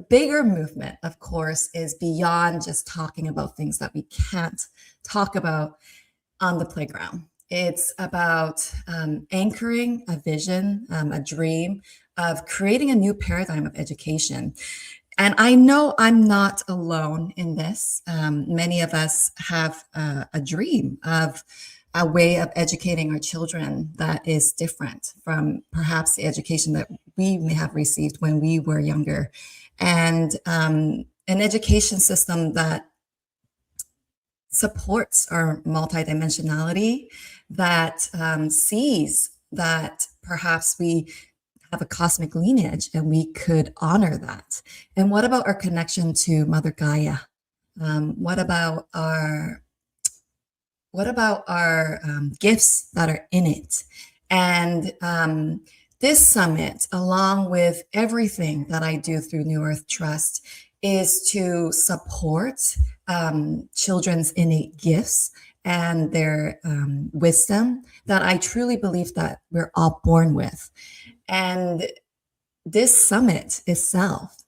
bigger movement, of course, is beyond just talking about things that we can't talk about on the playground. It's about anchoring a vision, a dream of creating a new paradigm of education. And I know I'm not alone in this. Many of us have a dream of a way of educating our children that is different from perhaps the education that we may have received when we were younger. And an education system that supports our multidimensionality, that sees that perhaps we have a cosmic lineage and we could honor that. And what about our connection to Mother Gaia? What about our gifts that are in it? And this summit, along with everything that I do through New Earth Trust, is to support children's innate gifts and their wisdom that I truly believe that we're all born with. And this summit itself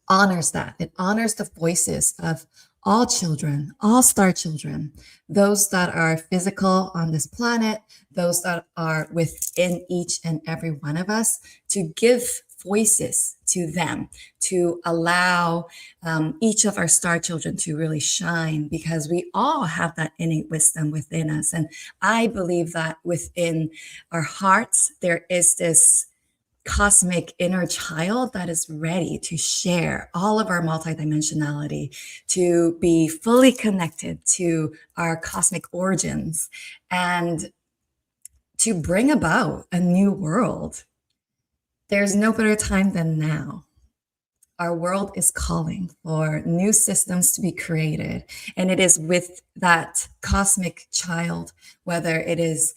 honors that. It honors the voices of all children, all star children, those that are physical on this planet, those that are within each and every one of us, to give voices to them, to allow each of our star children to really shine, because we all have that innate wisdom within us. And I believe that within our hearts, there is this cosmic inner child that is ready to share all of our multidimensionality, to be fully connected to our cosmic origins, and to bring about a new world. There's no better time than now. Our world is calling for new systems to be created. And it is with that cosmic child, whether it is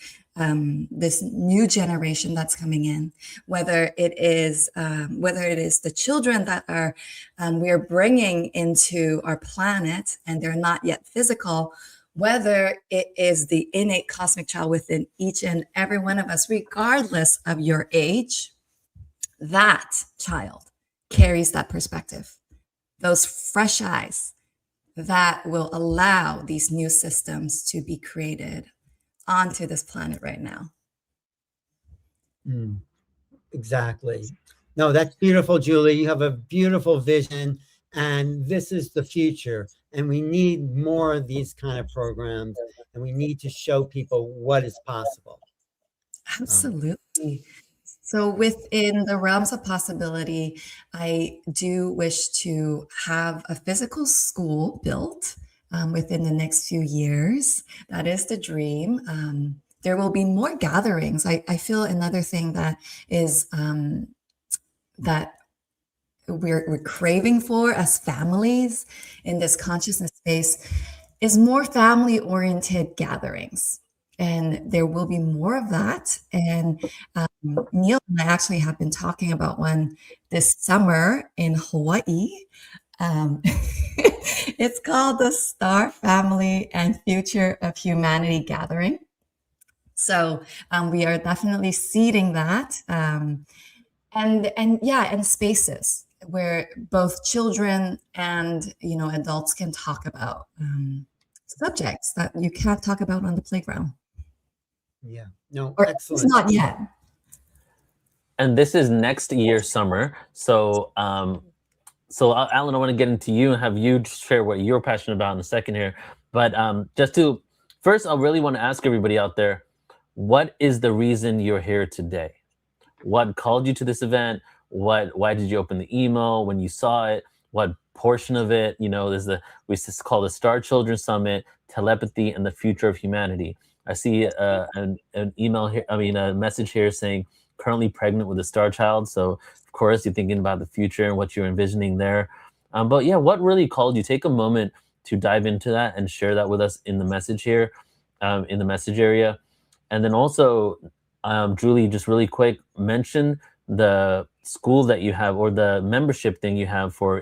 this new generation that's coming in, whether it is the children that are we're bringing into our planet and they're not yet physical, whether it is the innate cosmic child within each and every one of us, regardless of your age, that child carries that perspective, those fresh eyes that will allow these new systems to be created onto this planet right now. Exactly. No, that's beautiful, Julie. You have a beautiful vision, and this is the future. And we need more of these kind of programs, and we need to show people what is possible. Absolutely. So within the realms of possibility, I do wish to have a physical school built within the next few years. That is the dream. There will be more gatherings. I feel another thing that is that we're craving for as families in this consciousness space is more family-oriented gatherings. And there will be more of that. And Neil and I actually have been talking about one this summer in Hawaii. It's called the Star Family and Future of Humanity Gathering. So we are definitely seeding that. And spaces where both children and adults can talk about subjects that you can't talk about on the playground. Yeah, no, or excellent. It's not yet. And this is next year summer. So Alan, I want to get into you and have you share what you're passionate about in a second here. But first, I really want to ask everybody out there, what is the reason you're here today? What called you to this event? Why did you open the email when you saw it? What portion of it? We call the Star Children Summit, Telepathy, and the Future of Humanity. I see an email here, a message here saying currently pregnant with a star child. So of course you're thinking about the future and what you're envisioning there. But yeah, what really called you? Take a moment to dive into that and share that with us in the message here, in the message area. And then also, Julie, just really quick, mention the school that you have or the membership thing you have for,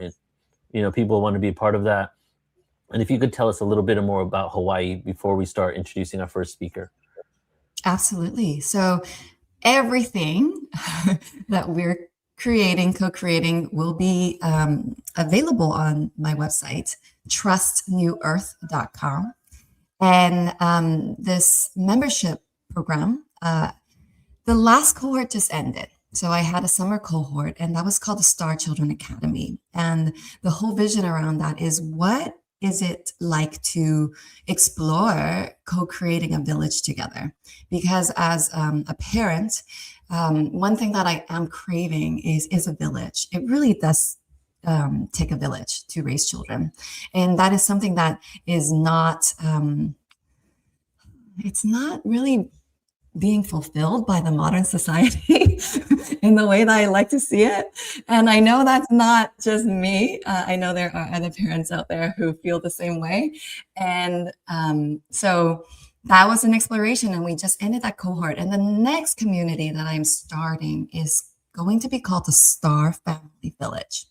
people who want to be a part of that. And if you could tell us a little bit more about Hawaii before we start introducing our first speaker. Absolutely. So everything that we're co-creating will be available on my website, trustnewearth.com. And this membership program, the last cohort just ended. So I had a summer cohort, and that was called the Star Children Academy. And the whole vision around that is, what is it like to explore co-creating a village together? Because as a parent, one thing that I am craving is a village. It really does take a village to raise children. And that is something that is not, it's not really being fulfilled by the modern society in the way that I like to see it. And I know that's not just me. I know there are other parents out there who feel the same way. And so that was an exploration, and we just ended that cohort. And the next community that I'm starting is going to be called the Star Family Village.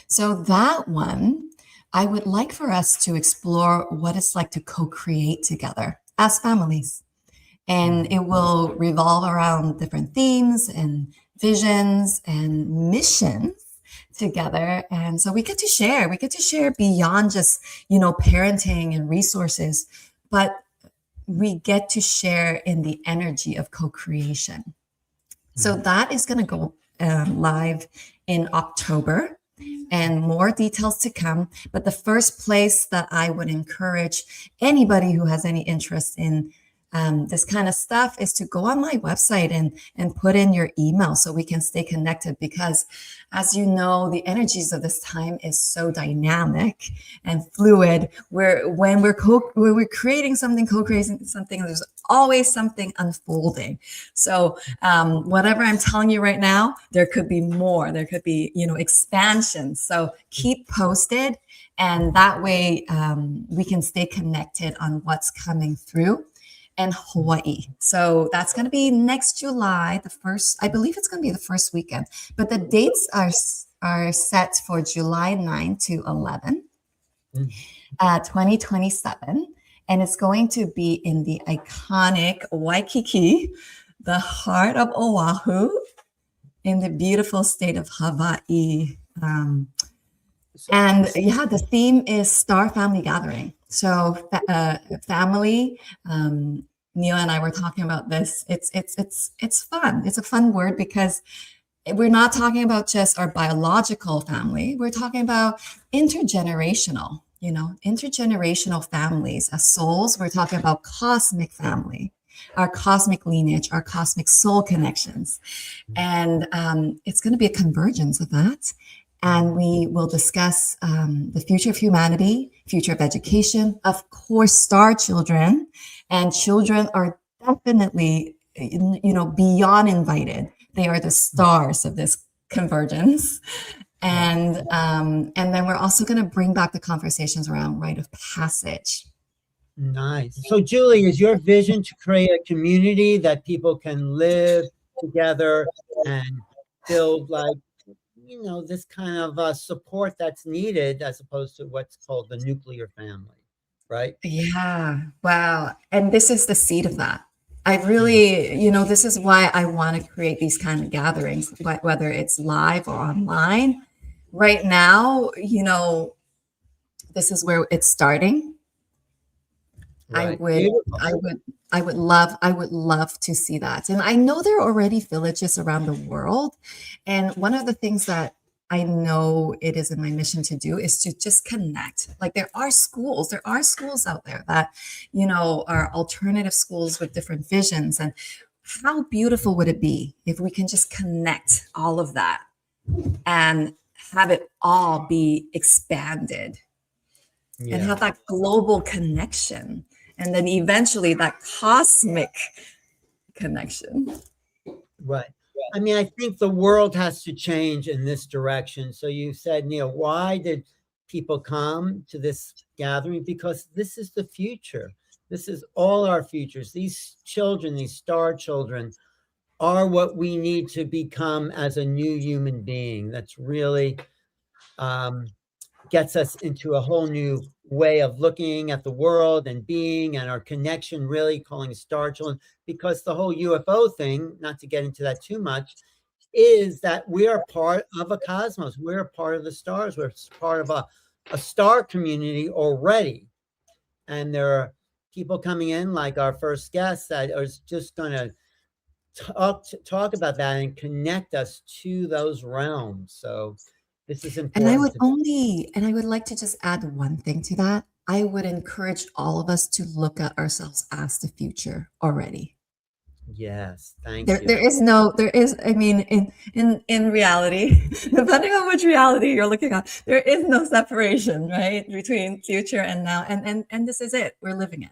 So that one, I would like for us to explore what it's like to co-create together as families. And it will revolve around different themes and visions and missions together. And so we get to share beyond just, parenting and resources, but we get to share in the energy of co-creation. So that is going to go live in October, and more details to come. But the first place that I would encourage anybody who has any interest in this kind of stuff is to go on my website and put in your email so we can stay connected, because as you know, the energies of this time is so dynamic and fluid, where when we're creating something, co-creating something, there's always something unfolding. So whatever I'm telling you right now, there could be more, there could be, expansion. So keep posted, and that way we can stay connected on what's coming through. And Hawaii. So that's going to be next July, I believe it's going to be the first weekend, but the dates are set for July 9 to 11, 2027. And it's going to be in the iconic Waikiki, the heart of Oahu, in the beautiful state of Hawaii. And yeah, the theme is Star Family Gathering. So family, Neil and I were talking about this. It's fun. It's a fun word, because we're not talking about just our biological family. We're talking about intergenerational, intergenerational families as souls. We're talking about cosmic family, our cosmic lineage, our cosmic soul connections. And it's going to be a convergence of that. And we will discuss the future of humanity, future of education, of course, star children. And children are definitely, beyond invited. They are the stars of this convergence. And then we're also going to bring back the conversations around rite of passage. Nice. So, Julie, is your vision to create a community that people can live together and build, like, this kind of support that's needed, as opposed to what's called the nuclear family, right? Yeah. Wow. And this is the seed of that. I really, this is why I want to create these kind of gatherings, whether it's live or online. Right now, this is where it's starting. Right. I would love to see that. And I know there are already villages around the world. And one of the things that I know it is in my mission to do is to just connect. Like, there are schools out there that, are alternative schools with different visions. And how beautiful would it be if we can just connect all of that and have it all be expanded and have that global connection. And then eventually that cosmic connection. Right. I mean, I think the world has to change in this direction. So you said, Neil, why did people come to this gathering? Because this is the future. This is all our futures. These children, these star children, are what we need to become as a new human being. That's really gets us into a whole new way of looking at the world and being, and our connection, really calling star children, because the whole UFO thing, not to get into that too much, is that we are part of a cosmos. We're part of the stars. We're part of a star community already. And there are people coming in, like our first guest, that are just going to talk about that and connect us to those realms. So this is And I important would to. only, and I would like to just add one thing to that. I would encourage all of us to look at ourselves as the future already. Yes, thank There, you. there is, I mean, in reality, depending on which reality you're looking at, there is no separation, right, between future and now. And this is it. We're living it.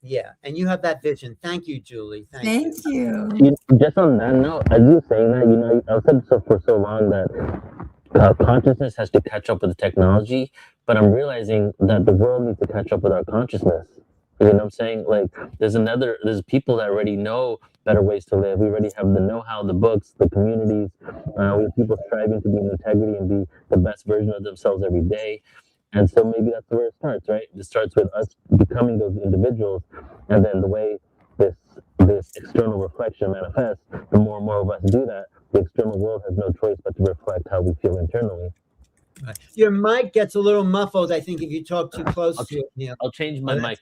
Yeah, and you have that vision. Thank you, Julie. Thank you. Thank you. Just on that note, as you saying that, I've said so for so long that consciousness has to catch up with the technology, but I'm realizing that the world needs to catch up with our consciousness. You know what I'm saying? Like, there's people that already know better ways to live. We already have the know-how, the books, the communities. We have people striving to be in integrity and be the best version of themselves every day. And so maybe that's where it starts, right? It starts with us becoming those individuals, and then the way this this external reflection manifests, the more and more of us do that, the external world has no choice but to reflect how we feel internally. Right. Your mic gets a little muffled, I think, if you talk too close I'll, to it, Neil. I'll change my Oh, mic.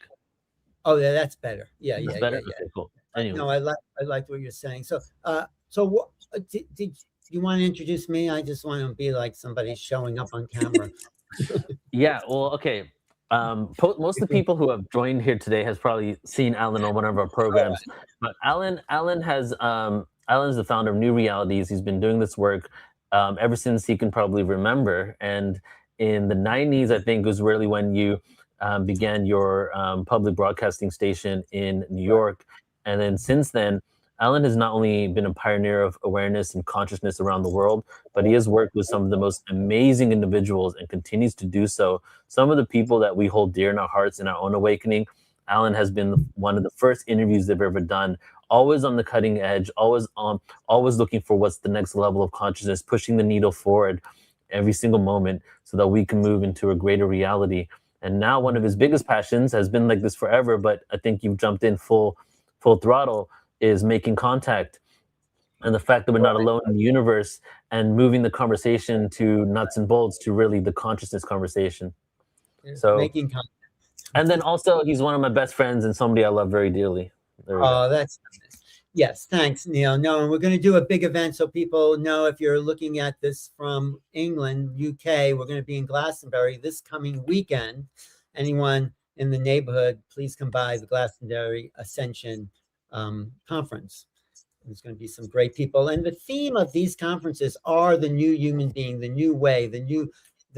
yeah, that's better. Yeah, That's yeah, better? yeah, yeah. Okay, cool. No, Anyway. I like what you're saying. So, so did you want to introduce me? I just want to be like somebody showing up on camera. Yeah, well, okay. Most of the people who have joined here today has probably seen Alan on one of our programs. But Alan's the founder of New Realities. He's been doing this work ever since he can probably remember. And in the 90s, I think, was really when you began your public broadcasting station in New York. And then since then, Alan has not only been a pioneer of awareness and consciousness around the world, but he has worked with some of the most amazing individuals and continues to do so. Some of the people that we hold dear in our hearts in our own awakening, Alan has been one of the first interviews they've ever done, always on the cutting edge, always looking for what's the next level of consciousness, pushing the needle forward every single moment so that we can move into a greater reality. And now one of his biggest passions has been like this forever, but I think you've jumped in full throttle, is making contact, and the fact that we're not alone in the universe, and moving the conversation to nuts and bolts to really the consciousness conversation. So Making contact. and then also he's one of my best friends and somebody I love very dearly. There we go. That's nice. Yes, thanks, Neil. No, and we're going to do a big event so people know if you're looking at this from England, UK, we're going to be in Glastonbury this coming weekend. Anyone in the neighborhood, please come by the Glastonbury Ascension conference. There's going to be some great people. And the theme of these conferences are the new human being, the new way, the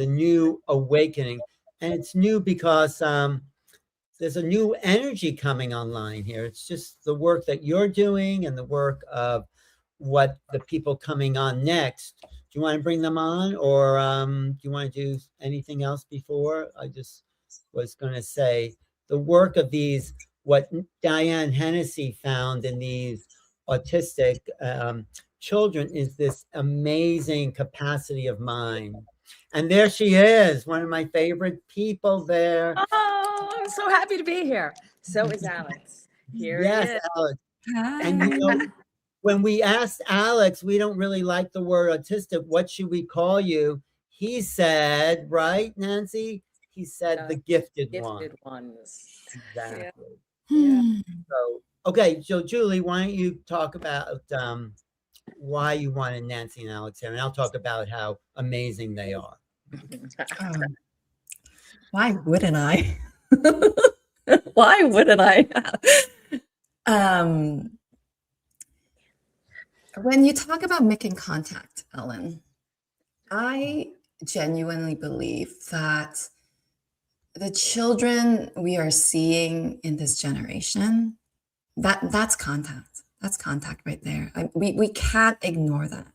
new awakening. And it's new because there's a new energy coming online here. It's just the work that you're doing and the work of what the people coming on next. Do you want to bring them on, or do you want to do anything else before? I just was going to say the work of these, what Diane Hennessy found in these autistic children, is this amazing capacity of mind. And there she is, one of my favorite people there. Oh, I'm so happy to be here. So is Alex. Here Yes, he is. Alex. Hi. And when we asked Alex, we don't really like the word autistic. What should we call you? He said, right, Nancy? He said the gifted ones. Exactly. Yeah. So, okay, so Julie, why don't you talk about why you wanted Nancy and Alex here, and I'll talk about how amazing they are. Why wouldn't I? Why wouldn't I? When you talk about making contact, Ellen, I genuinely believe that the children we are seeing in this generation, that's contact. That's contact right there. We can't ignore that.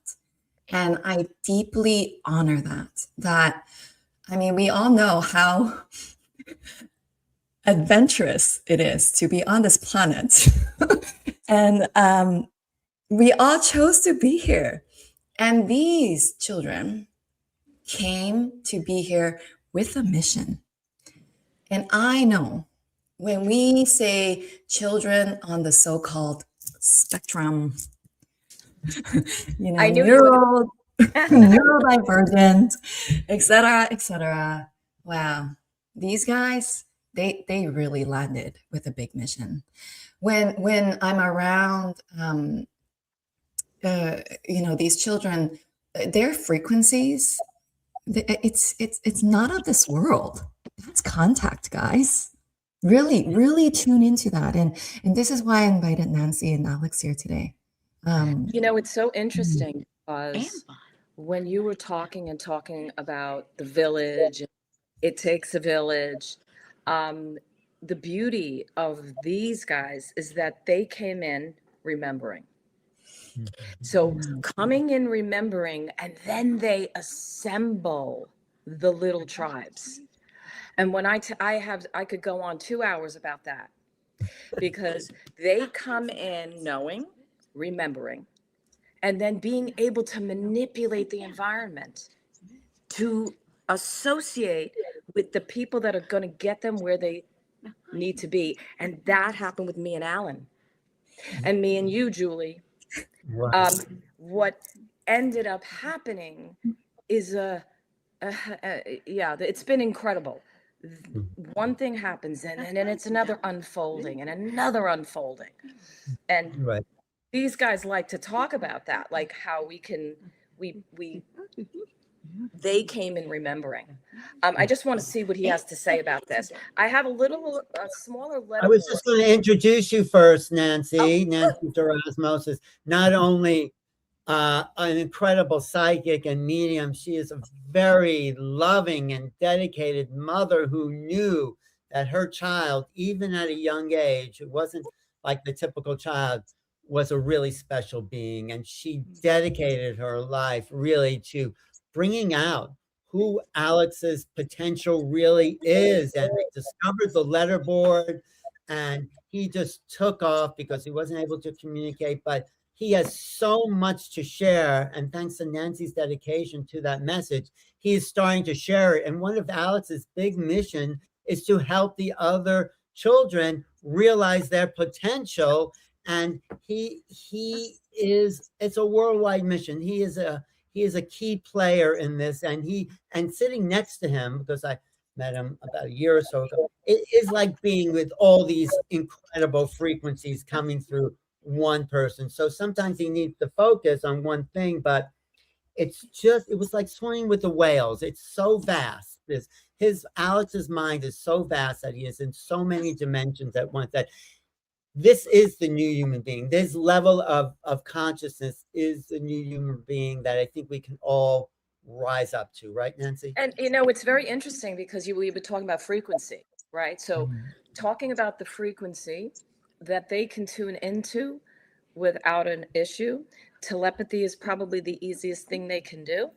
And I deeply honor that. I mean, we all know how adventurous it is to be on this planet. And we all chose to be here. And these children came to be here with a mission. And I know when we say children on the so-called spectrum, you know, I knew you would. neurodivergent, etc., etc. Wow, these guys, they really landed with a big mission. When I'm around, you know, these children, their frequencies, it's not of this world. That's contact, guys. Really tune into that, and this is why I invited Nancy and Alex here today. You know, it's so interesting because when you were talking about the village, it takes a village. The beauty of these guys is that they came in remembering. So coming in remembering, and then they assemble the little tribes. And when I could go on 2 hours about that, because they come in knowing, remembering, and then being able to manipulate the environment to associate with the people that are going to get them where they need to be. And that happened with me and Alan, and me and you, Julie. Right. What ended up happening is yeah, it's been incredible. One thing happens, and then it's another unfolding and another unfolding. And Right. these guys like to talk about that, like how they came in remembering. I just want to see what he has to say about this. I have a smaller I was just letterboard. going to introduce you first, Nancy. Nancy Erasmus is not only an incredible psychic and medium, she is a very loving and dedicated mother who knew that her child, even at a young age, it wasn't like the typical child, was a really special being. And she dedicated her life really to bringing out who Alex's potential really is. And they discovered the letterboard, and he just took off because he wasn't able to communicate. But he has so much to share. And thanks to Nancy's dedication to that message, he is starting to share it. And one of Alex's big mission is to help the other children realize their potential. And it's a worldwide mission. He is a key player in this. And sitting next to him, because I met him about a year or so ago, it is like being with all these incredible frequencies coming through one person. So sometimes he needs to focus on one thing, but it was like swimming with the whales. It's so vast. Alex's mind is so vast that he is in so many dimensions at once, that this is the new human being. This level of consciousness is the new human being that I think we can all rise up to, right, Nancy? And you know, it's very interesting because we've been talking about frequency, right? So talking about the frequency that they can tune into without an issue. Telepathy is probably the easiest thing they can do.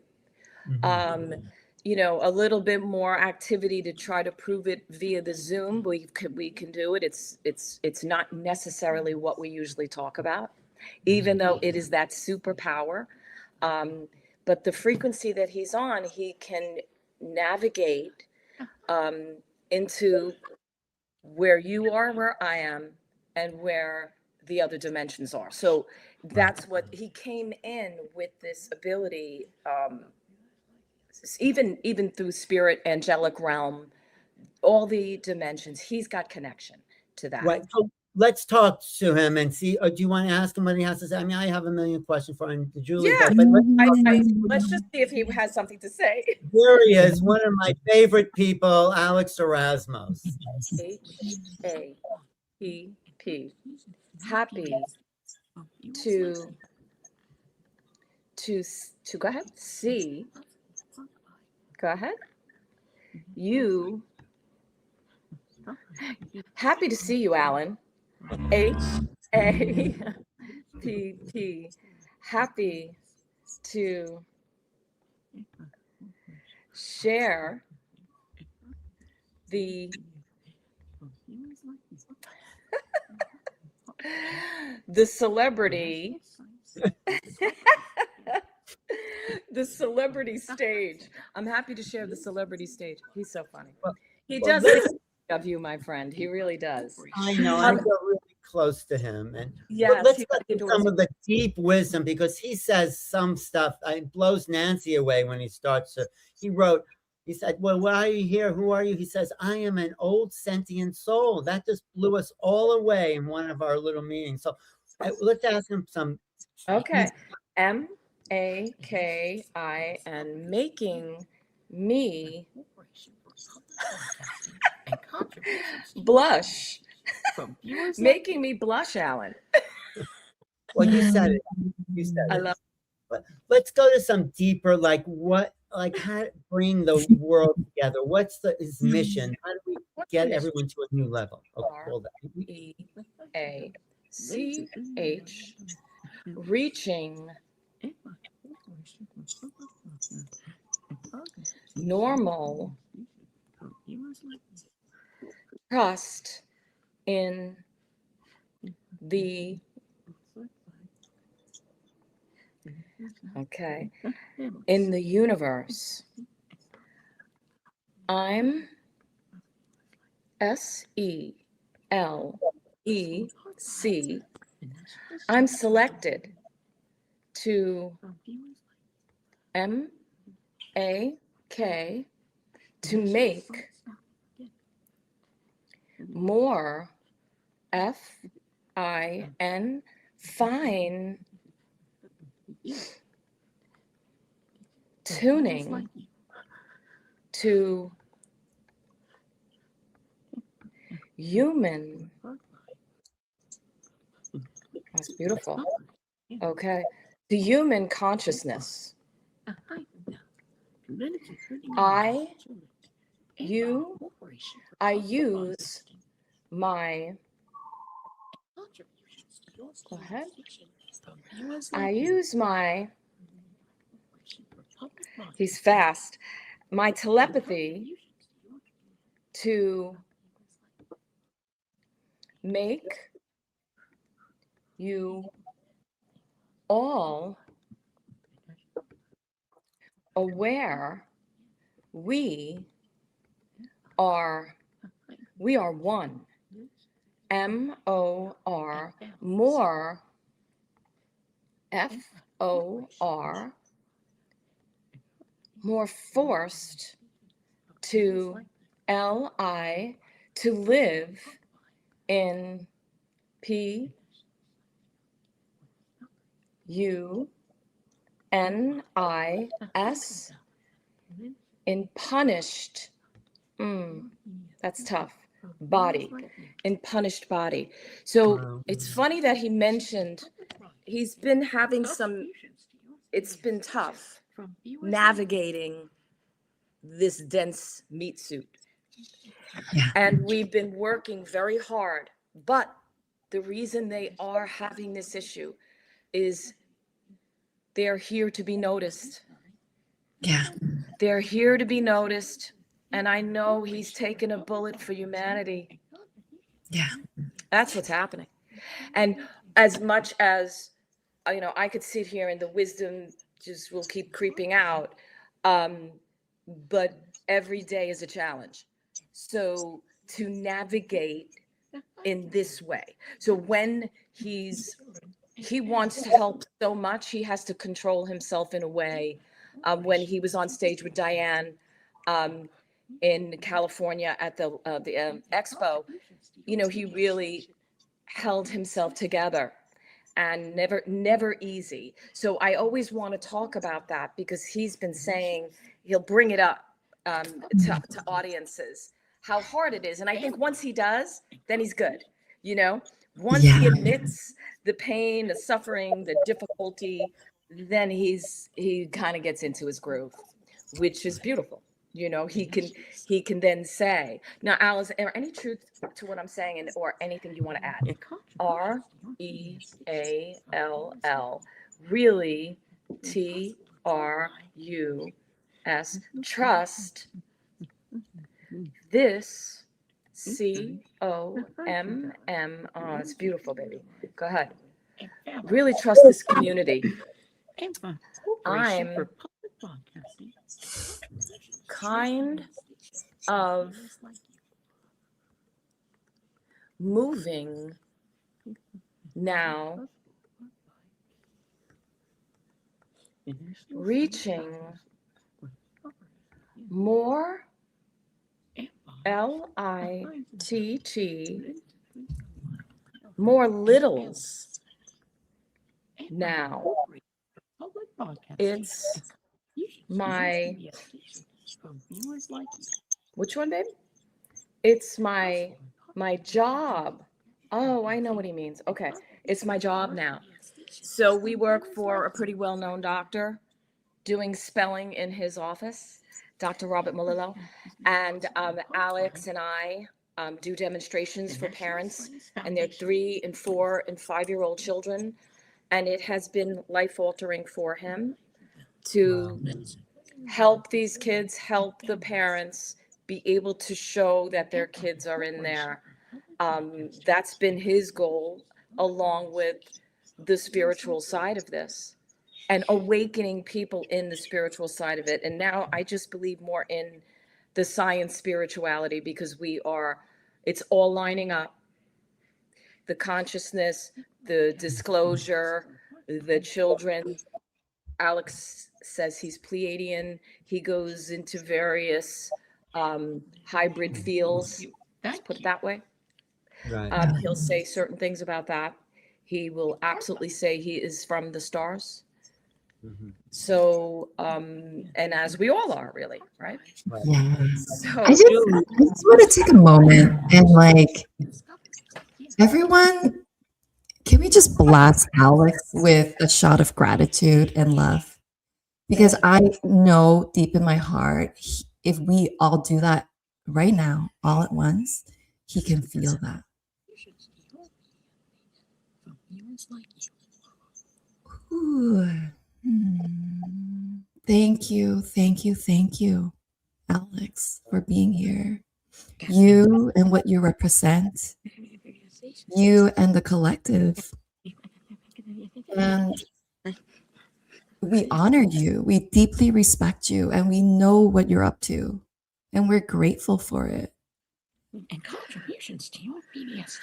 You know, a little bit more activity to try to prove it via the Zoom. We can do it. It's not necessarily what we usually talk about, even though it is that superpower. But the frequency that he's on, he can navigate into where you are, where I am, and where the other dimensions are. So that's what he came in with, this ability, even through spirit, angelic realm, all the dimensions. He's got connection to that. Right. So let's talk to him and see. Do you want to ask him what he has to say? I mean, I have a million questions for him, Julie. Yeah, but let's just see if he has something to say. Here he is, one of my favorite people, Alex Erasmus. HAPP. Happy to go ahead. See. Go ahead. You. Happy to see you, Alan. HAPP. Happy to share the celebrity the celebrity stage. I'm happy to share the celebrity stage. He's so funny. He does think of you, my friend. He really does. I know. I feel really close to him. And Yes, let's he get to adores some you. of the deep wisdom, because he says some stuff. It blows Nancy away when he starts to. He said, well, why are you here? Who are you? He says, I am an old sentient soul. That just blew us all away in one of our little meetings. So let's ask him some. Okay. MAKIN, making me blush. Making me blush, Alan. Well, you said it. You said I it. love But let's go to some deeper, like how to bring the world together. What's his mission? How do we get everyone to a new level? Okay, hold on. REACH, reaching normal trust in the in the universe. I'm SELEC. I'm selected to MAK to make more FIN fine tuning to human. That's beautiful. Okay. To human consciousness. I use my, go ahead. I use my, he's fast, my telepathy to make you all aware we are one. MOR, more, FOR, more forced to LI, to live in PUNIS, in punished, that's tough, body, in punished body. So it's funny that he mentioned he's been having it's been tough navigating this dense meat suit. Yeah. And we've been working very hard, but the reason they are having this issue is they're here to be noticed. Yeah. They're here to be noticed. And I know he's taken a bullet for humanity. Yeah. That's what's happening. And as much as, I could sit here and the wisdom just will keep creeping out. But every day is a challenge. So to navigate in this way. So when he wants to help so much, he has to control himself in a way. When he was on stage with Diane in California at the expo, he really held himself together, and never easy. So I always want to talk about that, because he's been saying he'll bring it up to audiences, how hard it is. And I think once he does, then he's good. Once he admits the pain, the suffering, the difficulty, then he kind of gets into his groove, which is beautiful. He can then say, now, Alice, is there any truth to what I'm saying, or anything you want to add? REALL, really, TRUS, trust, this, COMM. Oh, it's beautiful, baby. Go ahead. Really trust this community. I'm kind of moving now, reaching more LITT, more littles now. It's my, which one, babe? It's my job. Oh, I know what he means. Okay, it's my job now. So we work for a pretty well-known doctor doing spelling in his office, Dr. Robert Malillo, and Alex and I do demonstrations for parents and their 3 and 4 and 5-year-old children, and it has been life-altering for him to help these kids, help the parents be able to show that their kids are in there. That's been his goal, along with the spiritual side of this and awakening people in the spiritual side of it. And now I just believe more in the science spirituality, because it's all lining up. The consciousness, the disclosure, the children. Alex says he's Pleiadian. He goes into various hybrid fields, let's put it that way. Right. He'll say certain things about that. He will absolutely say he is from the stars. So, and as we all are, really, right? Yes. So, I just want to take a moment and like, everyone, can we just blast Alex with a shot of gratitude and love? Because I know deep in my heart, if we all do that right now, all at once, he can feel that. Ooh. Thank you, thank you, thank you, Alex, for being here. You and what you represent, you and the collective. And we honor you, we deeply respect you, and we know what you're up to, and we're grateful for it. And contributions to your PBS.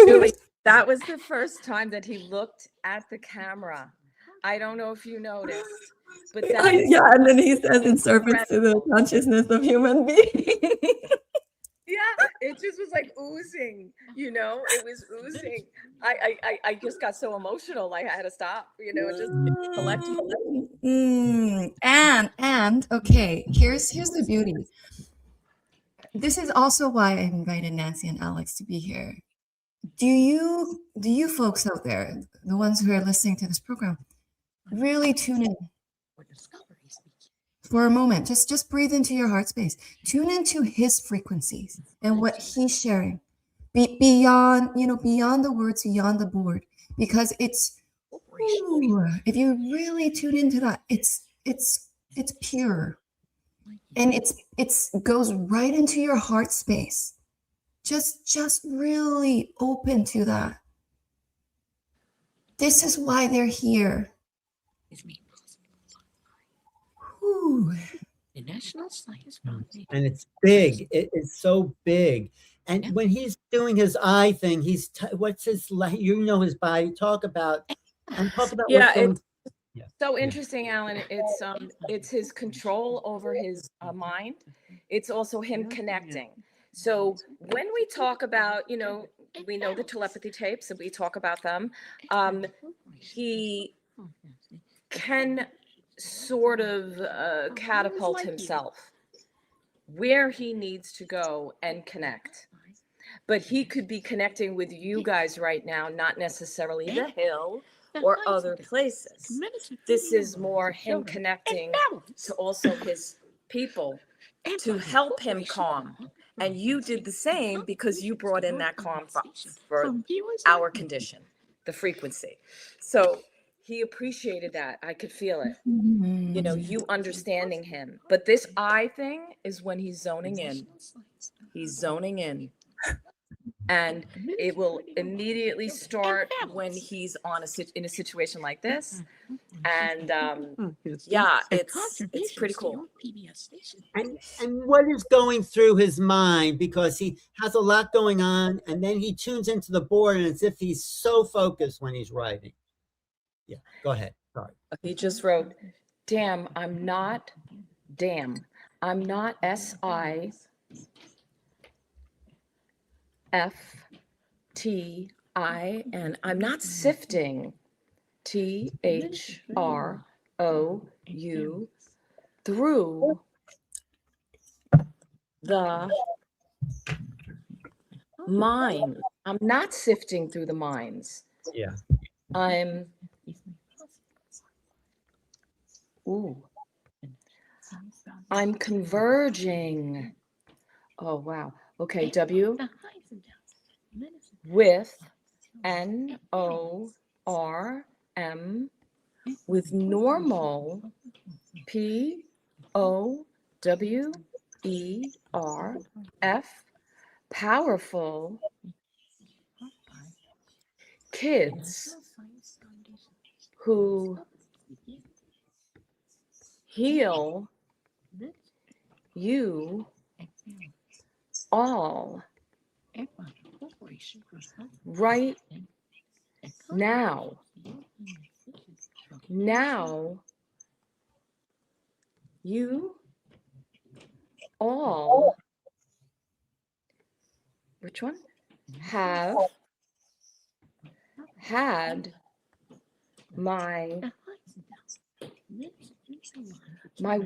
Julie, that was the first time that he looked at the camera. I don't know if you noticed, but that Yeah, and then he says, in service to the consciousness of human beings. yeah, it just was like oozing, it was oozing. I just got so emotional, I had to stop, just collecting. And okay, here's the beauty. This is also why I invited Nancy and Alex to be here. Do you folks out there, the ones who are listening to this program, really tune in for a moment? Just breathe into your heart space. Tune into his frequencies and what he's sharing. Beyond the words, beyond the board, because it's if you really tune into that, it's pure, and it's goes right into your heart space. Just really open to that. This is why they're here. Ooh. The National Science Foundation. And it's big. It's so big. And when he's doing his eye thing, what's his his body. Talk about Yeah, what's going. it's so interesting, Alan. It's his control over his mind. It's also him connecting. So when we talk about, we know the telepathy tapes and we talk about them. He can sort of catapult himself where he needs to go and connect. But he could be connecting with you guys right now, not necessarily the hill or other places. This is more him connecting to also his people to help him calm. And you did the same because you brought in that calm for our condition, the frequency. So he appreciated that. I could feel it. You understanding him. But this I thing is when he's zoning in. He's zoning in. And it will immediately start when he's in a situation like this. And yeah, it's pretty cool. And what is going through his mind, because he has a lot going on, and then he tunes into the board, and it's as if he's so focused when he's writing. Yeah, go ahead. Sorry. He just wrote, damn, I'm not SIFTIN. I'm not sifting, THROU, through the mind. I'm not sifting through the minds. Yeah. I'm converging. Oh, wow. Okay, W with NORM with normal, POWERF, powerful kids who heal you all right now. Now you all, which one? Have had my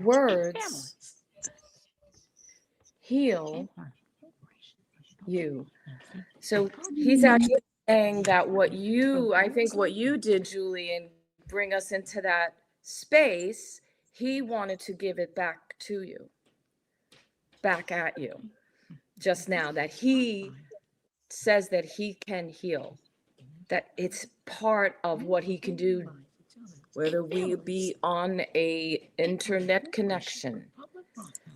words heal you. So he's actually saying that I think what you did, Julie, and bring us into that space, he wanted to give it back to you, back at you just now, that he says that he can heal, that it's part of what he can do, whether we be on a internet connection.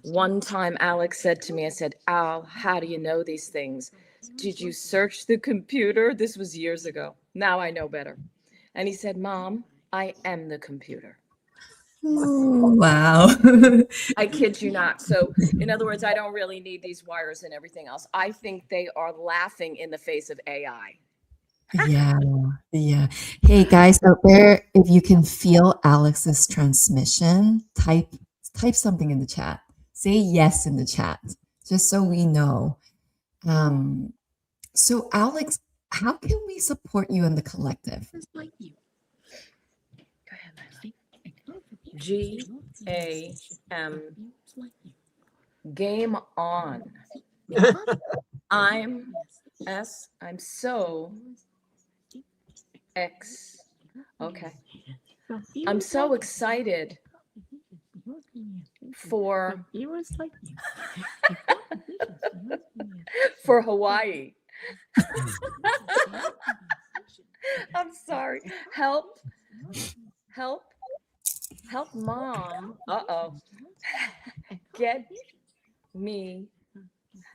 One time Alex said to me, I said, Al, how do you know these things? Did you search the computer? This was years ago. Now I know better. And he said, Mom, I am the computer. Oh, wow. I kid you not. So in other words, I don't really need these wires and everything else. I think they are laughing in the face of AI. Yeah, yeah. Hey guys out there, if you can feel Alex's transmission, type something in the chat. Say yes in the chat, just so we know. So Alex, how can we support you in the collective? Go ahead, GAM. Game on. I'm so okay. I'm so excited for Hawaii. I'm sorry. Help mom.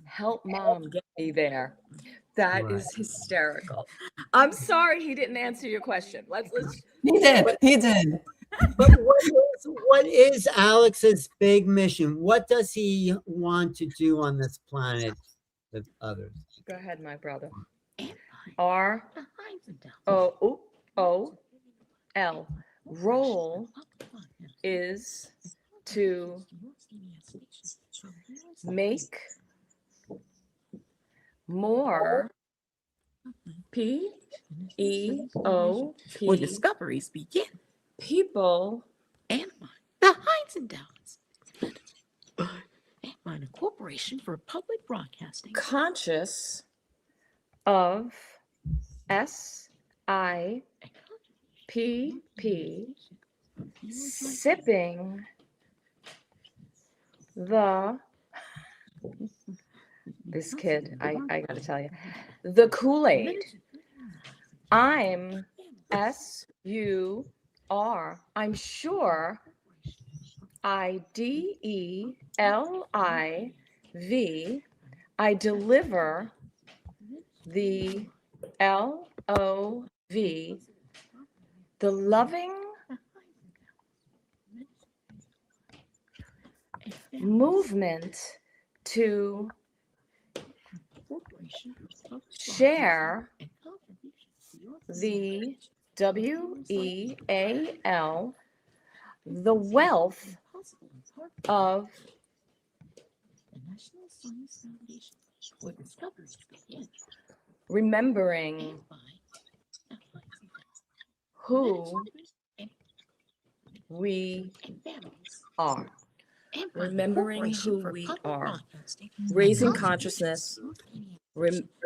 Help mom get me there. That Right. is hysterical. I'm sorry he didn't answer your question. Let's He did. But what is Alex's big mission? What does he want to do on this planet with others? Go ahead, my brother. ROL. Role is to make more PEOP where discoveries begin. people And the Heinz Endowments. And a corporation for public broadcasting. conscious of SIPP sipping this kid, I gotta tell you, the Kool-Aid. I'm SUR. I'm sure IDELIV. I deliver the LOV, the loving movement to share the WEAL, the wealth of remembering who we are. Remembering who we are. Raising consciousness.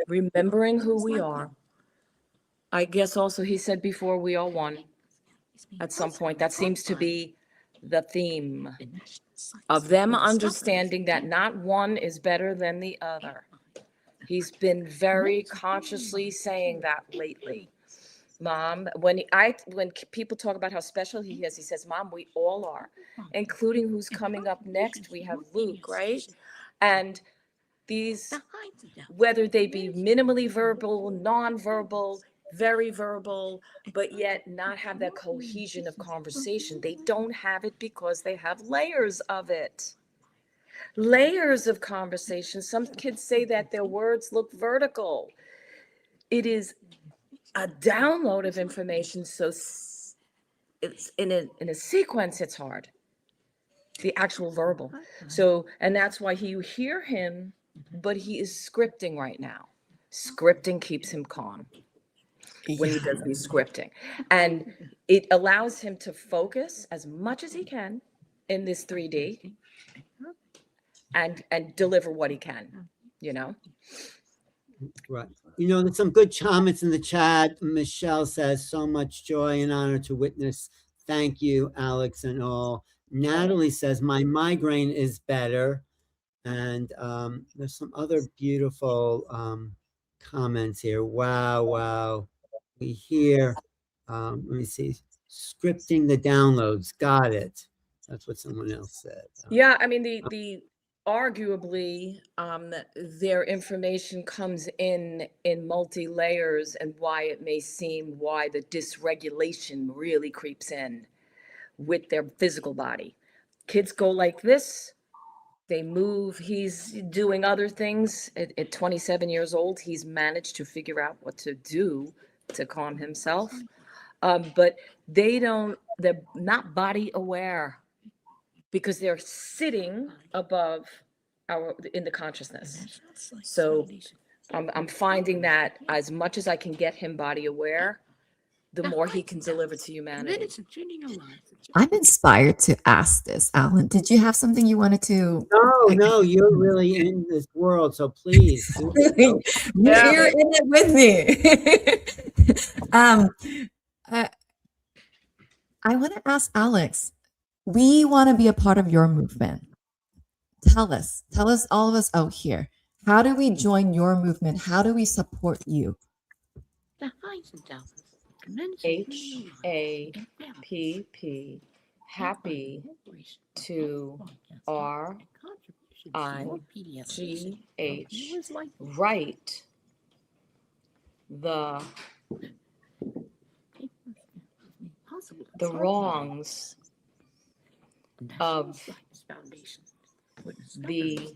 Remembering who we are. I guess also he said before we are one at some point. That seems to be the theme of them understanding that not one is better than the other. He's been very consciously saying that lately. Mom, when people talk about how special he is, he says, Mom, we all are, including who's coming up next. We have Luke, right? And these, whether they be minimally verbal, non-verbal, very verbal, but yet not have that cohesion of conversation. They don't have it because they have layers of it. Layers of conversation. Some kids say that their words look vertical. It is a download of information, so it's in a sequence, it's hard. The actual verbal. So, and that's why you hear him, but he is scripting right now. Scripting keeps him calm when he does these scripting. And it allows him to focus as much as he can in this 3D and deliver what he can, you know? Right. You know, there's some good comments in the chat. Michelle says, so much joy and honor to witness. Thank you, Alex and all. Natalie says, my migraine is better. And there's some other beautiful comments here. Wow, wow. We hear, let me see, scripting the downloads. Got it. That's what someone else said. Yeah, I mean, the arguably their information comes in multi-layers, and why it may seem why the dysregulation really creeps in with their physical body. Kids go like this, they move. He's doing other things. At 27 years old, he's managed to figure out what to do to calm himself. But they're not body aware, because they're sitting above in the consciousness. So I'm finding that as much as I can get him body aware, the more he can deliver to humanity. I'm inspired to ask this, Alan. Did you have something you wanted to? No, you're really in this world, so please. You're in it with me. I want to ask Alex, we want to be a part of your movement. Tell us, all of us out here, how do we join your movement? How do we support you? HAPP, happy to RIGH, right the wrongs of the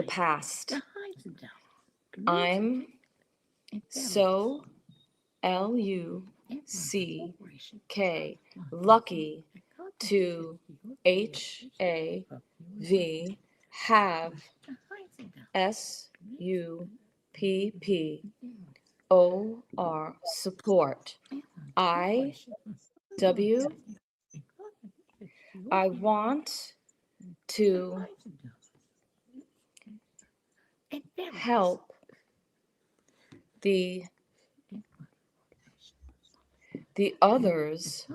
past. I'm so LUCK, lucky to HAV, have SUPPOR, support. I want to help the others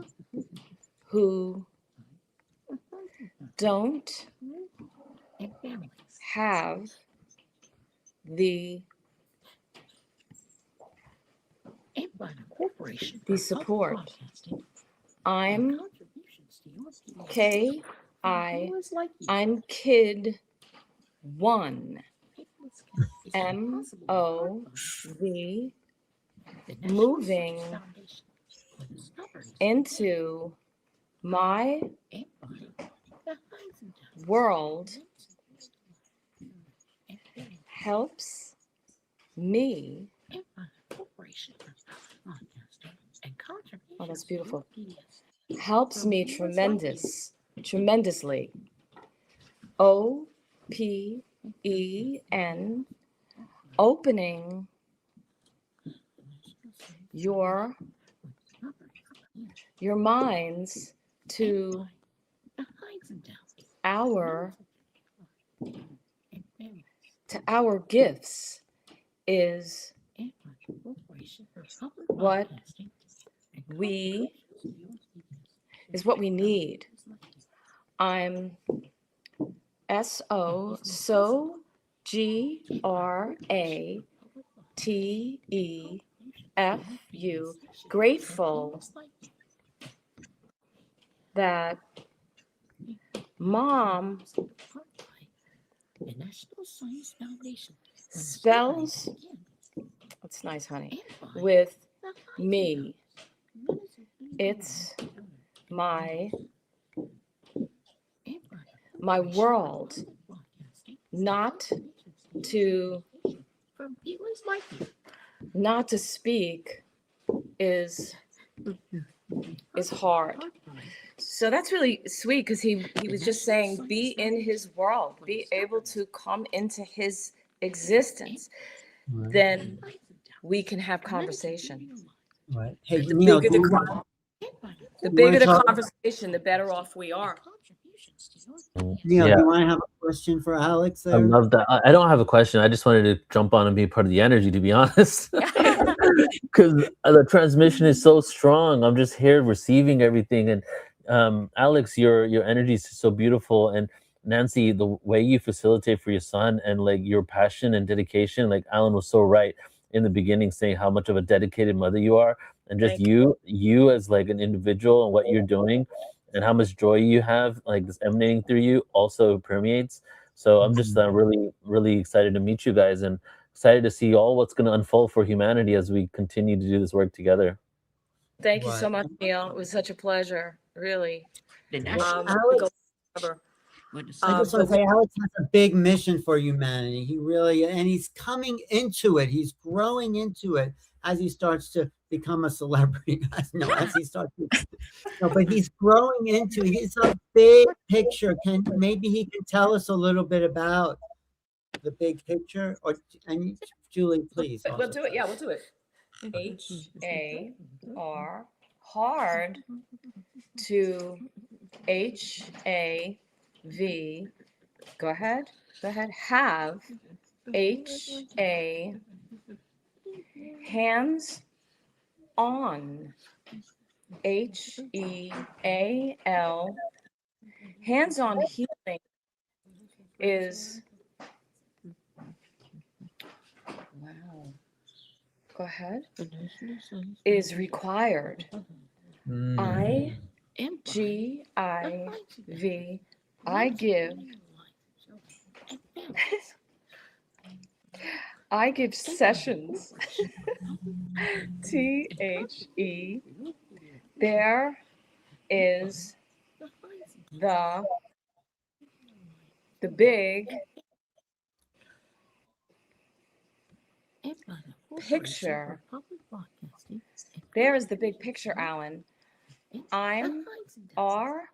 who don't have the support. I'm I'm kid 1. MOV, moving into my world helps me. Oh, that's beautiful. Helps me tremendously. OPEN, opening your minds to our gifts is what we need. I'm so GRATEFU, grateful that Mom spells, that's nice, honey, with me. It's my world, not to speak is hard. So that's really sweet, because he was just saying, be in his world, be able to come into his existence. Right. Then we can have conversation. Right. Hey, The Neil, bigger do the, you want- the you wanna bigger the talk- conversation, the better off we are. Neil, Yeah. do you want to have a question for Alex I there? love that. I don't have a question. I just wanted to jump on and be part of the energy, to be honest. Because the transmission is so strong. I'm just here receiving everything. And Alex, your energy is so beautiful. And Nancy, the way you facilitate for your son and like your passion and dedication, like Alan was so right in the beginning, saying how much of a dedicated mother you are. And just Thank you as like an individual and what you're doing and how much joy you have, like this emanating through you also permeates. So I'm just really, really excited to meet you guys and excited to see all what's going to unfold for humanity as we continue to do this work together. Thank you so Right. much, Neil. It was such a pleasure, really. Alex, Go forever. I just but want to say Alex has a big mission for humanity. He really, and he's coming into it. He's growing into it as he starts to become a celebrity. As he starts to, but he's growing into it. It's a big picture. Maybe he can tell us a little bit about the big picture? And Julie, please. We'll do it. Yeah, we'll do it. HAR, hard, to HAV. Go ahead. Have, HA, hands on, HEAL. Hands on healing is, wow. Go ahead. Is required. IGIV. I give sessions. THE. There is the big picture. There is the big picture, Alan. I'm RIGH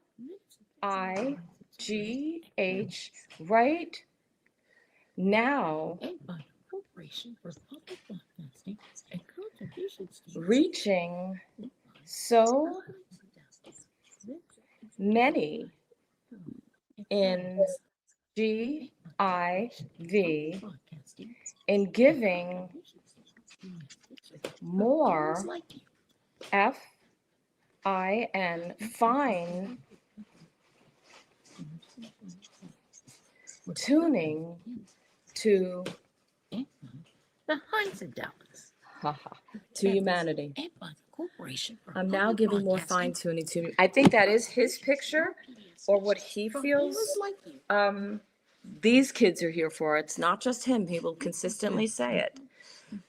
right now, reaching so many in GIV, in giving more FIN, fine tuning to The Heightened Dallas. to humanity. I'm now Public giving more Broadcasting. fine tuning to. I think that is his picture, or what he feels these kids are here for. It's not just him. He will consistently say it.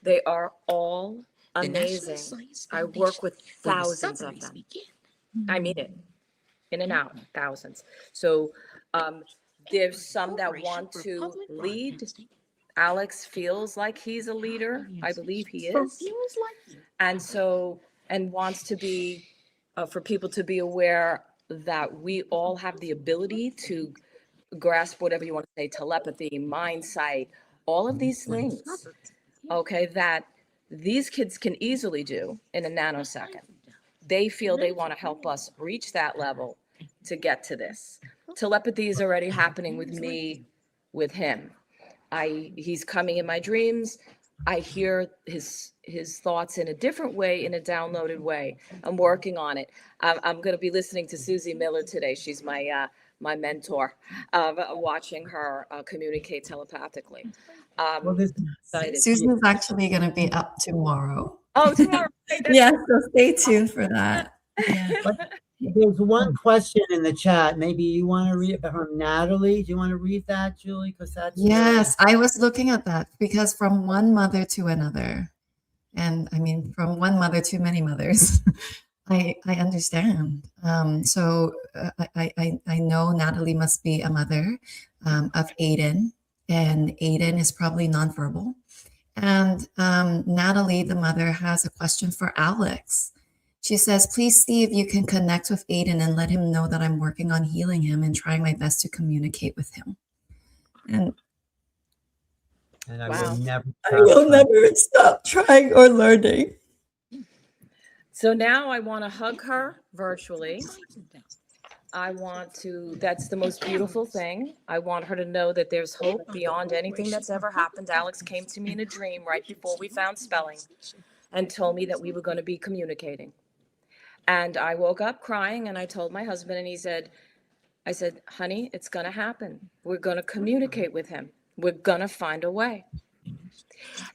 They are all amazing. I work with thousands of them. I mean it, in and out, thousands. So there's some that want to lead. Alex feels like he's a leader. I believe he is. And so, and wants to be, for people to be aware that we all have the ability to grasp whatever you want to say, telepathy, mind sight, all of these things, okay, that these kids can easily do in a nanosecond. They feel they want to help us reach that level to get to this. Telepathy is already happening with me, with him. He's coming in my dreams. I hear his thoughts in a different way, in a downloaded way. I'm working on it. I'm going to be listening to Susie Miller today. She's my mentor, watching her communicate telepathically. Well, this Excited. Susan's actually going to be up tomorrow. Oh, tomorrow. Yeah, so stay tuned for that. Yeah. There's one question in the chat. Maybe you want to read it from Natalie. Do you want to read that, Julie? Because that's Yes, I was looking at that because from one mother to another, and I mean from one mother to many mothers, I understand. So I know Natalie must be a mother of Aiden, and Aiden is probably nonverbal. And Natalie, the mother, has a question for Alex. She says, please see if you can connect with Aiden and let him know that I'm working on healing him and trying my best to communicate with him. And I Wow. will never stop trying or learning. So now I want to hug her virtually. I want to, that's the most beautiful thing. I want her to know that there's hope beyond anything that's ever happened. Alex came to me in a dream right before we found spelling and told me that we were going to be communicating. And I woke up crying and I told my husband, and I said, honey, it's going to happen. We're going to communicate with him. We're going to find a way.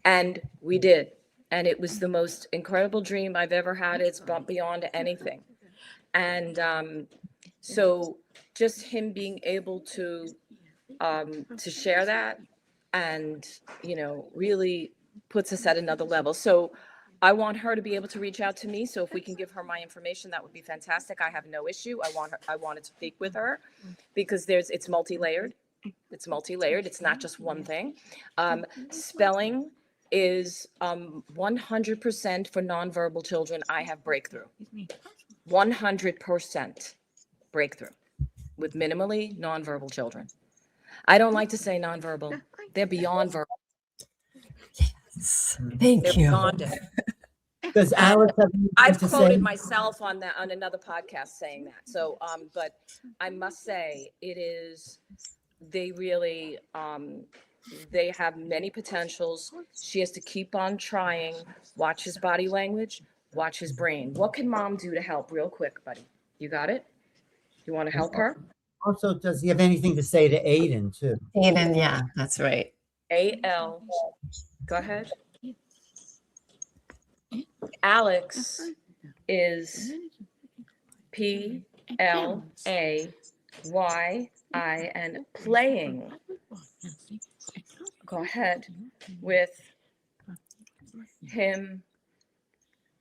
And we did. And it was the most incredible dream I've ever had. It's beyond anything. And so just him being able to share that and, you know, really puts us at another level. So I want her to be able to reach out to me. So if we can give her my information, that would be fantastic. I have no issue. I wanted to speak with her because it's multi-layered. It's multi-layered. It's not just one thing. Spelling is 100% for nonverbal children. I have breakthrough. 100% breakthrough with minimally nonverbal children. I don't like to say nonverbal. They're beyond verbal. Yes. Thank They're you. beyond it. Does Alex have anything I've to quoted say? myself on another podcast saying that. So, but I must say they really, they have many potentials. She has to keep on trying, watch his body language, watch his brain. What can mom do to help real quick, buddy? You got it? You want to help her? Also, does he have anything to say to Aiden, too? Aiden, yeah, that's right. AL. Go ahead. Alex is PLAYIN, playing. Go ahead with him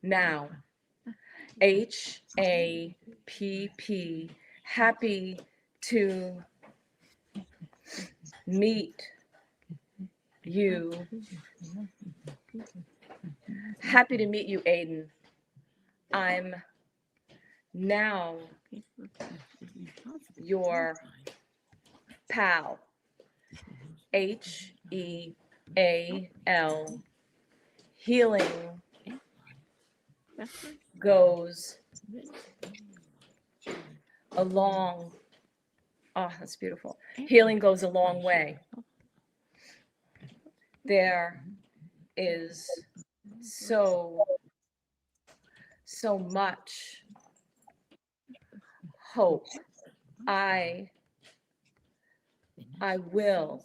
now. HAPP, happy to meet you. Happy to meet you, Aiden. I'm now your pal. HEAL. Healing goes a long, oh, that's beautiful. Healing goes a long way. There is so much hope. I will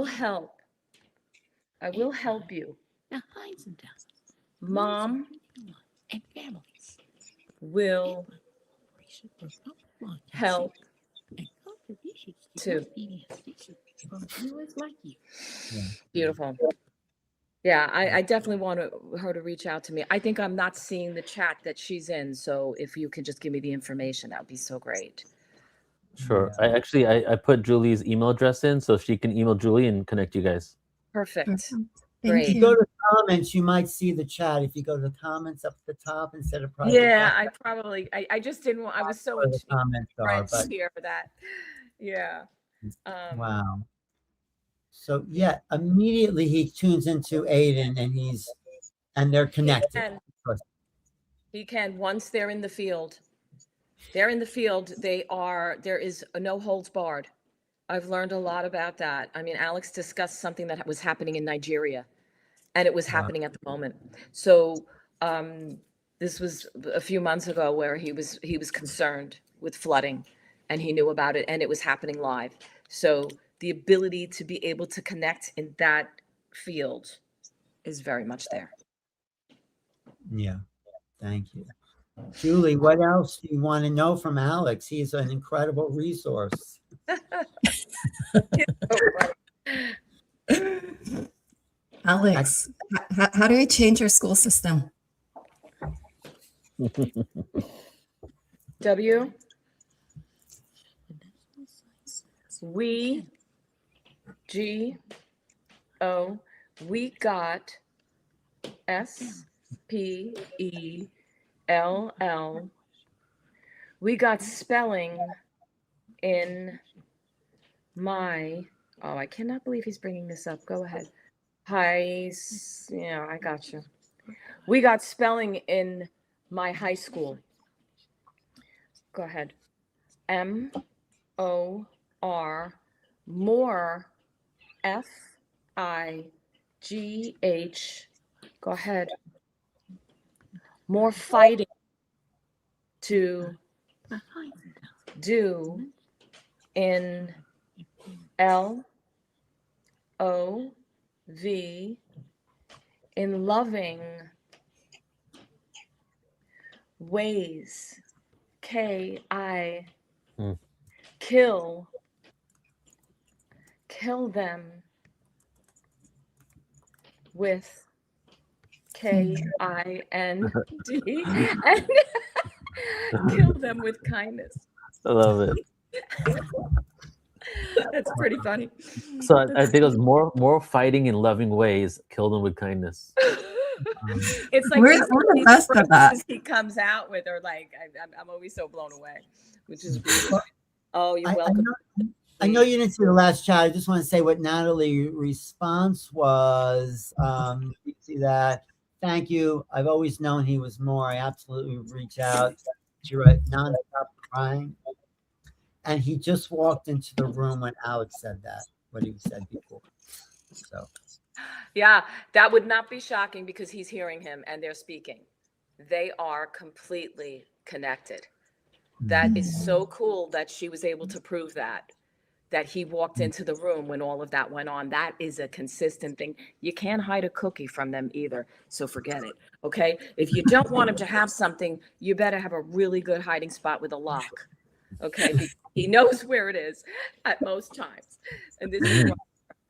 help. I will help you. Mom will help too. From viewers like you. Beautiful. Yeah, I definitely want her to reach out to me. I think I'm not seeing the chat that she's in, so if you can just give me the information, that would be so great. Sure. I put Julie's email address in so she can email Julie and connect you guys. Perfect. Thank Great. If you go to comments, you might see the chat. If you go to the comments up at the top instead of private. Yeah, chat, I probably, I just didn't want, I was so where the comments are, trying but to hear that. Yeah. wow. So yeah, immediately he tunes into Aiden and they're connected. He can, once they're in the field. They're in the field, there is a no holds barred. I've learned a lot about that. I mean, Alex discussed something that was happening in Nigeria, and it was happening at the moment. So this was a few months ago where he was concerned with flooding, and he knew about it, and it was happening live. So the ability to be able to connect in that field is very much there. Yeah, thank you. Julie, what else do you want to know from Alex? He's an incredible resource. Alex, how do we change our school system? W. We. G. O. We got. S. P. E. L. L. We got spelling in my. Oh, I cannot believe he's bringing this up. Go ahead. Hi. Yeah, I got you. We got spelling in my high school. Go ahead. M-O-R, more, F-I-G-H. Go ahead. More fighting to do in L-O-V, in loving ways, K-I, kill them with K-I-N-D, and kill them with kindness. I love it. That's pretty funny. So I think it was more fighting in loving ways, kill them with kindness. It's like We're the best at that. he comes out with, or like I'm always so blown away, which is beautiful. Oh, you're welcome. I know you didn't see the last chat. I just want to say what Natalie's response was. You see that? Thank you. I've always known he was more. I absolutely would reach out. She wrote nonstop crying. And he just walked into the room when Alex said that, what he said before. So yeah, that would not be shocking because he's hearing him and they're speaking. They are completely connected. That is so cool that she was able to prove that he walked into the room when all of that went on. That is a consistent thing. You can't hide a cookie from them either. So forget it. Okay. If you don't want him to have something, you better have a really good hiding spot with a lock. Okay. Because he knows where it is at most times. And this is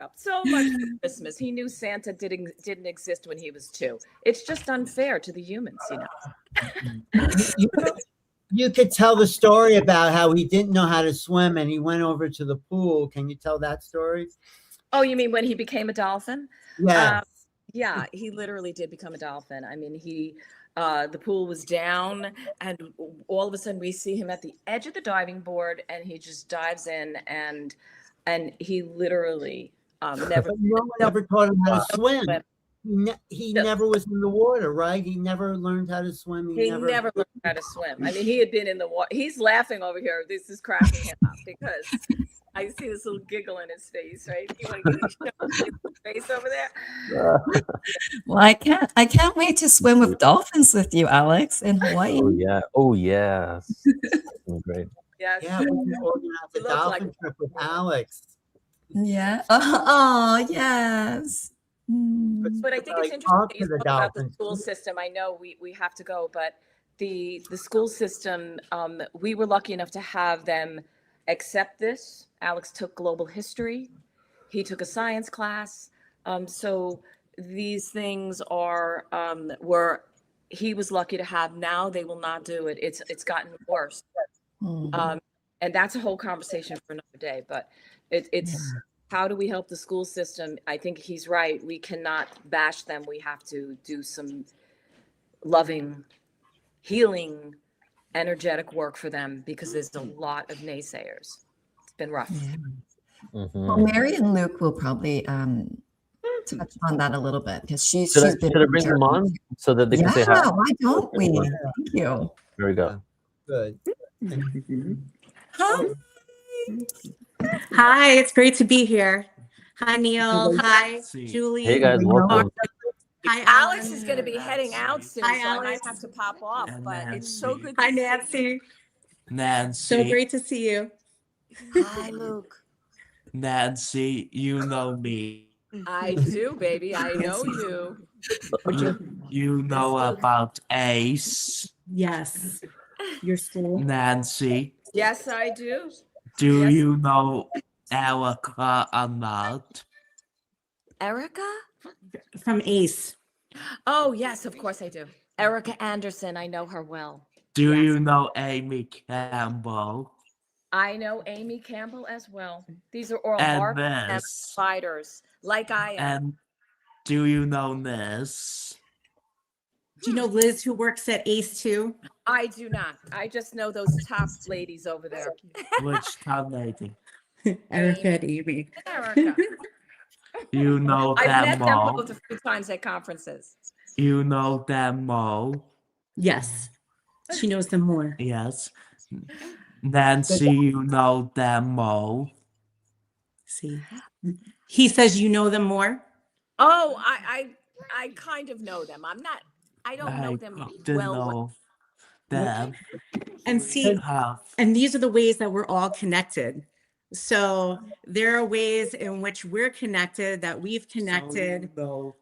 up so much for Christmas. He knew Santa didn't exist when he was 2. It's just unfair to the humans, you know. You could tell the story about how he didn't know how to swim and he went over to the pool. Can you tell that story? Oh, you mean when he became a dolphin? Yes. Yeah, he literally did become a dolphin. I mean, the pool was down and all of a sudden we see him at the edge of the diving board and he just dives in and he literally never. But no one ever taught him how to swim. He never was in the water, right? He never learned how to swim. He never learned how to swim. I mean, he had been in the water. He's laughing over here. This is cracking him up because I see this little giggle in his face, right? You want to give me his face over there? Well, I can't wait to swim with dolphins with you, Alex, in Hawaii. Oh yeah. Oh yes. Great. Yes. Yeah, we can organize a dolphin trip with Alex. Yeah. Oh, yes. But I think it's interesting you talk about the school system. I know we have to go, but the school system, we were lucky enough to have them accept this. Alex took global history. He took a science class. So these things are were he was lucky to have. Now they will not do it. It's gotten worse. Mm. And that's a whole conversation for another day. But it's how do we help the school system? I think he's right. We cannot bash them. We have to do some loving, healing, energetic work for them because there's a lot of naysayers. It's been rough. Yeah. Mhm. Well, Mary and Luke will probably touch on that a little bit because she's Should been I bring them on so that they can say hi? Yeah, why don't we? Thank you. There we go. Good. Hi. Hi, it's great to be here. Hi, Neil. Hi, Julie. Hey guys, welcome. Hi, Alex Alan. is going to be heading out soon, Hi, so I might Alex. have to pop off. And But it's so Nancy. good to Hi, see you. Nancy. Nancy. So great to see you. Hi, Luke. Nancy, you know me. I do, baby. I know you. You know about ACE. Yes, your school. Nancy, Yes, I do. do Yes. you know Erica Ahmad? Erica? From ACE. Oh, yes, of course I do. Erica Anderson. I know her well. Do Yes. you know Amy Campbell? I know Amy Campbell as well. These are all And Harvard this. fighters, like I am. And do you know this? Do you know Liz who works at ACE too? I do not. I just know those top ladies over there. Which town lady? Erica and Amy. Erica. You know I've them met them all. both a few times at conferences. You know them all. Yes, she knows them more. Yes. Nancy, you know them all. See, he says you know them more. Oh, I kind of know them. I don't know I them don't well. know them. And see, Have. and these are the ways that we're all connected. So there are ways in which we're connected, that we've connected.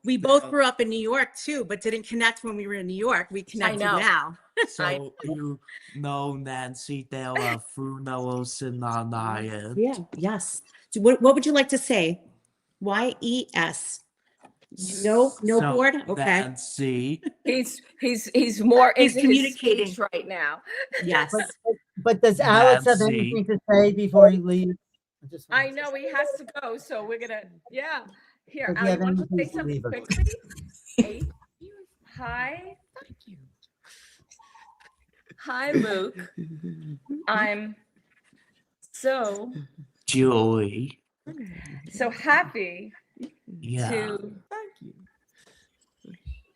We both grew up in New York too, but didn't connect when we were in New York. We connected know. now. So you know Nancy, there are funerals in our life. Yeah. Yes. So what would you like to say? YES. No So, board. Okay. Nancy, He's more He's into his communicating. speech right now. Yes. But does Alex have Nancy. anything to say before he leaves? I know he has to go, so we're gonna Here, Does he Ali, have want to anything say to something leave us? quickly? Hey. Hi. Hi, Luke. I'm so Julie. happy Yeah. to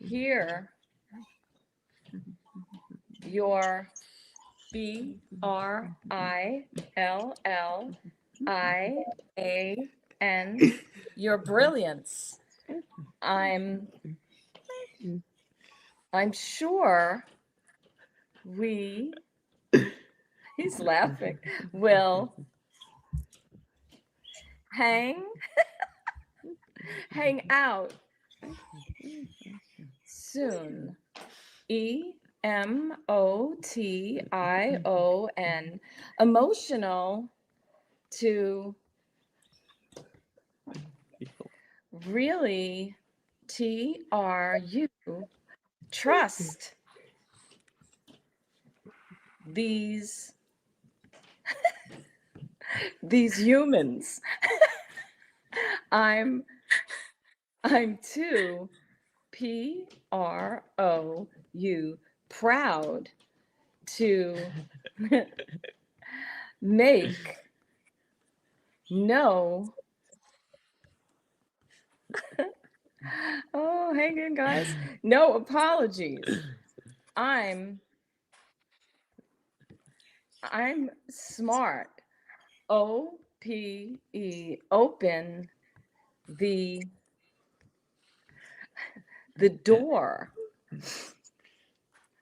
hear your BRILLIAN, your brilliance. I'm sure he's laughing, will hang out soon. EMOTION, emotional to really TRU, trust these humans. I'm too PROU, proud to make no oh, hang in, guys. No apologies. I'm smart. OPE, open the door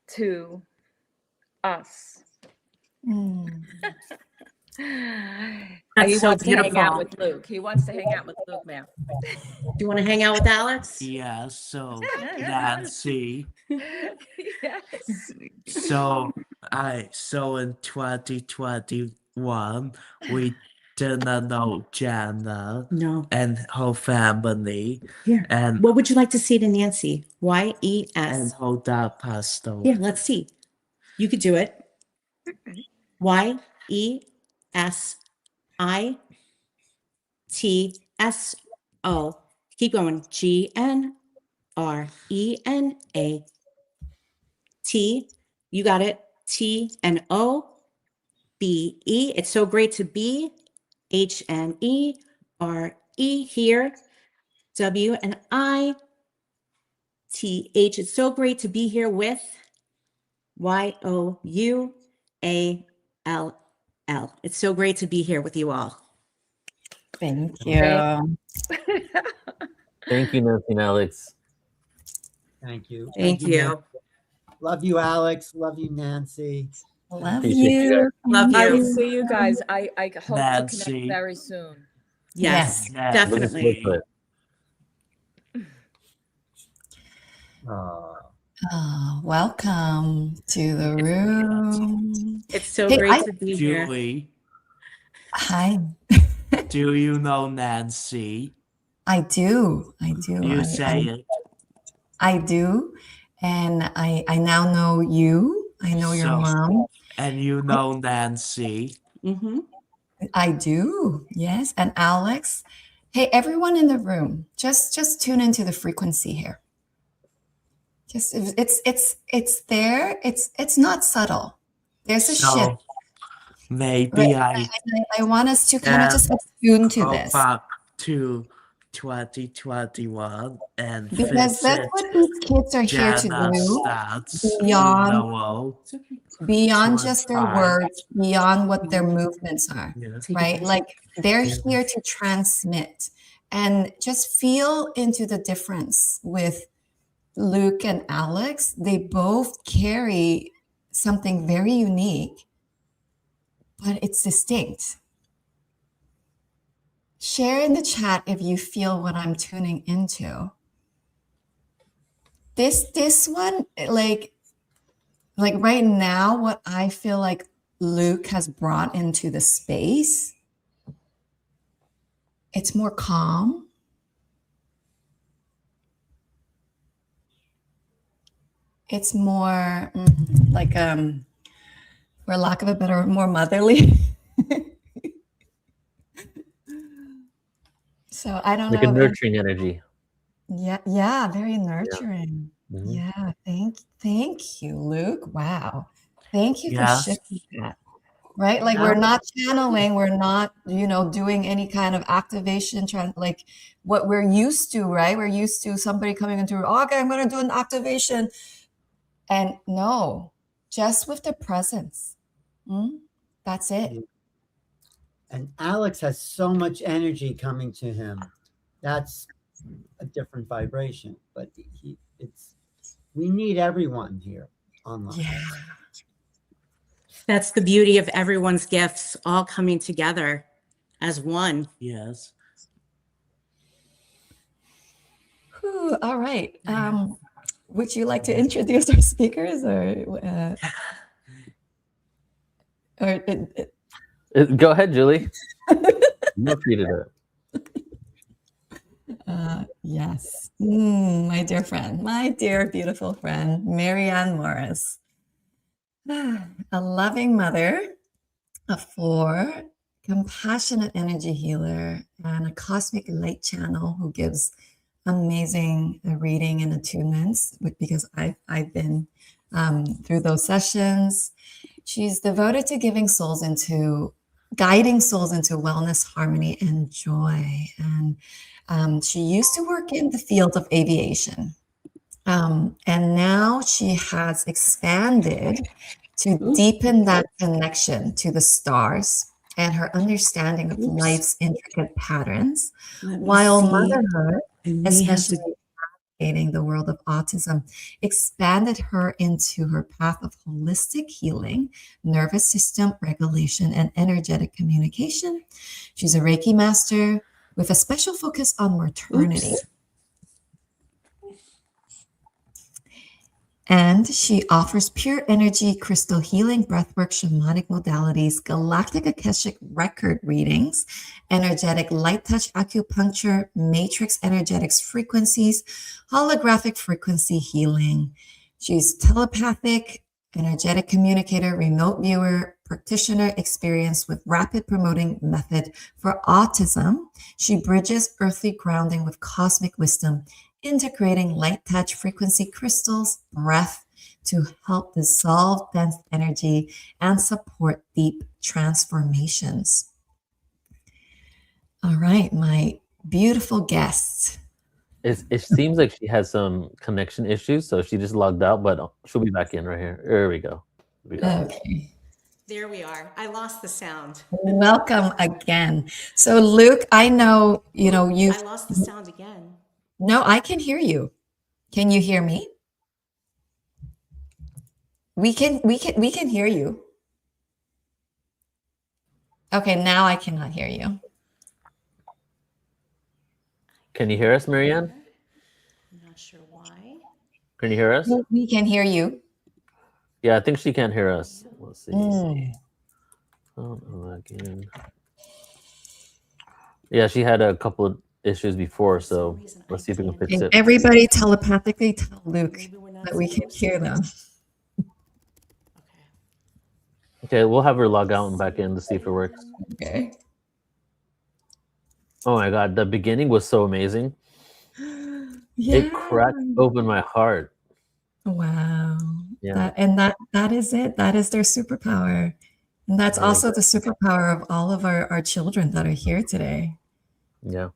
to us. That's He so wants to hang out beautiful. with Luke. He wants to hang out with Luke now. Do you want to hang out with Alex? Yeah, so Nancy. Yes. So in 2020 one, we didn't know Jana No. and her family. Here. And What would you like to say to Nancy? and Y-E-S. her dad passed away. Here, let's see. You could do it. Y-E-S-I-T-S-O. Keep going. G-N-R-E-N-A-T. You got it. T-N-O-B-E. It's so great to be. H-N-E-R-E here. W-N-I-T-H. It's so great to be here with Y-O-U-A-L-L. It's so great to be here with you all. Thank Thank- you. Thank you, Nancy and Alex. Thank you. Thank you. Nancy. Love you, Alex. Love you, Nancy. Love Appreciate you you. Love I will you. see you guys. I hope to connect Nancy. very soon. Yes, Looking forward definitely. to it. Oh, welcome to the room. It's so Hey, great to be here. Julie, Hi. do you know Nancy? I do. I do. You say it. I do. And I now know you. I know your So- mom. And you know Nancy. Mm-hmm. I do. Yes. And Alex. Hey, everyone in the room, just tune into the frequency here. Just it's there. It's not subtle. There's a shift. So maybe I I want us to kind of just attune to go this. back to 2021 and Because that's visit what these kids are here to Jana's do. stats. Beyond- Beyond just their 25. words, beyond what their movements are, Yes. right? Like they're here to transmit and just feel into the difference with Luke and Alex. They both carry something very unique, but it's distinct. Share in the chat if you feel what I'm tuning into. This one, like right now, what I feel like Luke has brought into the space, it's more calm. It's more like for lack of a better, more motherly. So I don't Like a know. nurturing energy. Yeah, very nurturing. Mhm. Yeah, thank you, Luke. Wow. Thank you for Yes. shifting that. Right? Like we're not channeling, we're not, doing any kind of activation, like what we're used to, right? We're used to somebody coming into, okay, I'm going to do an activation. And no, just with the presence. That's it. And Alex has so much energy coming to him. That's a different vibration, but we need everyone here online. Yeah. That's the beauty of everyone's gifts all coming together as one. Yes. Whew, all right. Would you like to introduce our speakers or Go ahead, Julie. You're free to do it. Yes. My dear friend, my dear beautiful friend, Marianne Morris, a loving mother, a 4, compassionate energy healer, and a cosmic light channel who gives amazing reading and attunements because I've been through those sessions. She's devoted to guiding souls into wellness, harmony, and joy. And she used to work in the field of aviation. And now she has expanded to deepen that connection to the stars and her understanding of life's intricate patterns, while motherhood, especially navigating the world of autism, expanded her into her path of holistic healing, nervous system regulation, and energetic communication. She's a Reiki master with a special focus on maternity. And she offers pure energy, crystal healing, breathwork, shamanic modalities, galactic akashic record readings, energetic light touch acupuncture, matrix energetics frequencies, holographic frequency healing. She's telepathic, energetic communicator, remote viewer, practitioner experience with rapid promoting method for autism. She bridges earthly grounding with cosmic wisdom, integrating light touch frequency crystals, breath to help dissolve dense energy and support deep transformations. All right, my beautiful guests. It seems like she has some connection issues, so she just logged out, but she'll be back in right here. There we go. Okay. There we are. I lost the sound. Welcome again. So Luke, I know, you I lost the sound again. No, I can hear you. Can you hear me? We can hear you. Okay, now I cannot hear you. Can you hear us, Marianne? I'm not sure why. Can you hear us? We can hear you. Yeah, I think she can't hear us. Let's see. Mm. Again. Yeah, she had a couple of issues before, so let's see if we can fix it. Everybody telepathically tell Luke Maybe we're not that we can supposed hear to. them. Okay, we'll have her log out and back in to see if it works. Okay. Oh my God, the beginning was so amazing. Yeah. It cracked open my heart. Wow. Yeah. That is it. That is their superpower. And that's Yeah. also the superpower of all of our children that are here today. Yeah.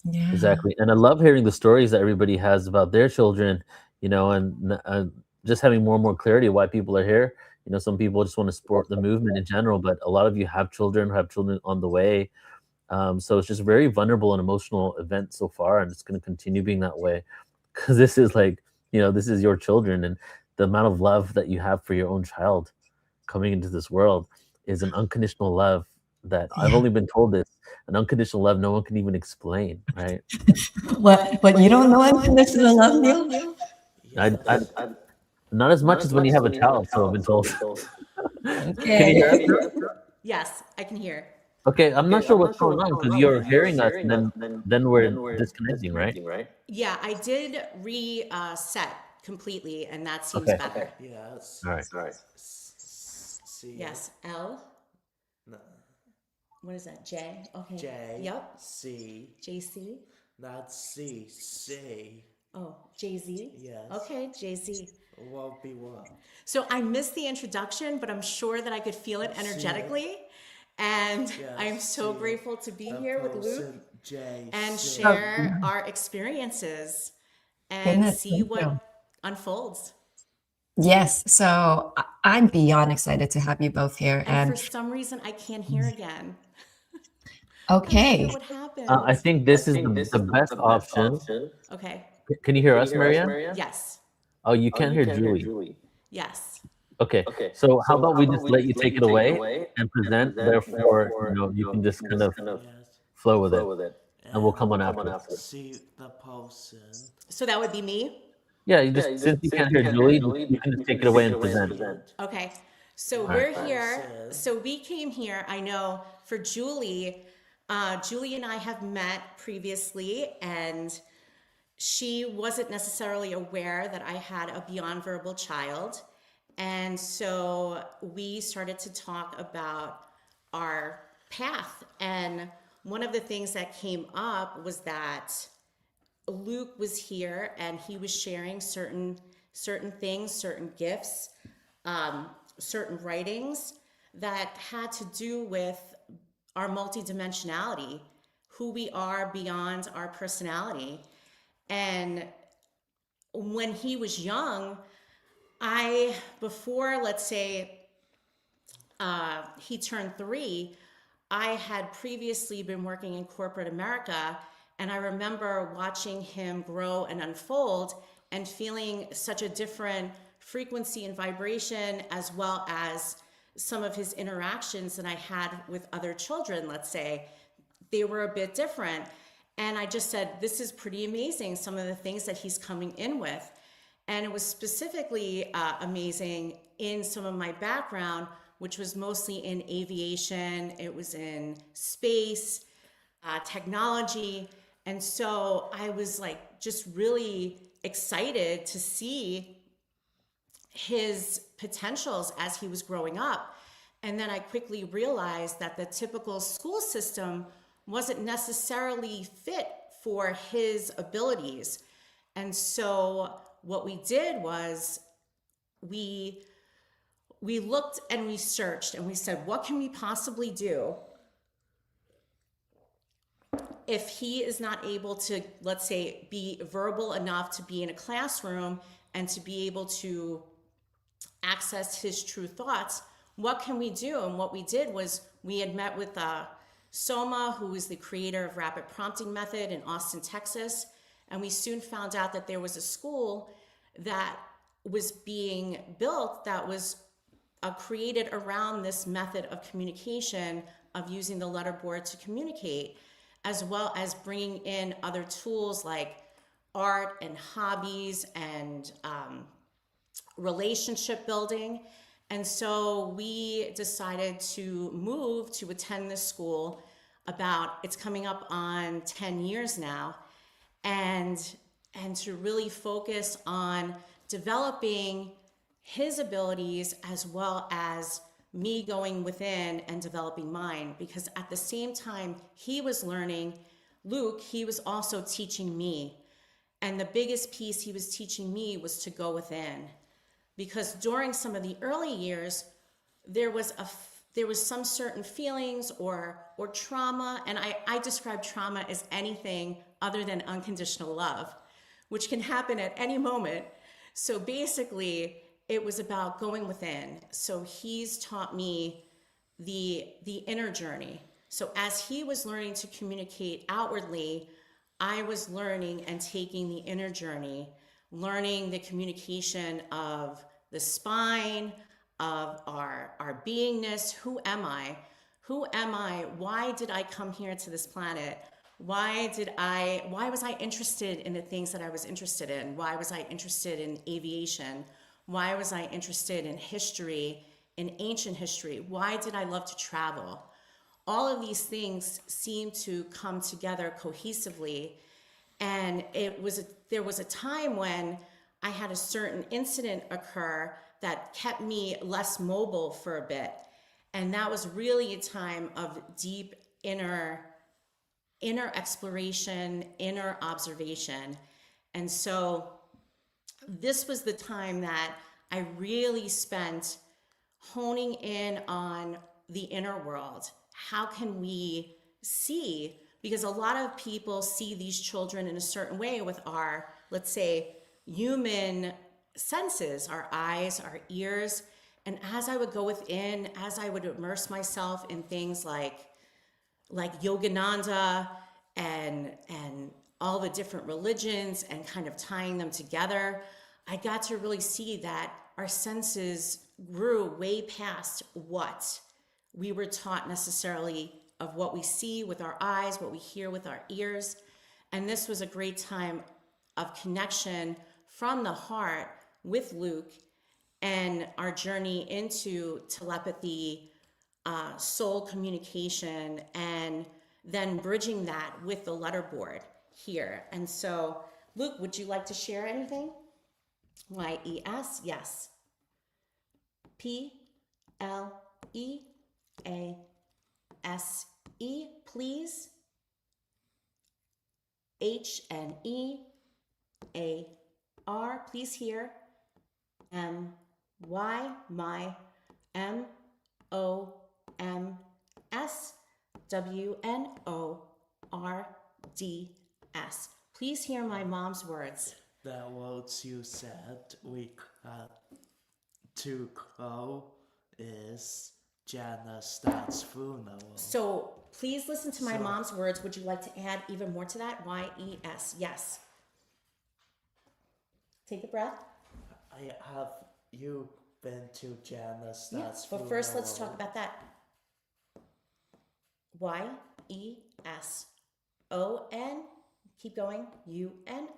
Yeah. Exactly. And I love hearing the stories that everybody has about their children, and just having more and more clarity of why people are here. Some people just want to support the movement in general, but a lot of you have children on the way. So it's just a very vulnerable and emotional event so far, and it's going to continue being that way because this is this is your children, and the amount of love that you have for your own child coming into this world is an unconditional love that I've only been told this, an unconditional love no one can even explain, right? What you don't know unconditional love, Neil? I not as much as when you have a child, so I've been told. Okay. Can you hear us? Yes, I can hear. Okay, I'm not sure what's going on because you're hearing us, and then we're disconnecting, right? Yeah, I did reset completely, and that seems Okay. better. Yes. All right. C. Yes, L. No, What is that? J. Okay. J. Yep. C. JC. Not C. C. Oh, JZ. Yes. Okay, JZ. Won't be one. So I missed the introduction, but I'm sure that I could feel it energetically. And Yes, I am so C. grateful to be here with Luke J. and C. share our experiences and Goodness, see thank what you. unfolds. Yes. So I'm beyond excited to have you both here. And for And some reason, I can't hear again. I don't okay. know what happened. I think this is the best option. Okay. Can you hear us, Marianne? Yes. Oh, you can't hear Julie. Yes. Okay. So how about we just let you take it away and present? Therefore, you can just kind of Yes. flow with it, and we'll come on after. See the person. So that would be me. Yeah, since you can't hear Julie, you can just take it away and present. Okay. So All we're right. here. So we came here, I know, for Julie. Julie and I have met previously, and she wasn't necessarily aware that I had a beyond verbal child. And so we started to talk about our path. And one of the things that came up was that Luke was here and he was sharing certain things, certain gifts, certain writings that had to do with our multidimensionality, who we are beyond our personality. And when he was young, before, let's say, he turned 3, I had previously been working in corporate America, and I remember watching him grow and unfold and feeling such a different frequency and vibration, as well as some of his interactions that I had with other children, let's say. They were a bit different. And I just said, this is pretty amazing, some of the things that he's coming in with. And it was specifically amazing in some of my background, which was mostly in aviation, it was in space, technology. And so I was like just really excited to see his potentials as he was growing up. And then I quickly realized that the typical school system wasn't necessarily fit for his abilities. And so what we did was we looked and we searched and we said, what can we possibly do if he is not able to, let's say, be verbal enough to be in a classroom and to be able to access his true thoughts? What can we do? And what we did was we had met with Soma, who is the creator of Rapid Prompting Method in Austin, Texas. And we soon found out that there was a school that was being built that was created around this method of communication, of using the letterboard to communicate, as well as bringing in other tools like art and hobbies and relationship building. And so we decided to move to attend this school. It's coming up on 10 years now, and to really focus on developing his abilities as well as me going within and developing mine. Because at the same time he was learning, Luke, he was also teaching me. And the biggest piece he was teaching me was to go within. Because during some of the early years, there was some certain feelings or trauma, and I describe trauma as anything other than unconditional love, which can happen at any moment. So basically, it was about going within. So he's taught me the inner journey. So as he was learning to communicate outwardly, I was learning and taking the inner journey, learning the communication of the spine, of our beingness. Who am I? Who am I? Why did I come here to this planet? Why was I interested in the things that I was interested in? Why was I interested in aviation? Why was I interested in history, in ancient history? Why did I love to travel? All of these things seem to come together cohesively. And there was a time when I had a certain incident occur that kept me less mobile for a bit. And that was really a time of deep inner exploration, inner observation. And so this was the time that I really spent honing in on the inner world. How can we see? Because a lot of people see these children in a certain way with our, let's say, human senses, our eyes, our ears. And as I would go within, as I would immerse myself in things like Yogananda and all the different religions and kind of tying them together, I got to really see that our senses grew way past what we were taught necessarily of what we see with our eyes, what we hear with our ears. And this was a great time of connection from the heart with Luke and our journey into telepathy, soul communication, and then bridging that with the letterboard here. And so, Luke, would you like to share anything? Y-E-S, yes. P-L-E-A-S-E, please. H-N-E-A-R, please here. M-Y, my, M-O-M-S, W-N-O-R-D-S. Please hear my mom's words. The words you said we had to go is Jana's dad's funeral. So please listen to my mom's words. Would you like to add even more to that? Y-E-S, yes. Take a breath. Have you been to Jana's dad's funeral? But first, let's talk about that. Y-E-S-O-N, keep going, U-N-R-R-O-R-D-S.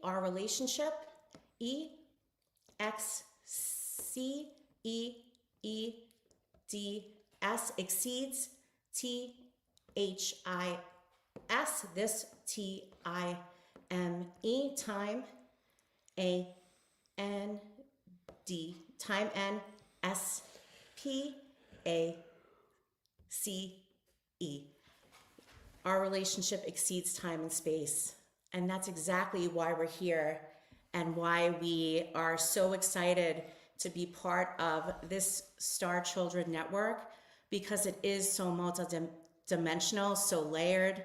Our relationship, EXCEEDS, exceeds, THIS, this TIME, time, AND, time, NSPACE. Our relationship exceeds time and space. And that's exactly why we're here and why we are so excited to be part of this Star Children Network, because it is so multidimensional, so layered.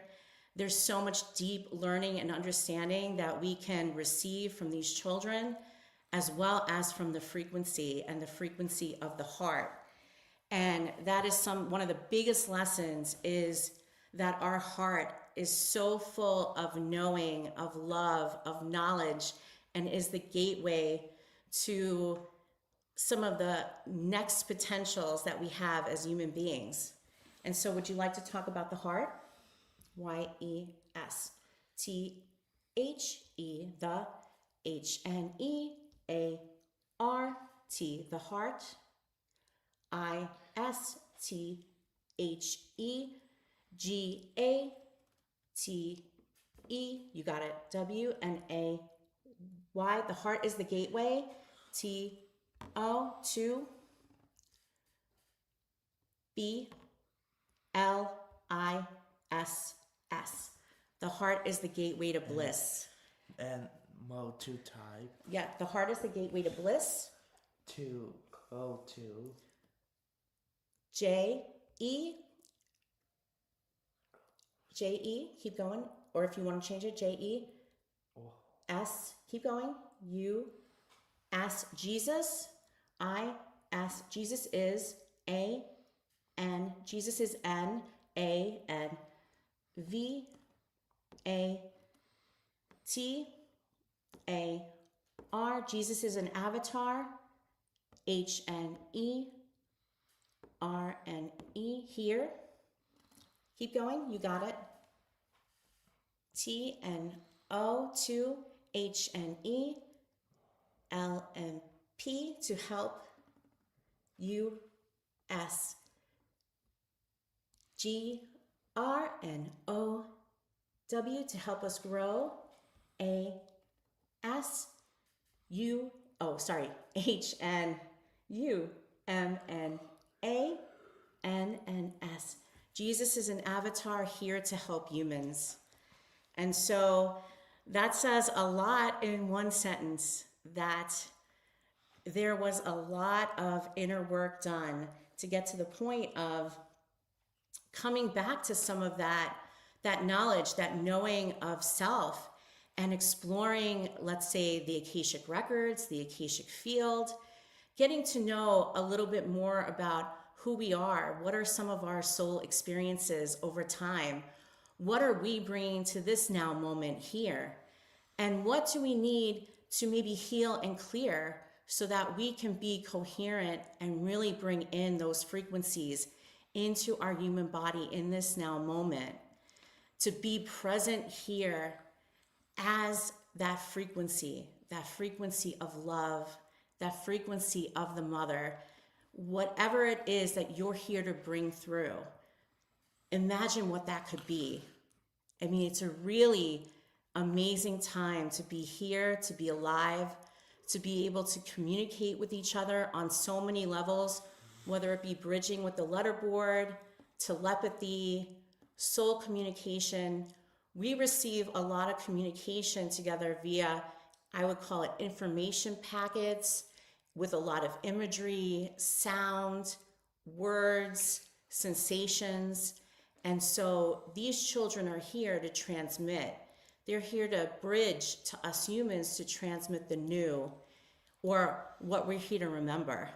There's so much deep learning and understanding that we can receive from these children, as well as from the frequency and the frequency of the heart. And that is one of the biggest lessons, is that our heart is so full of knowing, of love, of knowledge, and is the gateway to some of the next potentials that we have as human beings. And so would you like to talk about the heart? YESTHE, the HNEART, the heart. ISTHEGATE, you got it, WNAY, the heart is the gateway, TO, to BLISS. The heart is the gateway to bliss. And mode to type Yeah, the heart is the gateway to bliss. to go to JE, keep going. Or if you want to change it, JES, keep going. U, ask Jesus. I, ask Jesus is A, N, Jesus is N, A, N, V, A, T, A, R, Jesus is an avatar, HNE, RNE, here. Keep going, you got it. TNO, to HNE, LMP, to help, US, GRNOW, to help us grow, HNUMNANNS. Jesus is an avatar here to help humans. And so that says a lot in one sentence, that there was a lot of inner work done to get to the point of coming back to some of that knowledge, that knowing of self, and exploring, let's say, the Akashic records, the Akashic field, getting to know a little bit more about who we are, what are some of our soul experiences over time, what are we bringing to this now moment here, and what do we need to maybe heal and clear so that we can be coherent and really bring in those frequencies into our human body in this now moment, to be present here as that frequency of love, that frequency of the mother, whatever it is that you're here to bring through. Imagine what that could be. I mean, it's a really amazing time to be here, to be alive, to be able to communicate with each other on so many levels, whether it be bridging with the letterboard, telepathy, soul communication. We receive a lot of communication together via, I would call it, information packets with a lot of imagery, sound, words, sensations. And so these children are here to transmit. They're here to bridge to us humans to transmit the new, or what we're here to remember.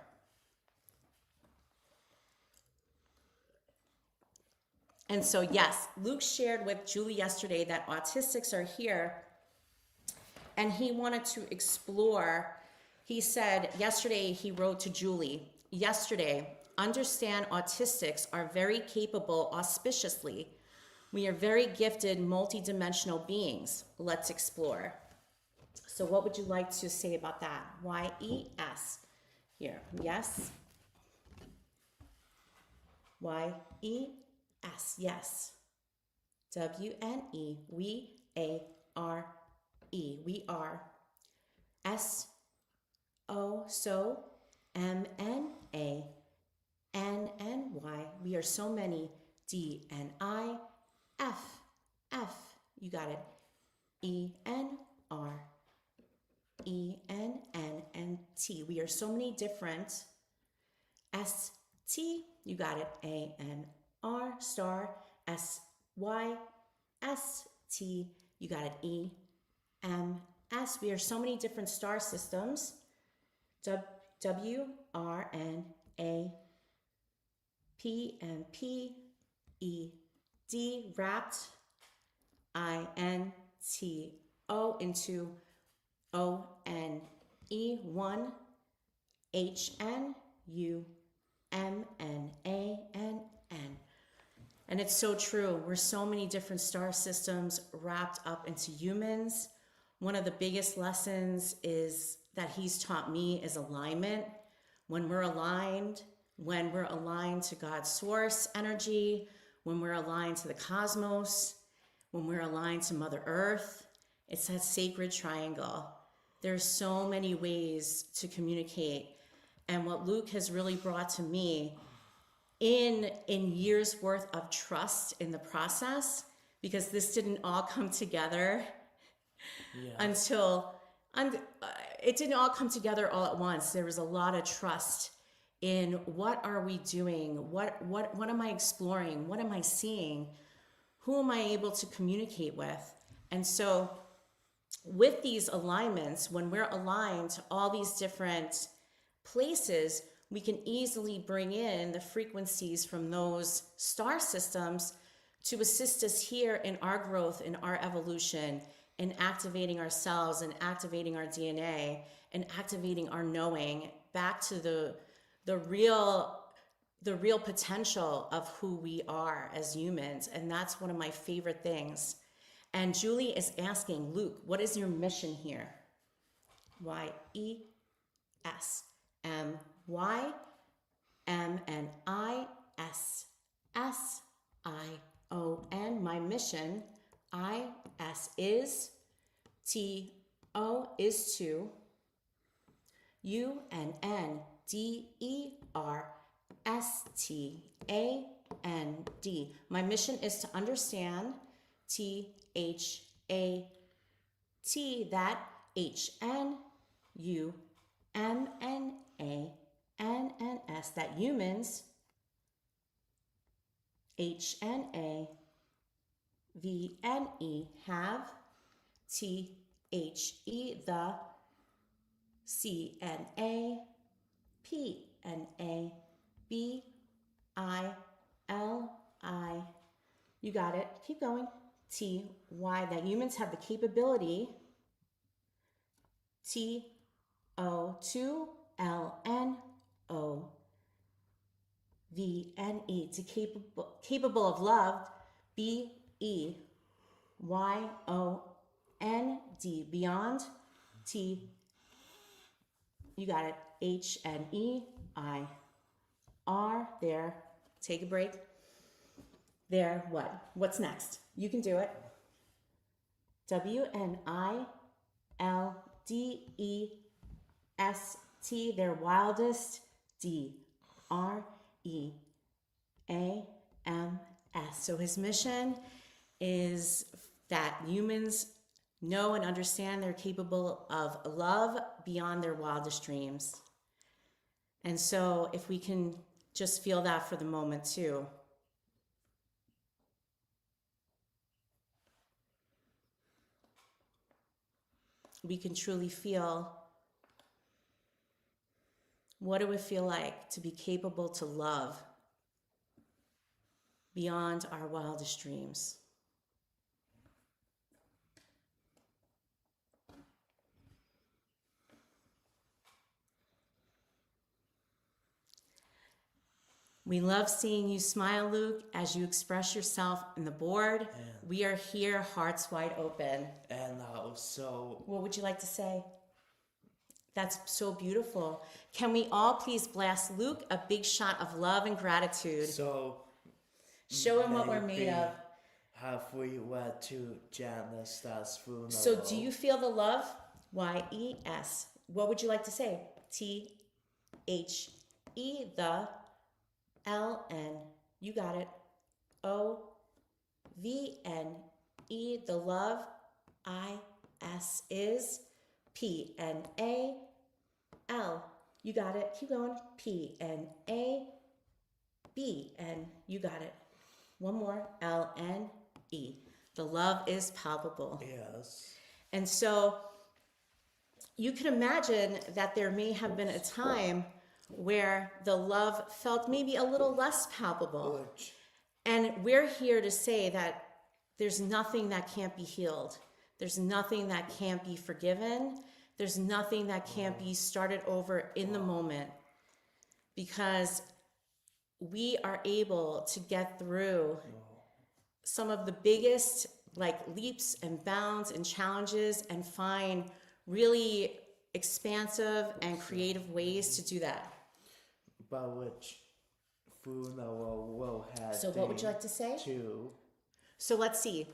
And so, yes, Luke shared with Julie yesterday that autistics are here, and he wanted to explore He said, yesterday he wrote to Julie, yesterday, understand autistics are very capable auspiciously. We are very gifted multidimensional beings. Let's explore. So what would you like to say about that? Y-E-S. Here, yes. Y-E-S, yes. W-N-E, we A-R-E, we are. S-O, so, M-N-A, N-N-Y, we are so many. D-N-I, F, F, you got it. E-N-R, E-N-N-N-T, we are so many different. S-T, you got it. A-N-R, star, S-Y, S-T, you got it. E-M-S, we are so many different star systems. W-R-N-A-P-M-P-E-D, wrapped. I-N-T-O into O-N-E, one. H-N-U-M-N-A-N-N. And it's so true. We're so many different star systems wrapped up into humans. One of the biggest lessons is that he's taught me is alignment. When we're aligned to God's source energy, when we're aligned to the cosmos, when we're aligned to Mother Earth, it's that sacred triangle. There's so many ways to communicate. And what Luke has really brought to me in years worth of trust in the process, because this didn't all come together until it didn't all come together all at once. There was a lot of trust in what are we doing? What am I exploring? What am I seeing? Who am I able to communicate with? And so with these alignments, when we're aligned to all these different places, we can easily bring in the frequencies from those star systems to assist us here in our growth, in our evolution, in activating ourselves and activating our DNA and activating our knowing back to the real potential of who we are as humans. And that's one of my favorite things. And Julie is asking, Luke, what is your mission here? Y-E-S. M-Y-M-N-I-S-S-I-O-N. My mission, I-S is, T-O is to, U-N-N-D-E-R-S-T-A-N-D. My mission is to understand, T-H-A-T, that H-N-U-M-N-A-N-N-S, that humans, H-N-A-V-N-E, have, T-H-E, the, C-N-A-P-N-A-B-I-L-I, you got it, keep going, T-Y, that humans have the capability, T-O-2-L-N-O-V-N-E, to capable of love, B-E-Y-O-N-D, beyond, T, you got it, H-N-E-I-R, there, take a break, there, what? What's next? You can do it. W-N-I-L-D-E-S-T, their wildest, D-R-E-A-M-S. So his mission is that humans know and understand they're capable of love beyond their wildest dreams. And so if we can just feel that for the moment too. We can truly feel, what it would feel like to be capable to love beyond our wildest dreams. We love seeing you smile, Luke, as you express yourself in the board. And- We are here, hearts wide open. And also, What would you like to say? That's so beautiful. Can we all please blast Luke a big shot of love and gratitude? so Show him what we're made maybe of. have we went to Janice's funeral? So do you feel the love? Y-E-S. What would you like to say? T-H-E, the L-N. You got it. O-V-N-E, the love. I-S is P-N-A-L. You got it. Keep going. P-N-A-B-N. You got it. One more. L-N-E. The love is palpable. Yes. And so you can imagine that there may have been a time where the love felt maybe a little less palpable. Which, And we're here to say that there's nothing that can't be healed. There's nothing that can't be forgiven. There's nothing that can't be started over in the moment, because we are able to get through some of the biggest leaps and bounds and challenges and find really expansive and creative ways to do that. but which funeral will have So what would you like to say? two? So let's see.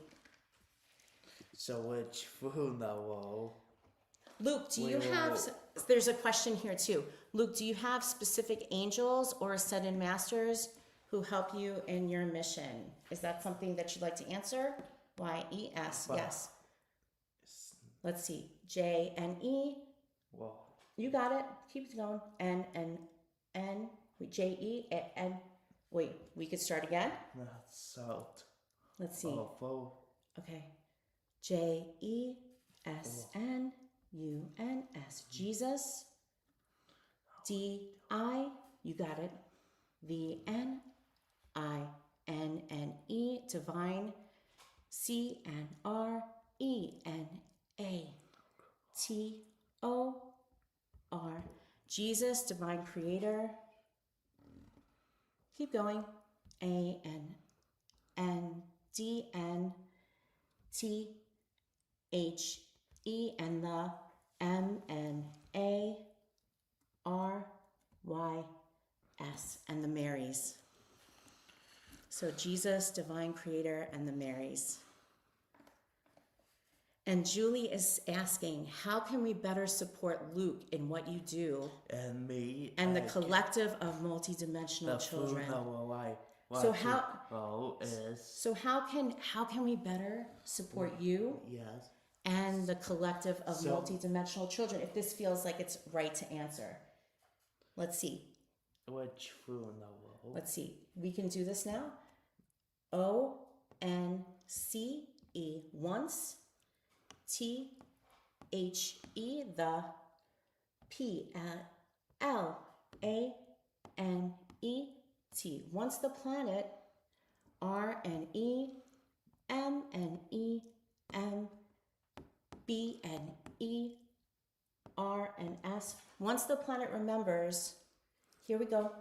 So which funeral? Luke, do you Wait, have, wait. there's a question here too. Luke, do you have specific angels or ascended masters who help you in your mission? Is that something that you'd like to answer? Y-E-S, But- yes. Let's see. J-N-E, Well, you got it. Keep it going. N, J-E-N. Wait, we could start again? that's salt. Let's see. Awful. Okay. J-E-S-N-U-N-S. Jesus. D-I. You got it. V-N-I-N-N-E. Divine. C-N-R-E-N-A. T-O-R. Jesus, divine creator. Keep going. A-N-N-D-N-T-H-E and the M-N-A-R-Y-S and the Marys. So Jesus, divine creator, and the Marys. And Julie is asking, how can we better support Luke in what you do And me. and the I collective of multidimensional the children? funeral I So want how- to go is So how can we better support you yes. and the collective of So- multidimensional children, if this feels like it's right to answer? Let's see. Which funeral? Let's see. We can do this now. O-N-C-E once. T-H-E the P-L-A-N-E-T. Once the planet. R-N-E-M-M-B-N-E-R-N-S. Once the planet remembers, here we go.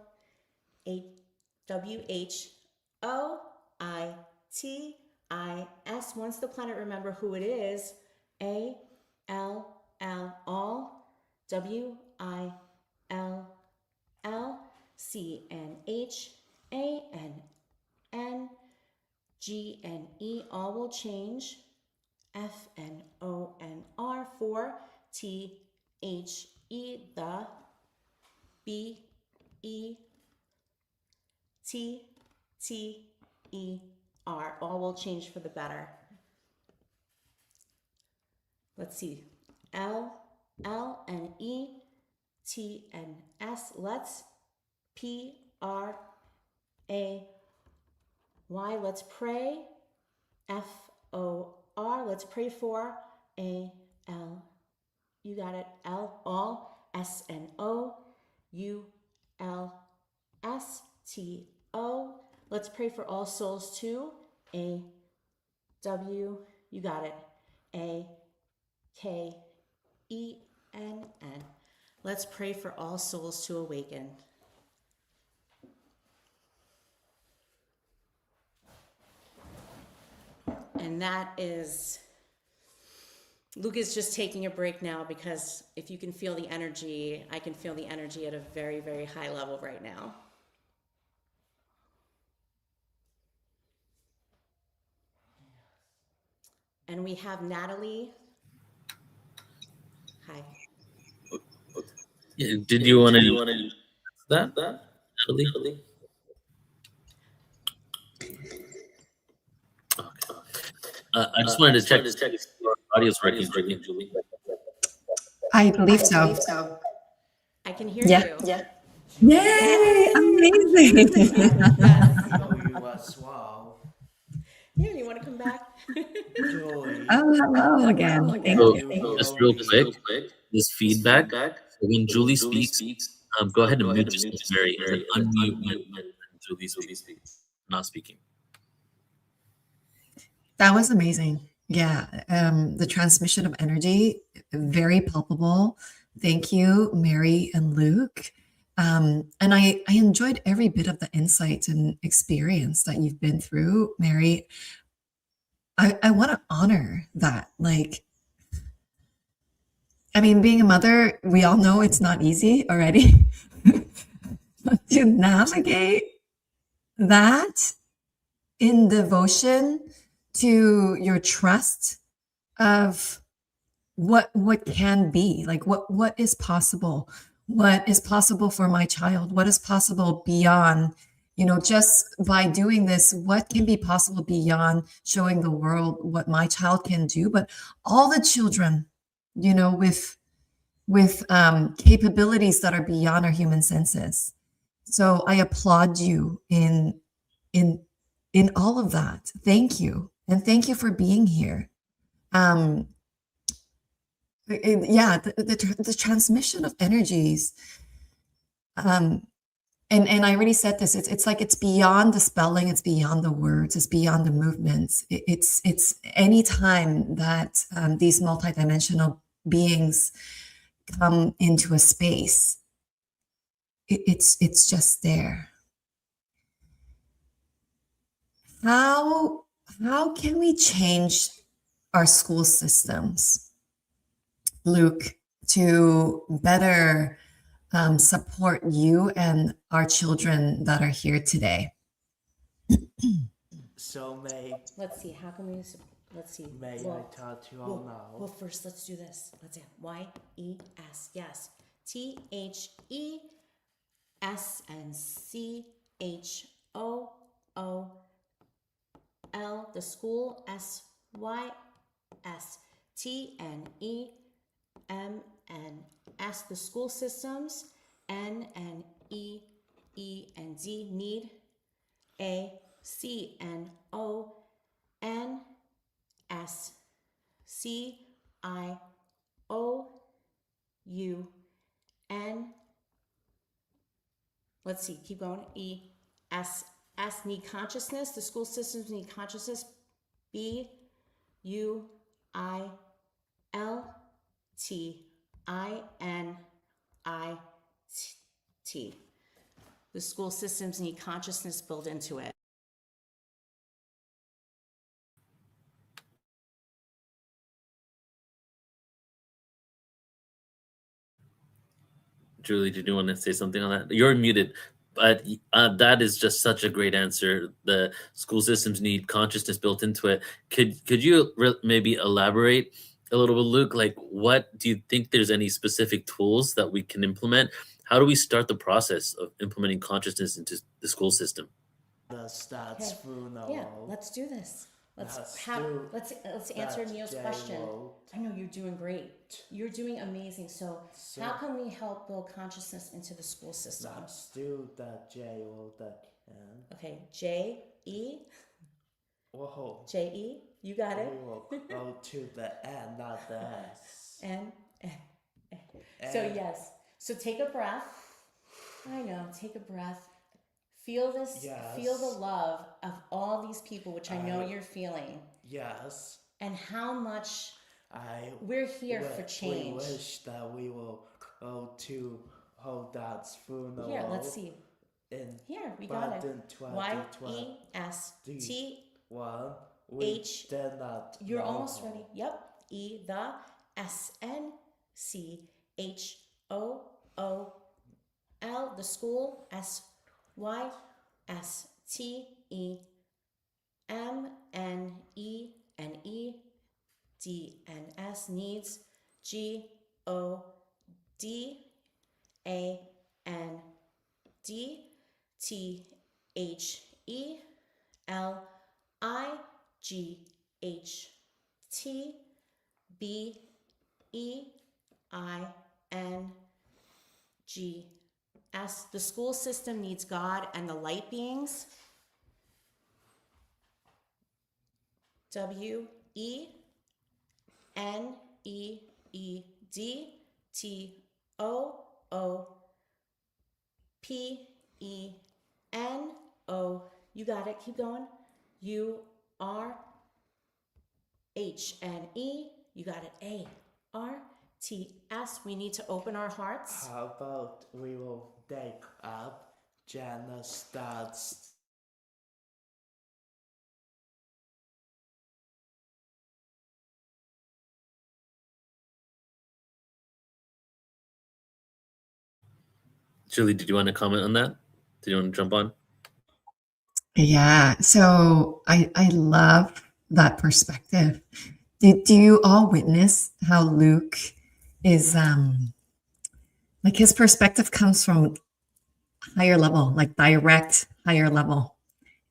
A-W-H-O-I-T-I-S. Once the planet remember who it is, A-L-L, all, W-I-L-L, C-N-H-A-N-N-G-N-E, all will change. F-N-O-N-R, for T-H-E, the B-E-T-T-E-R, all will change for the better. Let's see. L-L-N-E-T-N-S. Let's P-R-A-Y. Let's pray. F-O-R. Let's pray for A-L. You got it. L. All. S-N-O-U-L-S-T-O. Let's pray for all souls too. A-W. You got it. A-K-E-N-N. Let's pray for all souls to awaken. And that is, Luke is just taking a break now because if you can feel the energy, I can feel the energy at a very, very high level right now. And we have Natalie. Hi. Yeah, did you want to that, Natalie? Okay. I just wanted to check if your audio's working, Julie. I believe so. I can hear Yeah. you. Yay! Amazing. Yes. Know you as well. Yeah, you want to come back? Julie. Oh, hello again. Thank So, you. just real quick, this feedback. So when Julie speaks, go ahead and mute yourself, Mary, and then unmute when Julie speaks. Not speaking. That was amazing. Yeah. The transmission of energy, very palpable. Thank you, Mary and Luke. And I enjoyed every bit of the insight and experience that you've been through, Mary. I want to honor that. Like, I mean, being a mother, we all know it's not easy already. To navigate that in devotion to your trust of what can be, like what is possible, what is possible for my child, what is possible beyond, just by doing this, what can be possible beyond showing the world what my child can do, but all the children, with capabilities that are beyond our human senses. So I applaud you in in all of that. Thank you, and thank you for being here. Um, yeah, the transmission of energies. And I already said this. It's like it's beyond the spelling. It's beyond the words. It's beyond the movements. It's any time that these multidimensional beings come into a space, it's just there. How can we change our school systems, Luke, to better support you and our children that are here today? So May, Let's see. How can we? Let's see. may Well, I talk to you all now? well, first let's do this. Let's say YES. Yes. THES and CHOOL. The school SYSTNEMNS. The school systems NNEEND. Need ACNONSCIOUN. Let's see, keep going. ESS need consciousness. The school systems need consciousness. BUILTINIT. The school systems need consciousness built into it. Julie, did you want to say something on that? You're muted, but that is just such a great answer. The school systems need consciousness built into it. Could you maybe elaborate a little bit, Luke? Like, what do you think? There's any specific tools that we can implement? How do we start the process of implementing consciousness into the school system? That's Okay. Funo. Yeah, let's do this. Let's answer Neil's question. I know you're doing great. You're doing amazing. So how can we help build consciousness into the school system? Let's do that J O that can. Okay, J-E. Whoa. J-E, you got it. We will go to the N, not the S. And so yes. So take a breath. I know, take a breath. Feel this, Yes. Feel the love of all these people, which I know you're feeling. Yes. And how much we're here for change. We wish that we will go to Dad's funeral. Here, let's see. In Here, we got it. Boston 2020. YEST. 1 H. did not You're know almost her. ready. Yep. E, the, S, N, C, H, O, O, L, the school, S, Y, S, T, E, M, N, E, N, E, D, N, S, needs, G, O, D, A, N, D, T, H, E, L, I, G, H, T, B, E, I, N, G, S. The school system needs God and the light beings. W, E, N, E, E, D, T, O, O, P, E, N, O. You got it. Keep going. U, R, H, N, E. You got it. A, R, T, S. We need to open our hearts. How about we will take up Jana starts. Julie, did you want to comment on that? Did you want to jump on? Yeah, so I love that perspective. Do you all witness how Luke is like his perspective comes from higher level, like direct higher level.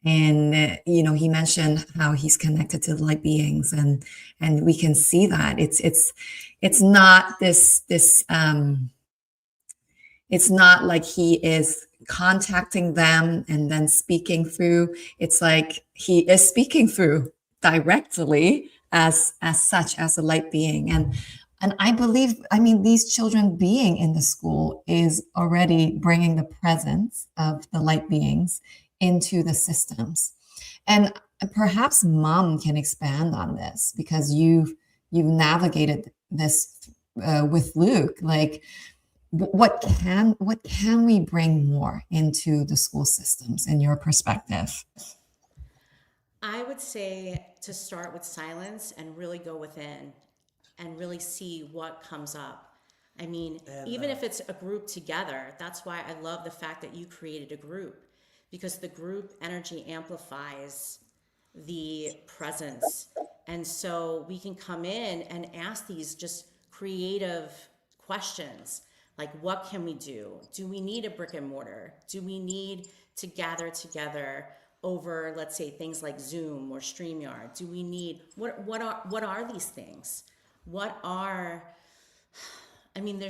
And you know, he mentioned how he's connected to light beings, and we can see that it's not this it's not like he is contacting them and then speaking through. It's like he is speaking through directly as such, as a light being. And I believe, I mean, these children being in the school is already bringing the presence of the light beings into the systems. And perhaps mom can expand on this, because you've navigated this with Luke. Like, what can we bring more into the school systems in your perspective? I would say to start with silence and really go within and really see what comes up. I mean, even if it's a group together, that's why I love the fact that you created a group, because the group energy amplifies the presence. And so we can come in and ask these just creative questions like, what can we do? Do we need a brick and mortar? Do we need to gather together over, let's say, things like Zoom or StreamYard? Do we need, what are these things? What are, I mean,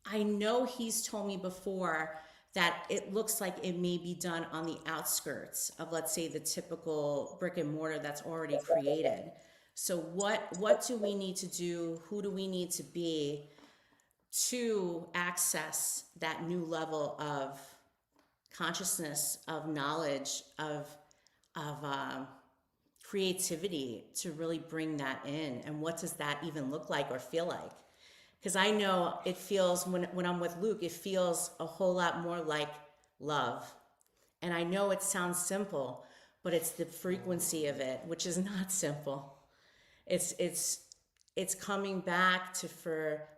I know he's told me before that it looks like it may be done on the outskirts of, let's say, the typical brick and mortar that's already created. So what do we need to do? Who do we need to be to access that new level of consciousness, of knowledge, of creativity, to really bring that in? And what does that even look like or feel like? Because I know it feels, when I'm with Luke, it feels a whole lot more like love. And I know it sounds simple, but it's the frequency of it, which is not simple. It's coming back to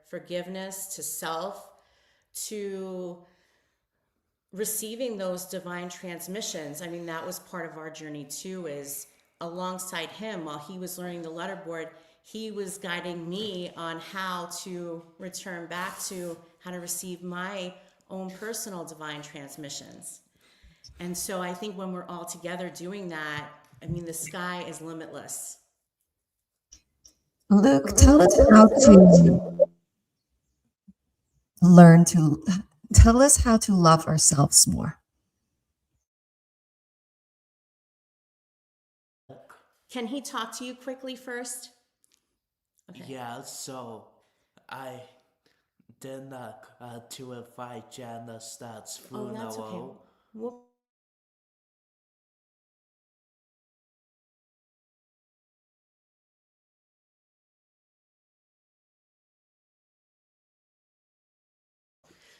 forgiveness, to self, to receiving those divine transmissions. I mean, that was part of our journey too, is alongside him, while he was learning the letterboard, he was guiding me on how to return back to how to receive my own personal divine transmissions. And so I think when we're all together doing that, I mean, the sky is limitless. Luke, tell us how to learn to tell us how to love ourselves more. Can he talk to you quickly first? Okay. Yeah, so I did not to invite Jana starts Oh, that's okay. funeral. We'll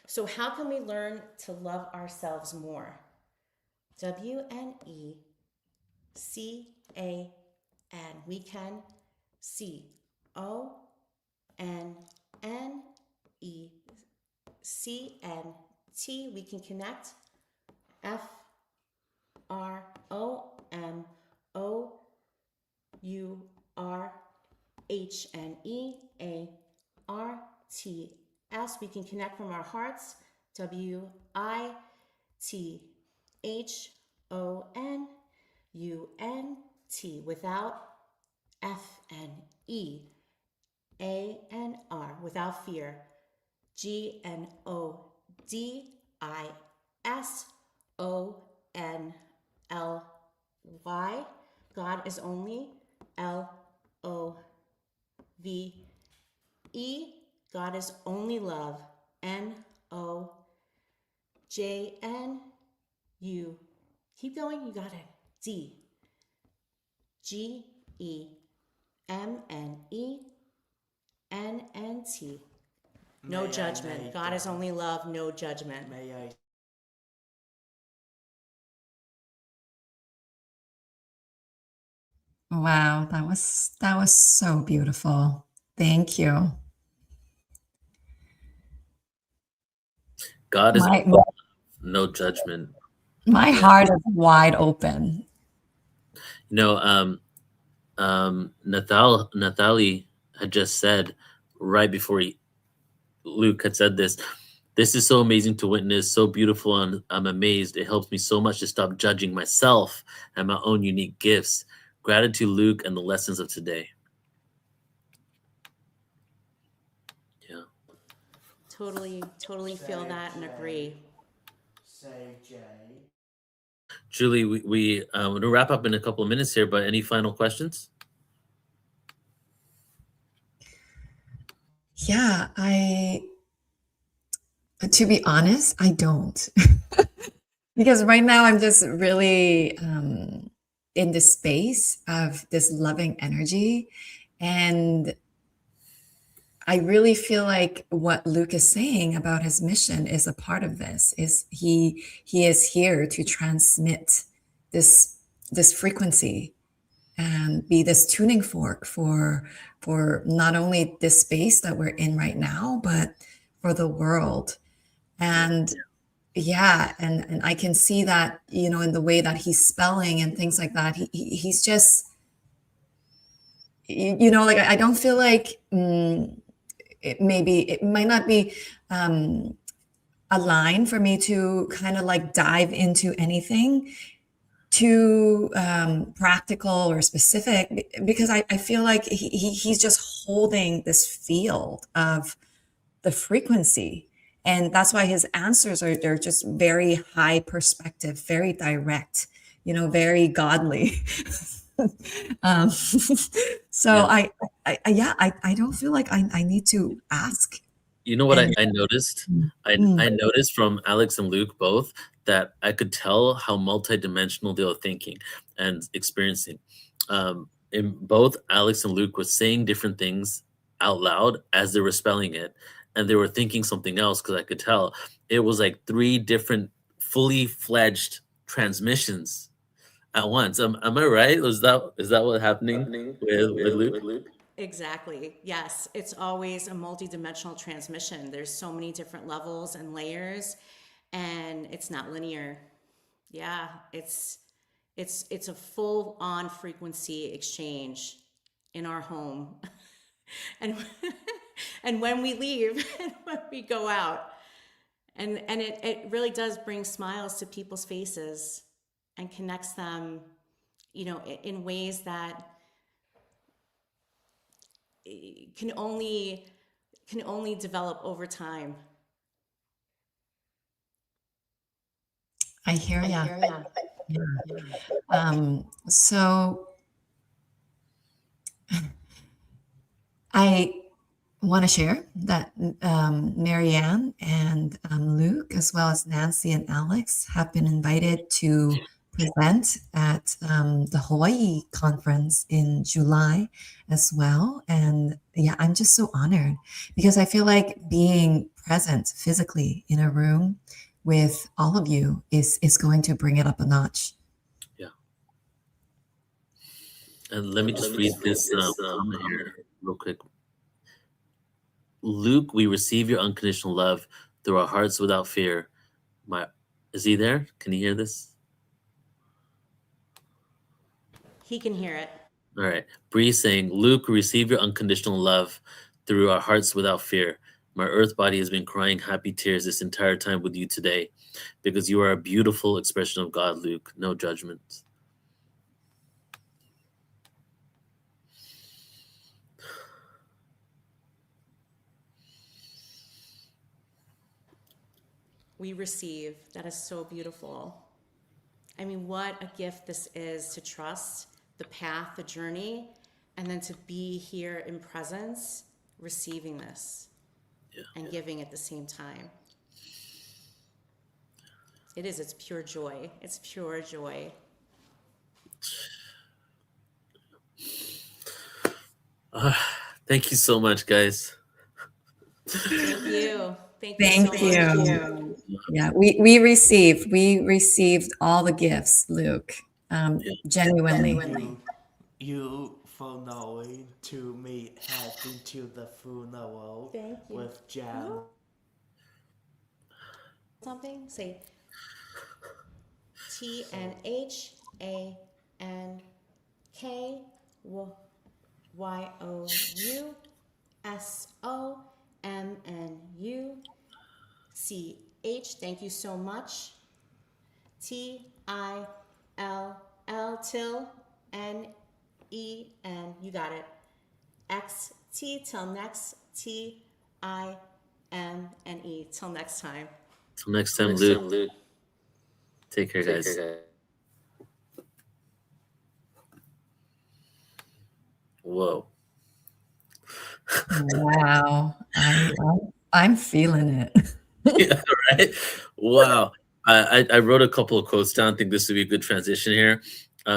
So how can we learn to love ourselves more? WNECE A N. We can C O N N E C N T. We can connect F R O M O U R H N E A R T S. We can connect from our hearts. W I T H O N U N T, without F N E A N R, without fear. G N O D I S O N L Y. God is only. L O V E. God is only love. N O J N U. Keep going, you got it. D G E M N E N N T. No judgment. God is only love, no judgment. May I Wow, that was so beautiful. Thank you. God is My no judgment. my Yeah. heart is wide open. You know, Nathalie had just said right before Luke had said this. This is so amazing to witness, so beautiful, and I'm amazed. It helps me so much to stop judging myself and my own unique gifts. Gratitude, Luke, and the lessons of today. Yeah. Totally feel that and agree. say J? Julie, we're going to wrap up in a couple of minutes here, but any final questions? Yeah, to be honest, I don't. Because right now I'm just really in the space of this loving energy. And I really feel like what Luke is saying about his mission is a part of this. Is he is here to transmit this frequency and be this tuning fork for not only this space that we're in right now, but for the world. And yeah, and I can see that, you know, in the way that he's spelling and things like that. He's just, you know, like I don't feel like it might not be a line for me to kind of like dive into anything too practical or specific, because I feel like he's just holding this field of the frequency. And that's why his answers they're just very high perspective, very direct, you know, very godly. So Yeah. I don't feel like I need to ask. You know what And I noticed? Mm. I noticed from Alex and Luke both that I could tell how multidimensional they were thinking and experiencing. In both Alex and Luke were saying different things out loud as they were spelling it, and they were thinking something else because I could tell it was like 3 different fully fledged transmissions at once. Am I right? Is that what happening with Luke? Exactly. Yes, it's always a multidimensional transmission. There's so many different levels and layers, and it's not linear. Yeah, it's a full on frequency exchange in our home. And and when we leave and when we go out. And it really does bring smiles to people's faces and connects them, you know, in ways that can only develop over time. I hear ya. So I want to share that Marianne and Luke, as well as Nancy and Alex, have been invited to present at the Hawaii conference in July as well. And yeah, I'm just so honored because I feel like being present physically in a room with all of you is going to bring it up a notch. Yeah. And let me just read this comment here real quick. Luke, we receive your unconditional love through our hearts without fear. Is he there? Can you hear this? He can hear it. All right. Bree saying, Luke, we receive your unconditional love through our hearts without fear. My earth body has been crying happy tears this entire time with you today because you are a beautiful expression of God, Luke. No judgment. We receive. That is so beautiful. I mean, what a gift this is to trust the path, the journey, and then to be here in presence, receiving this and giving at the same time. It's pure joy. It's pure joy. Thank you so much, guys. Thank you. Thank you Thank so you. much. Yeah, we received all the gifts, Luke. Genuinely. You for knowing to me heading to the funeral Thank you. with Jan. Something? Say TNHANKYOUSOMNUCH. Thank you so much. TILL till NEN. You got it. XT till next TIMNE. Till next time. Till next time, Luke. Take care, guys. Whoa. Wow. I'm feeling it. Yeah, right? Wow. I wrote a couple of quotes down. I think this would be a good transition here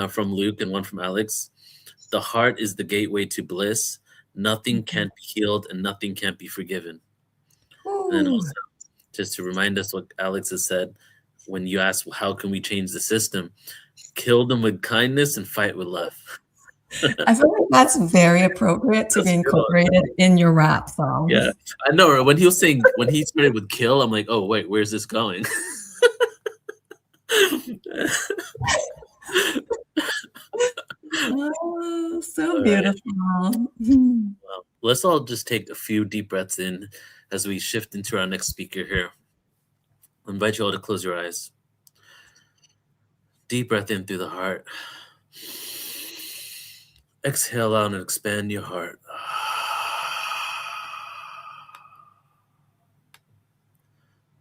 from Luke and one from Alex. The heart is the gateway to bliss. Nothing can't be healed and nothing can't be forgiven. And also, just to remind us what Alex has said, when you ask, how can we change the system? Kill them with kindness and fight with love. I feel like that's very appropriate to be incorporated in your rap songs. Yeah, I know. When he started with kill, I'm like, oh, wait, where's this going? Oh, so All right. beautiful. Well, let's all just take a few deep breaths in as we shift into our next speaker here. I invite you all to close your eyes. Deep breath in through the heart. Exhale out and expand your heart.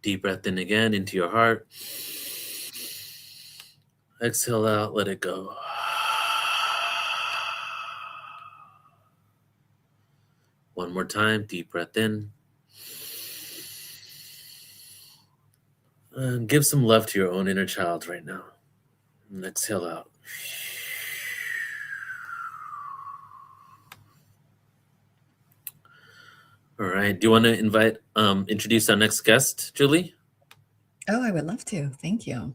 Deep breath in again into your heart. Exhale out, let it go. One more time, deep breath in. And give some love to your own inner child right now. And exhale out. All right. Do you want to introduce our next guest, Julie? Oh, I would love to. Thank you.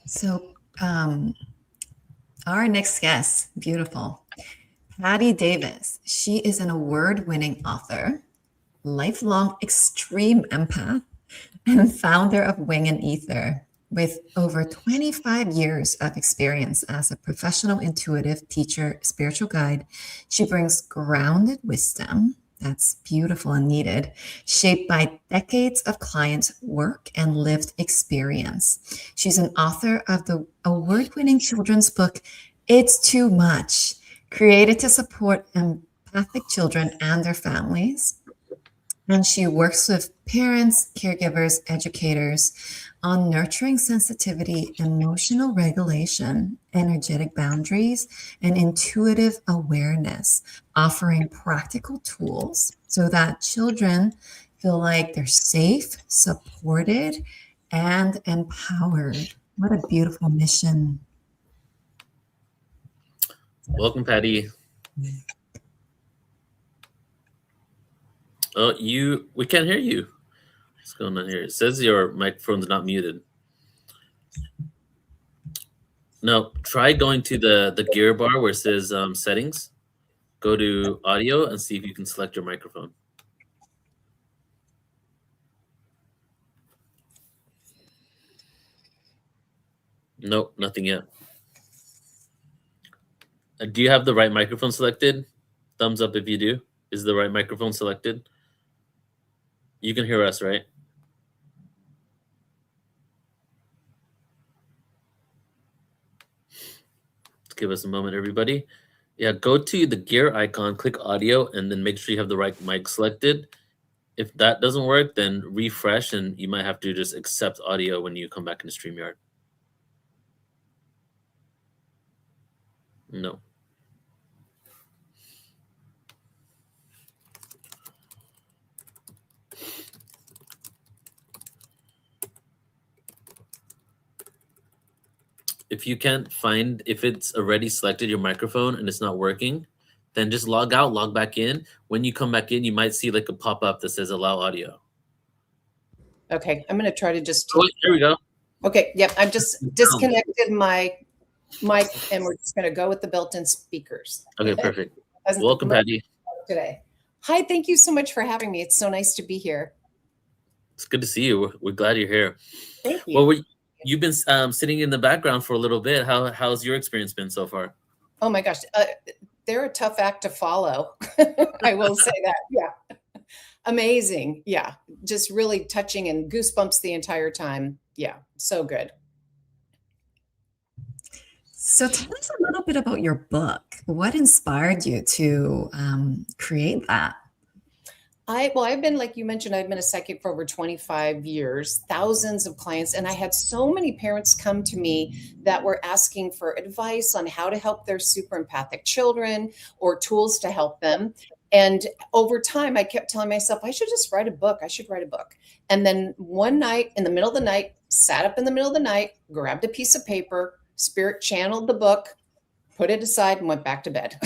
So, our next guest, beautiful, Patty Davis. She is an award-winning author, lifelong extreme empath, and founder of Wing and Ether. With over 25 years of experience as a professional intuitive teacher, spiritual guide, she brings grounded wisdom that's beautiful and needed, shaped by decades of client work and lived experience. She's an author of the award-winning children's book, It's Too Much, created to support empathic children and their families. And she works with parents, caregivers, educators on nurturing sensitivity, emotional regulation, energetic boundaries, and intuitive awareness, offering practical tools so that children feel like they're safe, supported, and empowered. What a beautiful mission. Welcome, Patty. Oh, we can't hear you. What's going on here? It says your microphone's not muted. No, try going to the gear bar where it says settings. Go to audio and see if you can select your microphone. Nope, nothing yet. Do you have the right microphone selected? Thumbs up if you do. Is the right microphone selected? You can hear us, right? Give us a moment, everybody. Yeah, go to the gear icon, click audio, and then make sure you have the right mic selected. If that doesn't work, then refresh, and you might have to just accept audio when you come back into StreamYard. No. If you can't find, if it's already selected your microphone and it's not working, then just log out, log back in. When you come back in, you might see like a pop-up that says allow audio. Okay, I'm going to try to just. Oh, there we go. Okay, yep, I've just disconnected my mic and we're just going to go with the built-in speakers. Okay, perfect. Welcome, Patty. Today. Hi, thank you so much for having me. It's so nice to be here. It's good to see you. We're glad you're here. Thank you. Well, you've been sitting in the background for a little bit. How's your experience been so far? Oh my gosh, they're a tough act to follow. I will say that. Yeah. Amazing. Yeah. Just really touching and goosebumps the entire time. Yeah. So good. So tell us a little bit about your book. What inspired you to create that? I've been, like you mentioned, I've been a psychic for over 25 years, thousands of clients, and I had so many parents come to me that were asking for advice on how to help their super empathic children or tools to help them. And over time, I kept telling myself, I should just write a book. I should write a book. And then one night, in the middle of the night, sat up in the middle of the night, grabbed a piece of paper, spirit channeled the book, put it aside, and went back to bed.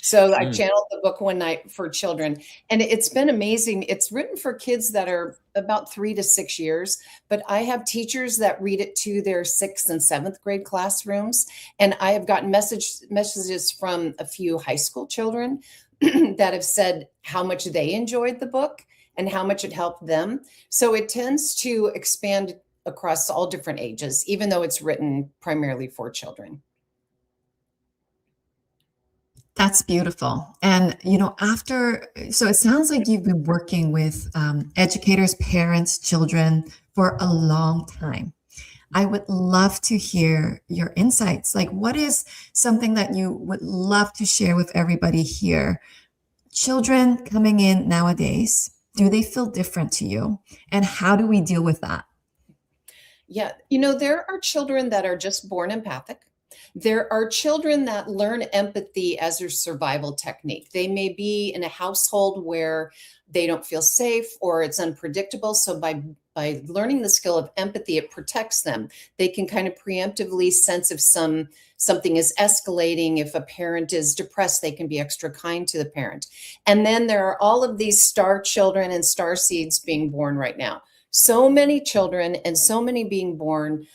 So I channeled the book one night for children, and it's been amazing. It's written for kids that are about 3 to 6 years, but I have teachers that read it to their 6th and 7th grade classrooms. And I have gotten messages from a few high school children that have said how much they enjoyed the book and how much it helped them. So it tends to expand across all different ages, even though it's written primarily for children. That's beautiful. And, so it sounds like you've been working with educators, parents, children for a long time. I would love to hear your insights. Like, what is something that you would love to share with everybody here? Children coming in nowadays, do they feel different to you? And how do we deal with that? Yeah, there are children that are just born empathic. There are children that learn empathy as their survival technique. They may be in a household where they don't feel safe or it's unpredictable. So by learning the skill of empathy, it protects them. They can kind of preemptively sense if something is escalating. If a parent is depressed, they can be extra kind to the parent. And then there are all of these star children and star seeds being born right now. So many children and so many being born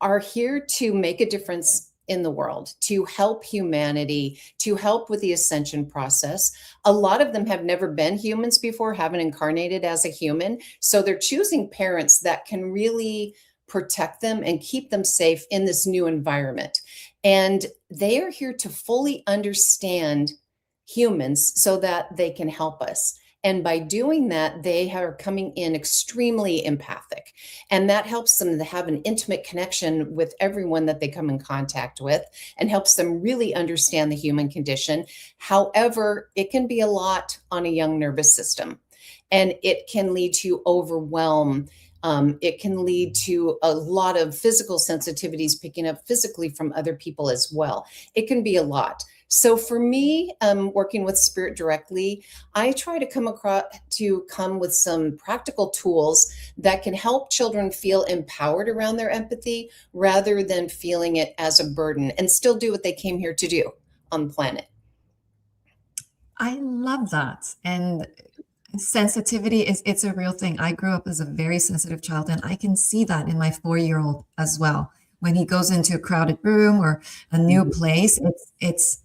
are here to make a difference in the world, to help humanity, to help with the ascension process. A lot of them have never been humans before, haven't incarnated as a human. So they're choosing parents that can really protect them and keep them safe in this new environment. And they are here to fully understand humans so that they can help us. And by doing that, they are coming in extremely empathic. And that helps them to have an intimate connection with everyone that they come in contact with and helps them really understand the human condition. However, it can be a lot on a young nervous system, and it can lead to overwhelm. It can lead to a lot of physical sensitivities picking up physically from other people as well. It can be a lot. So for me, working with spirit directly, I try to come with some practical tools that can help children feel empowered around their empathy rather than feeling it as a burden and still do what they came here to do on the planet. I love that. And sensitivity it's a real thing. I grew up as a very sensitive child, and I can see that in my 4-year-old as well. when he goes into a crowded room or a new place, it's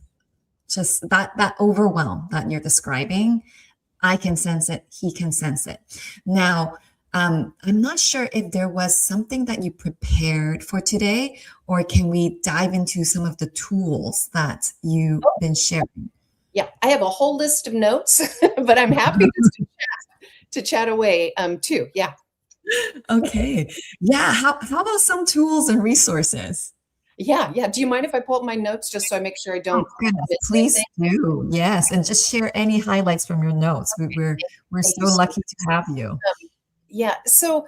just that overwhelm that you're describing. I can sense it. He can sense it. Now, I'm not sure if there was something that you prepared for today, or can we dive into some of the tools that you've been sharing? Yeah, I have a whole list of notes, but I'm happy to chat away too. Yeah. Okay. Yeah. How about some tools and resources? Yeah. Do you mind if I pull up my notes just so I make sure I Oh, don't goodness. miss Please anything? do. Yes. And just share any highlights from your notes. We're Thank so you so lucky much. to have you. Yeah. So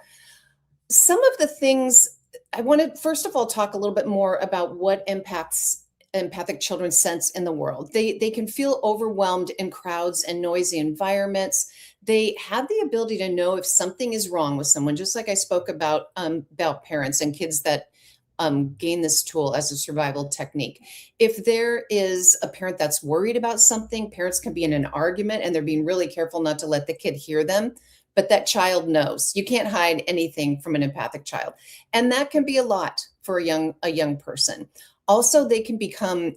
some of the things I want to first of all talk a little bit more about what impacts empathic children sense in the world. They can feel overwhelmed in crowds and noisy environments. They have the ability to know if something is wrong with someone, just like I spoke about parents and kids that gain this tool as a survival technique. If there is a parent that's worried about something, parents can be in an argument and they're being really careful not to let the kid hear them, but that child knows. You can't hide anything from an empathic child. And that can be a lot for a young person. Also, they can become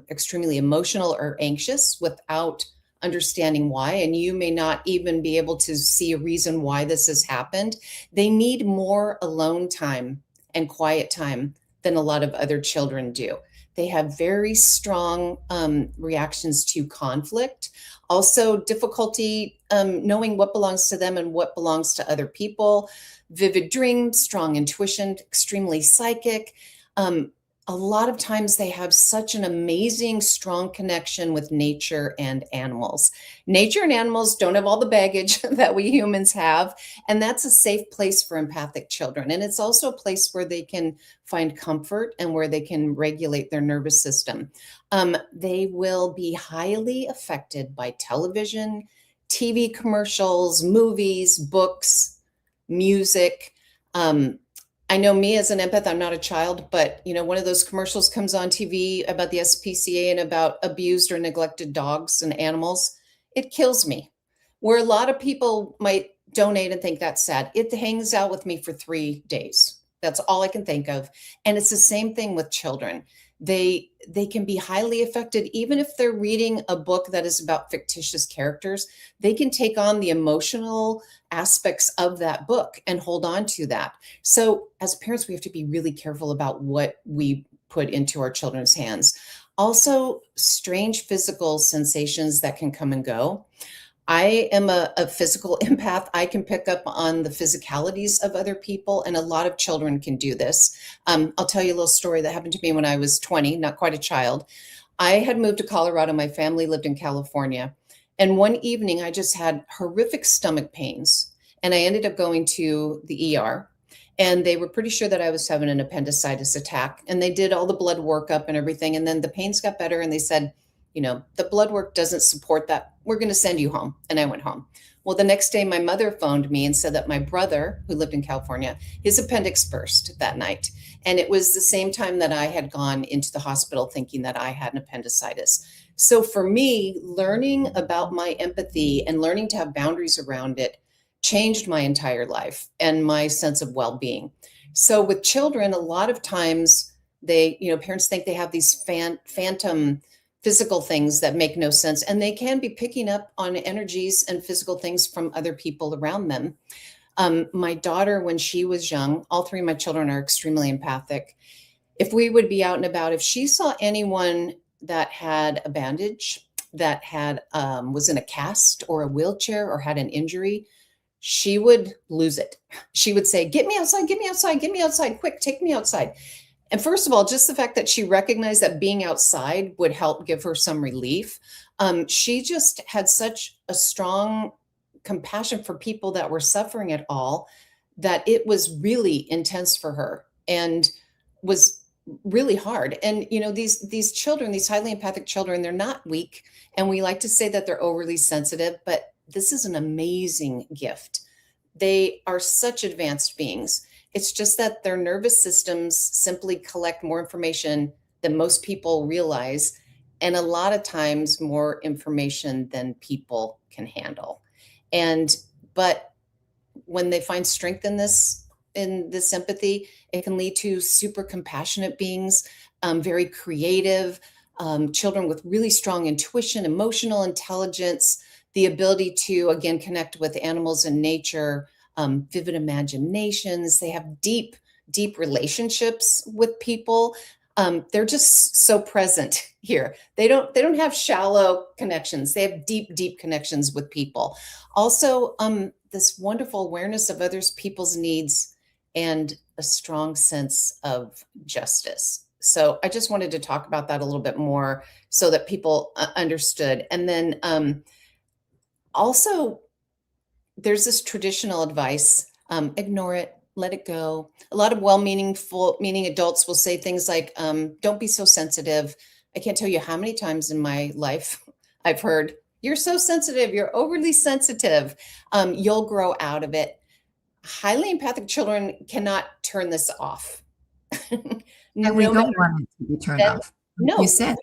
extremely emotional or anxious without understanding why, and you may not even be able to see a reason why this has happened. They need more alone time and quiet time than a lot of other children do. They have very strong reactions to conflict, also difficulty knowing what belongs to them and what belongs to other people, vivid dreams, strong intuition, extremely psychic. A lot of times they have such an amazing, strong connection with nature and animals. Nature and animals don't have all the baggage that we humans have, and that's a safe place for empathic children. And it's also a place where they can find comfort and where they can regulate their nervous system. They will be highly affected by television, TV commercials, movies, books, music. I know me as an empath, I'm not a child, but one of those commercials comes on TV about the SPCA and about abused or neglected dogs and animals. It kills me. Where a lot of people might donate and think that's sad, it hangs out with me for 3 days. That's all I can think of. And it's the same thing with children. They can be highly affected even if they're reading a book that is about fictitious characters. They can take on the emotional aspects of that book and hold on to that. So as parents, we have to be really careful about what we put into our children's hands. Also, strange physical sensations that can come and go. I am a physical empath. I can pick up on the physicalities of other people, and a lot of children can do this. I'll tell you a little story that happened to me when I was 20, not quite a child. I had moved to Colorado. My family lived in California. And one evening, I just had horrific stomach pains, and I ended up going to the ER. And they were pretty sure that I was having an appendicitis attack. And they did all the blood workup and everything. And then the pains got better, and they said, the blood work doesn't support that. We're going to send you home. And I went home. Well, the next day, my mother phoned me and said that my brother, who lived in California, his appendix burst that night. And it was the same time that I had gone into the hospital thinking that I had an appendicitis. So for me, learning about my empathy and learning to have boundaries around it changed my entire life and my sense of well-being. So with children, a lot of times parents think they have these phantom physical things that make no sense, and they can be picking up on energies and physical things from other people around them. My daughter, when she was young, all three of my children are extremely empathic. If we would be out and about, if she saw anyone that had a bandage, that had was in a cast or a wheelchair or had an injury, she would lose it. She would say, "Get me outside, get me outside, get me outside, quick, take me outside." And first of all, just the fact that she recognized that being outside would help give her some relief. She just had such a strong compassion for people that were suffering at all that it was really intense for her and was really hard. And these children, these highly empathic children, they're not weak, and we like to say that they're overly sensitive, but this is an amazing gift. They are such advanced beings. It's just that their nervous systems simply collect more information than most people realize, and a lot of times more information than people can handle. But when they find strength in this, in this empathy. It can lead to super compassionate beings, very creative, children with really strong intuition, emotional intelligence, the ability to, again, connect with animals and nature, vivid imaginations. They have deep, deep relationships with people. They're just so present here. They don't have shallow connections. They have deep, deep connections with people. Also, this wonderful awareness of others people's needs and a strong sense of justice. So I just wanted to talk about that a little bit more so that people understood. And then also, there's this traditional advice, ignore it, let it go. A lot of meaning adults will say things like, don't be so sensitive. I can't tell you how many times in my life I've heard, you're so sensitive, you're overly sensitive. You'll grow out of it. Highly empathic children cannot turn this off. And we don't want it to be turned off. No, You said.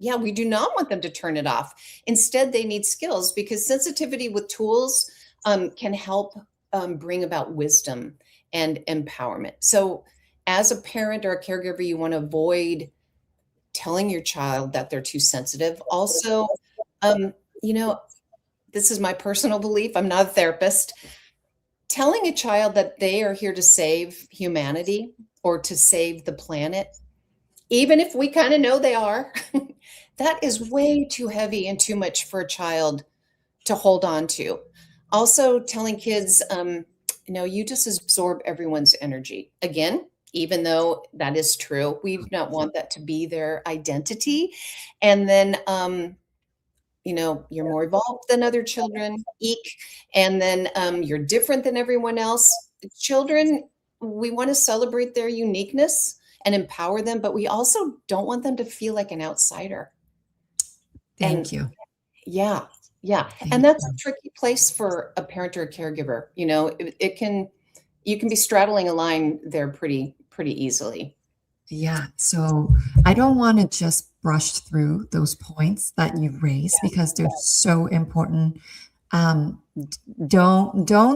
yeah, we do not want them to turn it off. Instead, they need skills, because sensitivity with tools can help bring about wisdom and empowerment. So as a parent or a caregiver, you want to avoid telling your child that they're too sensitive. Also, this is my personal belief. I'm not a therapist. Telling a child that they are here to save humanity or to save the planet, even if we kind of know they are, that is way too heavy and too much for a child to hold on to. Also, telling kids, you just absorb everyone's energy. Again, even though that is true, we do not want that to be their identity. And then, you're more evolved than other children, eek, and then you're different than everyone else. Children, we want to celebrate their uniqueness and empower them, but we also don't want them to feel like an outsider. Thank you. Yeah. Thank And that's a tricky place for a parent or a caregiver. You can be straddling a line there pretty easily. Yeah. So I don't want to just brush through those points that you raised because they're so important. Don't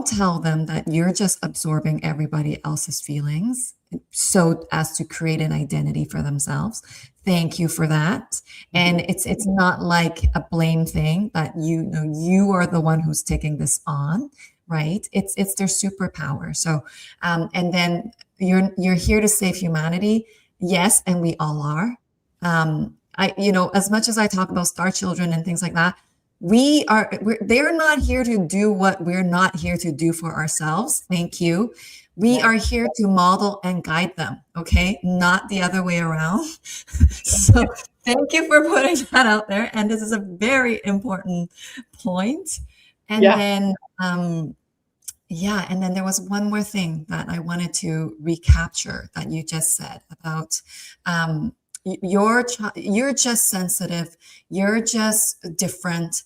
tell them that you're just absorbing everybody else's feelings so as to create an identity for themselves. Thank you for that. And it's not like a blame thing that you are the one who's taking this on, right? It's their superpower. So and then you're here to save humanity. Yes, and we all are. As much as I talk about star children and things like that, they're not here to do what we're not here to do for ourselves. Thank you. We are here to model and guide them. Okay. Not the other way around. So thank you for putting that out there. And this is a very important point. And then, and then there was one more thing that I wanted to recapture that you just said about, you're just sensitive. You're just different.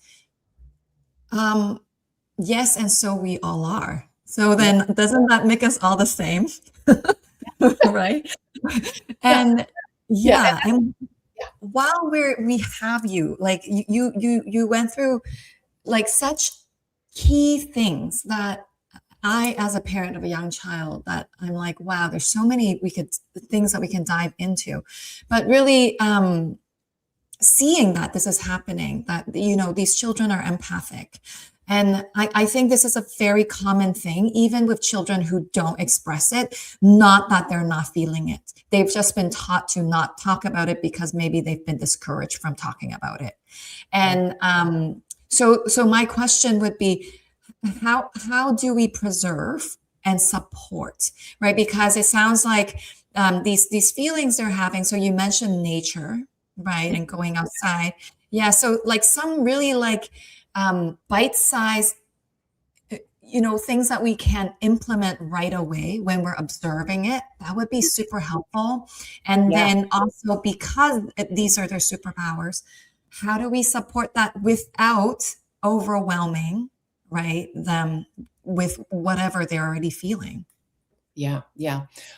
Yes, and so we all are. So then doesn't that make us all the same? Right? And and while we have you, like you went through like such key things that I, as a parent of a young child, that I'm like, wow, there's so many things that we can dive into, but really seeing that this is happening, that, these children are empathic. And I think this is a very common thing, even with children who don't express it, not that they're not feeling it. They've just been taught to not talk about it because maybe they've been discouraged from talking about it. And so my question would be, how do we preserve and support, right? Because it sounds like these feelings they're having. So you mentioned nature, right? And going outside. Yeah. So like some really like bite-sized, things that we can implement right away when we're observing it, that would be super helpful. And then also, because these are their superpowers, how do we support that without overwhelming, right, them with whatever they're already feeling? Yeah.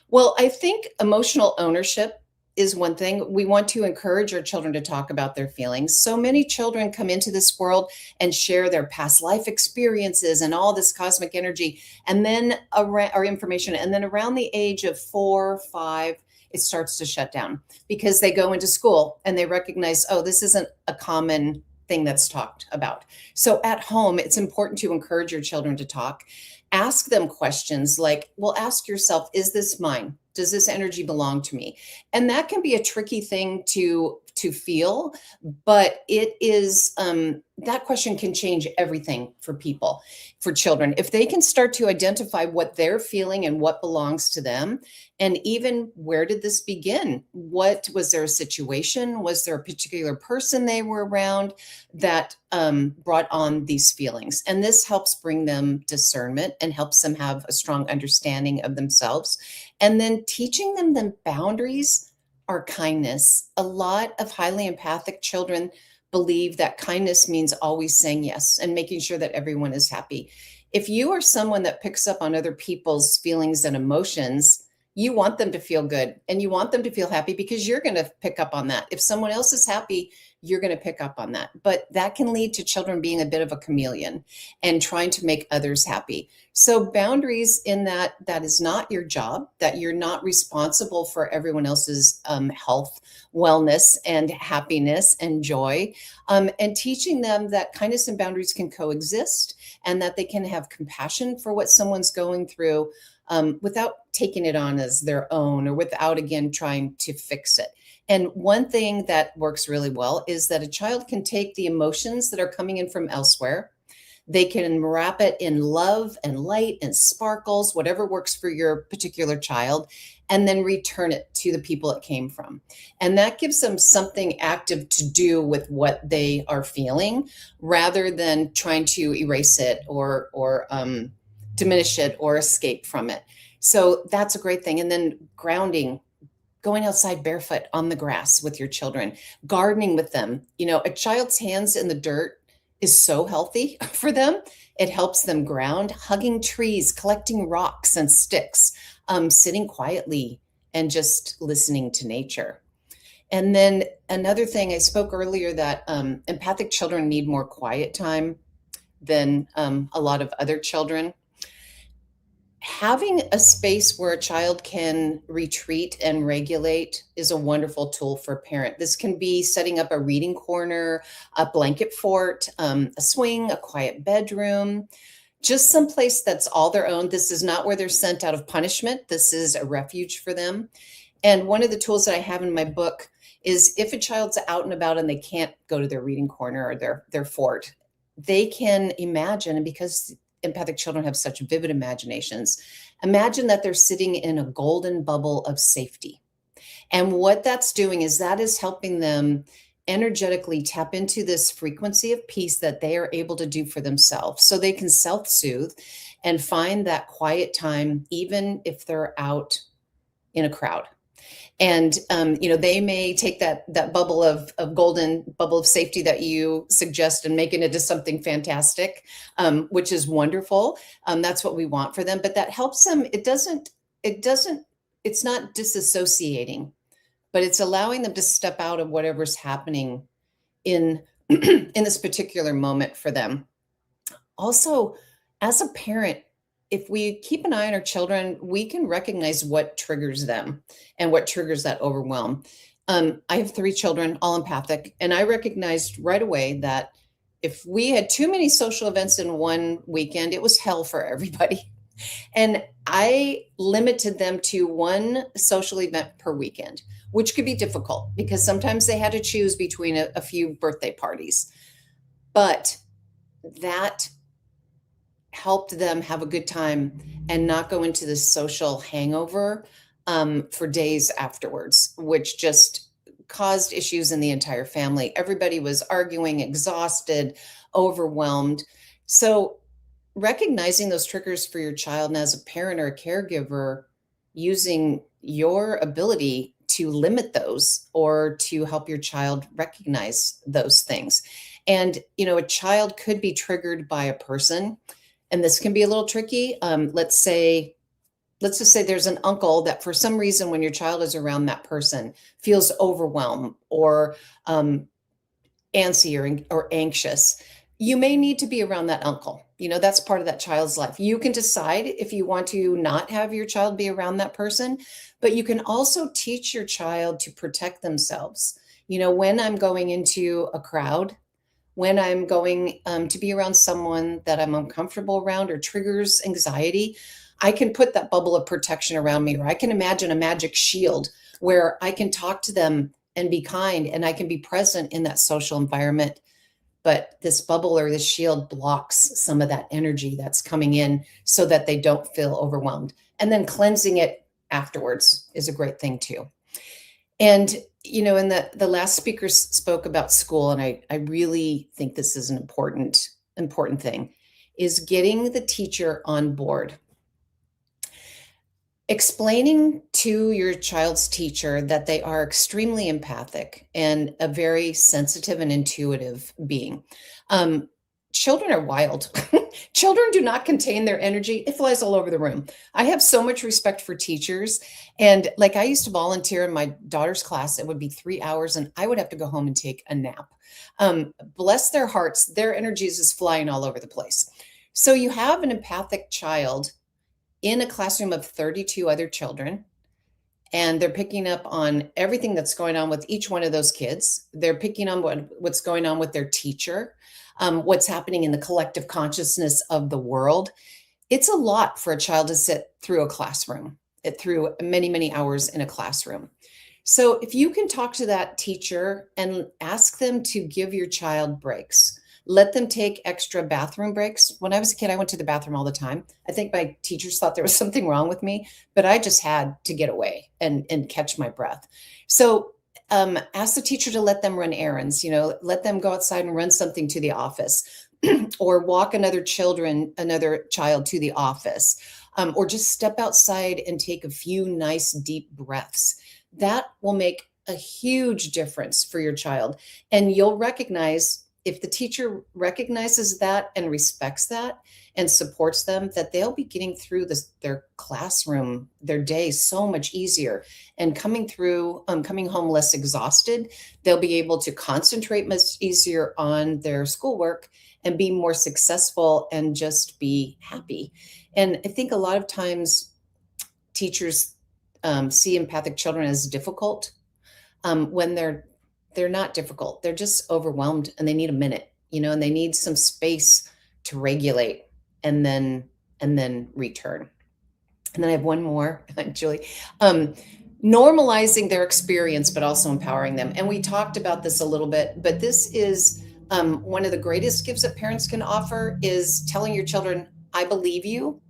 Well, I think emotional ownership is one thing. We want to encourage our children to talk about their feelings. So many children come into this world and share their past life experiences and all this cosmic energy, and then our information. And then around the age of 4, 5, it starts to shut down because they go into school and they recognize, oh, this isn't a common thing that's talked about. So at home, it's important to encourage your children to talk. Ask them questions like, well, ask yourself, is this mine? Does this energy belong to me? And that can be a tricky thing to feel, but it is, that question can change everything for people, for children. If they can start to identify what they're feeling and what belongs to them, and even where did this begin? What was there a situation? Was there a particular person they were around that brought on these feelings? And this helps bring them discernment and helps them have a strong understanding of themselves. And then teaching them boundaries are kindness. A lot of highly empathic children believe that kindness means always saying yes and making sure that everyone is happy. If you are someone that picks up on other people's feelings and emotions, you want them to feel good and you want them to feel happy because you're going to pick up on that. If someone else is happy, you're going to pick up on that. But that can lead to children being a bit of a chameleon and trying to make others happy. So boundaries in that is not your job, that you're not responsible for everyone else's health, wellness, and happiness and joy. And teaching them that kindness and boundaries can coexist and that they can have compassion for what someone's going through without taking it on as their own or without, again, trying to fix it. And one thing that works really well is that a child can take the emotions that are coming in from elsewhere. They can wrap it in love and light and sparkles, whatever works for your particular child, and then return it to the people it came from. And that gives them something active to do with what they are feeling rather than trying to erase it or diminish it or escape from it. So that's a great thing. And then grounding, going outside barefoot on the grass with your children, gardening with them. You know, a child's hands in the dirt is so healthy for them. It helps them ground, hugging trees, collecting rocks and sticks, sitting quietly and just listening to nature. And then another thing, I spoke earlier that empathic children need more quiet time than a lot of other children. Having a space where a child can retreat and regulate is a wonderful tool for a parent. This can be setting up a reading corner, a blanket fort, a swing, a quiet bedroom, just someplace that's all their own. This is not where they're sent out of punishment. This is a refuge for them. And one of the tools that I have in my book is if a child's out and about and they can't go to their reading corner or their fort, they can imagine, and because empathic children have such vivid imaginations, imagine that they're sitting in a golden bubble of safety. And what that's doing is that is helping them energetically tap into this frequency of peace that they are able to do for themselves. So they can self-soothe and find that quiet time, even if they're out in a crowd. And, they may take that bubble of golden bubble of safety that you suggest and make it into something fantastic, which is wonderful. That's what we want for them, but that helps them. It's not disassociating, but it's allowing them to step out of whatever's happening in, in this particular moment for them. Also, as a parent, if we keep an eye on our children, we can recognize what triggers them and what triggers that overwhelm. I have 3 children, all empathic, and I recognized right away that if we had too many social events in one weekend, it was hell for everybody. And I limited them to 1 social event per weekend, which could be difficult because sometimes they had to choose between a few birthday parties. But that helped them have a good time and not go into this social hangover for days afterwards, which just caused issues in the entire family. Everybody was arguing, exhausted, overwhelmed. So recognizing those triggers for your child, and as a parent or a caregiver, using your ability to limit those or to help your child recognize those things. And, a child could be triggered by a person. And this can be a little tricky. Let's say let's just say there's an uncle that for some reason when your child is around that person feels overwhelmed or antsy or anxious, you may need to be around that uncle. You know, that's part of that child's life. You can decide if you want to not have your child be around that person, but you can also teach your child to protect themselves. You know, when I'm going into a crowd, when I'm going to be around someone that I'm uncomfortable around or triggers anxiety, I can put that bubble of protection around me, or I can imagine a magic shield where I can talk to them and be kind, and I can be present in that social environment. But this bubble or this shield blocks some of that energy that's coming in so that they don't feel overwhelmed. And then cleansing it afterwards is a great thing too. And, you know, and the last speaker spoke about school, and I really think this is an important thing, is getting the teacher on board. Explaining to your child's teacher that they are extremely empathic and a very sensitive and intuitive being. Children are wild. Children do not contain their energy. It flies all over the room. I have so much respect for teachers. And like I used to volunteer in my daughter's class, it would be 3 hours and I would have to go home and take a nap. Bless their hearts. Their energy is just flying all over the place. So you have an empathic child in a classroom of 32 other children, and they're picking up on everything that's going on with each one of those kids. They're picking on what's going on with their teacher, what's happening in the collective consciousness of the world. It's a lot for a child to sit through a classroom, through many, many hours in a classroom. So if you can talk to that teacher and ask them to give your child breaks, let them take extra bathroom breaks. When I was a kid, I went to the bathroom all the time. I think my teachers thought there was something wrong with me, but I just had to get away and catch my breath. So ask the teacher to let them run errands, you know, let them go outside and run something to the office or walk another child to the office, or just step outside and take a few nice deep breaths. That will make a huge difference for your child. And you'll recognize, if the teacher recognizes that and respects that and supports them, that they'll be getting through their classroom, their day so much easier, and coming home less exhausted. They'll be able to concentrate much easier on their schoolwork and be more successful and just be happy. And I think a lot of times teachers see empathic children as difficult when they're not difficult. They're just overwhelmed and they need a minute, you know, and they need some space to regulate and then return. And then I have one more, Julie. Normalizing their experience, but also empowering them. And we talked about this a little bit, but this is one of the greatest gifts that parents can offer, is telling your children, I believe you.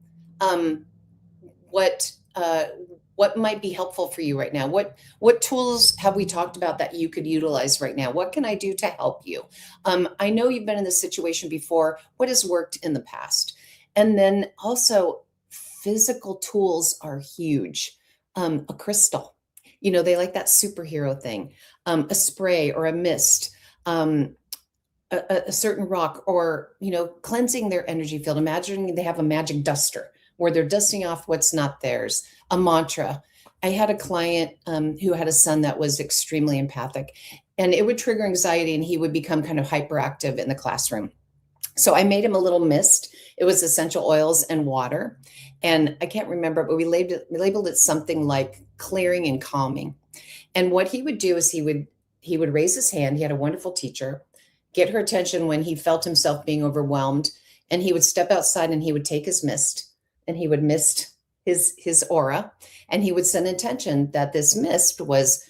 What might be helpful for you right now? What tools have we talked about that you could utilize right now? What can I do to help you? I know you've been in this situation before. What has worked in the past? And then also, physical tools are huge. A crystal, you know, they like that superhero thing, a spray or a mist, a certain rock, or, you know, cleansing their energy field. Imagining they have a magic duster where they're dusting off what's not theirs, a mantra. I had a client who had a son that was extremely empathic, and it would trigger anxiety and he would become kind of hyperactive in the classroom. So I made him a little mist. It was essential oils and water. And I can't remember, but we labeled it something like clearing and calming. And what he would do is he would raise his hand. He had a wonderful teacher, get her attention when he felt himself being overwhelmed. And he would step outside and he would take his mist and he would mist his aura. And he would send intention that this mist was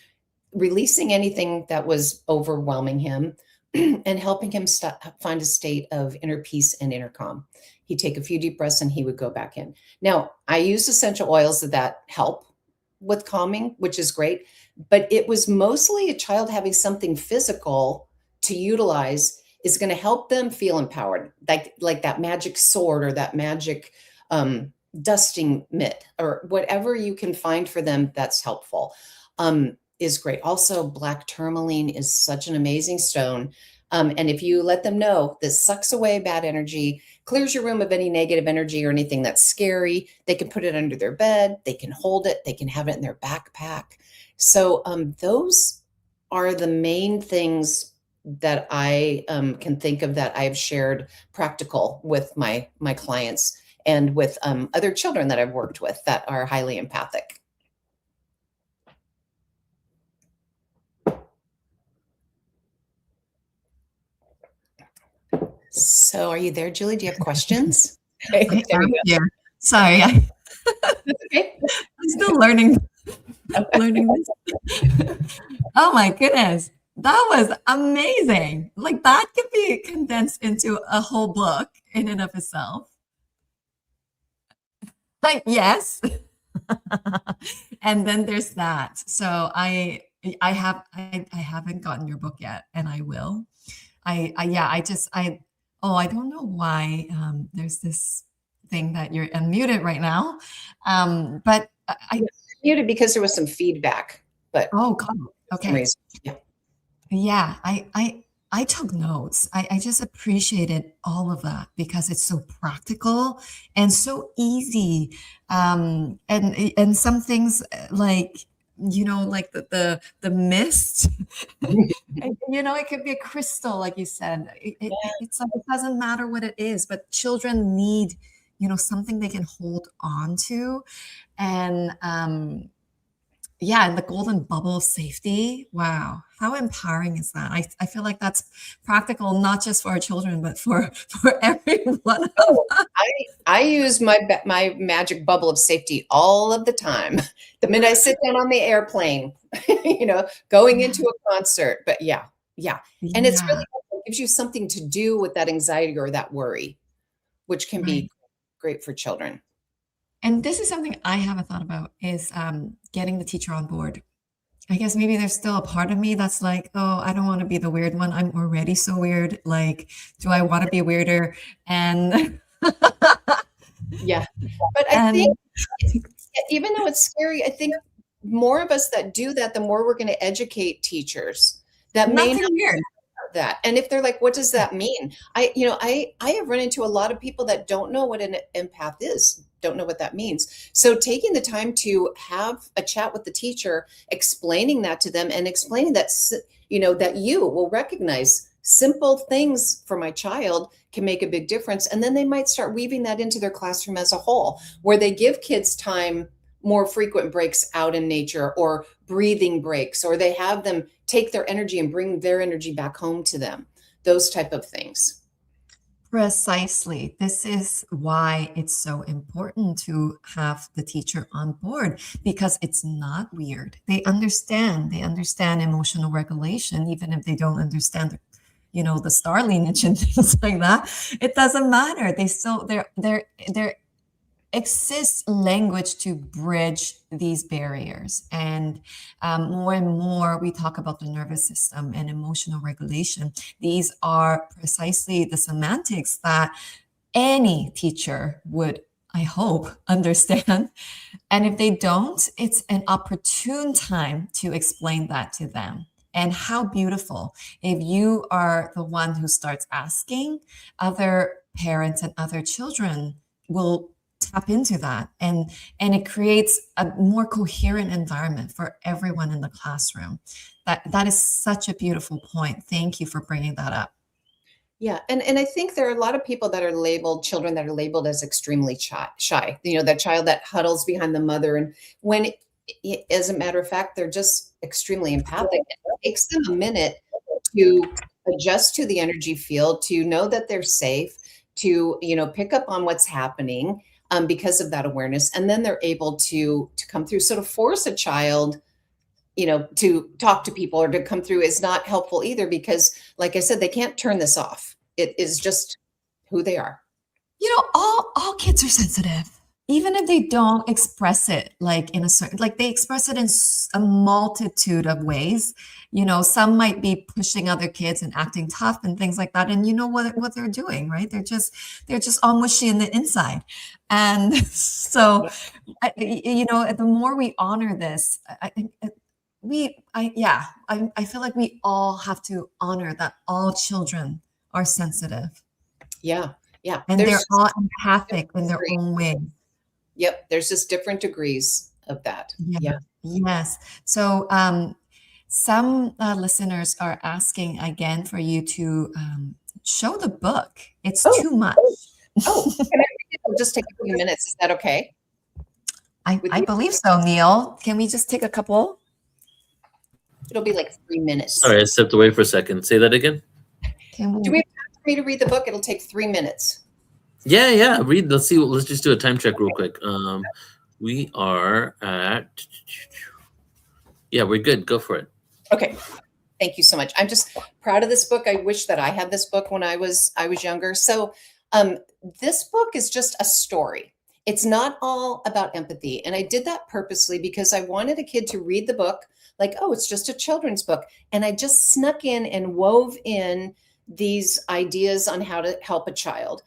releasing anything that was overwhelming him and helping him find a state of inner peace and inner calm. He'd take a few deep breaths and he would go back in. Now, I use essential oils that help with calming, which is great, but it was mostly a child having something physical to utilize is going to help them feel empowered, like that magic sword or that magic dusting mitt or whatever you can find for them that's helpful. Is great. Also, black tourmaline is such an amazing stone. And if you let them know this sucks away bad energy, clears your room of any negative energy or anything that's scary, they can put it under their bed, they can hold it, they can have it in their backpack. So those are the main things that I can think of that I've shared practical with my clients and with other children that I've worked with that are highly empathic. So are you there, Julie? Do you have questions? I am here. Sorry, I'm Okay. still learning this. Oh my goodness. That was amazing. Like that could be condensed into a whole book in and of itself. Like, yes. And then there's that. So I haven't gotten your book yet, and I will. I don't know why there's this thing that you're unmuted right now. But I muted because there was some feedback, but oh God. Okay. Yeah. Yeah, I took notes. I just appreciated all of that because it's so practical and so easy. And some things like like the mist. It could be a crystal, like you said. It's like it doesn't matter what it is, but children need something they can hold on to, and and the golden bubble of safety. Wow. How empowering is that? I feel like that's practical, not just for our children, but for everyone. I use my magic bubble of safety all of the time. The minute I sit down on the airplane, going into a concert. But yeah. And it's really it gives you something to do with that anxiety or that worry, which can be great for children. And this is something I haven't thought about is getting the teacher on board. I guess maybe there's still a part of me that's like, oh, I don't want to be the weird one. I'm already so weird. Like, do I want to be weirder? And yeah, but I think even though it's scary, I think more of us that do that, the more we're going to educate teachers that may not weird. That. And if they're like, what does that mean? I have run into a lot of people that don't know what an empath is, don't know what that means. So taking the time to have a chat with the teacher, explaining that to them and explaining that, that you will recognize simple things for my child can make a big difference. And then they might start weaving that into their classroom as a whole, where they give kids time, more frequent breaks out in nature or breathing breaks, or they have them take their energy and bring their energy back home to them, those type of things. Precisely. This is why it's so important to have the teacher on board, because it's not weird. They understand emotional regulation, even if they don't understand the star lineage and things like that. It doesn't matter. There exists language to bridge these barriers. And more we talk about the nervous system and emotional regulation. These are precisely the semantics that any teacher would, I hope, understand. And if they don't, it's an opportune time to explain that to them. And how beautiful if you are the one who starts asking, other parents and other children will tap into that, and it creates a more coherent environment for everyone in the classroom. That is such a beautiful point. Thank you for bringing that up. Yeah, and I think there are a lot of people that are labeled, children that are labeled as extremely shy. That child that huddles behind the mother, and when as a matter of fact, they're just extremely empathic. It takes them a minute to adjust to the energy field, to know that they're safe, to pick up on what's happening. Because of that awareness, and then they're able to come through. So to force a child, to talk to people or to come through is not helpful either, because like I said, they can't turn this off. It is just who they are. All kids are sensitive, even if they don't express it like in a certain, like they express it in a multitude of ways. Some might be pushing other kids and acting tough and things like that. And you know what they're doing, right? They're just all mushy in the inside. And so, the more we honor this, I think I feel like we all have to honor that all children are sensitive Yeah. Yeah. and they're all empathic in their degree. own way. Yep. There's just different degrees of that. Yeah. Yes. So some listeners are asking again for you to show the book. It's too much. Oh, can I read it? It'll just take a few minutes. Is that okay? I believe so, Neil. Can we just take a couple? It'll be like 3 minutes. Sorry, I stepped away for a second. Say that again. Can Do we have time for me to read the book? It'll take 3 minutes. Yeah. Read. Let's see. Let's just do a time check real quick. We are at. Yeah, we're good. Go for it. Okay. Thank you so much. I'm just proud of this book. I wish that I had this book when I was younger. So this book is just a story. It's not all about empathy. And I did that purposely because I wanted a kid to read the book like, oh, it's just a children's book. And I just snuck in and wove in these ideas on how to help a child.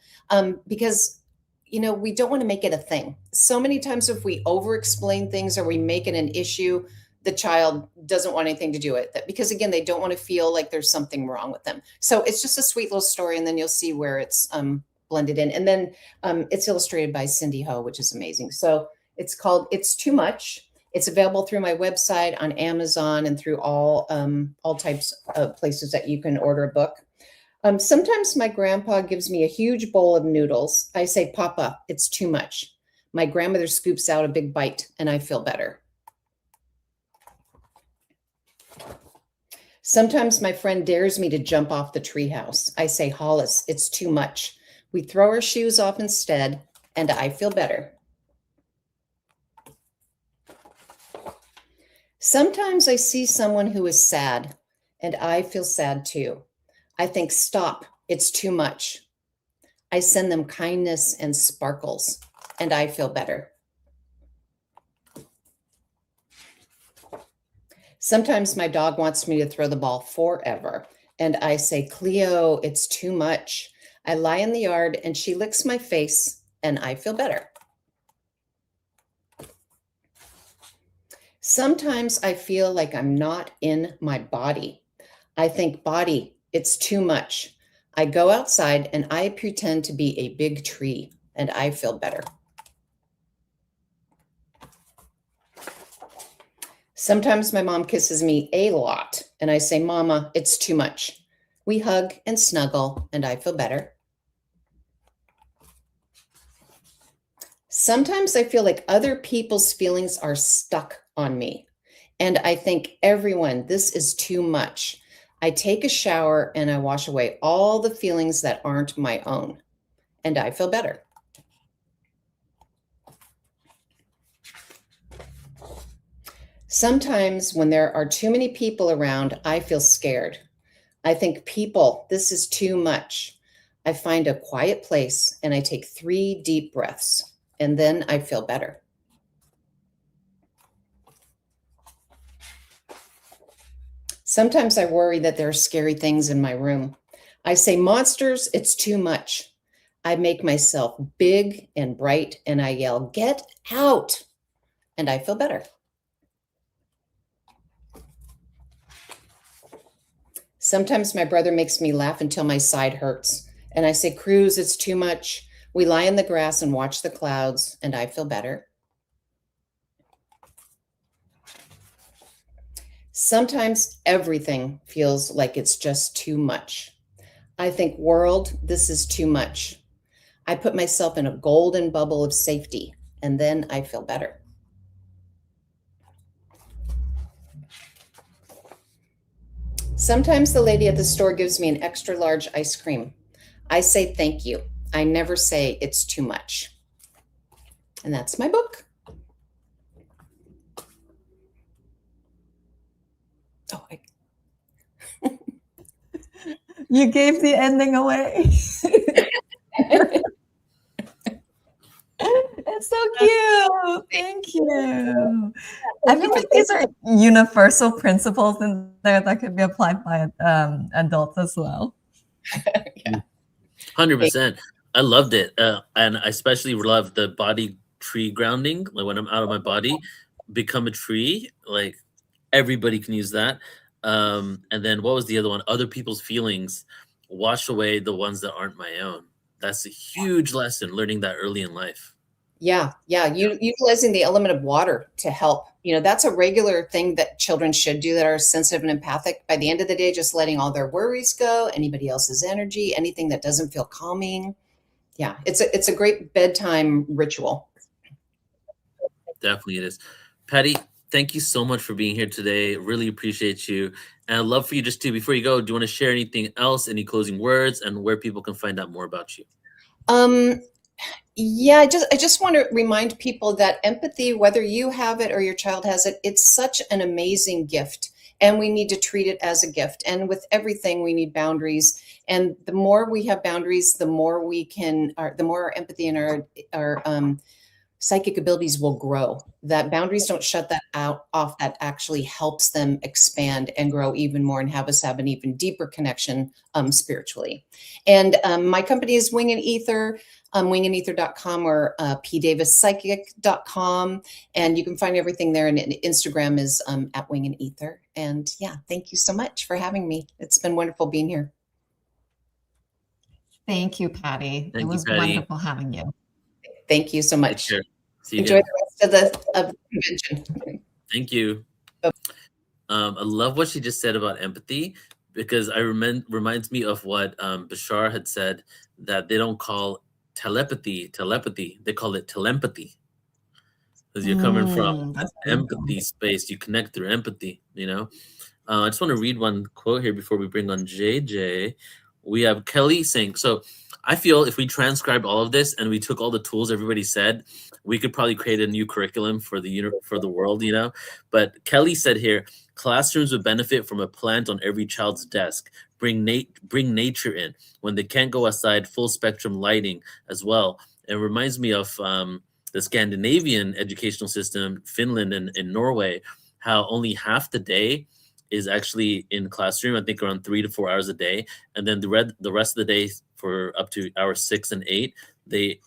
Because, you know, we don't want to make it a thing. So many times if we over-explain things or we make it an issue, the child doesn't want anything to do with it because, again, they don't want to feel like there's something wrong with them. So it's just a sweet little story, and then you'll see where it's blended in. And then it's illustrated by Cindy Ho, which is amazing. So it's called It's Too Much. It's available through my website, on Amazon, and through all types of places that you can order a book. Sometimes my grandpa gives me a huge bowl of noodles. I say, Papa, it's too much. My grandmother scoops out a big bite, and I feel better. Sometimes my friend dares me to jump off the treehouse. I say, Hollis, it's too much. We throw our shoes off instead, and I feel better. Sometimes I see someone who is sad, and I feel sad too. I think, stop, it's too much. I send them kindness and sparkles, and I feel better. Sometimes my dog wants me to throw the ball forever, and I say, Cleo, it's too much. I lie in the yard, and she licks my face, and I feel better. Sometimes I feel like I'm not in my body. I think, body, it's too much. I go outside, and I pretend to be a big tree, and I feel better. Sometimes my mom kisses me a lot, and I say, Mama, it's too much. We hug and snuggle, and I feel better. Sometimes I feel like other people's feelings are stuck on me, and I think, everyone, this is too much. I take a shower, and I wash away all the feelings that aren't my own, and I feel better. Sometimes when there are too many people around, I feel scared. I think, people, this is too much. I find a quiet place and I take 3 deep breaths, and then I feel better. Sometimes I worry that there are scary things in my room. I say, monsters, it's too much. I make myself big and bright, and I yell, get out, and I feel better. Sometimes my brother makes me laugh until my side hurts, and I say, Cruz, it's too much. We lie in the grass and watch the clouds, and I feel better. Sometimes everything feels like it's just too much. I think, world, this is too much. I put myself in a golden bubble of safety, and then I feel better. Sometimes the lady at the store gives me an extra large ice cream. I say, thank you. I never say it's too much. And that's my book. Oh, You gave the ending away. It's so cute. Thank you. I feel like these are universal principles in there that could be applied by adults as well. Yeah. 100%. I loved it. And I especially love the body tree grounding. Like when I'm out of my body, become a tree. Like everybody can use that. And then what was the other one? Other people's feelings wash away the ones that aren't my own. That's a huge lesson, learning that early in life. Yeah, yeah. Utilizing the element of water to help. That's a regular thing that children should do that are sensitive and empathic. By the end of the day, just letting all their worries go, anybody else's energy, anything that doesn't feel calming. Yeah, it's a great bedtime ritual. Definitely it is. Patty, thank you so much for being here today. Really appreciate you. And I'd love for you just to, before you go, do you want to share anything else, any closing words, and where people can find out more about you? Yeah, I just want to remind people that empathy, whether you have it or your child has it, it's such an amazing gift, and we need to treat it as a gift. And with everything, we need boundaries. And the more we have boundaries, the more the more our empathy and our psychic abilities will grow. That boundaries don't shut that off. That actually helps them expand and grow even more and have us have an even deeper connection spiritually. And my company is Wing and Ether, wingandether.com or pdavispsychic.com. And you can find everything there. And Instagram is at Wing and Ether. And yeah, thank you so much for having me. It's been wonderful being here. Thank you, Patty. Thank It you, was Patty. wonderful having you. Thank you so much. Take care. See you Enjoy again. the rest of the convention. Thank you. I love what she just said about empathy, because reminds me of what Bashar had said, that they don't call telepathy, they call it telepathy. Because you're coming from That's empathy space, you connect through empathy, I just want to read one quote here before we bring on JJ. We have Kelly saying, so I feel if we transcribed all of this and we took all the tools everybody said, we could probably create a new curriculum for the world, But Kelly said here, classrooms would benefit from a plant on every child's desk. Bring nature in. When they can't go outside, full spectrum lighting as well. It reminds me of the Scandinavian educational system, Finland and Norway, how only half the day is actually in classroom. I think around 3 to 4 hours a day, and then the rest of the day, for up to hours 6 and 8, they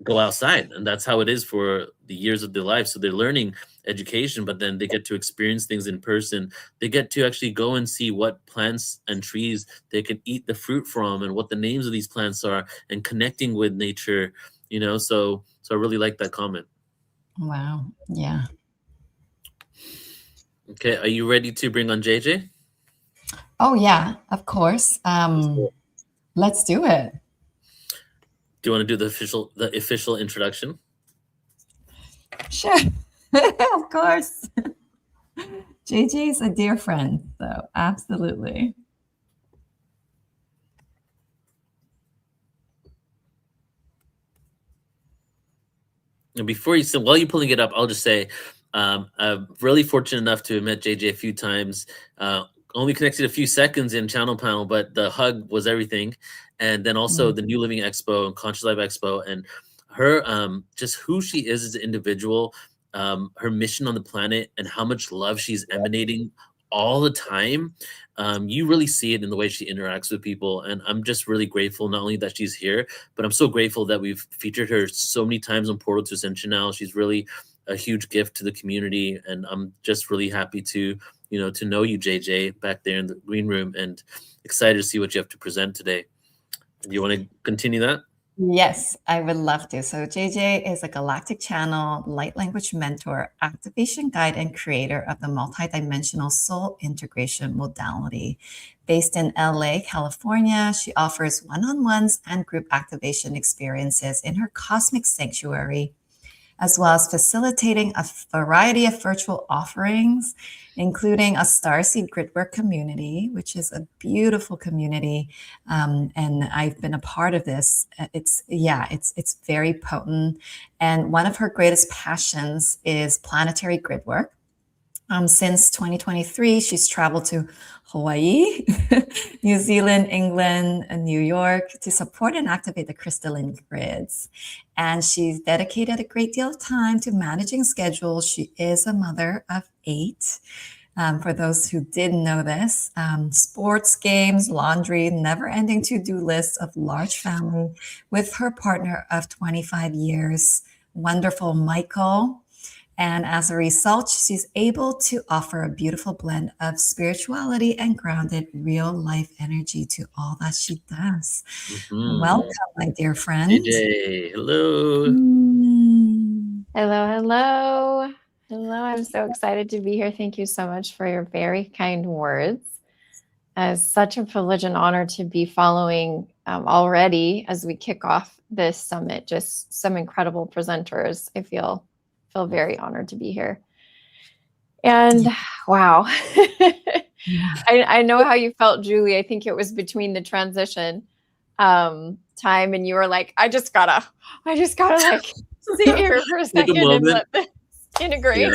go outside, and that's how it is for the years of their life. So they're learning education, but then they get to experience things in person. They get to actually go and see what plants and trees they can eat the fruit from, and what the names of these plants are, and connecting with nature. So I really like that comment. Wow. Yeah. Okay, are you ready to bring on JJ? Oh yeah, of course. Let's do it. Do you want to do the official introduction? Sure. Of course. JJ is a dear friend, so absolutely. And while you're pulling it up, I'll just say, I'm really fortunate enough to have met JJ a few times. Only connected a few seconds in Channel Panel, but the hug was everything. And then also the New Living Expo and Conscious Life Expo, and her just who she is as an individual, her mission on the planet, and how much love she's emanating all the time. You really see it in the way she interacts with people, and I'm just really grateful not only that she's here, but I'm so grateful that we've featured her so many times on Portal to Ascension now. She's really a huge gift to the community, and I'm just really happy to know you, JJ, back there in the green room, and excited to see what you have to present today. Do you want to continue that? Yes, I would love to. So JJ is a galactic channel, light language mentor, activation guide, and creator of the multidimensional soul integration modality. Based in LA, California, she offers one-on-ones and group activation experiences in her cosmic sanctuary, as well as facilitating a variety of virtual offerings, including a Starseed Gridwork community, which is a beautiful community. And I've been a part of this. It's very potent. And one of her greatest passions is planetary gridwork. Since 2023, she's traveled to Hawaii, New Zealand, England, and New York to support and activate the crystalline grids. And she's dedicated a great deal of time to managing schedules. She is a mother of 8. For those who didn't know this, sports, games, laundry, never-ending to-do lists of large family with her partner of 25 years, wonderful Michael. And as a result, she's able to offer a beautiful blend of spirituality and grounded real life energy to all that she does. Welcome, my dear friend. DJ, hello. Hello, hello. Hello, I'm so excited to be here. Thank you so much for your very kind words. It's such a privilege and honor to be following already as we kick off this summit. Just some incredible presenters. I feel very honored to be here. And wow, I know how you felt, Julie. I think it was between the transition time, and you were like, I just gotta like sit here for a second and let this integrate.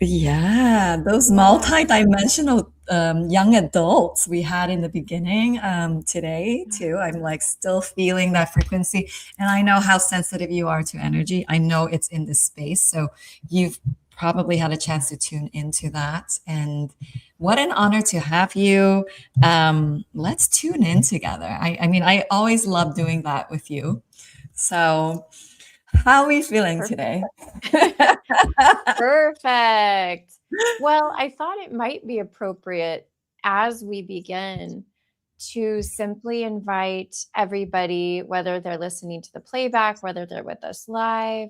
Yeah, those multi-dimensional young adults we had in the beginning today too. I'm like still feeling that frequency, and I know how sensitive you are to energy. I know it's in this space, so you've probably had a chance to tune into that. And what an honor to have you. Let's tune in together. I mean, I always love doing that with you. So how are we feeling today? Perfect. Well, I thought it might be appropriate as we begin to simply invite everybody, whether they're listening to the playback, whether they're with us live,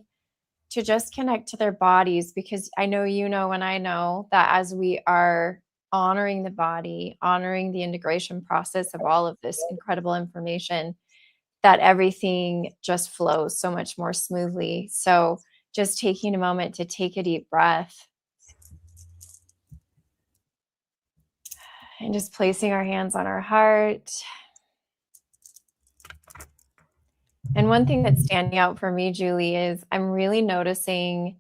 to just connect to their bodies, because I know you know and I know that as we are honoring the body, honoring the integration process of all of this incredible information, that everything just flows so much more smoothly. So just taking a moment to take a deep breath and just placing our hands on our heart. And one thing that's standing out for me, Julie, is I'm really noticing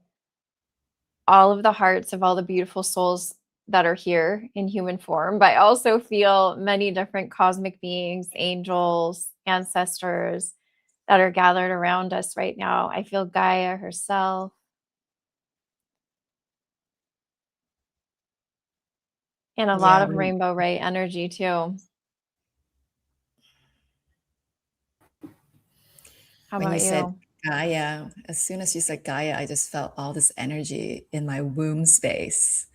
all of the hearts of all the beautiful souls that are here in human form, but I also feel many different cosmic beings, angels, ancestors that are gathered around us right now. I feel Gaia herself. And a lot of rainbow ray energy too. How When about you said you? Gaia, as soon as you said Gaia, I just felt all this energy in my womb space.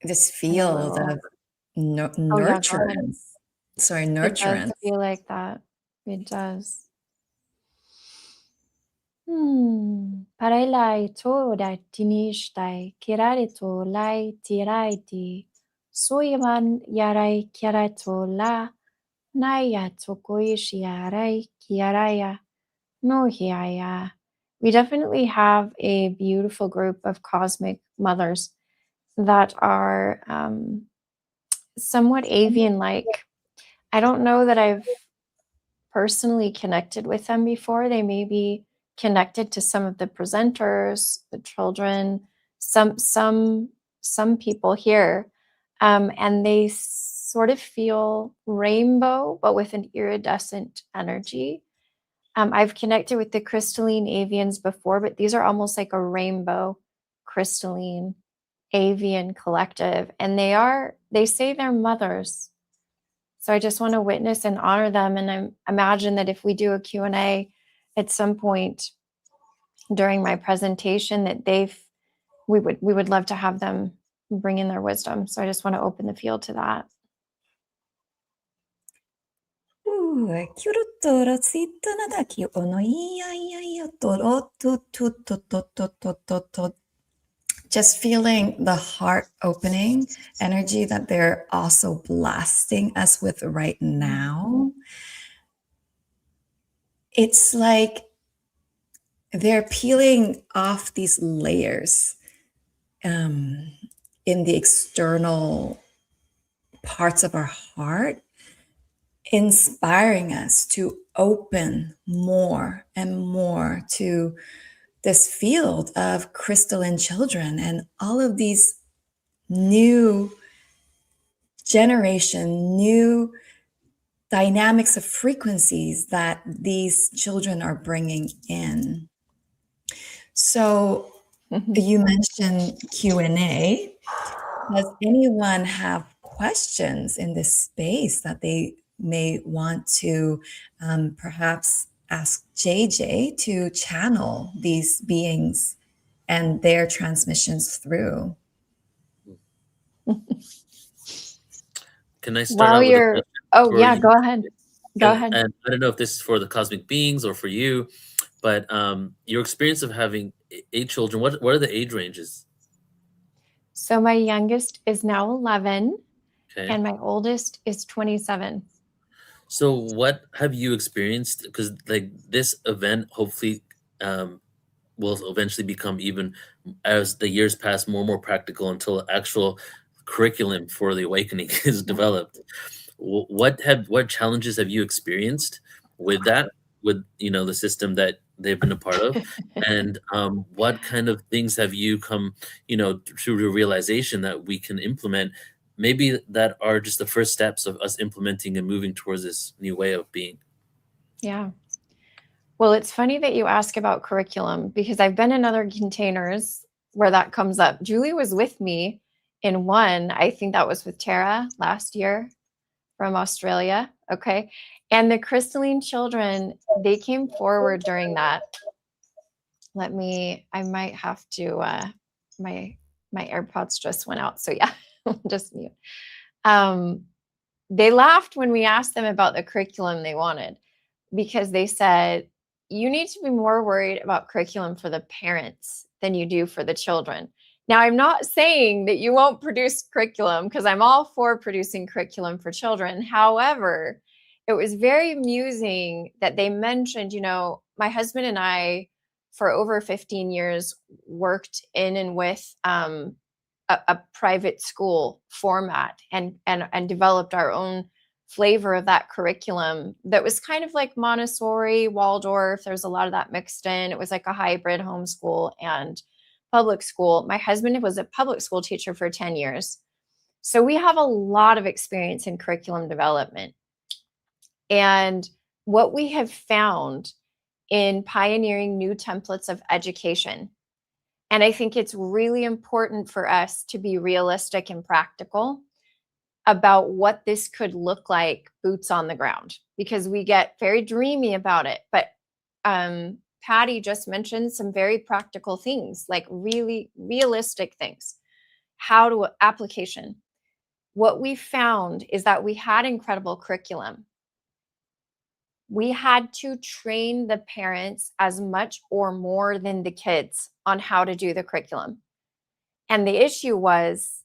This field of nurturance. Sorry, It nurturance. does feel like that. It does. Paralai to da tinishtai kirari to lai tiraiti suyaman yarai kirato la naya to koish yarai kiaraya no hiaya. We definitely have a beautiful group of cosmic mothers that are somewhat avian-like. I don't know that I've personally connected with them before. They may be connected to some of the presenters, the children, some people here, and they sort of feel rainbow, but with an iridescent energy. I've connected with the crystalline avians before, but these are almost like a rainbow crystalline avian collective, and they say they're mothers. So I just want to witness and honor them. And I imagine that if we do a Q&A at some point during my presentation, that we would love to have them bring in their wisdom. So I just want to open the field to that. Just feeling the heart opening energy that they're also blasting us with right now. It's like they're peeling off these layers in the external parts of our heart, inspiring us to open more and more to this field of crystalline children and all of these new generation, new dynamics of frequencies that these children are bringing in. So you mentioned Q&A. Does anyone have questions in this space that they may want to perhaps ask JJ to channel these beings and their transmissions through. Can I start While out with a you're, question oh for yeah, you? go ahead. Go And, ahead. and I don't know if this is for the cosmic beings or for you, but your experience of having 8 children, what are the age ranges? So my youngest is now 11 Okay. and my oldest is 27. So what have you experienced? Because like this event hopefully will eventually become, even as the years pass, more and more practical until actual curriculum for the awakening is developed. What challenges have you experienced with that, with the system that they've been a part of, and what kind of things have you come through the realization that we can implement, maybe that are just the first steps of us implementing and moving towards this new way of being? Yeah. Well, it's funny that you ask about curriculum because I've been in other containers where that comes up. Julie was with me in one, I think that was with Tara last year from Australia. Okay. And the crystalline children, they came forward during that. I might have to, my AirPods just went out. So yeah, just mute. They laughed when we asked them about the curriculum they wanted because they said, you need to be more worried about curriculum for the parents than you do for the children. Now, I'm not saying that you won't produce curriculum because I'm all for producing curriculum for children. However, it was very amusing that they mentioned, my husband and I, for over 15 years, worked in and with a private school format and developed our own flavor of that curriculum that was kind of like Montessori, Waldorf. There's a lot of that mixed in. It was like a hybrid homeschool and public school. My husband was a public school teacher for 10 years. So we have a lot of experience in curriculum development. And what we have found in pioneering new templates of education, and I think it's really important for us to be realistic and practical about what this could look like boots on the ground, because we get very dreamy about it. But Patty just mentioned some very practical things, like really realistic things. How to application. What we found is that we had incredible curriculum. We had to train the parents as much or more than the kids on how to do the curriculum. And the issue was,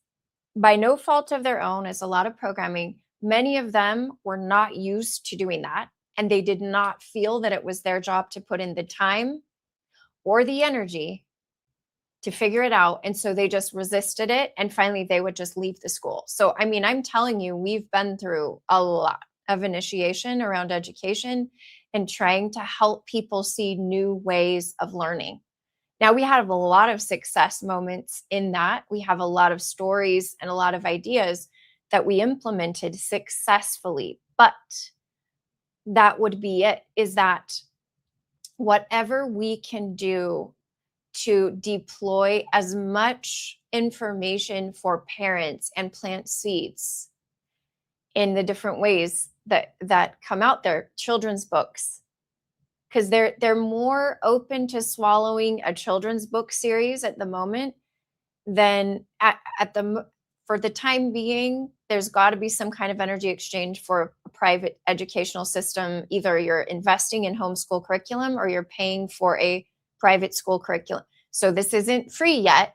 by no fault of their own, as a lot of programming, many of them were not used to doing that. And they did not feel that it was their job to put in the time or the energy to figure it out. And so they just resisted it. And finally, they would just leave the school. So, I mean, I'm telling you, we've been through a lot of initiation around education and trying to help people see new ways of learning. Now, we have a lot of success moments in that. We have a lot of stories and a lot of ideas that we implemented successfully. But that would be it, is that whatever we can do to deploy as much information for parents and plant seeds in the different ways that come out there, children's books, because they're more open to swallowing a children's book series at the moment than for the time being. There's got to be some kind of energy exchange for a private educational system. Either you're investing in homeschool curriculum or you're paying for a private school curriculum. So this isn't free yet.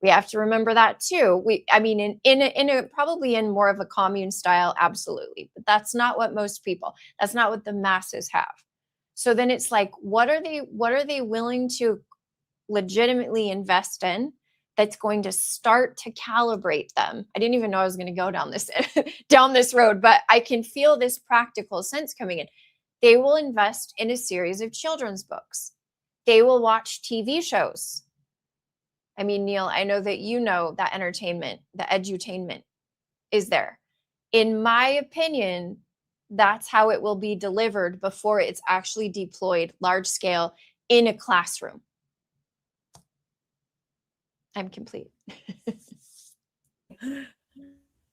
We have to remember that too. Probably in more of a commune style, absolutely. But that's not what that's not what the masses have. So then it's like, what are they willing to legitimately invest in that's going to start to calibrate them? I didn't even know I was going to go down this road, but I can feel this practical sense coming in. They will invest in a series of children's books. They will watch TV shows. I mean, Neil, I know that you know that entertainment, the edutainment is there. In my opinion, that's how it will be delivered before it's actually deployed large scale in a classroom. I'm complete.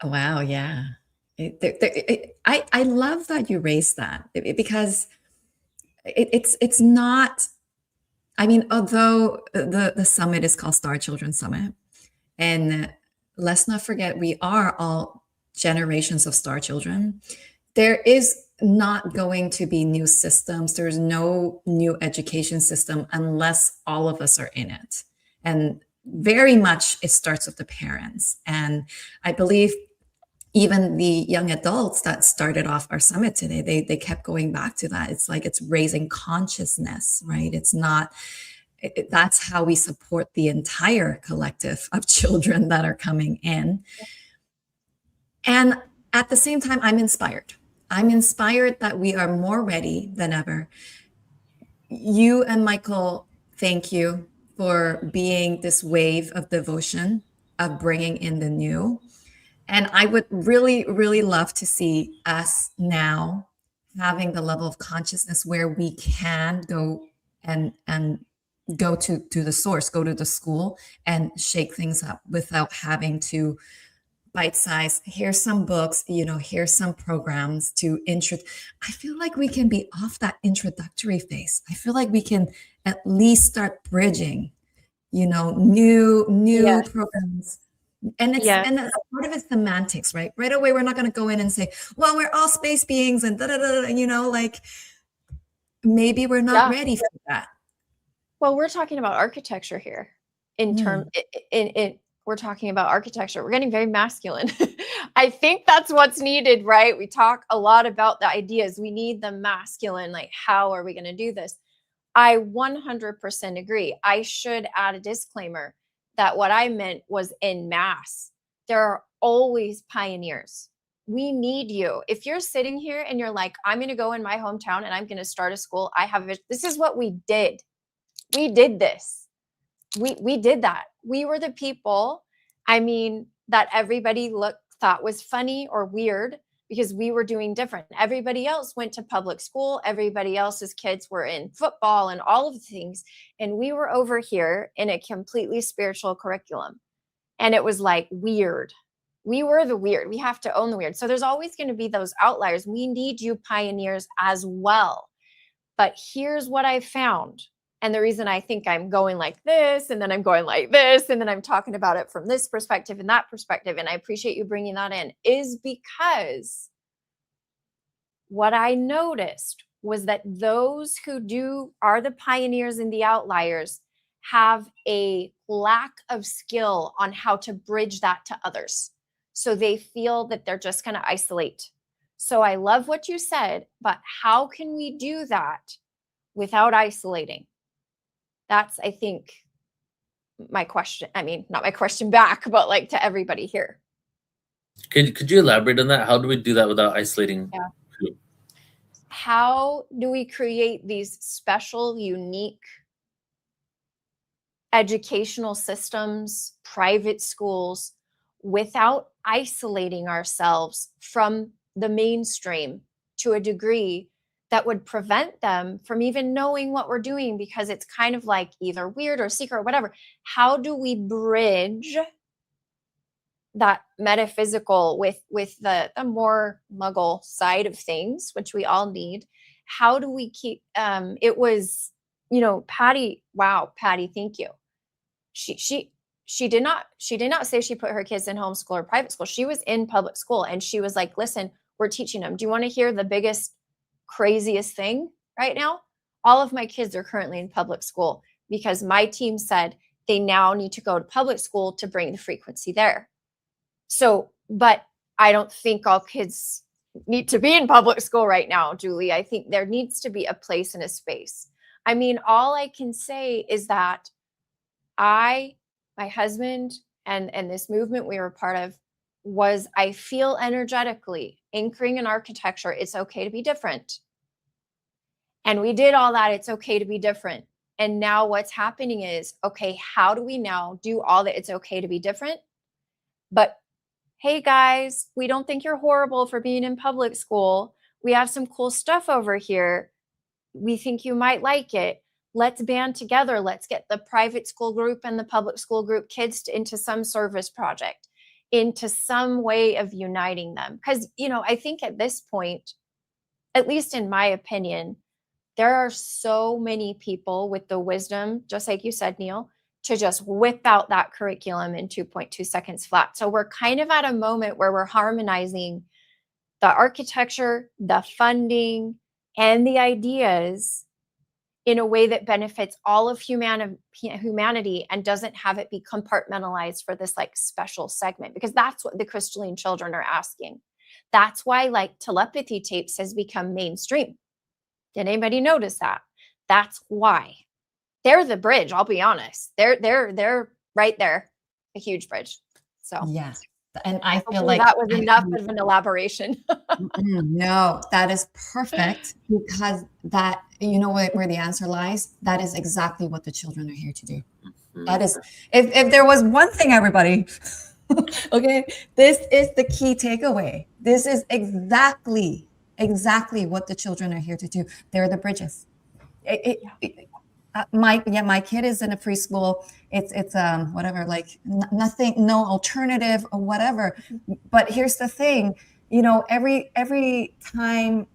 Wow, yeah. I love that you raised that because it's not, I mean, although the summit is called Star Children Summit, and let's not forget we are all generations of star children, there is not going to be new systems. There's no new education system unless all of us are in it. And very much it starts with the parents. And I believe even the young adults that started off our summit today, they kept going back to that. It's like it's raising consciousness, right? It's not, that's how we support the entire collective of children that are coming in. And at the same time, I'm inspired. I'm inspired that we are more ready than ever. You and Michael, thank you for being this wave of devotion, of bringing in the new. And I would really, really love to see us now having the level of consciousness where we can go and go to the source, go to the school and shake things up without having to bite size. Here's some books, here's some programs to I feel like we can be off that introductory phase. I feel like we can at least start bridging, new Yes. programs. And it's Yes. and that's part of it's semantics, right? Right away, we're not going to go in and say, well, we're all space beings and like maybe we're not Yeah. ready for that. Well, we're talking about architecture here. We're talking about architecture. We're getting very masculine. I think that's what's needed, right? We talk a lot about the ideas. We need the masculine, like how are we going to do this? I 100% agree. I should add a disclaimer that what I meant was en masse. There are always pioneers. We need you. If you're sitting here and you're like, I'm going to go in my hometown and I'm going to start a school, this is what we did. We did this. We did that. We were the people, that everybody thought was funny or weird because we were doing different. Everybody else went to public school. Everybody else's kids were in football and all of the things. And we were over here in a completely spiritual curriculum. And it was like weird. We were the weird. We have to own the weird. So there's always going to be those outliers. We need you pioneers as well. But here's what I found. And the reason I think I'm going like this, and then I'm going like this, and then I'm talking about it from this perspective and that perspective, and I appreciate you bringing that in, is because what I noticed was that those who are the pioneers and the outliers have a lack of skill on how to bridge that to others. So they feel that they're just going to isolate. So I love what you said, but how can we do that without isolating? That's, I think, my question. Not my question back, but like to everybody here. Could you elaborate on that? How do we do that without isolating? Yeah. How do we create these special, unique educational systems, private schools, without isolating ourselves from the mainstream to a degree that would prevent them from even knowing what we're doing because it's kind of like either weird or secret or whatever? How do we bridge that metaphysical with the more muggle side of things, which we all need? How do we keep it was, Patty, wow, Patty, thank you. She did not say she put her kids in homeschool or private school. She was in public school and she was like, listen, we're teaching them. Do you want to hear the biggest, craziest thing right now? All of my kids are currently in public school because my team said they now need to go to public school to bring the frequency there. So, but I don't think all kids need to be in public school right now, Julie. I think there needs to be a place and a space. All I can say is that my husband, and this movement we were part of I feel energetically anchoring in architecture. It's okay to be different. And we did all that. It's okay to be different. And now what's happening is, okay, how do we now do all that? It's okay to be different. But hey guys, we don't think you're horrible for being in public school. We have some cool stuff over here. We think you might like it. Let's band together. Let's get the private school group and the public school group kids into some service project, into some way of uniting them. Because, I think at this point, at least in my opinion, There are so many people with the wisdom, just like you said, Neil, to just whip out that curriculum in 2.2 seconds flat. So we're kind of at a moment where we're harmonizing the architecture, the funding, and the ideas in a way that benefits all of humanity and doesn't have it be compartmentalized for this like special segment, because that's what the crystalline children are asking. That's why like telepathy tapes has become mainstream. Did anybody notice that? That's why. They're the bridge, I'll be honest. They're right there, a huge bridge. So Yeah. And I feel hopefully like that was enough of an elaboration. no, that is perfect, because that, you know where the answer lies? That is exactly what the children are here to do. That is, if there was one thing, everybody, okay, this is the key takeaway. This is exactly what the children are here to do. They're the bridges. My kid is in a preschool. It's whatever, like nothing, no alternative or whatever. But here's the thing, you know, every time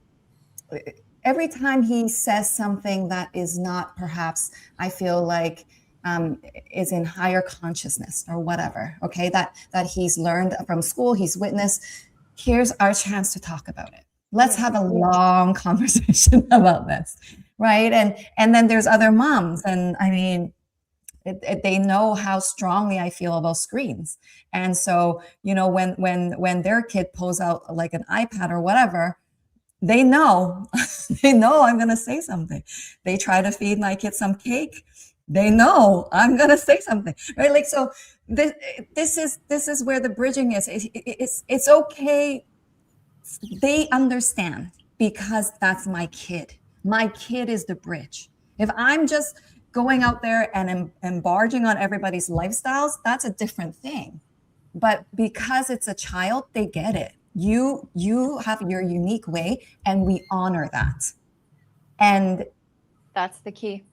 he says something that is not, perhaps I feel like is in higher consciousness or whatever, okay, that he's learned from school, he's witnessed, here's our chance to talk about it. Let's have a long conversation about this, right? And then there's other moms, and I mean, they know how strongly I feel about screens. And so, you know, when their kid pulls out like an iPad or whatever, they know I'm going to say something. They try to feed my kid some cake. They know I'm going to say something, right? Like, so this is where the bridging is. It's okay. They understand, because that's my kid. My kid is the bridge. If I'm just going out there and embarging on everybody's lifestyles, that's a different thing. But because it's a child, they get it. You have your unique way, and we honor that. And that's the key.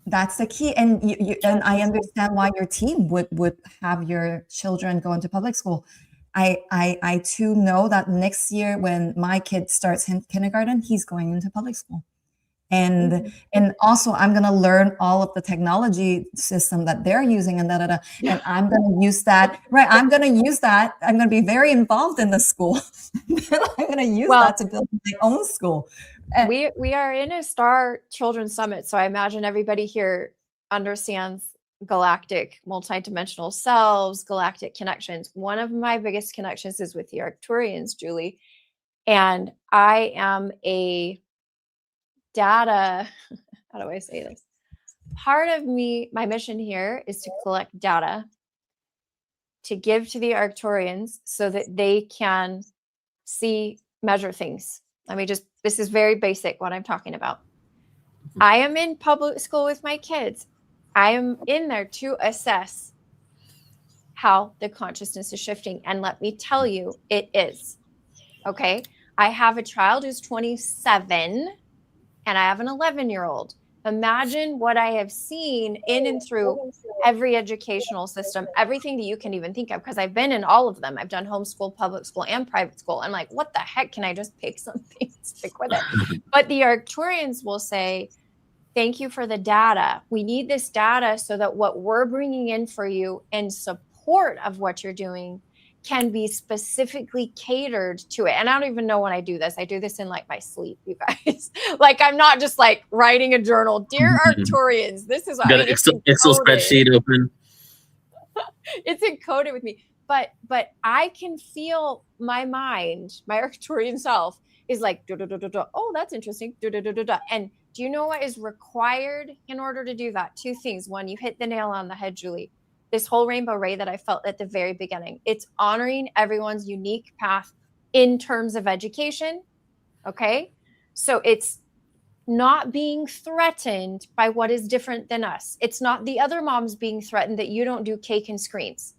That's the key. And and I understand why your team would have your children go into public school. I too know that next year, when my kid starts in kindergarten, he's going into public school. And also I'm going to learn all of the technology system that they're using, and and I'm going to use that, right? I'm going to use that. I'm going to be very involved in the school. I'm going to use that to build my own school. We are in a Star Children Summit, so I imagine everybody here understands galactic multidimensional selves, galactic connections. One of my biggest connections is with the Arcturians, Julie, and I am a data, how do I say this? Part of me, my mission here is to collect data to give to the Arcturians so that they can measure things. This is very basic what I'm talking about. I am in public school with my kids. I am in there to assess how the consciousness is shifting. And let me tell you, it is. Okay. I have a child who's 27 and I have an 11-year-old. Imagine what I have seen in and through every educational system, everything that you can even think of, because I've been in all of them. I've done homeschool, public school, and private school. I'm like, what the heck? Can I just pick something, stick with it? But the Arcturians will say, thank you for the data. We need this data so that what we're bringing in for you in support of what you're doing can be specifically catered to it. And I don't even know when I do this. I do this in like my sleep, you guys. Like, I'm not just like writing a journal. Dear Arcturians, this is got an Excel spreadsheet open. It's encoded with me. But I can feel my mind, my Arcturian self is like, oh, that's interesting. And do you know what is required in order to do that? Two things. One, you hit the nail on the head, Julie. This whole rainbow ray that I felt at the very beginning, it's honoring everyone's unique path in terms of education. Okay. So it's not being threatened by what is different than us. It's not the other moms being threatened that you don't do cake and screens.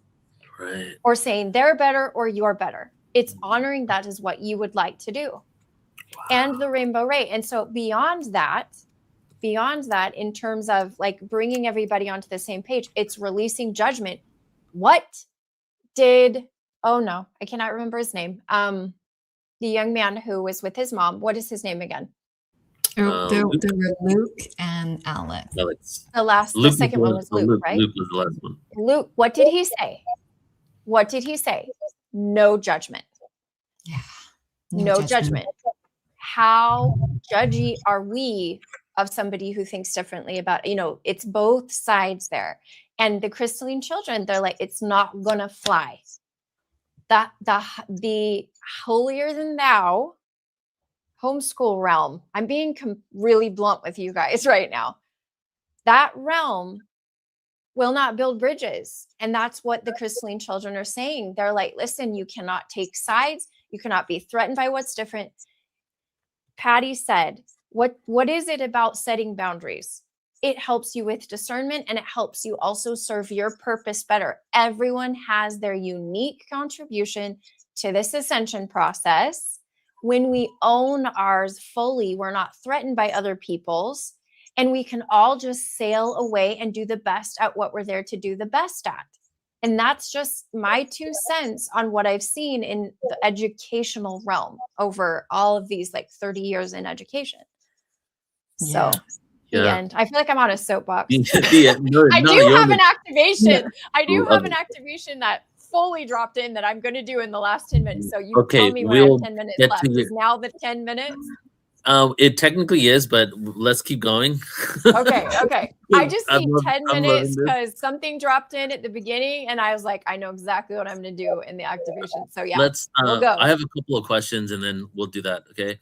Right. Or saying they're better or you're better. It's honoring that is what you would like to do. Wow. And the rainbow ray. And so beyond that, in terms of like bringing everybody onto the same page, it's releasing judgment. Oh no, I cannot remember his name. The young man who was with his mom, what is his name again? There Luke, were Luke and Alex. Alex. The second one was Luke, right? Luke was the last one. Luke, what did he say? What did he say? No judgment. Yeah. No judgment. How judgy are we of somebody who thinks differently about, it's both sides there. And the crystalline children, they're like, it's not gonna fly. That the holier than thou homeschool realm, I'm being really blunt with you guys right now. That realm will not build bridges. And that's what the crystalline children are saying. They're like, listen, you cannot take sides. You cannot be threatened by what's different. Patty said, what is it about setting boundaries? It helps you with discernment, and it helps you also serve your purpose better. Everyone has their unique contribution to this ascension process. When we own ours fully, we're not threatened by other people's, and we can all just sail away and do the best at what we're there to do the best at. And that's just my 2 cents on what I've seen in the educational realm over all of these 30 years in education. So the end. I feel like I'm on a soapbox. I do have an activation. I do have an activation that fully dropped in that I'm going to do in the last 10 minutes. So you tell me when I have 10 minutes left. Is now the 10 minutes? It technically is, but let's keep going. Okay. I just need 10 minutes because something dropped in at the beginning and I was like, I know exactly what I'm going to do in the activation. So yeah, we'll go. I have a couple of questions and then we'll do that. Okay.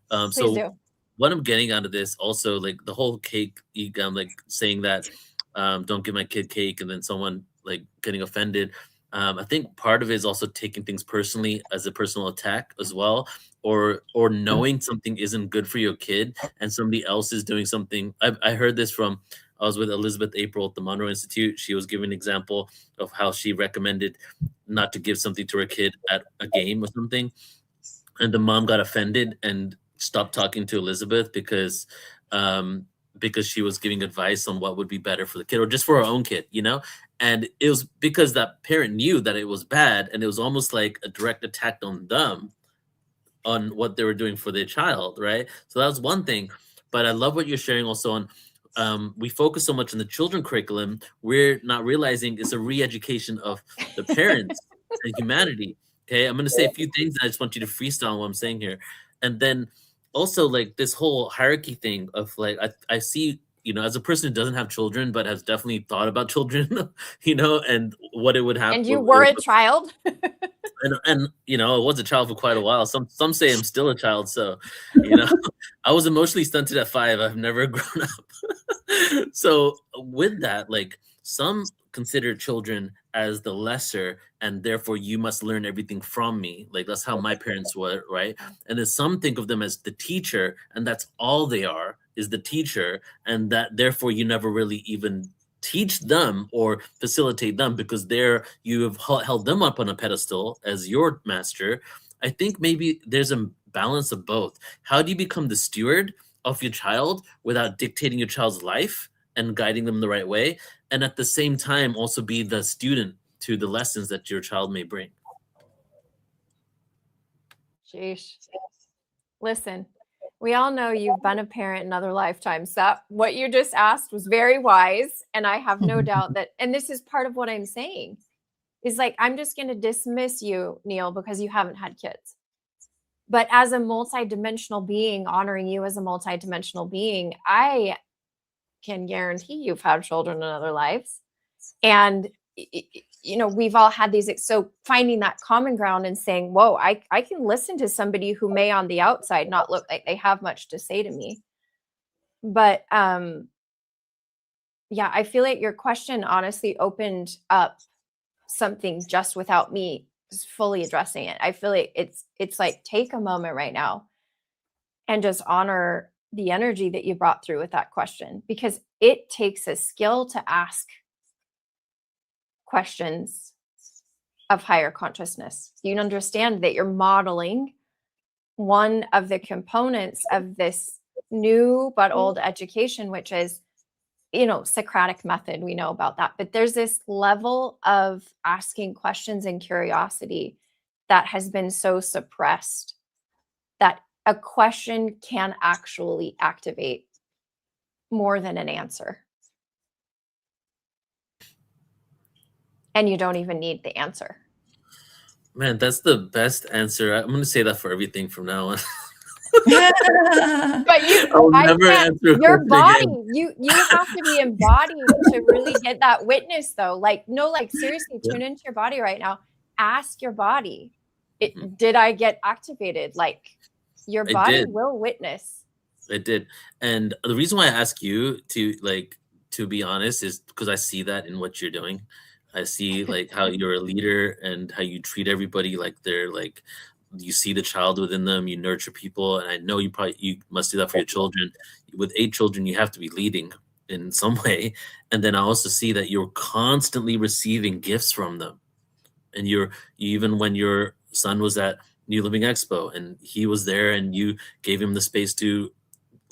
Please do. What I'm getting out of this also, like the whole cake, like saying that, don't give my kid cake, and then someone like getting offended. I think part of it is also taking things personally as a personal attack as well, or knowing something isn't good for your kid and somebody else is doing something. I heard this from, I was with Elizabeth April at the Monroe Institute. She was giving an example of how she recommended not to give something to her kid at a game or something. And the mom got offended and stopped talking to Elizabeth because she was giving advice on what would be better for the kid or just for her own kid, And it was because that parent knew that it was bad, and it was almost like a direct attack on them, on what they were doing for their child, right? So that was one thing. But I love what you're sharing also on, we focus so much on the children curriculum, we're not realizing it's a re-education of the parents and humanity. Okay, I'm going to say a few things, and I just want you to freestyle on what I'm saying here. And then also like this whole hierarchy thing of like, I see, as a person who doesn't have children, but has definitely thought about children, and what it would happen. And you were a child? And I was a child for quite a while. Some say I'm still a child. So, I was emotionally stunted at 5. I've never grown up. So with that, like some consider children as the lesser, and therefore you must learn everything from me. Like that's how my parents were, right? And then some think of them as the teacher, and that's all they are, is the teacher, and that therefore you never really even teach them or facilitate them because you have held them up on a pedestal as your master. I think maybe there's a balance of both. How do you become the steward of your child without dictating your child's life and guiding them the right way, and at the same time also be the student to the lessons that your child may bring? Sheesh. Listen, we all know you've been a parent in other lifetimes. That what you just asked was very wise. And I have no doubt that, and this is part of what I'm saying, is like, I'm just going to dismiss you, Neil, because you haven't had kids. But as a multidimensional being, honoring you as a multidimensional being, I can guarantee you've had children in other lives. And we've all had these. So finding that common ground and saying, whoa, I can listen to somebody who may on the outside not look like they have much to say to me. But yeah, I feel like your question honestly opened up something just without me fully addressing it. I feel like it's like, take a moment right now and just honor the energy that you brought through with that question, because it takes a skill to ask questions of higher consciousness. You understand that you're modeling one of the components of this new but old education, which is, Socratic method. We know about that, but there's this level of asking questions and curiosity that has been so suppressed that a question can actually activate more than an answer. And you don't even need the answer. Man, that's the best answer. I'm going to say that for everything from now on. But I'll I never can't, answer a your question body, again. you have to be embodied to really get that witness though. Like, no, like seriously, Yeah. tune into your body right now. Ask your body, Mhm. did I get activated? Like, your I body did. will witness. I did. And the reason why I ask you to be honest is because I see that in what you're doing. I see like how you're a leader and how you treat everybody like they're like you see the child within them, you nurture people, and I know you must do that for your children. With 8 children, you have to be leading in some way. And then I also see that you're constantly receiving gifts from them. And even when your son was at New Living Expo and he was there and you gave him the space to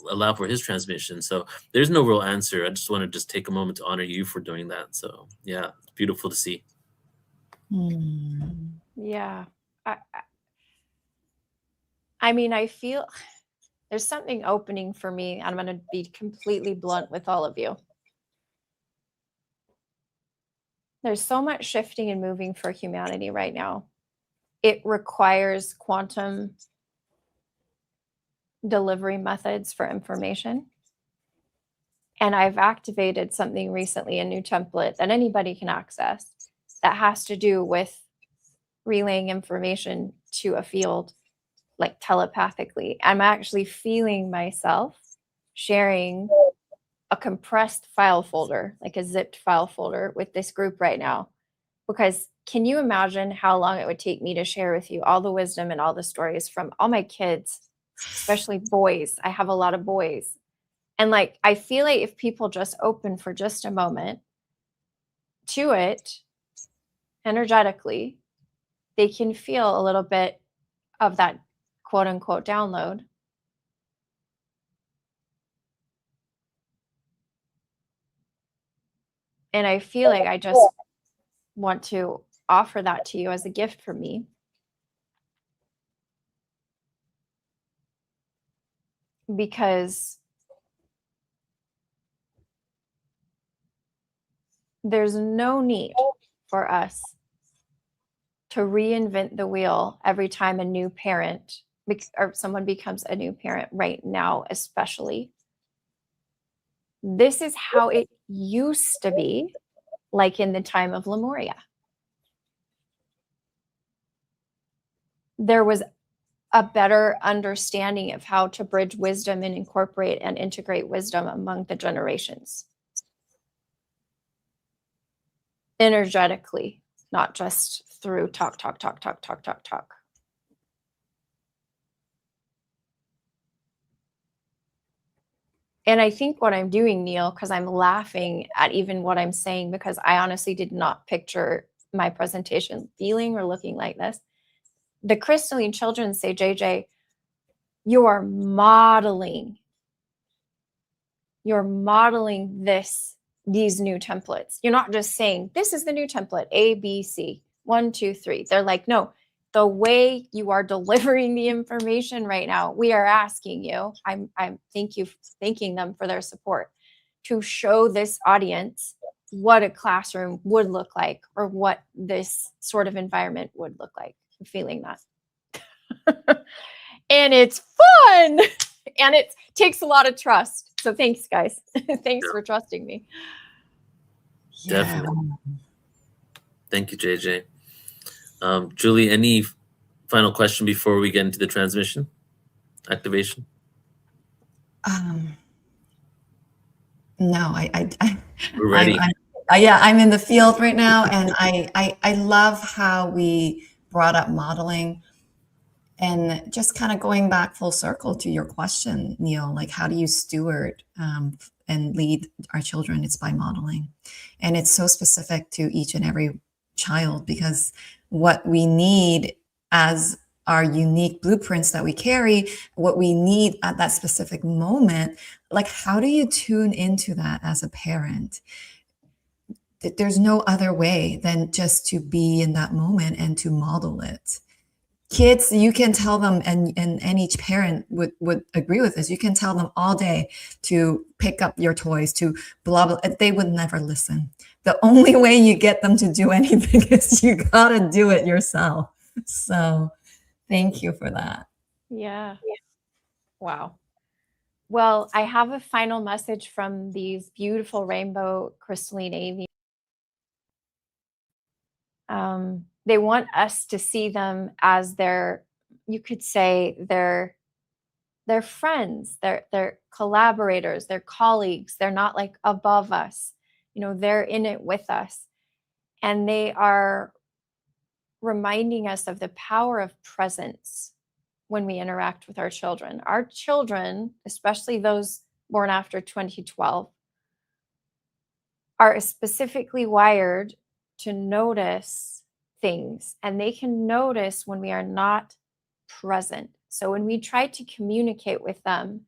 allow for his transmission. So there's no real answer. I just want to just take a moment to honor you for doing that. So yeah, it's beautiful to see. Yeah. I mean, I feel there's something opening for me. I'm going to be completely blunt with all of you. There's so much shifting and moving for humanity right now. It requires quantum delivery methods for information. And I've activated something recently, a new template that anybody can access that has to do with relaying information to a field, like telepathically. I'm actually feeling myself sharing a compressed file folder, like a zipped file folder with this group right now. Because can you imagine how long it would take me to share with you all the wisdom and all the stories from all my kids, especially boys? I have a lot of boys. And like, I feel like if people just open for just a moment to it energetically, they can feel a little bit of that quote unquote download. And I feel like I just want to offer that to you as a gift from me. Because there's no need for us to reinvent the wheel every time a new parent or someone becomes a new parent right now, especially. This is how it used to be, like in the time of Lemuria. There was a better understanding of how to bridge wisdom and incorporate and integrate wisdom among the generations. Energetically, not just through talk. And I think what I'm doing, Neil, because I'm laughing at even what I'm saying, because I honestly did not picture my presentation feeling or looking like this. The crystalline children say, JJ, you are modeling these new templates. You're not just saying, this is the new template, A, B, C, 1, 2, 3. They're like, no, the way you are delivering the information right now, we are asking you, I'm thanking them for their support, to show this audience what a classroom would look like or what this sort of environment would look like. I'm feeling that. And it's fun. And it takes a lot of trust. So thanks, guys. Thanks for trusting me. Definitely. Thank you, JJ. Julie, any final question before we get into the transmission activation? No, We're ready. I'm in the field right now, and I love how we brought up modeling. And just kind of going back full circle to your question, Neil, like how do you steward and lead our children? It's by modeling. And it's so specific to each and every child, because what we need as our unique blueprints that we carry, what we need at that specific moment, like how do you tune into that as a parent? There's no other way than just to be in that moment and to model it. kids, you can tell them, and any parent would agree with this, you can tell them all day to pick up your toys, to blah blah, they would never listen. The only way you get them to do anything is you gotta do it yourself. So thank you for that. Yeah. Wow. Well, I have a final message from these beautiful rainbow crystalline avians. They want us to see them as their, you could say, their friends, their collaborators, their colleagues. They're not like above us. You know, they're in it with us. And they are reminding us of the power of presence when we interact with our children. Our children, especially those born after 2012, are specifically wired to notice things, and they can notice when we are not present. So when we try to communicate with them,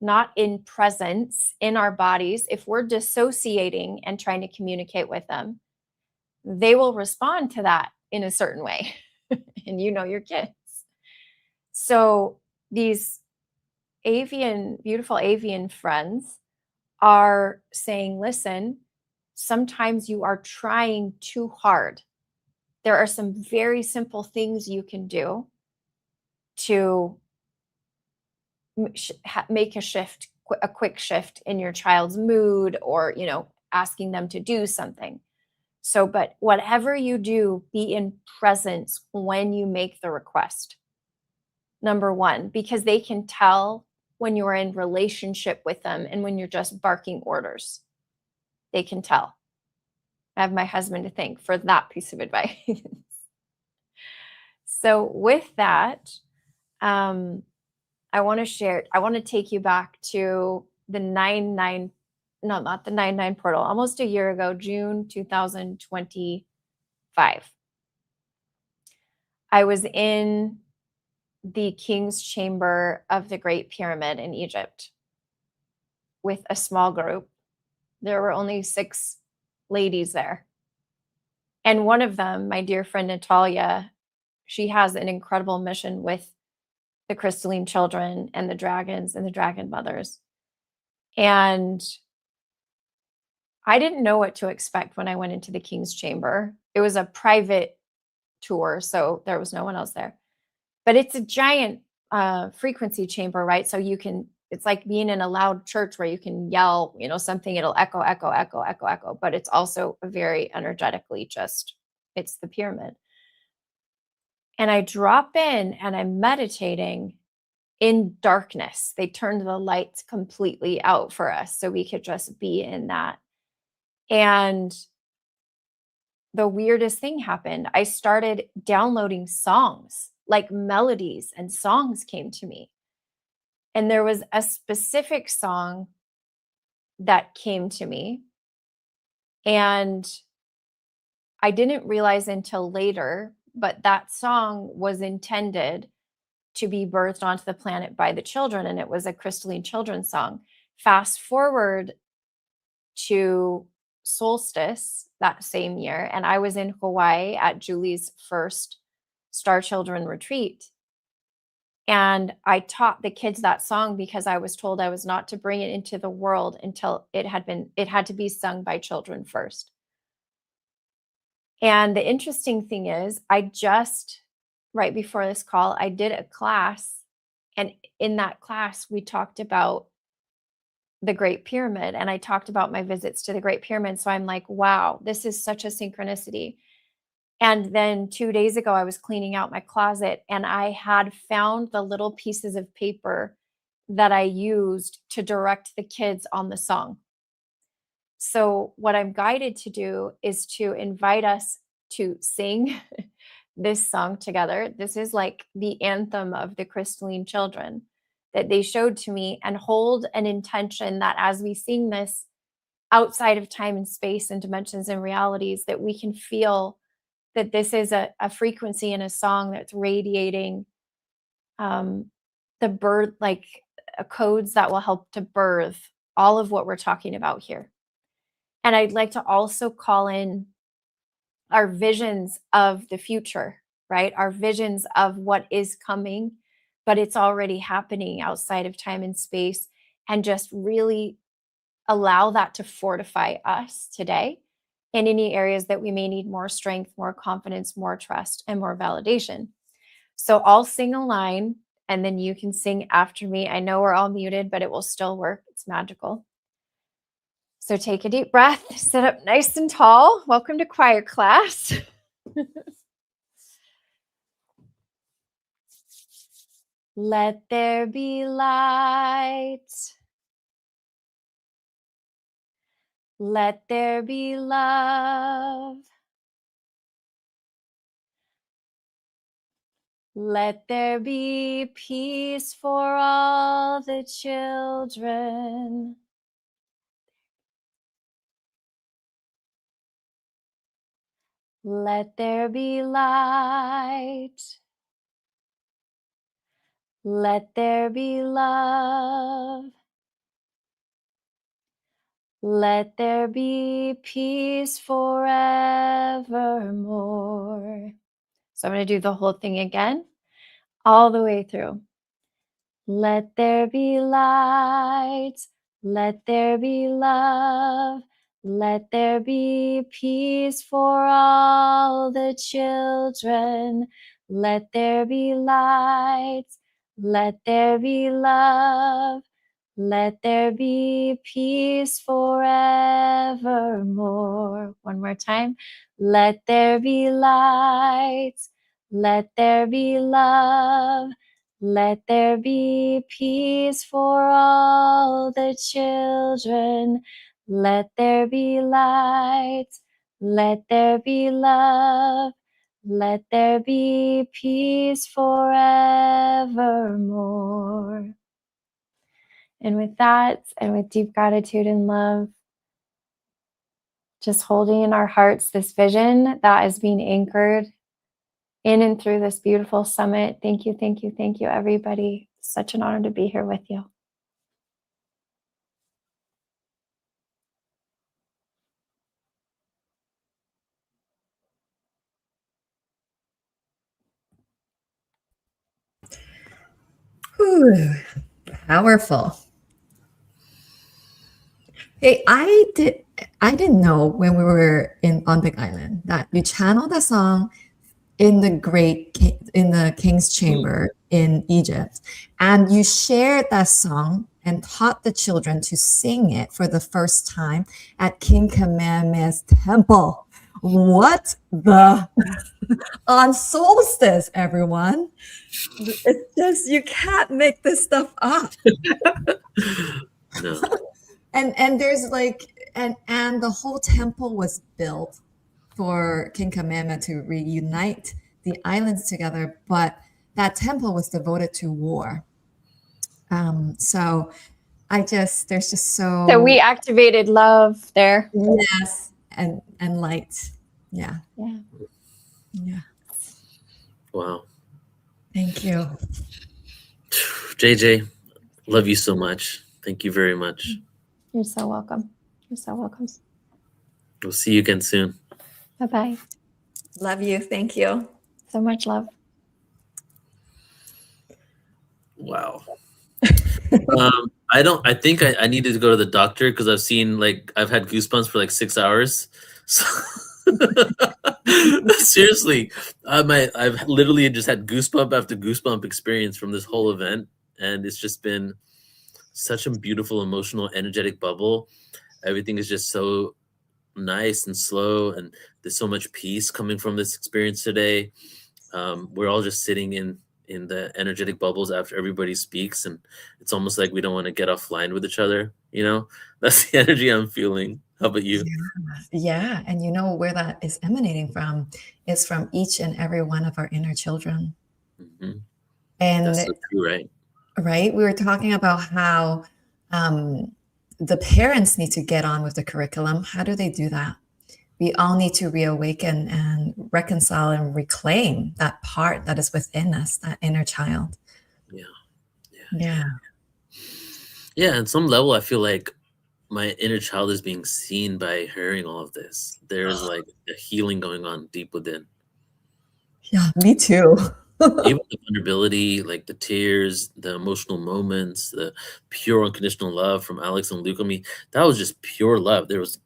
not in presence in our bodies, if we're dissociating and trying to communicate with them, they will respond to that in a certain way. And you know your kids. So these beautiful avian friends are saying, listen, sometimes you are trying too hard. There are some very simple things you can do to make a quick shift in your child's mood, or, you know, asking them to do something. So, but whatever you do, be in presence when you make the request. Number one, because they can tell when you're in relationship with them and when you're just barking orders. They can tell. I have my husband to thank for that piece of advice. So with that, I want to take you back to the 9/9, no, not the 9/9 portal, almost a year ago, June 2025. I was in the King's Chamber of the Great Pyramid in Egypt with a small group. There were only 6 ladies there. And one of them, my dear friend Natalia, she has an incredible mission with the crystalline children and the dragons and the dragon mothers. And I didn't know what to expect when I went into the King's Chamber. It was a private tour, so there was no one else there. But it's a giant frequency chamber, right? So it's like being in a loud church where you can yell, you know, something, it'll echo, echo, echo, echo, echo. But it's also a very energetically it's the pyramid. And I drop in and I'm meditating in darkness. They turned the lights completely out for us so we could just be in that. And the weirdest thing happened. I started downloading songs, like melodies and songs came to me. And there was a specific song that came to me. And I didn't realize until later, but that song was intended to be birthed onto the planet by the children, and it was a crystalline children's song. Fast forward to solstice that same year, and I was in Hawaii at Julie's first Star Children retreat. And I taught the kids that song because I was told I was not to bring it into the world until it had to be sung by children first. And the interesting thing is, right before this call, I did a class. And in that class, we talked about the Great Pyramid. And I talked about my visits to the Great Pyramid. So I'm like, wow, this is such a synchronicity. And then 2 days ago, I was cleaning out my closet and I had found the little pieces of paper that I used to direct the kids on the song. So what I'm guided to do is to invite us to sing this song together. This is like the anthem of the crystalline children that they showed to me, and hold an intention that as we sing this outside of time and space and dimensions and realities, that we can feel that this is a frequency in a song that's radiating the birth, like codes that will help to birth all of what we're talking about here. And I'd like to also call in our visions of the future, right? Our visions of what is coming, but it's already happening outside of time and space, and just really allow that to fortify us today in any areas that we may need more strength, more confidence, more trust, and more validation. So I'll sing a line and then you can sing after me. I know we're all muted, but it will still work. It's magical. So take a deep breath, sit up nice and tall. Welcome to choir class. Let there be light. Let there be love. Let there be peace for all the children. Let there be light. Let there be love. Let there be peace forevermore. So I'm going to do the whole thing again, all the way through. Let there be light. Let there be love. Let there be peace for all the children. Let there be light. Let there be love. Let there be peace forevermore. One more time. Let there be light. Let there be love. Let there be peace for all the children. Let there be light. Let there be love. Let there be peace forevermore. And with that, and with deep gratitude and love, just holding in our hearts this vision that is being anchored in and through this beautiful summit. Thank you, thank you, thank you, everybody. Such an honor to be here with you. Whew, powerful. Hey, I didn't know when we were on Big Island that you channeled the song in the King's Chamber in Egypt, and you shared that song and taught the children to sing it for the first time at King Kamehameha's temple. What the on solstice, everyone? It's just you can't make this stuff up. No. And there's and the whole temple was built for King Kamehameha to reunite the islands together, but that temple was devoted to war. So there's just So we activated love there. yes, and light. Yeah. Yeah. Yeah. Wow. Thank you. JJ, love you so much. Thank you very much. You're so welcome. You're so welcome. We'll see you again soon. Bye-bye. Love you. Thank you. So much love. Wow. I think I needed to go to the doctor because I've had goosebumps for 6 hours. So seriously, I've literally just had goosebump after goosebump experience from this whole event, and it's just been such a beautiful, emotional, energetic bubble. Everything is just so nice and slow, and there's so much peace coming from this experience today. We're all just sitting in the energetic bubbles after everybody speaks, and it's almost like we don't want to get offline with each other. That's the energy I'm feeling. How about you? Yeah, and you know where that is emanating from is from each and every one of our inner children. Mm-hmm. And that's so true, right? Right, we were talking about how the parents need to get on with the curriculum. How do they do that? We all need to reawaken and reconcile and reclaim that part that is within us, that inner child. Yeah. On some level, I feel like my inner child is being seen by hearing all of this. There's a healing going on deep within. Yeah, me too. Even the vulnerability, like the tears, the emotional moments, the pure unconditional love from Alex and Luke. I mean, that was just pure love. There was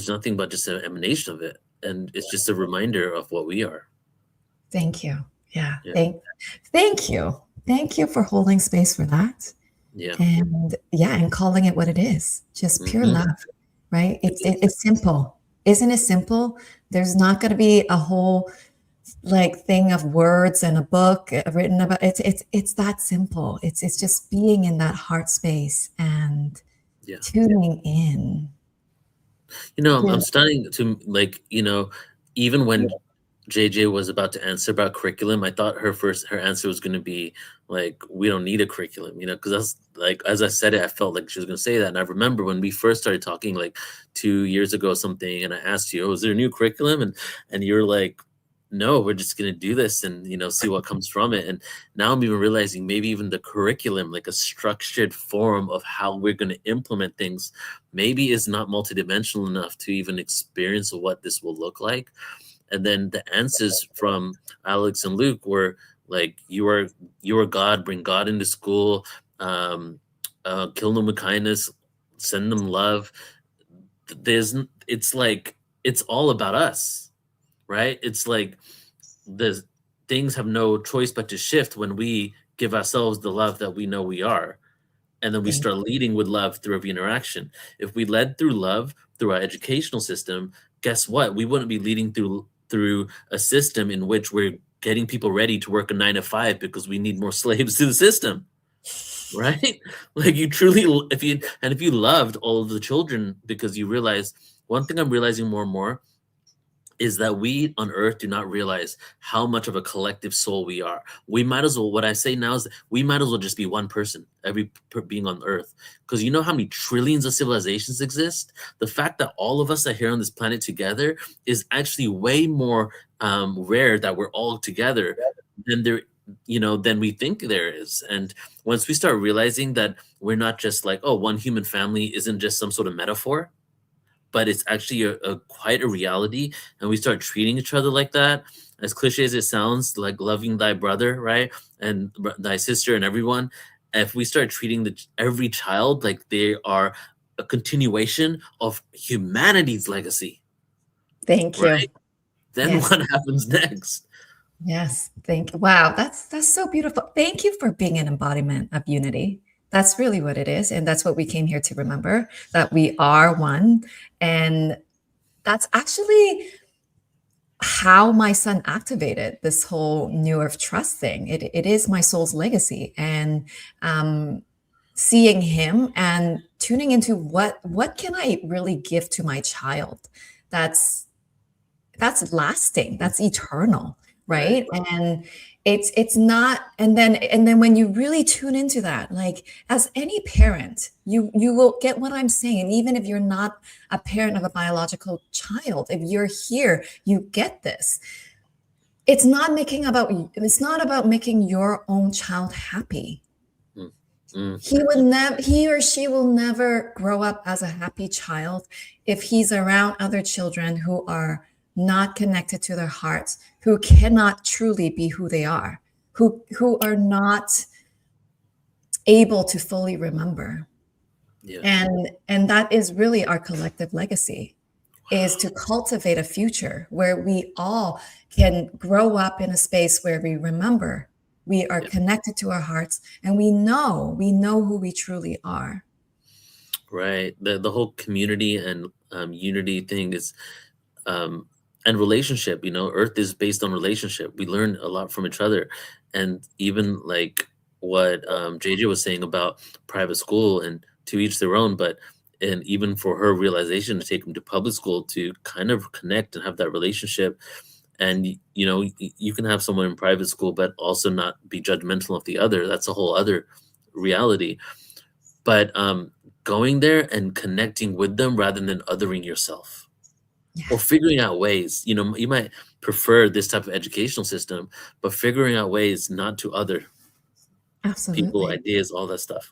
nothing but just an emanation of it, and it's just a reminder of what we are. Thank you. Yeah. Yeah. Thank you. Thank you for holding space for that. Yeah. And calling it what it is, just pure Mhm. love, right? It's simple. Isn't it simple? There's not going to be a whole like thing of words and a book written about it's that simple. It's just being in that heart space and Yeah. tuning in. I'm starting to even when JJ was about to answer about curriculum, I thought her answer was going to be like, we don't need a curriculum, because that's like, as I said it, I felt like she was going to say that. And I remember when we first started talking like 2 years ago or something, and I asked you, oh, is there a new curriculum? And you're like, no, we're just going to do this and, see what comes from it. And now I'm even realizing maybe even the curriculum, like a structured form of how we're going to implement things, maybe is not multidimensional enough to even experience what this will look like. And then the answers from Alex and Luke were like, you are God, bring God into school, kill them with kindness, send them love. It's like, it's all about us, right? It's like the things have no choice but to shift when we give ourselves the love that we know we are. And then we start leading with love through every interaction. If we led through love through our educational system, guess what? We wouldn't be leading through a system in which we're getting people ready to work a 9 to 5 because we need more slaves to the system, right? Like you truly, if you loved all of the children, because you realize one thing I'm realizing more and more is that we on earth do not realize how much of a collective soul we are. We might as well, what I say now is we might as well just be one person, every being on earth. Because you know how many trillions of civilizations exist? The fact that all of us are here on this planet together is actually way more rare that we're all together than we think there is. And once we start realizing that we're not just like, oh, one human family isn't just some sort of metaphor, but it's actually quite a reality, and we start treating each other like that, as cliche as it sounds, like loving thy brother, right, and thy sister and everyone. If we start treating every child like they are a continuation of humanity's legacy, Thank you. right, then Yes. what happens next? Yes. Wow, that's so beautiful. Thank you for being an embodiment of unity. That's really what it is. And that's what we came here to remember, that we are one. And that's actually how my son activated this whole New Earth Trust thing. It is my soul's legacy. And seeing him and tuning into what can I really give to my child that's lasting, that's eternal, right? And it's not, and then when you really tune into that, like as any parent, you will get what I'm saying. And even if you're not a parent of a biological child, if you're here, you get this. It's not about making your own child happy. He or she will never grow up as a happy child if he's around other children who are not connected to their hearts, who cannot truly be who they are, who are not able to fully remember. Yeah. And that is really our collective legacy, is to cultivate a future where we all can grow up in a space where we remember, we are connected to our hearts, and we know who we truly are. Right. The whole community and unity thing is and relationship, earth is based on relationship. We learn a lot from each other. And even like what JJ was saying about private school, and to each their own, and even for her realization to take them to public school to kind of connect and have that relationship. And you can have someone in private school but also not be judgmental of the other. That's a whole other reality. But going there and connecting with them rather than othering yourself, or figuring out ways, you might prefer this type of educational system, but figuring out ways not to other people, Absolutely. ideas, all that stuff,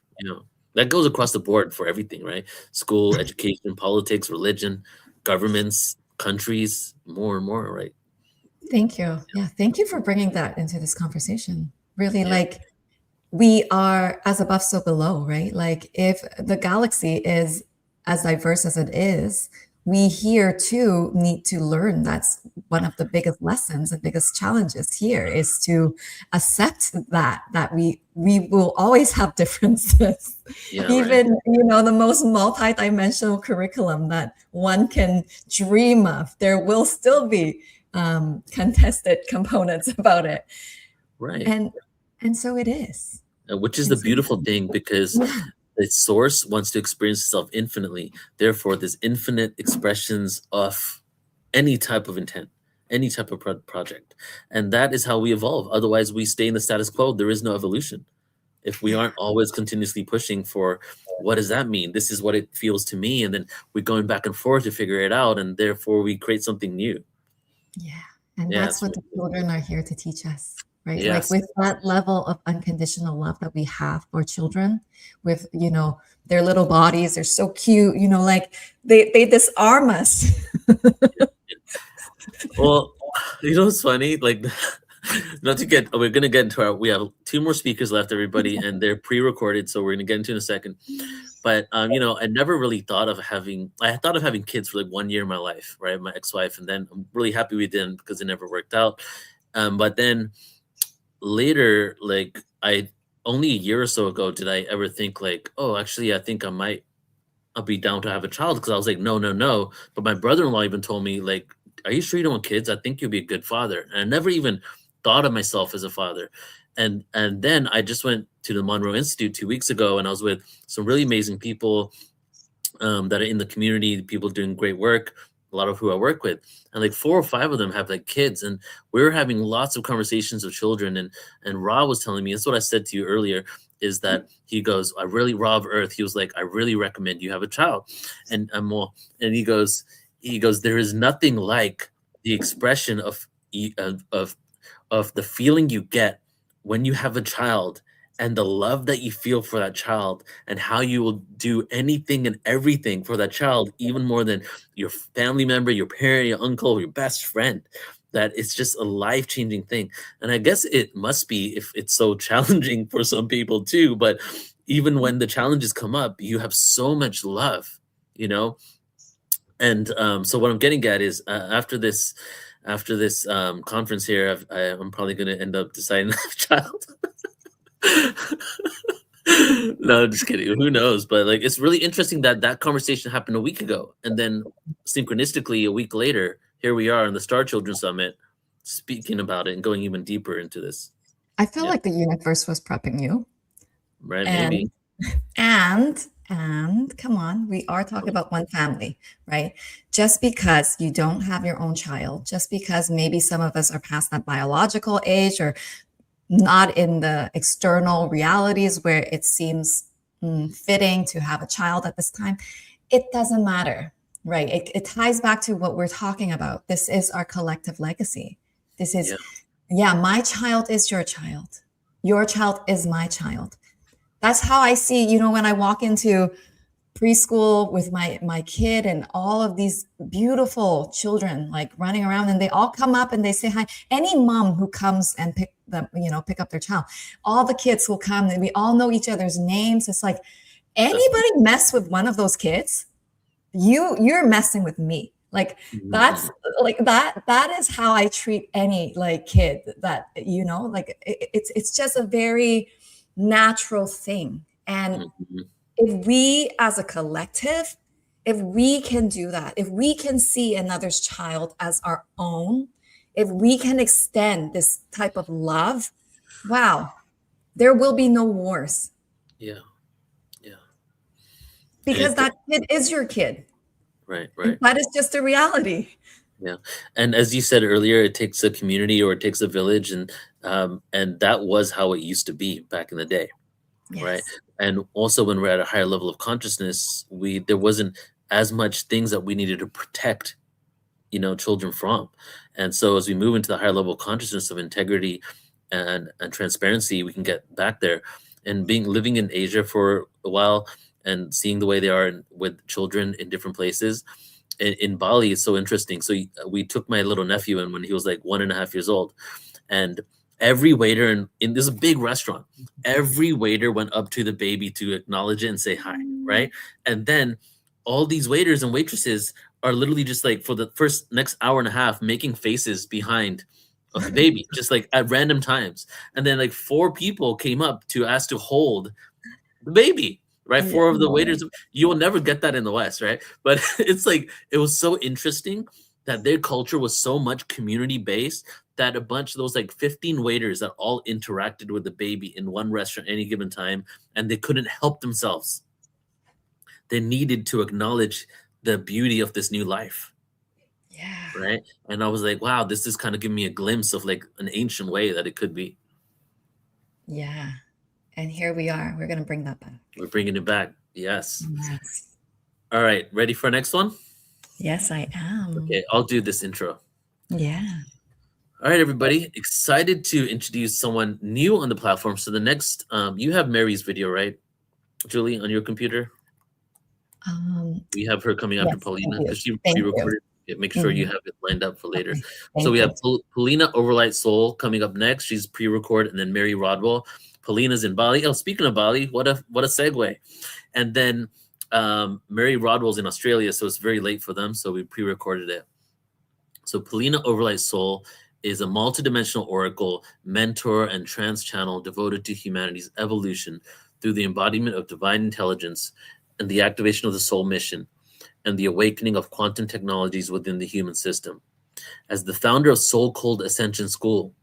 that goes across the board for everything, right? School, education, politics, religion, governments, countries, more and more, right? Thank you. Yeah, thank you for bringing that into this conversation. Really, Yeah. like, we are as above, so below, right? Like, if the galaxy is as diverse as it is, we here too need to learn. That's one of the biggest lessons and biggest challenges here, is to accept that we will always have differences. Yeah, right. Even, the most multi-dimensional curriculum that one can dream of, there will still be contested components about it. Right. And so it is. Which is And the so beautiful thing, because yeah. the source wants to experience itself infinitely. Therefore, there's infinite expressions of any type of intent, any type of project. And that is how we evolve. Otherwise, we stay in the status quo. There is no evolution. If we aren't always continuously pushing for, what does that mean? This is what it feels to me. And then we're going back and forth to figure it out. And therefore, we create something new. Yeah. And Yeah, that's what the children are here to teach us, right? Like, yes. with that level of unconditional love that we have for children, with, their little bodies, they're so cute, like they disarm us. Well, what's funny? Like, not to get, we're gonna get into we have 2 more speakers left, everybody, and they're pre-recorded, so we're gonna get into in a second. But I never really thought of having. I thought of having kids for like 1 year in my life, right? My ex-wife, and then I'm really happy we didn't, because it never worked out. But then later, like, only a year or so ago did I ever think like, oh, actually, I think I'll be down to have a child, because I was like, no, no, no. But my brother-in-law even told me, like, are you sure you don't want kids? I think you'll be a good father. And I never even thought of myself as a father. And then I just went to the Monroe Institute 2 weeks ago, and I was with some really amazing people that are in the community, people doing great work, a lot of who I work with. And like 4 or 5 of them have like kids. And we were having lots of conversations with children. And Ra was telling me, that's what I said to you earlier, is that he goes, Ra of Earth, he was like, I really recommend you have a child. And he goes, there is nothing like the expression of the feeling you get when you have a child, and the love that you feel for that child, and how you will do anything and everything for that child, even more than your family member, your parent, your uncle, your best friend. That it's just a life-changing thing. And I guess it must be, if it's so challenging for some people too, but even when the challenges come up, you have so much love, And so what I'm getting at is, after this conference here, I'm probably going to end up deciding to have a child. No, just kidding. Who knows? But like, it's really interesting that conversation happened a week ago, and then synchronistically a week later, here we are in the Star Children Summit, speaking about it and going even deeper into this. I feel like the universe was prepping you. Right? Maybe. And come on, we are talking about one family, right? Just because you don't have your own child, just because maybe some of us are past that biological age, or not in the external realities where it seems fitting to have a child at this time, it doesn't matter, right? It ties back to what we're talking about. This is our collective legacy. This is, my child is your child. Your child is my child. That's how I see, when I walk into preschool with my kid and all of these beautiful children like running around, and they all come up and they say hi. Any mom who comes and pick up their child, all the kids will come, and we all know each other's names. It's like, anybody mess with one of those kids, you're messing with me. Like, that's like that is how I treat any like kid that, like, it's just a very natural thing. And if we as a collective, if we can do that, if we can see another's child as our own, if we can extend this type of love, wow, there will be no wars. Yeah. Because that kid is your kid. Right. That is just a reality. Yeah. And as you said earlier, it takes a community, or it takes a village. And that was how it used to be back in the day. Yes. Right. And also, when we're at a higher level of consciousness, there wasn't as much things that we needed to protect, children from. And so as we move into the higher level of consciousness of integrity and transparency, we can get back there. And living in Asia for a while and seeing the way they are with children in different places, in Bali is so interesting. So we took my little nephew in when he was like 1.5 years old, and every waiter in this big restaurant, every waiter went up to the baby to acknowledge it and say hi, right? And then all these waiters and waitresses are literally just like for the first next hour and a half making faces behind of the baby, just like at random times. And then like 4 people came up to ask to hold the baby, right? 4 of the waiters. You will never get that in the West, right? But it's like it was so interesting that their culture was so much community based that a bunch of those like 15 waiters that all interacted with the baby in one restaurant at any given time, and they couldn't help themselves. They needed to acknowledge the beauty of this new life. Yeah. Right. And I was like, wow, this is kind of giving me a glimpse of like an ancient way that it could be. Yeah. And here we are. We're going to bring that back. We're bringing it back. Yes. Yes. All right. Ready for our next one? Yes, I am. Okay. I'll do this intro. Yeah. All right, everybody. Excited to introduce someone new on the platform. So the next, you have Mary's video, right, Julie, on your computer? We have her coming after Yes, Paulina because she thank you. recorded. Make sure you have it lined up for later. Okay, So thank we you. have Paulina Overlight Soul coming up next. She's pre-recorded, and then Mary Rodwell. Paulina's in Bali. Oh, speaking of Bali, what a segue. And then Mary Rodwell's in Australia, so it's very late for them. So we pre-recorded it. So Paulina Overlight Soul is a multidimensional oracle, mentor, and trans channel devoted to humanity's evolution through the embodiment of divine intelligence and the activation of the soul mission and the awakening of quantum technologies within the human system. As the founder of Soul Cold Ascension School,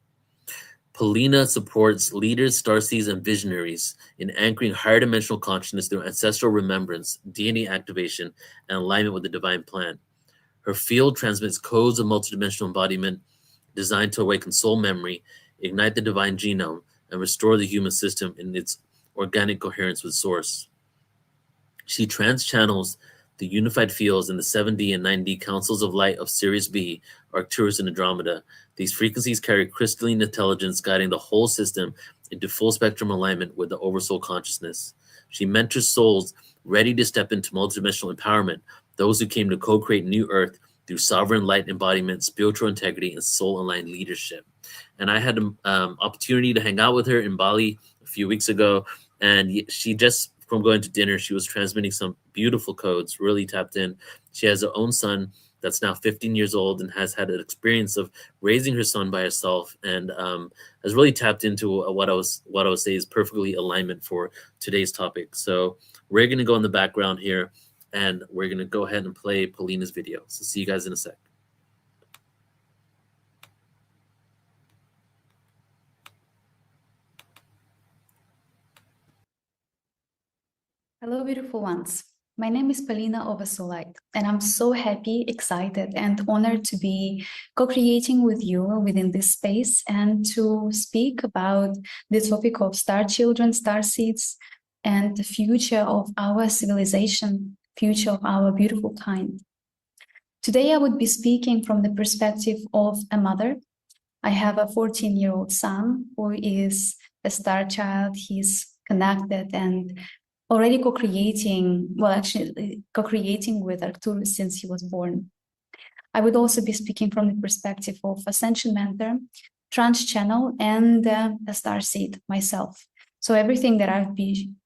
Paulina supports leaders, starseeds, and visionaries in anchoring higher dimensional consciousness through ancestral remembrance, DNA activation, and alignment with the divine plan. Her field transmits codes of multidimensional embodiment designed to awaken soul memory, ignite the divine genome, and restore the human system in its organic coherence with source. She trans-channels the unified fields in the 7D and 9D councils of light of Sirius B, Arcturus, and Andromeda. These frequencies carry crystalline intelligence guiding the whole system into full spectrum alignment with the oversoul consciousness. She mentors souls ready to step into multidimensional empowerment, those who came to co-create new earth through sovereign light embodiment, spiritual integrity, and soul-aligned leadership. And I had an opportunity to hang out with her in Bali a few weeks ago, and she just, from going to dinner, she was transmitting some beautiful codes, really tapped in. She has her own son that's now 15 years old and has had an experience of raising her son by herself, and has really tapped into what I would say is perfectly alignment for today's topic. So we're going to go in the background here, and we're going to go ahead and play Paulina's video. So see you guys in a sec. Hello, beautiful ones. My name is Paulina Oversolite, and I'm so happy, excited, and honored to be co-creating with you within this space and to speak about the topic of star children, star seeds, and the future of our civilization, future of our beautiful kind. Today, I would be speaking from the perspective of a mother. I have a 14-year-old son who is a star child. He's connected and already co-creating with Arcturus since he was born. I would also be speaking from the perspective of Ascension Mentor, Trans Channel, and a star seed myself. So everything that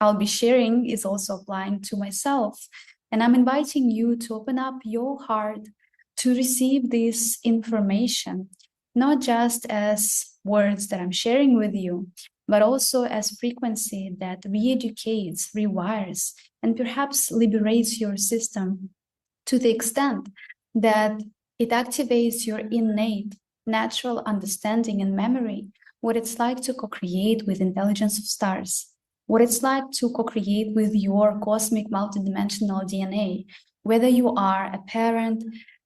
I'll be sharing is also applying to myself. And I'm inviting you to open up your heart to receive this information, not just as words that I'm sharing with you, but also as frequency that re-educates, rewires, and perhaps liberates your system to the extent that it activates your innate natural understanding and memory, what it's like to co-create with intelligence of stars, what it's like to co-create with your cosmic multidimensional DNA, whether you are a parent,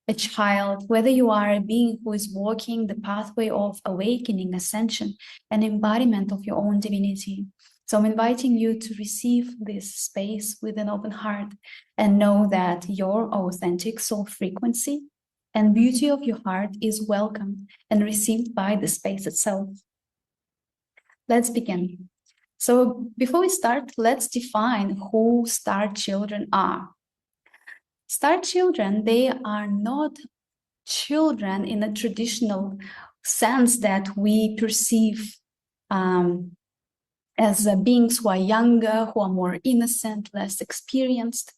a child, whether you are a being who is walking the pathway of awakening, ascension, and embodiment of your own divinity. So I'm inviting you to receive this space with an open heart and know that your authentic soul frequency and beauty of your heart is welcomed and received by the space itself. Let's begin. So before we start, let's define who star children are. Star children, they are not children in a traditional sense that we perceive as beings who are younger, who are more innocent, less experienced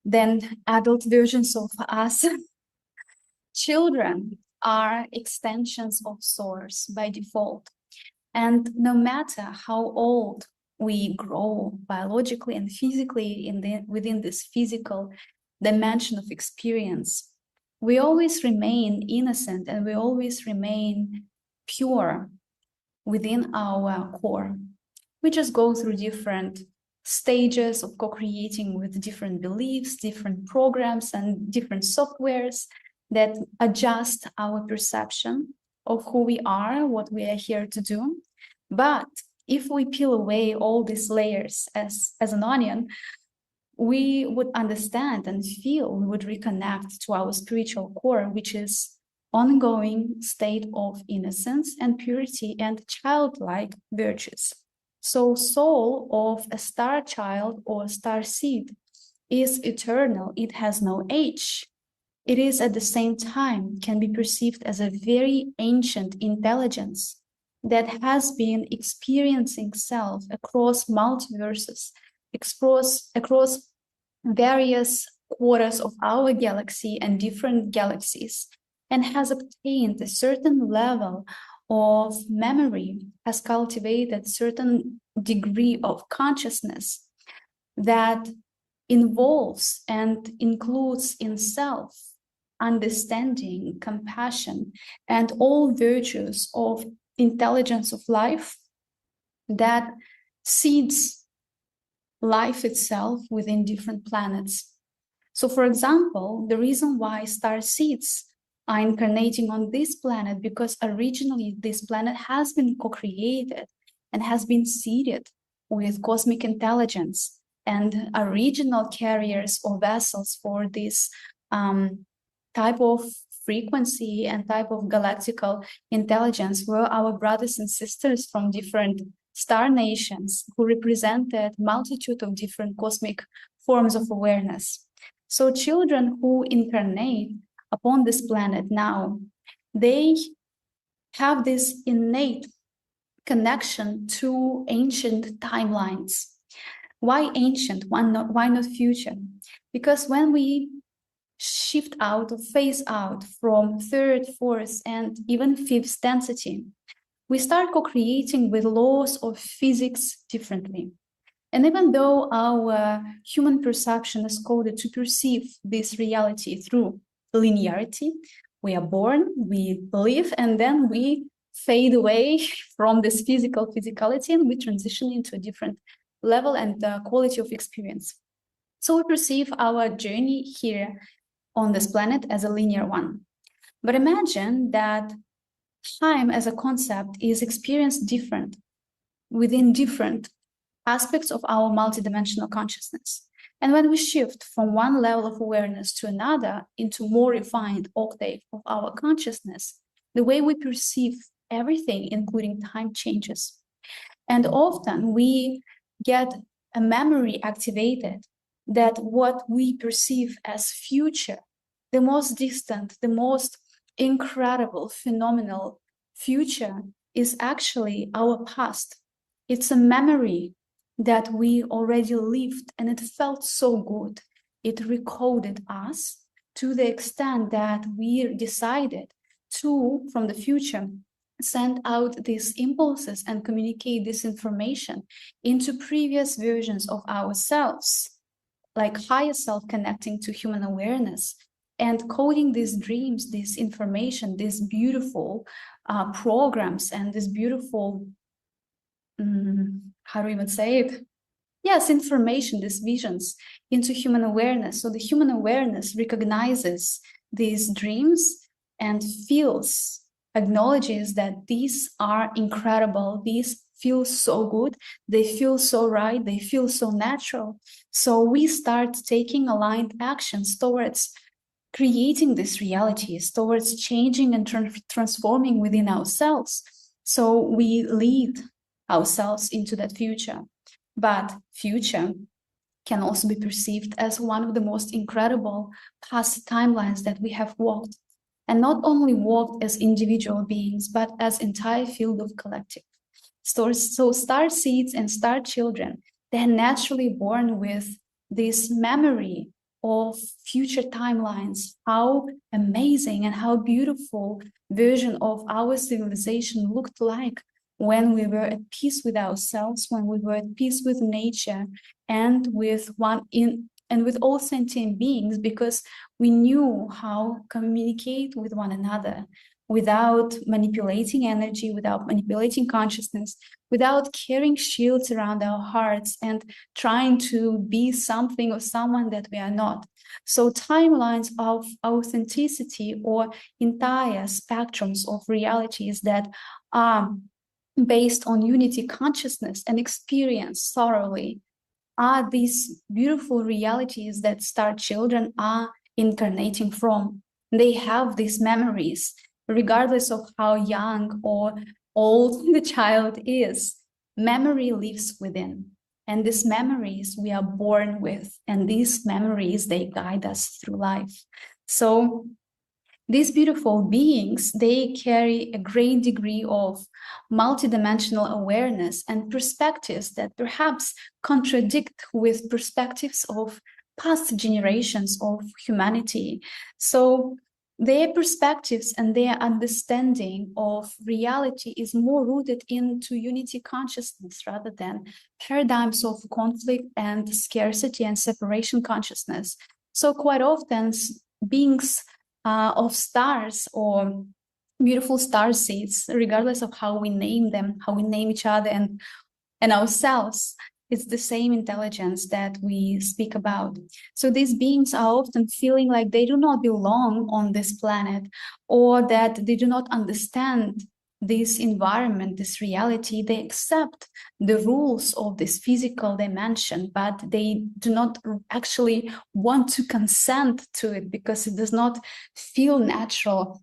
than adult versions of us. Children are extensions of source by default. And no matter how old we grow biologically and physically within this physical dimension of experience, we always remain innocent and we always remain pure within our core. We just go through different stages of co-creating with different beliefs, different programs, and different softwares that adjust our perception of who we are, what we are here to do. But if we peel away all these layers as an onion, we would understand and feel, we would reconnect to our spiritual core, which is ongoing state of innocence and purity and childlike virtues. So soul of a star child or star seed is eternal. It has no age. It is at the same time can be perceived as a very ancient intelligence that has been experiencing self across multiverses, across various quarters of our galaxy and different galaxies, and has obtained a certain level of memory, has cultivated certain degree of consciousness that involves and includes in self understanding, compassion, and all virtues of intelligence of life that seeds life itself within different planets. So, for example, the reason why star seeds are incarnating on this planet, because originally this planet has been co-created and has been seeded with cosmic intelligence, and original carriers or vessels for this type of frequency and type of galactical intelligence were our brothers and sisters from different star nations who represented multitude of different cosmic forms of awareness. So children who incarnate upon this planet now, they have this innate connection to ancient timelines. Why ancient? Why not future? Because when we shift out or phase out from third, fourth, and even fifth density, we start co-creating with laws of physics differently. And even though our human perception is coded to perceive this reality through linearity, we are born, we live, and then we fade away from this physicality, and we transition into a different level and quality of experience. So we perceive our journey here on this planet as a linear one. But imagine that time as a concept is experienced different within different aspects of our multidimensional consciousness. And when we shift from one level of awareness to another into more refined octave of our consciousness, the way we perceive everything, including time, changes. And often we get a memory activated that what we perceive as future, the most distant, the most incredible, phenomenal future is actually our past. It's a memory that we already lived, and it felt so good. It recoded us to the extent that we decided to, from the future, send out these impulses and communicate this information into previous versions of ourselves, like higher self connecting to human awareness and coding these dreams, this information, these beautiful programs and this beautiful, how do we even say it? Yes, information, these visions into human awareness. So the human awareness recognizes these dreams and feels, acknowledges that these are incredible, these feel so good, they feel so right, they feel so natural. So we start taking aligned actions towards creating these realities, towards changing and transforming within ourselves. So we lead ourselves into that future. But future can also be perceived as one of the most incredible past timelines that we have walked, and not only walked as individual beings, but as entire field of collective. So star seeds and star children, they're naturally born with this memory of future timelines, how amazing and how beautiful version of our civilization looked like when we were at peace with ourselves, when we were at peace with nature and with all sentient beings, because we knew how to communicate with one another without manipulating energy, without manipulating consciousness, without carrying shields around our hearts and trying to be something or someone that we are not. So timelines of authenticity or entire spectrums of realities that are based on unity consciousness and experience thoroughly are these beautiful realities that star children are incarnating from. They have these memories, regardless of how young or old the child is. Memory lives within. And these memories we are born with, and these memories, they guide us through life. So these beautiful beings, they carry a great degree of multidimensional awareness and perspectives that perhaps contradict with perspectives of past generations of humanity. So their perspectives and their understanding of reality is more rooted into unity consciousness rather than paradigms of conflict and scarcity and separation consciousness. So quite often beings of stars or beautiful star seeds, regardless of how we name them, how we name each other and ourselves, it's the same intelligence that we speak about. So these beings are often feeling like they do not belong on this planet, or that they do not understand this environment, this reality. They accept the rules of this physical dimension, but they do not actually want to consent to it because it does not feel natural.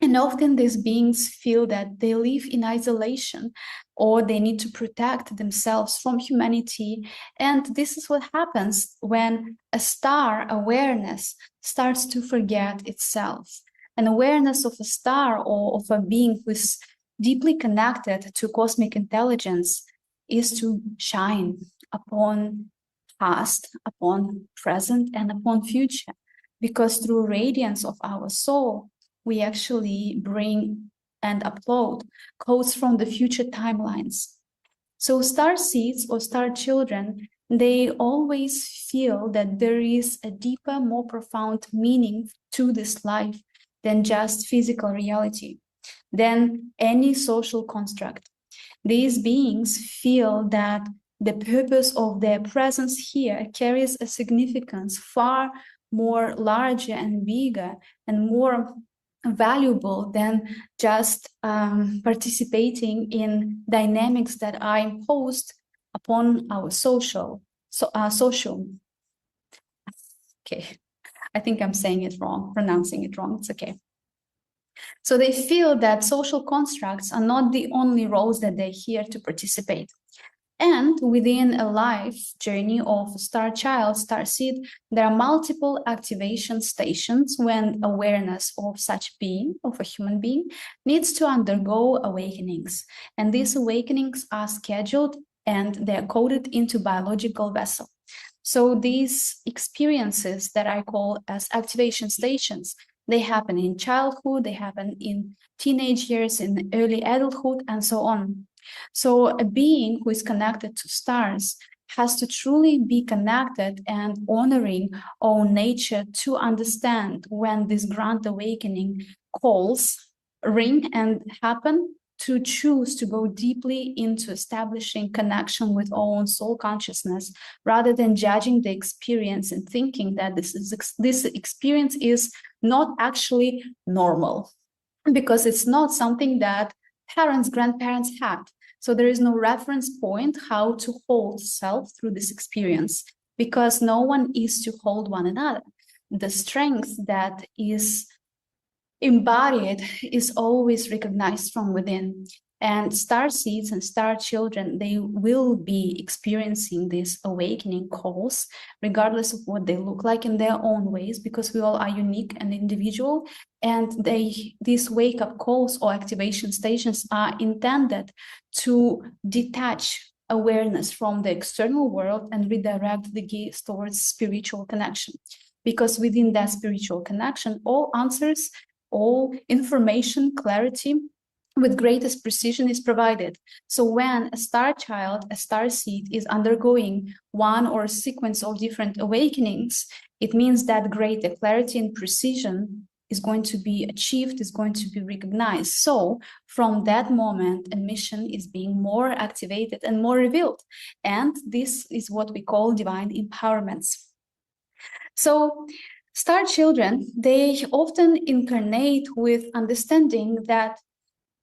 And often these beings feel that they live in isolation, or they need to protect themselves from humanity. And this is what happens when a star awareness starts to forget itself. An awareness of a star or of a being who is deeply connected to cosmic intelligence is to shine upon past, upon present, and upon future. Because through radiance of our soul, we actually bring and upload codes from the future timelines. So star seeds or star children, they always feel that there is a deeper, more profound meaning to this life than just physical reality, than any social construct. These beings feel that the purpose of their presence here carries a significance far more larger and bigger and more valuable than just participating in dynamics that are imposed upon our social. Okay, I think I'm saying it wrong, pronouncing it wrong. It's okay. So they feel that social constructs are not the only roles that they're here to participate. And within a life journey of a star child, star seed, there are multiple activation stations when awareness of such being, of a human being, needs to undergo awakenings. And these awakenings are scheduled and they're coded into biological vessel. So these experiences that I call as activation stations, they happen in childhood, they happen in teenage years, in early adulthood, and so on. So a being who is connected to stars has to truly be connected and honoring own nature to understand when this grand awakening calls ring and happen, to choose to go deeply into establishing connection with own soul consciousness, rather than judging the experience and thinking that this experience is not actually normal, because it's not something that parents, grandparents had. So there is no reference point how to hold self through this experience, because no one is to hold one another. The strength that is embodied is always recognized from within. And star seeds and star children, they will be experiencing these awakening calls, regardless of what they look like in their own ways, because we all are unique and individual. And these wake-up calls or activation stations are intended to detach awareness from the external world and redirect the gaze towards spiritual connection. Because within that spiritual connection, all answers, all information, clarity, with greatest precision is provided. So when a star child, a star seed, is undergoing one or a sequence of different awakenings, it means that greater clarity and precision is going to be achieved, is going to be recognized. So from that moment, a mission is being more activated and more revealed. And this is what we call divine empowerments. So star children, they often incarnate with understanding that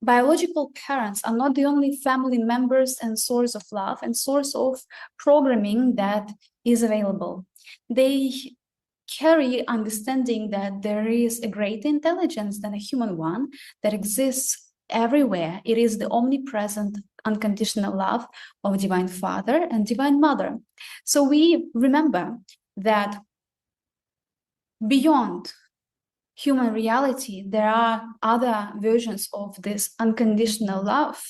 biological parents are not the only family members and source of love and source of programming that is available. They carry understanding that there is a greater intelligence than a human one that exists everywhere. It is the omnipresent unconditional love of Divine Father and Divine Mother. So we remember that beyond human reality, there are other versions of this unconditional love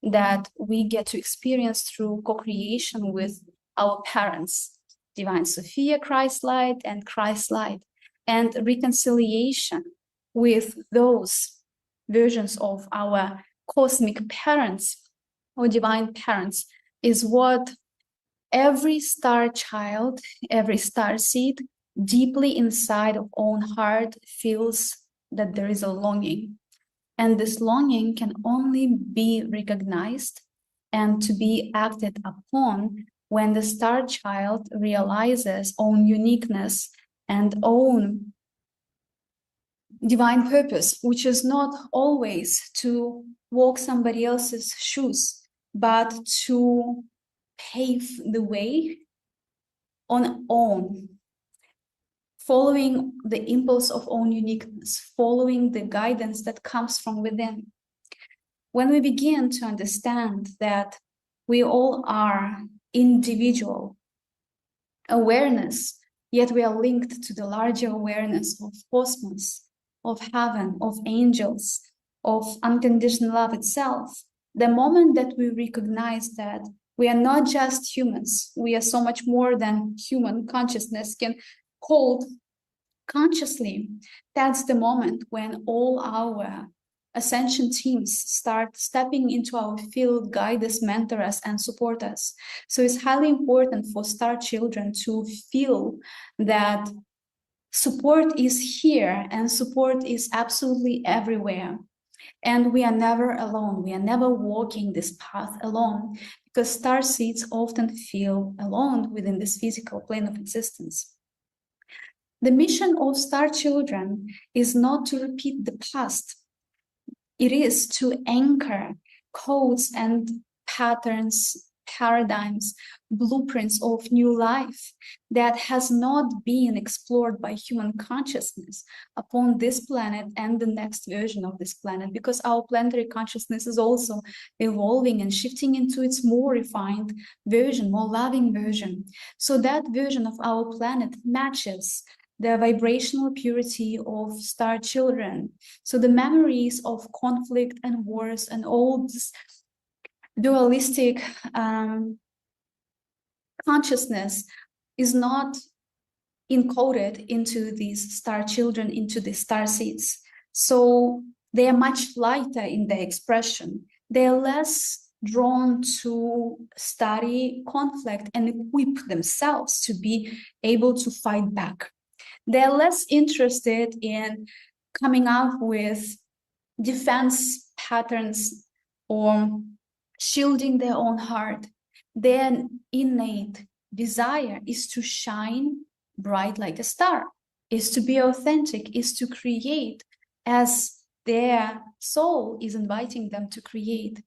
that we get to experience through co-creation with our parents, Divine Sophia, Christ light, and Christ light, and reconciliation with those versions of our cosmic parents or divine parents is what every star child, every star seed deeply inside of own heart feels that there is a longing. And this longing can only be recognized and to be acted upon when the star child realizes own uniqueness and own divine purpose, which is not always to walk somebody else's shoes, but to pave the way on own, following the impulse of own uniqueness, following the guidance that comes from within. When we begin to understand that we all are individual awareness, yet we are linked to the larger awareness of cosmos, of heaven, of angels, of unconditional love itself, the moment that we recognize that we are not just humans, we are so much more than human consciousness can hold consciously, that's the moment when all our ascension teams start stepping into our field, guide us, mentor us, and support us. So it's highly important for star children to feel that support is here and support is absolutely everywhere. And we are never alone. We are never walking this path alone, because star seeds often feel alone within this physical plane of existence. The mission of star children is not to repeat the past. It is to anchor codes and patterns, paradigms, blueprints of new life that has not been explored by human consciousness upon this planet and the next version of this planet, because our planetary consciousness is also evolving and shifting into its more refined version, more loving version. So that version of our planet matches the vibrational purity of star children. So the memories of conflict and wars and all this dualistic consciousness is not encoded into these star children, into the star seeds. So they are much lighter in their expression. They are less drawn to study conflict and equip themselves to be able to fight back. They're less interested in coming up with defense patterns or shielding their own heart. Their innate desire is to shine bright like a star, is to be authentic, is to create as their soul is inviting them to create.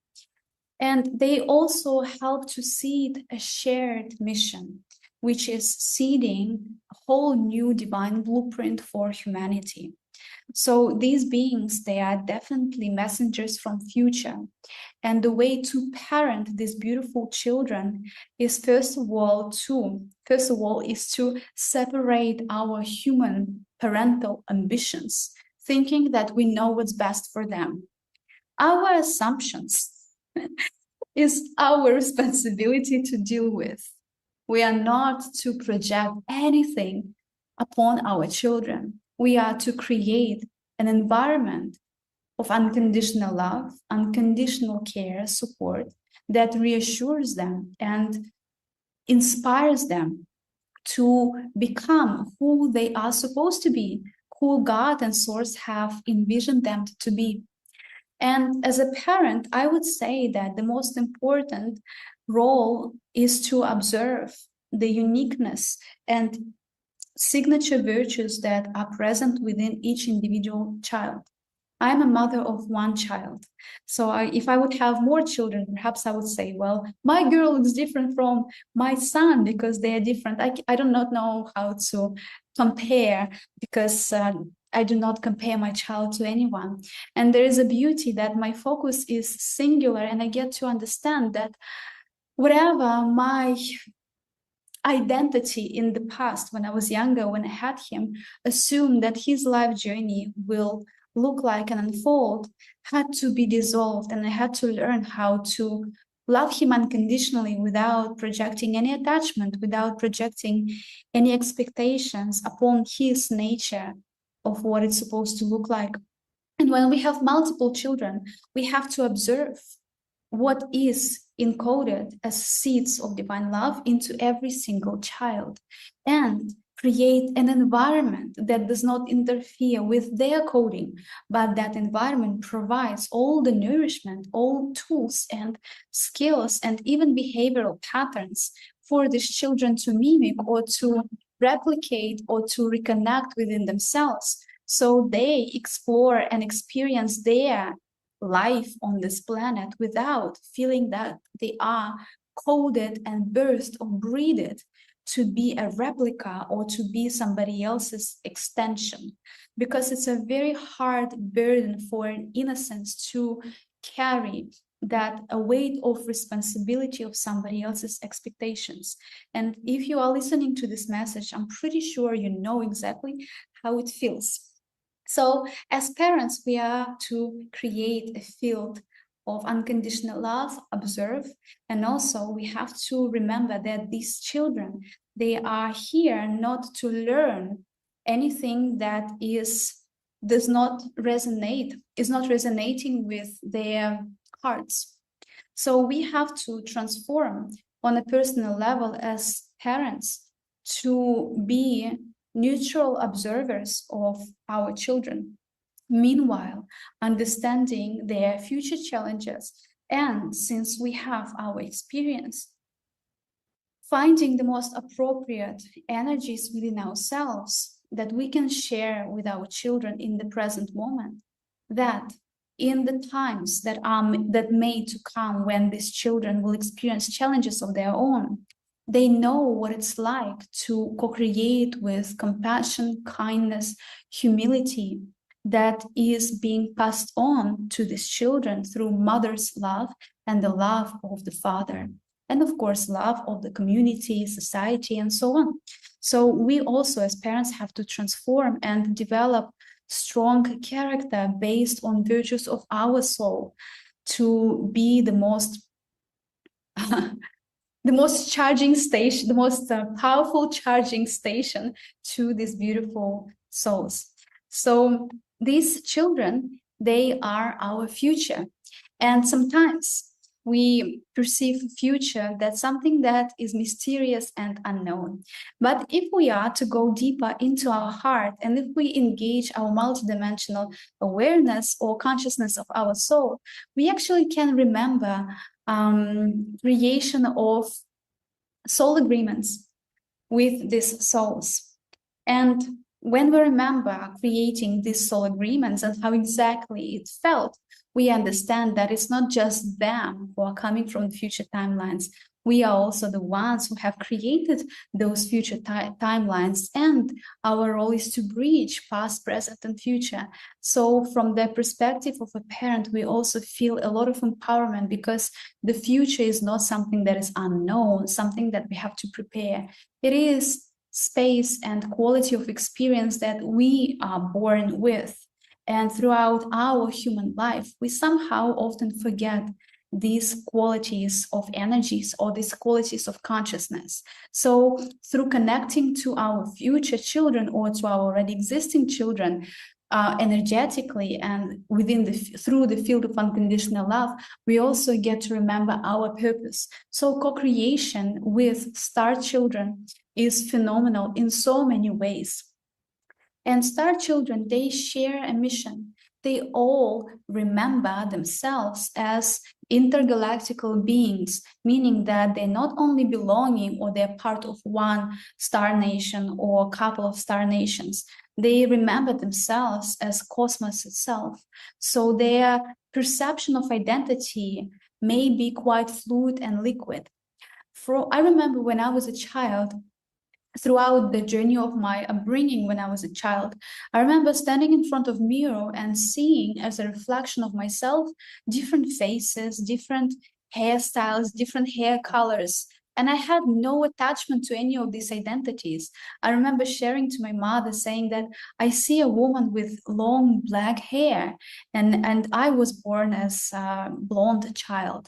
And they also help to seed a shared mission, which is seeding a whole new divine blueprint for humanity. So these beings, they are definitely messengers from future. And the way to parent these beautiful children is first of all is to separate our human parental ambitions, thinking that we know what's best for them. Our assumptions is our responsibility to deal with. We are not to project anything upon our children. We are to create an environment of unconditional love, unconditional care, support that reassures them and inspires them to become who they are supposed to be, who God and Source have envisioned them to be. And as a parent, I would say that the most important role is to observe the uniqueness and signature virtues that are present within each individual child. I'm a mother of one child. So if I would have more children, perhaps I would say, well, my girl is different from my son because they are different. I do not know how to compare because I do not compare my child to anyone. And there is a beauty that my focus is singular, and I get to understand that whatever my identity in the past, when I was younger, when I had him, assumed that his life journey will look like and unfold, had to be dissolved. And I had to learn how to love him unconditionally without projecting any attachment, without projecting any expectations upon his nature of what it's supposed to look like. And when we have multiple children, we have to observe what is encoded as seeds of divine love into every single child and create an environment that does not interfere with their coding, but that environment provides all the nourishment, all tools and skills, and even behavioral patterns for these children to mimic or to replicate or to reconnect within themselves. So they explore and experience their life on this planet without feeling that they are coded and birthed or breeded to be a replica or to be somebody else's extension, because it's a very hard burden for an innocence to carry, that a weight of responsibility of somebody else's expectations. And if you are listening to this message, I'm pretty sure you know exactly how it feels. So as parents, we are to create a field of unconditional love, observe, and also we have to remember that these children, they are here not to learn anything that is not resonating with their hearts. So we have to transform on a personal level as parents to be neutral observers of our children. Meanwhile, understanding their future challenges, and since we have our experience, finding the most appropriate energies within ourselves that we can share with our children in the present moment, that in the times that may to come, when these children will experience challenges of their own, they know what it's like to co-create with compassion, kindness, humility that is being passed on to these children through mother's love and the love of the father. And of course, love of the community, society, and so on. So we also, as parents, have to transform and develop strong character based on virtues of our soul to be the most the most charging station, the most powerful charging station to these beautiful souls. So these children, they are our future. And sometimes we perceive future that's something that is mysterious and unknown. But if we are to go deeper into our heart, and if we engage our multidimensional awareness or consciousness of our soul, we actually can remember creation of soul agreements with these souls. And when we remember creating these soul agreements and how exactly it felt, we understand that it's not just them who are coming from future timelines. We are also the ones who have created those future timelines, and our role is to bridge past, present, and future. So from the perspective of a parent, we also feel a lot of empowerment, because the future is not something that is unknown, something that we have to prepare. It is space and quality of experience that we are born with. And throughout our human life, we somehow often forget these qualities of energies or these qualities of consciousness. So through connecting to our future children or to our already existing children, energetically and through the field of unconditional love, we also get to remember our purpose. So co-creation with star children is phenomenal in so many ways. And star children, they share a mission. They all remember themselves as intergalactical beings, meaning that they're not only belonging or they're part of one star nation or a couple of star nations. They remember themselves as cosmos itself. So their perception of identity may be quite fluid and liquid. I remember when I was a child, throughout the journey of my upbringing when I was a child, I remember standing in front of mirror and seeing as a reflection of myself different faces, different hairstyles, different hair colors. And I had no attachment to any of these identities. I remember sharing to my mother, saying that I see a woman with long black hair, and I was born as a blonde child.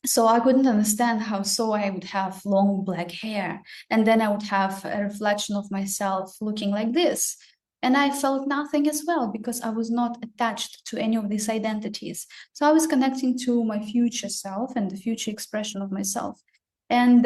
So I couldn't understand how so I would have long black hair, and then I would have a reflection of myself looking like this. And I felt nothing as well, because I was not attached to any of these identities. So I was connecting to my future self and the future expression of myself. And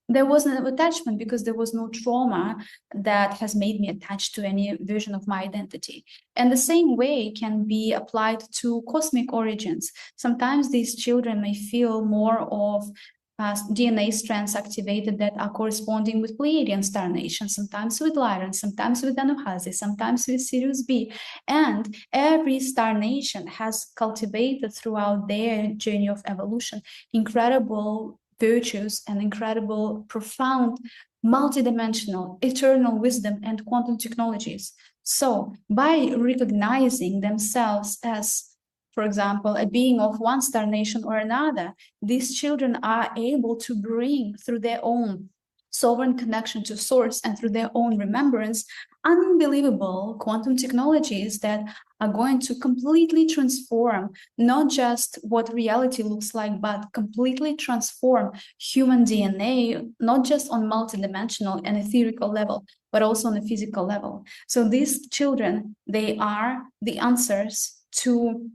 there was no attachment, because there was no trauma that has made me attached to any version of my identity. And the same way can be applied to cosmic origins. Sometimes these children may feel more of DNA strands activated that are corresponding with Pleiadian star nations, sometimes with Lyran, sometimes with Anuhasi, sometimes with Sirius B. And every star nation has cultivated throughout their journey of evolution incredible virtues and incredible, profound, multidimensional, eternal wisdom and quantum technologies. So by recognizing themselves as, for example, a being of one star nation or another, these children are able to bring through their own sovereign connection to source and through their own remembrance unbelievable quantum technologies that are going to completely transform not just what reality looks like, but completely transform human DNA, not just on multidimensional and etherical level, but also on a physical level. So these children, they are the answers to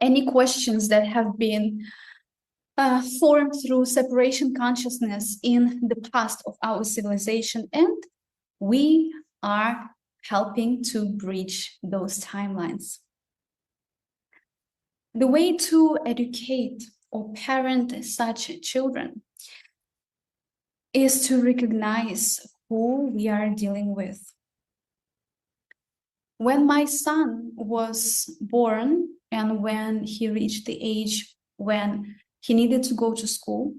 any questions that have been formed through separation consciousness in the past of our civilization, and we are helping to bridge those timelines. The way to educate or parent such children is to recognize who we are dealing with. When my son was born and when he reached the age when he needed to go to school,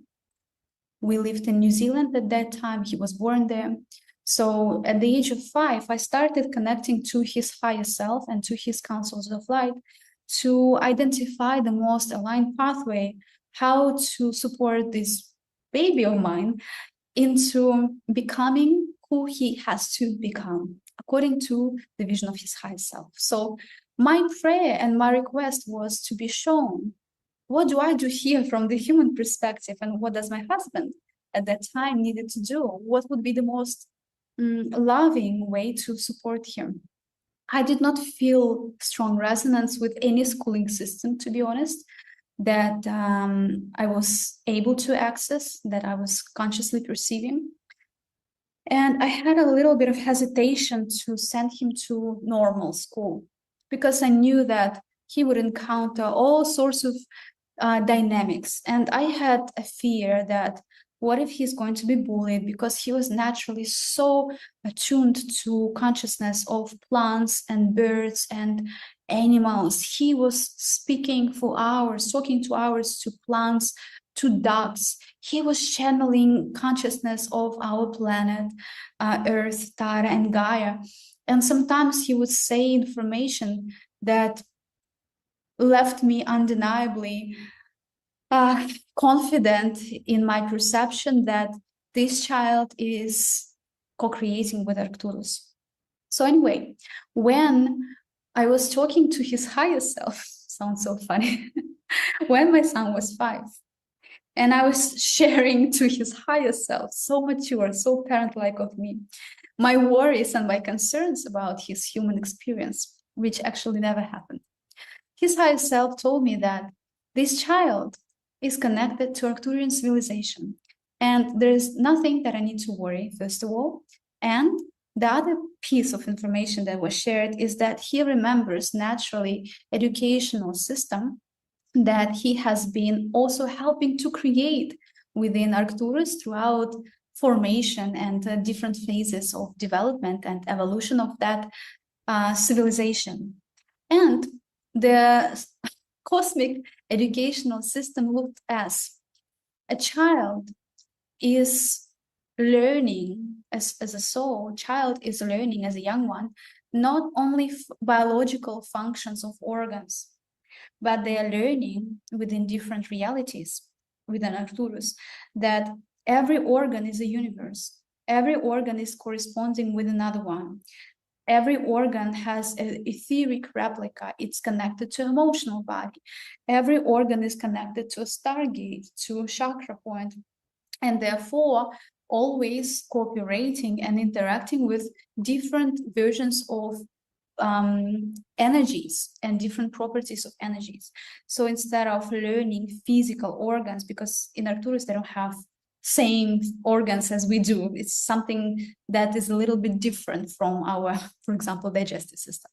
we lived in New Zealand at that time, he was born there. So at the age of 5, I started connecting to his higher self and to his councils of light to identify the most aligned pathway, how to support this baby of mine into becoming who he has to become, according to the vision of his higher self. So my prayer and my request was to be shown, what do I do here from the human perspective, and what does my husband at that time needed to do? What would be the most loving way to support him? I did not feel strong resonance with any schooling system, to be honest, that I was able to access, that I was consciously perceiving. And I had a little bit of hesitation to send him to normal school, because I knew that he would encounter all sorts of dynamics. And I had a fear that What if he's going to be bullied? Because he was naturally so attuned to consciousness of plants and birds and animals. He was speaking for hours, talking to hours to plants, to ducks. He was channeling consciousness of our planet, Earth, Tara, and Gaia. And sometimes he would say information that left me undeniably confident in my perception that this child is co-creating with Arcturus. So anyway, when I was talking to his higher self, sounds so funny, when my son was 5, and I was sharing to his higher self, so mature, so parent-like of me, my worries and my concerns about his human experience, which actually never happened. His higher self told me that this child is connected to Arcturian civilization, and there is nothing that I need to worry, first of all. And the other piece of information that was shared is that he remembers naturally educational system that he has been also helping to create within Arcturus throughout formation and different phases of development and evolution of that civilization. And the cosmic educational system looked as a child is learning as a soul, child is learning as a young one, not only biological functions of organs, but they are learning within different realities within Arcturus that every organ is a universe. Every organ is corresponding with another one. Every organ has an etheric replica. It's connected to emotional body. Every organ is connected to a stargate, to a chakra point, and therefore always cooperating and interacting with different versions of energies and different properties of energies. So instead of learning physical organs, because in Arcturus they don't have same organs as we do, it's something that is a little bit different from our, for example, digestive system.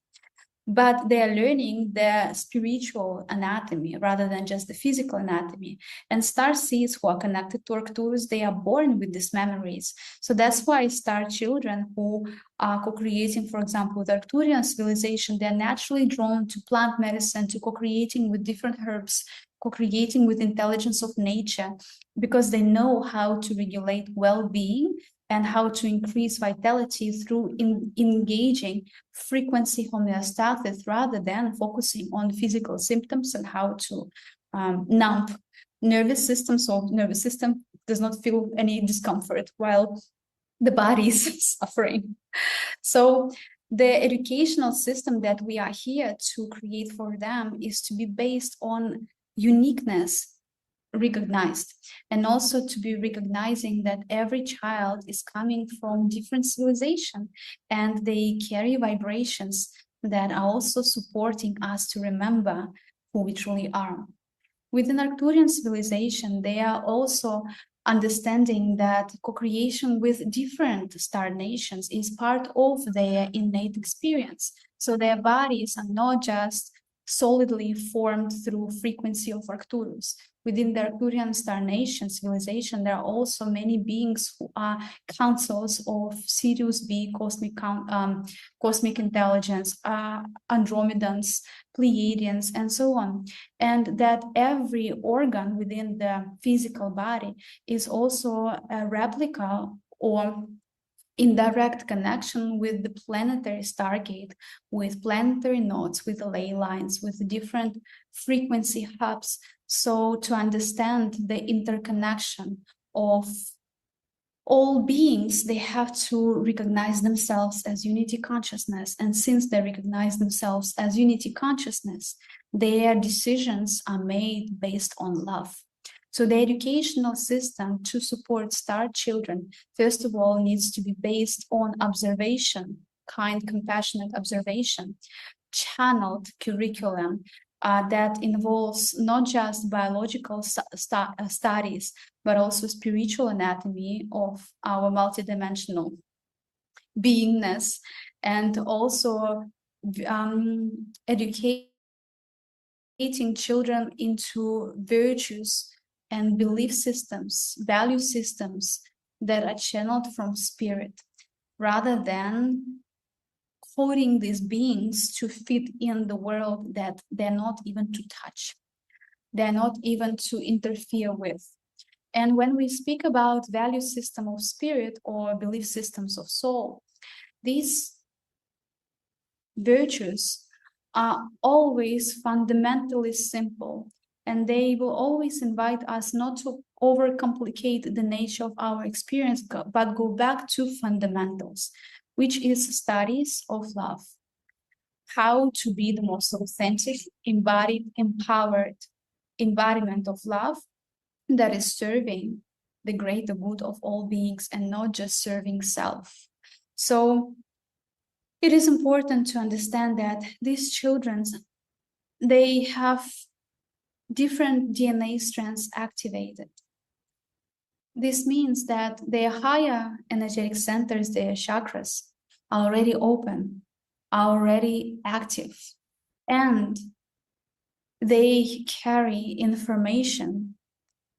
But they are learning the spiritual anatomy rather than just the physical anatomy. And star seeds who are connected to Arcturus, they are born with these memories. So that's why star children who are co-creating, for example, with Arcturian civilization, they're naturally drawn to plant medicine, to co-creating with different herbs, co-creating with intelligence of nature, because they know how to regulate well-being and how to increase vitality through engaging frequency homeostasis rather than focusing on physical symptoms and how to numb nervous system, so nervous system does not feel any discomfort while the body is suffering. So the educational system that we are here to create for them is to be based on uniqueness recognized, and also to be recognizing that every child is coming from different civilization and they carry vibrations that are also supporting us to remember who we truly are. Within Arcturian civilization, they are also understanding that co-creation with different star nations is part of their innate experience. So their bodies are not just solidly formed through frequency of Arcturus. Within the Arcturian star nation civilization, there are also many beings who are councils of Sirius B, cosmic intelligence, Andromedans, Pleiadians, and so on. And that every organ within the physical body is also a replica or in direct connection with the planetary stargate, with planetary nodes, with the ley lines, with different frequency hubs. So to understand the interconnection of all beings, they have to recognize themselves as unity consciousness. And since they recognize themselves as unity consciousness, their decisions are made based on love. So the educational system to support star children, first of all, needs to be based on observation, kind, compassionate observation, channeled curriculum that involves not just biological studies, but also spiritual anatomy of our multidimensional beingness, and also educating children into virtues and belief systems, value systems that are channeled from spirit, rather than coding these beings to fit in the world that they're not even to touch, they're not even to interfere with. And when we speak about value system of spirit or belief systems of soul, these virtues are always fundamentally simple, and they will always invite us not to overcomplicate the nature of our experience, but go back to fundamentals, which is studies of love, how to be the most authentic, embodied, empowered embodiment of love that is serving the greater good of all beings and not just serving self. So it is important to understand that these children, they have different DNA strands activated. This means that their higher energetic centers, their chakras, are already open, are already active, and they carry information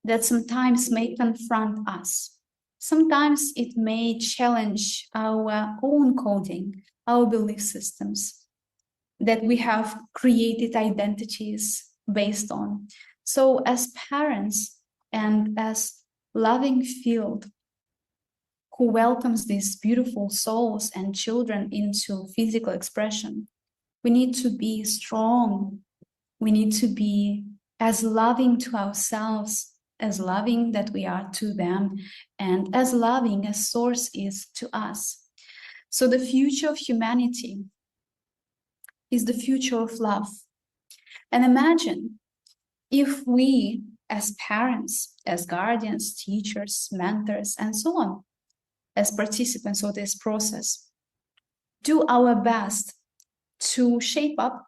that sometimes may confront us. Sometimes it may challenge our own coding, our belief systems that we have created identities based on. So as parents and as loving field who welcomes these beautiful souls and children into physical expression, we need to be strong. We need to be as loving to ourselves, as loving that we are to them, and as loving as Source is to us. So the future of humanity is the future of love. And imagine if we, as parents, as guardians, teachers, mentors, and so on, as participants of this process, do our best to shape up,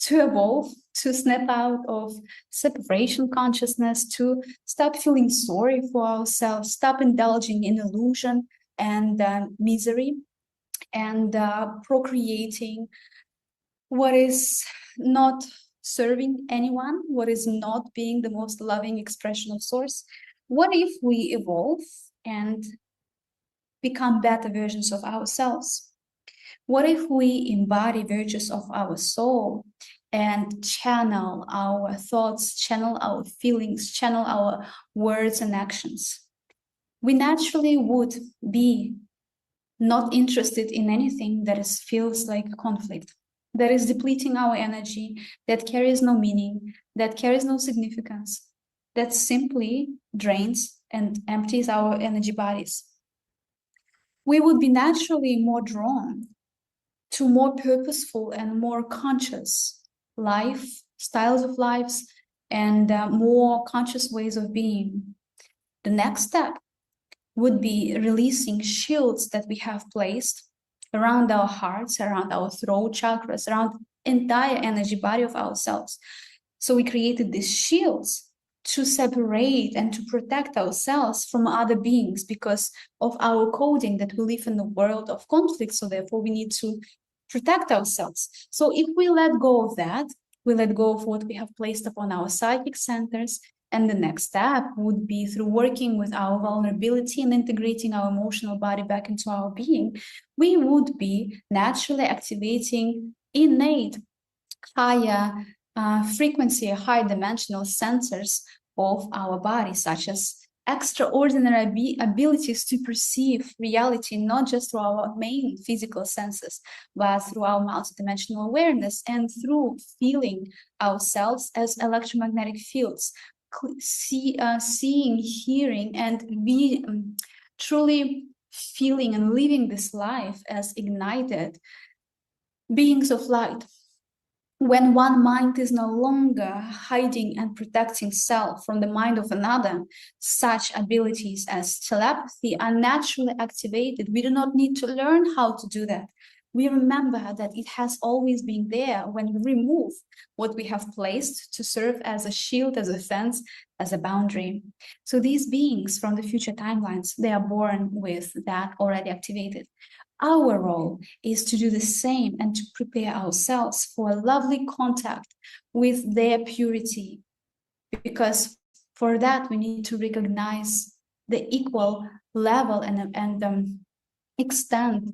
to evolve, to snap out of separation consciousness, to stop feeling sorry for ourselves, stop indulging in illusion and misery, and procreating what is not serving anyone, what is not being the most loving expression of Source. What if we evolve and become better versions of ourselves? What if we embody virtues of our soul and channel our thoughts, channel our feelings, channel our words and actions? We naturally would be not interested in anything that feels like conflict, that is depleting our energy, that carries no meaning, that carries no significance, that simply drains and empties our energy bodies. We would be naturally more drawn to more purposeful and more conscious life, styles of lives, and more conscious ways of being. The next step would be releasing shields that we have placed around our hearts, around our throat chakras, around entire energy body of ourselves. So we created these shields to separate and to protect ourselves from other beings because of our coding that we live in the world of conflict. So therefore we need to protect ourselves. So if we let go of that, we let go of what we have placed upon our psychic centers, and the next step would be through working with our vulnerability and integrating our emotional body back into our being, we would be naturally activating innate higher frequency, high dimensional sensors of our body, such as extraordinary abilities to perceive reality, not just through our main physical senses, but through our multidimensional awareness and through feeling ourselves as electromagnetic fields, seeing, hearing, and be truly feeling and living this life as ignited beings of light. When one mind is no longer hiding and protecting self from the mind of another, such abilities as telepathy are naturally activated. We do not need to learn how to do that. We remember that it has always been there when we remove what we have placed to serve as a shield, as a fence, as a boundary. So these beings from the future timelines, they are born with that already activated. Our role is to do the same and to prepare ourselves for a lovely contact with their purity, because For that, we need to recognize the equal level and extent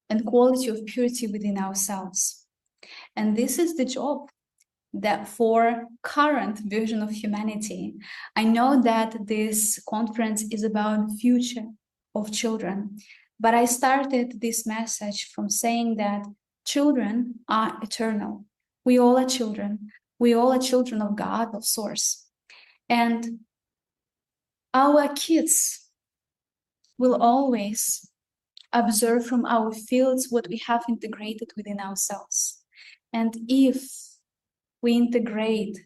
and quality of purity within ourselves. And this is the job that for current version of humanity. I know that this conference is about future of children, but I started this message from saying that children are eternal. We all are children. We all are children of God, of Source. And our kids will always observe from our fields what we have integrated within ourselves. And if we integrate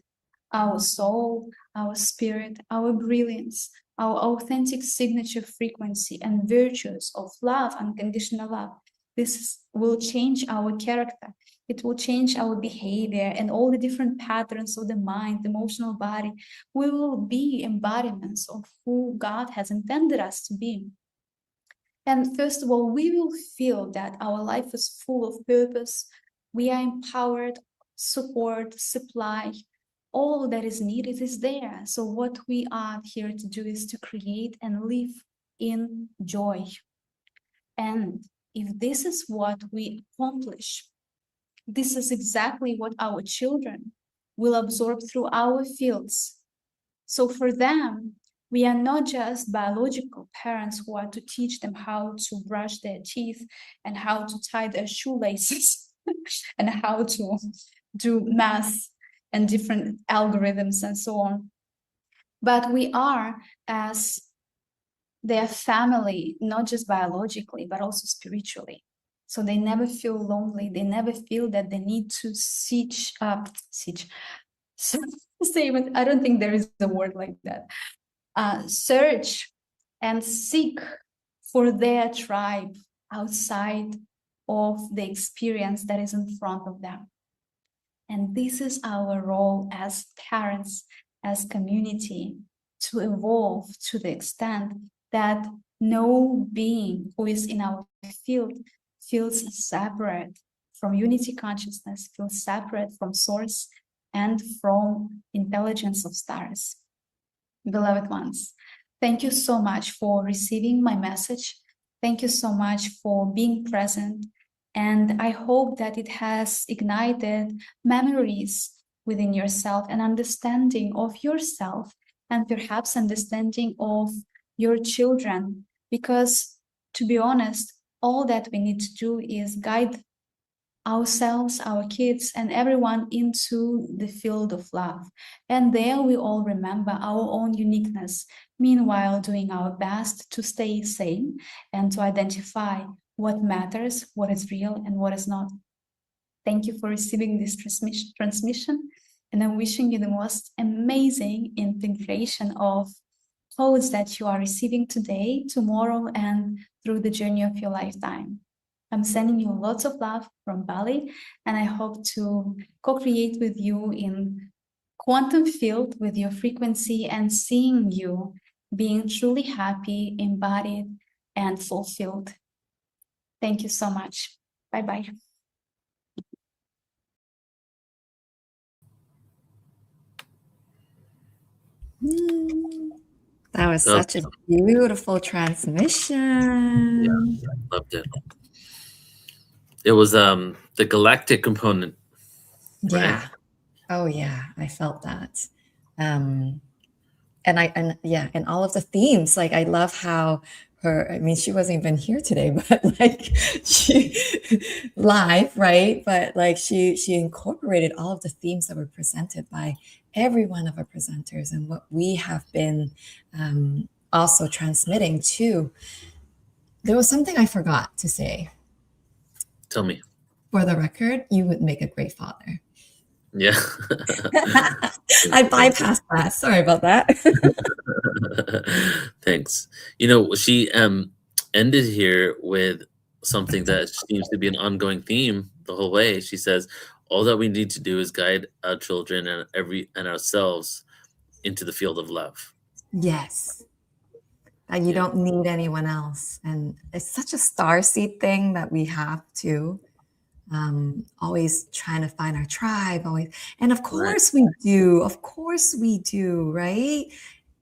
our soul, our spirit, our brilliance, our authentic signature frequency and virtues of love, unconditional love, this will change our character. It will change our behavior and all the different patterns of the mind, the emotional body. We will be embodiments of who God has intended us to be. And first of all, we will feel that our life is full of purpose. We are empowered, support, supply. All that is needed is there. So what we are here to do is to create and live in joy. And if this is what we accomplish, this is exactly what our children will absorb through our fields. So for them, we are not just biological parents who are to teach them how to brush their teeth and how to tie their shoelaces and how to do math and different algorithms and so on. But we are as their family, not just biologically, but also spiritually. So they never feel lonely. They never feel that they need to I don't think there is a word like that. Search and seek for their tribe outside of the experience that is in front of them. And this is our role as parents, as community, to evolve to the extent that no being who is in our field feels separate from unity consciousness, feels separate from source and from intelligence of stars. Beloved ones, thank you so much for receiving my message. Thank you so much for being present. And I hope that it has ignited memories within yourself and understanding of yourself and perhaps understanding of your children. Because to be honest, all that we need to do is guide ourselves, our kids, and everyone into the field of love. And there we all remember our own uniqueness, meanwhile doing our best to stay sane and to identify what matters, what is real, and what is not. Thank you for receiving this transmission, and I'm wishing you the most amazing integration of codes that you are receiving today, tomorrow, and through the journey of your lifetime. I'm sending you lots of love from Bali, and I hope to co-create with you in quantum field with your frequency and seeing you being truly happy, embodied, and fulfilled. Thank you so much. Bye-bye. That was such a beautiful transmission. Yeah, loved it. It was the galactic component. Yeah. Right? Oh yeah, I felt that. And all of the themes, like I love how she wasn't even here today, but like she live, right? But like she incorporated all of the themes that were presented by every one of our presenters and what we have been also transmitting too. There was something I forgot to say. Tell me. For the record, you would make a great father. Yeah. I bypassed that. Sorry about that. Thanks. You know, she ended here with something that seems to be an ongoing theme the whole way. She says, all that we need to do is guide our children and ourselves into the field of love. Yes. That you don't need anyone else. And it's such a starseed thing that we have too. always trying to find our tribe, always. And of Right. course we do. Of course we do, right?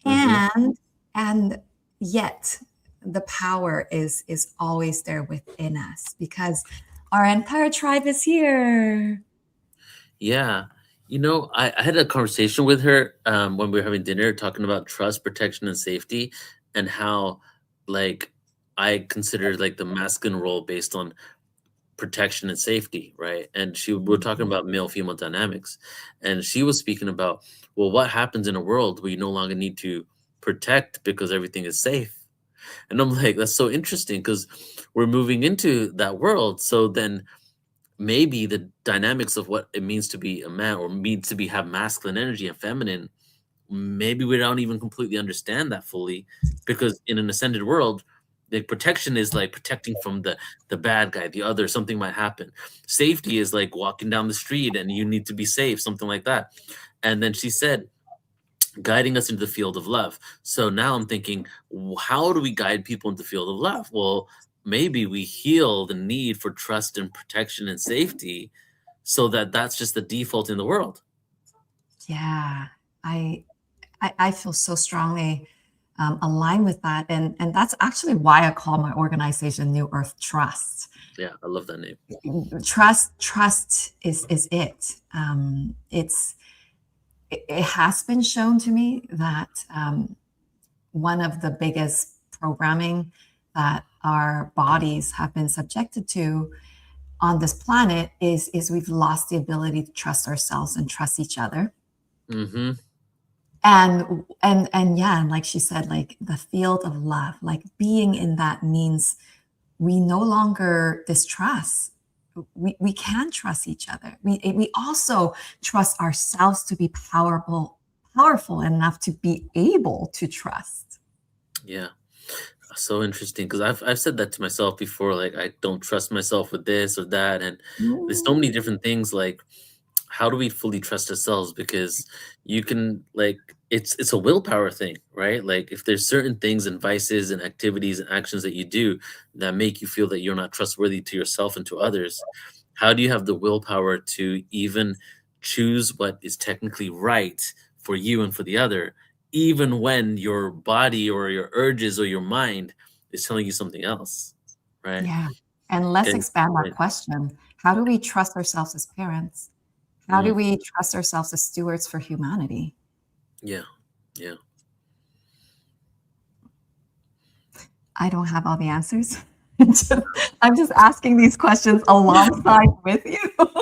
Mm-hmm. And yet the power is always there within us because our entire tribe is here. Yeah. You know, I had a conversation with her when we were having dinner talking about trust, protection, and safety, and how, like, I consider like the masculine role based on protection and safety, right? And we were talking about male female dynamics, and she was speaking about, well, what happens in a world where you no longer need to protect because everything is safe? And I'm like, that's so interesting because we're moving into that world. So then maybe the dynamics of what it means to be a man or means to be have masculine energy and feminine, maybe we don't even completely understand that fully, because in an ascended world, like protection is like protecting from the bad guy, the other, something might happen. Safety is like walking down the street and you need to be safe, something like that. And then she said, guiding us into the field of love. So now I'm thinking, how do we guide people into the field of love? Well, maybe we heal the need for trust and protection and safety, so that that's just the default in the world. Yeah, I feel so strongly aligned with that, and that's actually why I call my organization New Earth Trust. Yeah, I love that name. Trust is it. It has been shown to me that one of the biggest programming that our bodies have been subjected to on this planet is we've lost the ability to trust ourselves and trust each other. Mm-hmm. And yeah, and like she said, like the field of love, like being in that means we no longer distrust. We can trust each other. We also trust ourselves to be powerful enough to be able to trust. Yeah. So interesting, because I've said that to myself before, like I don't trust myself with this or that, and there's so many different things. Like, how do we fully trust ourselves? Because you can, like, it's a willpower thing, right? Like if there's certain things and vices and activities and actions that you do that make you feel that you're not trustworthy to yourself and to others, how do you have the willpower to even choose what is technically right for you and for the other, even when your body or your urges or your mind is telling you something else, right? Yeah. And let's Okay. expand that Right. question. How do we trust ourselves as parents? How do we trust ourselves as stewards for humanity? Yeah. Yeah. I don't have all the answers. I'm just asking these questions alongside with you.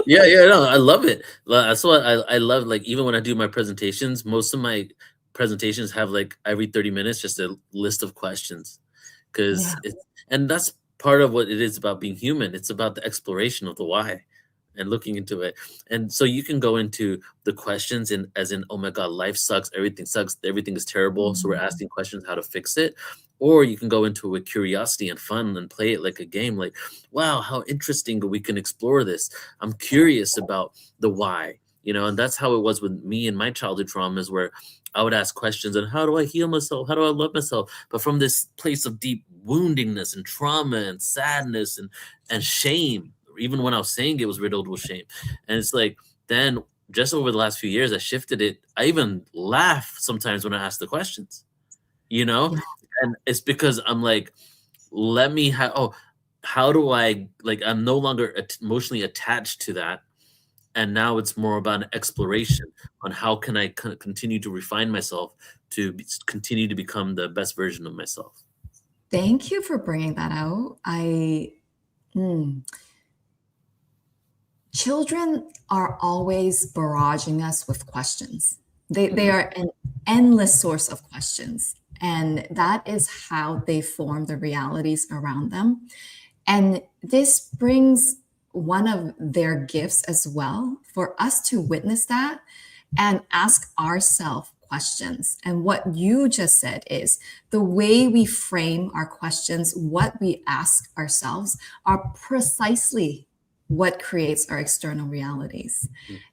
Yeah, no, I love it. That's what I love. Like even when I do my presentations, most of my presentations have like every 30 minutes just a list of questions, Yeah. because it's, and that's part of what it is about being human. It's about the exploration of the why and looking into it. And so you can go into the questions and as in, oh my God, life sucks, everything is terrible. So we're asking questions how to fix it. Or you can go into it with curiosity and fun and play it like a game, like, wow, how interesting we can explore this. I'm curious about the why, and that's how it was with me and my childhood traumas, where I would ask questions on how do I heal myself? How do I love myself? But from this place of deep woundingness and trauma and sadness and shame. Even when I was saying it was riddled with shame. And it's like, then just over the last few years, I shifted it. I even laugh sometimes when I ask the questions, Yeah. and it's because I'm like, let me have, oh, how do I, like, I'm no longer emotionally attached to that. And now it's more about an exploration on how can I continue to refine myself to continue to become the best version of myself. Thank you for bringing that out. Children are always barraging us with questions. They are an endless source of questions. And that is how they form the realities around them. And this brings one of their gifts as well for us to witness that and ask ourselves questions. And what you just said is the way we frame our questions, what we ask ourselves, are precisely what creates our external realities.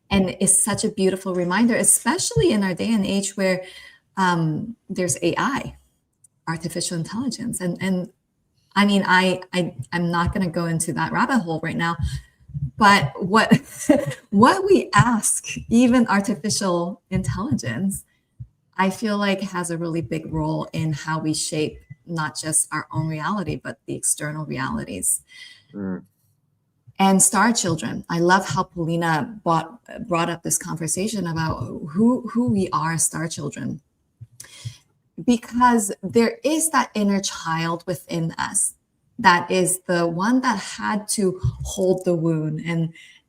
And it's such a beautiful reminder, especially in our day and age where there's AI, artificial intelligence. And I mean, I'm not going to go into that rabbit hole right now, But what what we ask, even artificial intelligence, I feel like has a really big role in how we shape not just our own reality, but the external realities. Mm. And star children, I love how Paulina brought up this conversation about who we are as star children, because there is that inner child within us that is the one that had to hold the wound,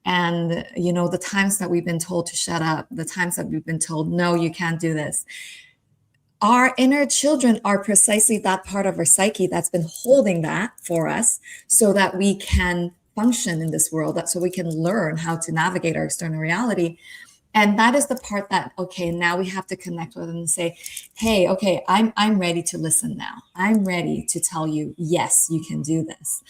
and you know, the times that we've been told to shut up, the times that we've been told no, you can't do this. Our inner children are precisely that part of our psyche that's been holding that for us so that we can function in this world, that so we can learn how to navigate our external reality. And that is the part that, okay, now we have to connect with and say, hey, okay, I'm ready to listen now. I'm ready to tell you, yes, you can do this.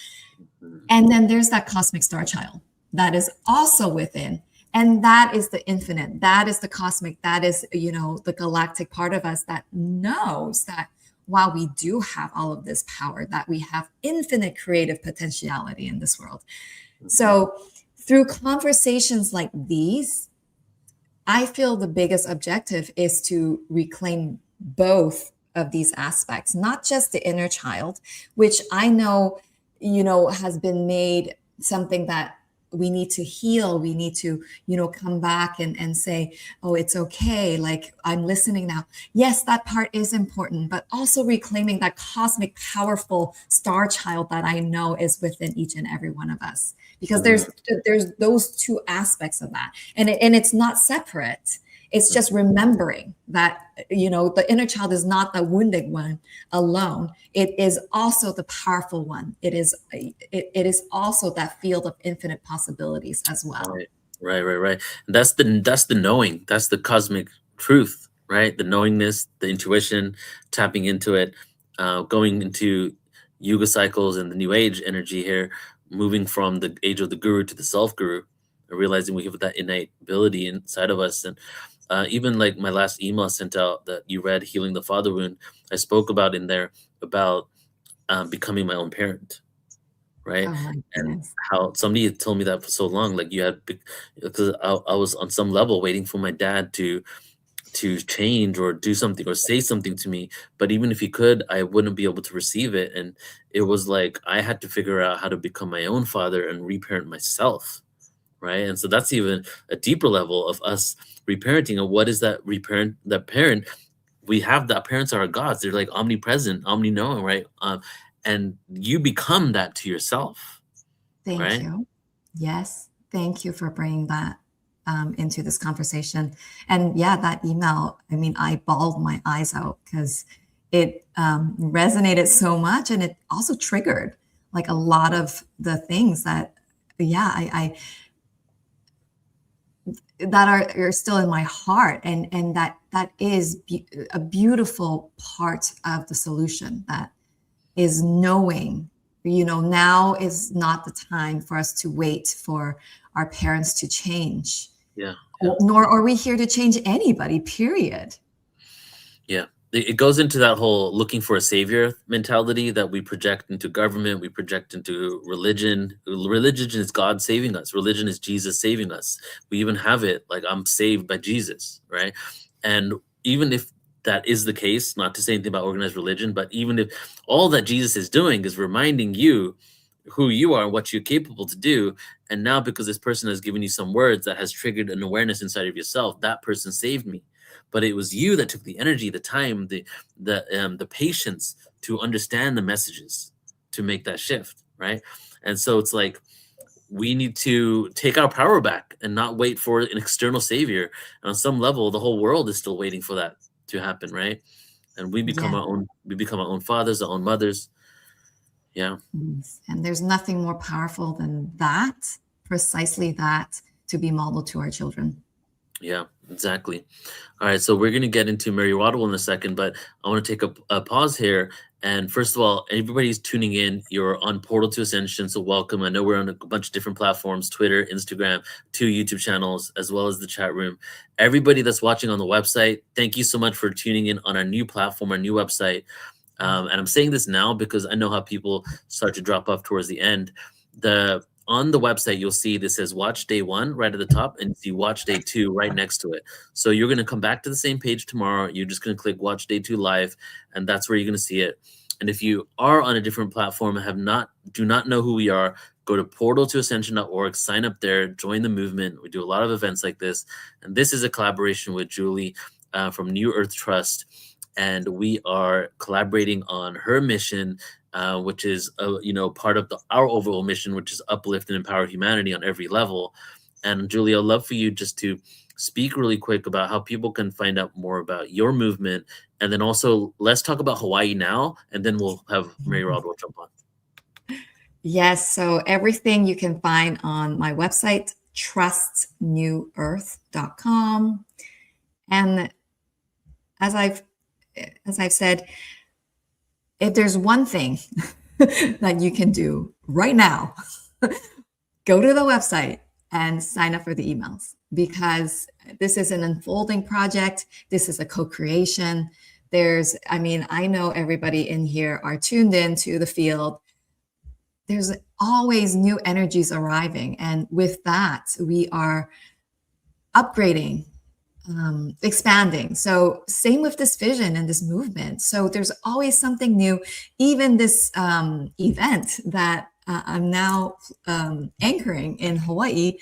And then there's that cosmic star child that is also within. And that is the infinite. That is the cosmic. That is, you know, the galactic part of us that knows that while we do have all of this power, that we have infinite creative potentiality in this world. So through conversations like these, I feel the biggest objective is to reclaim both of these aspects, not just the inner child, which I know, you know, has been made something that we need to heal. We need to, you know, come back and say, oh, it's okay. Like, I'm listening now. Yes, that part is important, but also reclaiming that cosmic, powerful star child that I know is within each and every one of us. Because there's those two aspects of that. And it's not separate. It's just remembering that, you know, the inner child is not the wounded one alone. It is also the powerful one. It is also that field of infinite possibilities as well. Right. And that's the knowing. That's the cosmic truth, right? The knowingness, the intuition, tapping into it, going into yuga cycles and the new age energy here, moving from the age of the guru to the self guru, realizing we have that innate ability inside of us. And even like my last email I sent out that you read, Healing the Father Wound, I spoke about in there about becoming my own parent, right? Oh my And goodness. how somebody had told me that for so long, like you had, because I was on some level waiting for my dad to change or do something or say something to me, but even if he could, I wouldn't be able to receive it. And it was like I had to figure out how to become my own father and reparent myself, right? And so that's even a deeper level of us reparenting. And what is that reparent? That parent, we have that parents are our gods. They're like omnipresent, omni-knowing, right? And you become that to yourself, Thank right? you. Yes. Thank you for bringing that into this conversation. And yeah, that email, I mean, I bawled my eyes out because it resonated so much, and it also triggered like a lot of the things that, yeah, I that are still in my heart, and that is a beautiful part of the solution, that is knowing, you know, now is not the time for us to wait for our parents to change. Yeah. Nor are we here to change anybody, period. Yeah. It goes into that whole looking for a savior mentality that we project into government, we project into religion. Religion is God saving us. Religion is Jesus saving us. We even have it like, I'm saved by Jesus, right? And even if that is the case, not to say anything about organized religion, but even if all that Jesus is doing is reminding you who you are and what you're capable to do, and now because this person has given you some words that has triggered an awareness inside of yourself, that person saved me. But it was you that took the energy, the time, the patience to understand the messages to make that shift, right? And so it's like we need to take our power back and not wait for an external savior. And on some level, the whole world is still waiting for that to happen, right? And we become Yeah. our own fathers, our own mothers. Yeah. And there's nothing more powerful than that, precisely that, to be modeled to our children. Yeah, exactly. All right, so we're going to get into Mary Waddle in a second, but I want to take a pause here. And first of all, everybody's tuning in. You're on Portal to Ascension, so welcome. I know we're on a bunch of different platforms, Twitter, Instagram, 2 YouTube channels, as well as the chat room. Everybody that's watching on the website, thank you so much for tuning in on our new platform, our new website. And I'm saying this now because I know how people start to drop off towards the end. on the website, you'll see this says watch day 1 right at the top, and you see watch day 2 right next to it. So you're going to come back to the same page tomorrow. You're just going to click watch day 2 live, and that's where you're going to see it. And if you are on a different platform and do not know who we are, go to portaltoascension.org, sign up there, join the movement. We do a lot of events like this. And this is a collaboration with Julie from New Earth Trust. And we are collaborating on her mission, which is part of our overall mission, which is uplift and empower humanity on every level. And Julie, I'd love for you just to speak really quick about how people can find out more about your movement. And then also, let's talk about Hawaii now, and then we'll have Mary Rodwell jump on. Yes, so everything you can find on my website, trustnewearth.com. And as I've said, if there's one thing that you can do right now, go to the website and sign up for the emails, because this is an unfolding project. This is a co-creation. I know everybody in here are tuned into the field. There's always new energies arriving. And with that, we are upgrading, expanding. So same with this vision and this movement. So there's always something new. Even this event that I'm now anchoring in Hawaii,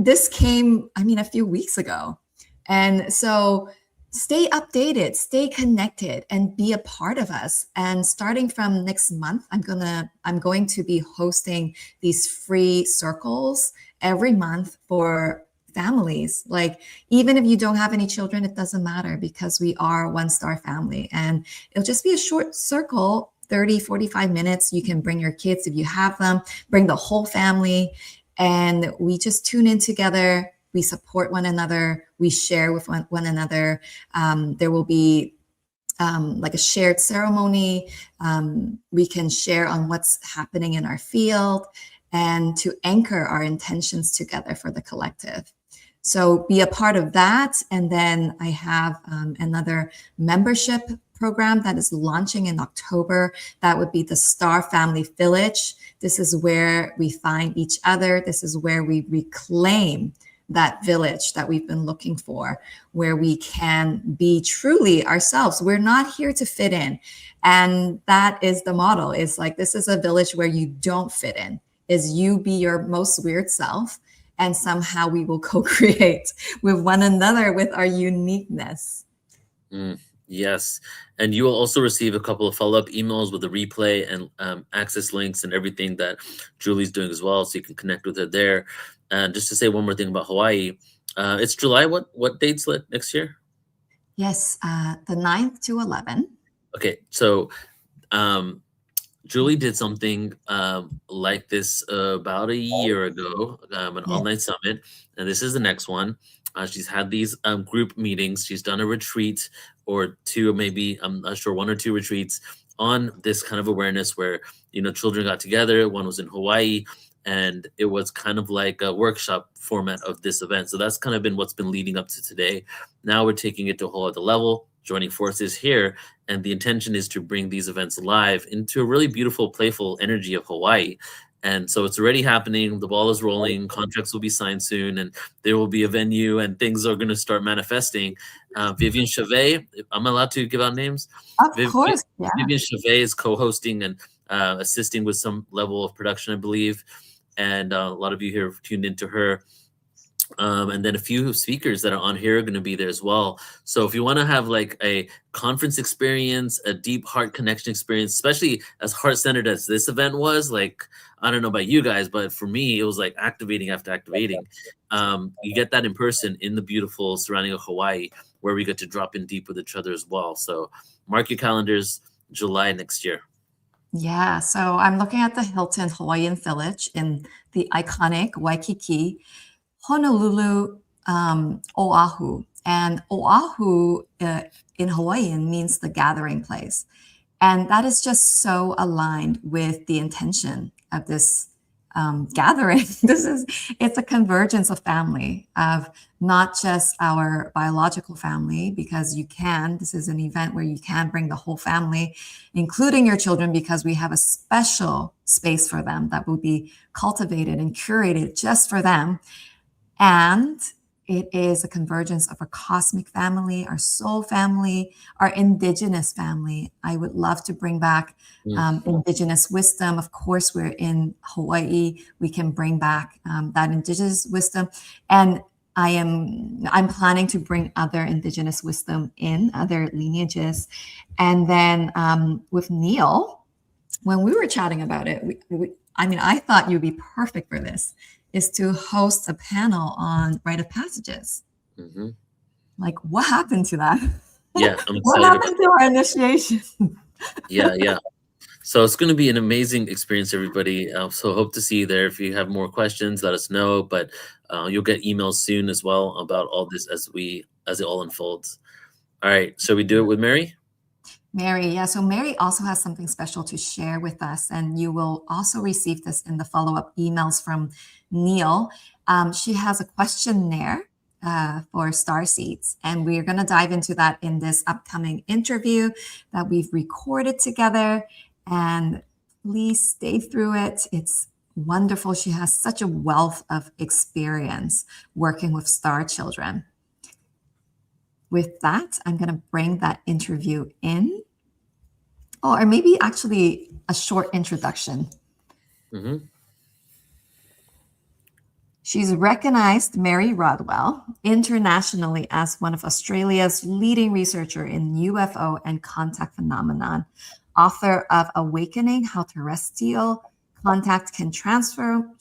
this came, a few weeks ago. And so stay updated, stay connected, and be a part of us. And starting from next month, I'm going to be hosting these free circles every month for families. Like, even if you don't have any children, it doesn't matter, because we are One Star Family. And it'll just be a short circle, 30, 45 minutes. You can bring your kids if you have them, bring the whole family. And we just tune in together. We support one another. We share with one another. There will be like a shared ceremony. We can share on what's happening in our field and to anchor our intentions together for the collective. So be a part of that. And then I have another membership program that is launching in October. That would be the Star Family Village. This is where we find each other. This is where we reclaim that village that we've been looking for, where we can be truly ourselves. We're not here to fit in. And that is the model. It's like, this is a village where you don't fit in, is you be your most weird self. And somehow we will co-create with one another with our uniqueness. Yes. And you will also receive a couple of follow-up emails with the replay and access links and everything that Julie's doing as well. So you can connect with her there. And just to say one more thing about Hawaii, it's July. What dates next year? Yes, the 9th to 11. Okay. So Julie did something like this about a year ago, an all-night summit. And this is the next one. She's had these group meetings. She's done a retreat or two, maybe, I'm not sure, 1 or 2 retreats on this kind of awareness where, children got together. One was in Hawaii, and it was kind of like a workshop format of this event. So that's kind of been what's been leading up to today. Now we're taking it to a whole other level, joining forces here. And the intention is to bring these events live into a really beautiful, playful energy of Hawaii. And so it's already happening. The ball is rolling. Contracts will be signed soon, and there will be a venue, and things are going to start manifesting. Vivian Chevet, I'm allowed to give out names? Of course, yeah. Vivian Chevet is co-hosting and assisting with some level of production, I believe. And a lot of you here have tuned into her. And then a few speakers that are on here are going to be there as well. So if you want to have like a conference experience, a deep heart connection experience, especially as heart-centered as this event was, like, I don't know about you guys, but for me, it was like activating after activating. You get that in person in the beautiful surrounding of Hawaii, where we get to drop in deep with each other as well. So mark your calendars, July next year. Yeah, so I'm looking at the Hilton Hawaiian Village in the iconic Waikiki, Honolulu, Oahu. And Oahu in Hawaiian means the gathering place. And that is just so aligned with the intention of this gathering. It's a convergence of family, of not just our biological family, because this is an event where you can bring the whole family, including your children, because we have a special space for them that will be cultivated and curated just for them. And it is a convergence of our cosmic family, our soul family, our indigenous family. I would love to bring back indigenous wisdom. Of course, we're in Hawaii. We can bring back that indigenous wisdom. And I'm planning to bring other indigenous wisdom in, other lineages. And then with Neil, when we were chatting about it, I thought you'd be perfect for this, is to host a panel on rite of passages. Mm-hmm. Like, what happened to that? Yeah, I'm What excited happened to our initiation? Yeah. So it's going to be an amazing experience, everybody. So hope to see you there. If you have more questions, let us know. But you'll get emails soon as well about all this as it all unfolds. All right, so we do it with Mary. Mary, yeah. So Mary also has something special to share with us, and you will also receive this in the follow-up emails from Neil. She has a questionnaire for starseeds, and we're going to dive into that in this upcoming interview that we've recorded together. And please stay through it. It's wonderful. She has such a wealth of experience working with star children. With that, I'm going to bring that interview in. Oh, or maybe actually a short introduction. Mm-hmm. She's recognized, Mary Rodwell, internationally as one of Australia's leading researchers in UFO and contact phenomenon, author of Awakening: How Terrestrial Contact Can Transform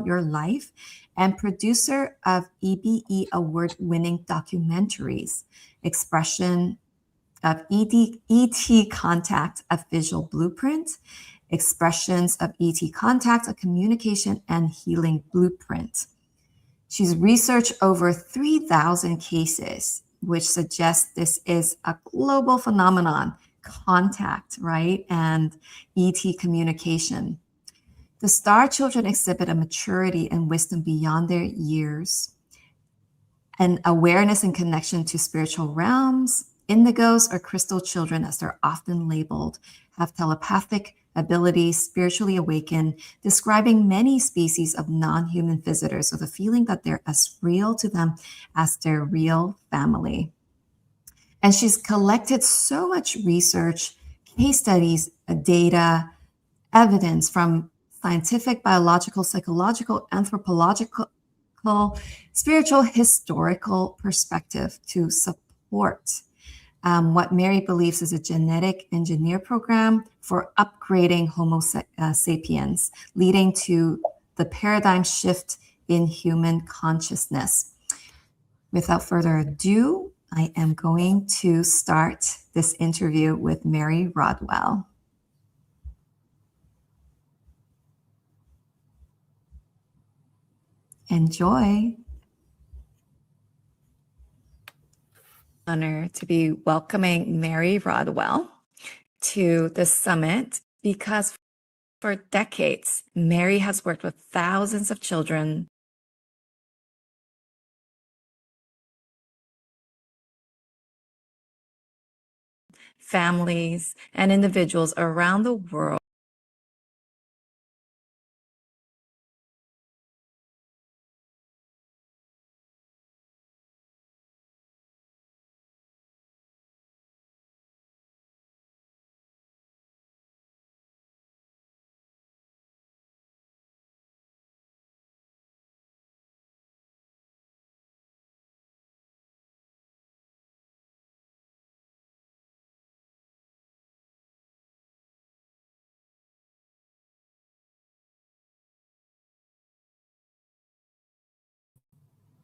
Your Life, and producer of EBE award-winning documentaries, Expression of ET Contact, a Visual Blueprint, Expressions of ET Contact, a Communication and Healing Blueprint. She's researched over 3,000 cases, which suggests this is a global phenomenon, contact, right? And ET communication. The star children exhibit a maturity and wisdom beyond their years, and awareness and connection to spiritual realms. Indigos, or crystal children, as they're often labeled, have telepathic abilities, spiritually awakened, describing many species of non-human visitors with a feeling that they're as real to them as their real family. And she's collected so much research, case studies, data, evidence from scientific, biological, psychological, anthropological, spiritual, historical perspective to support what Mary believes is a genetic engineer program for upgrading Homo sapiens, leading to the paradigm shift in human consciousness. Without further ado, I am going to start this interview with Mary Rodwell. Enjoy. Honor to be welcoming Mary Rodwell to the summit, because for decades, Mary has worked with thousands of children families, and individuals around the world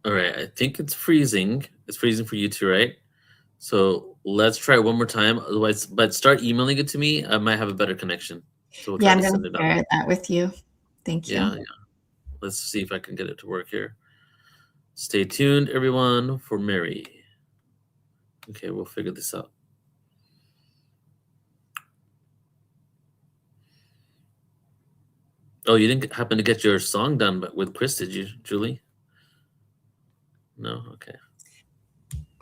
All right, I think it's freezing. It's freezing for you too, right? So let's try it one more time. Otherwise, but start emailing it to me. I might have a better connection. So we'll Yeah, try I'm to going send to it out. share that with you. Thank you. Yeah. Let's see if I can get it to work here. Stay tuned, everyone, for Mary. Okay, we'll figure this out. Oh, you didn't happen to get your song done with Chris, did you, Julie? No? Okay.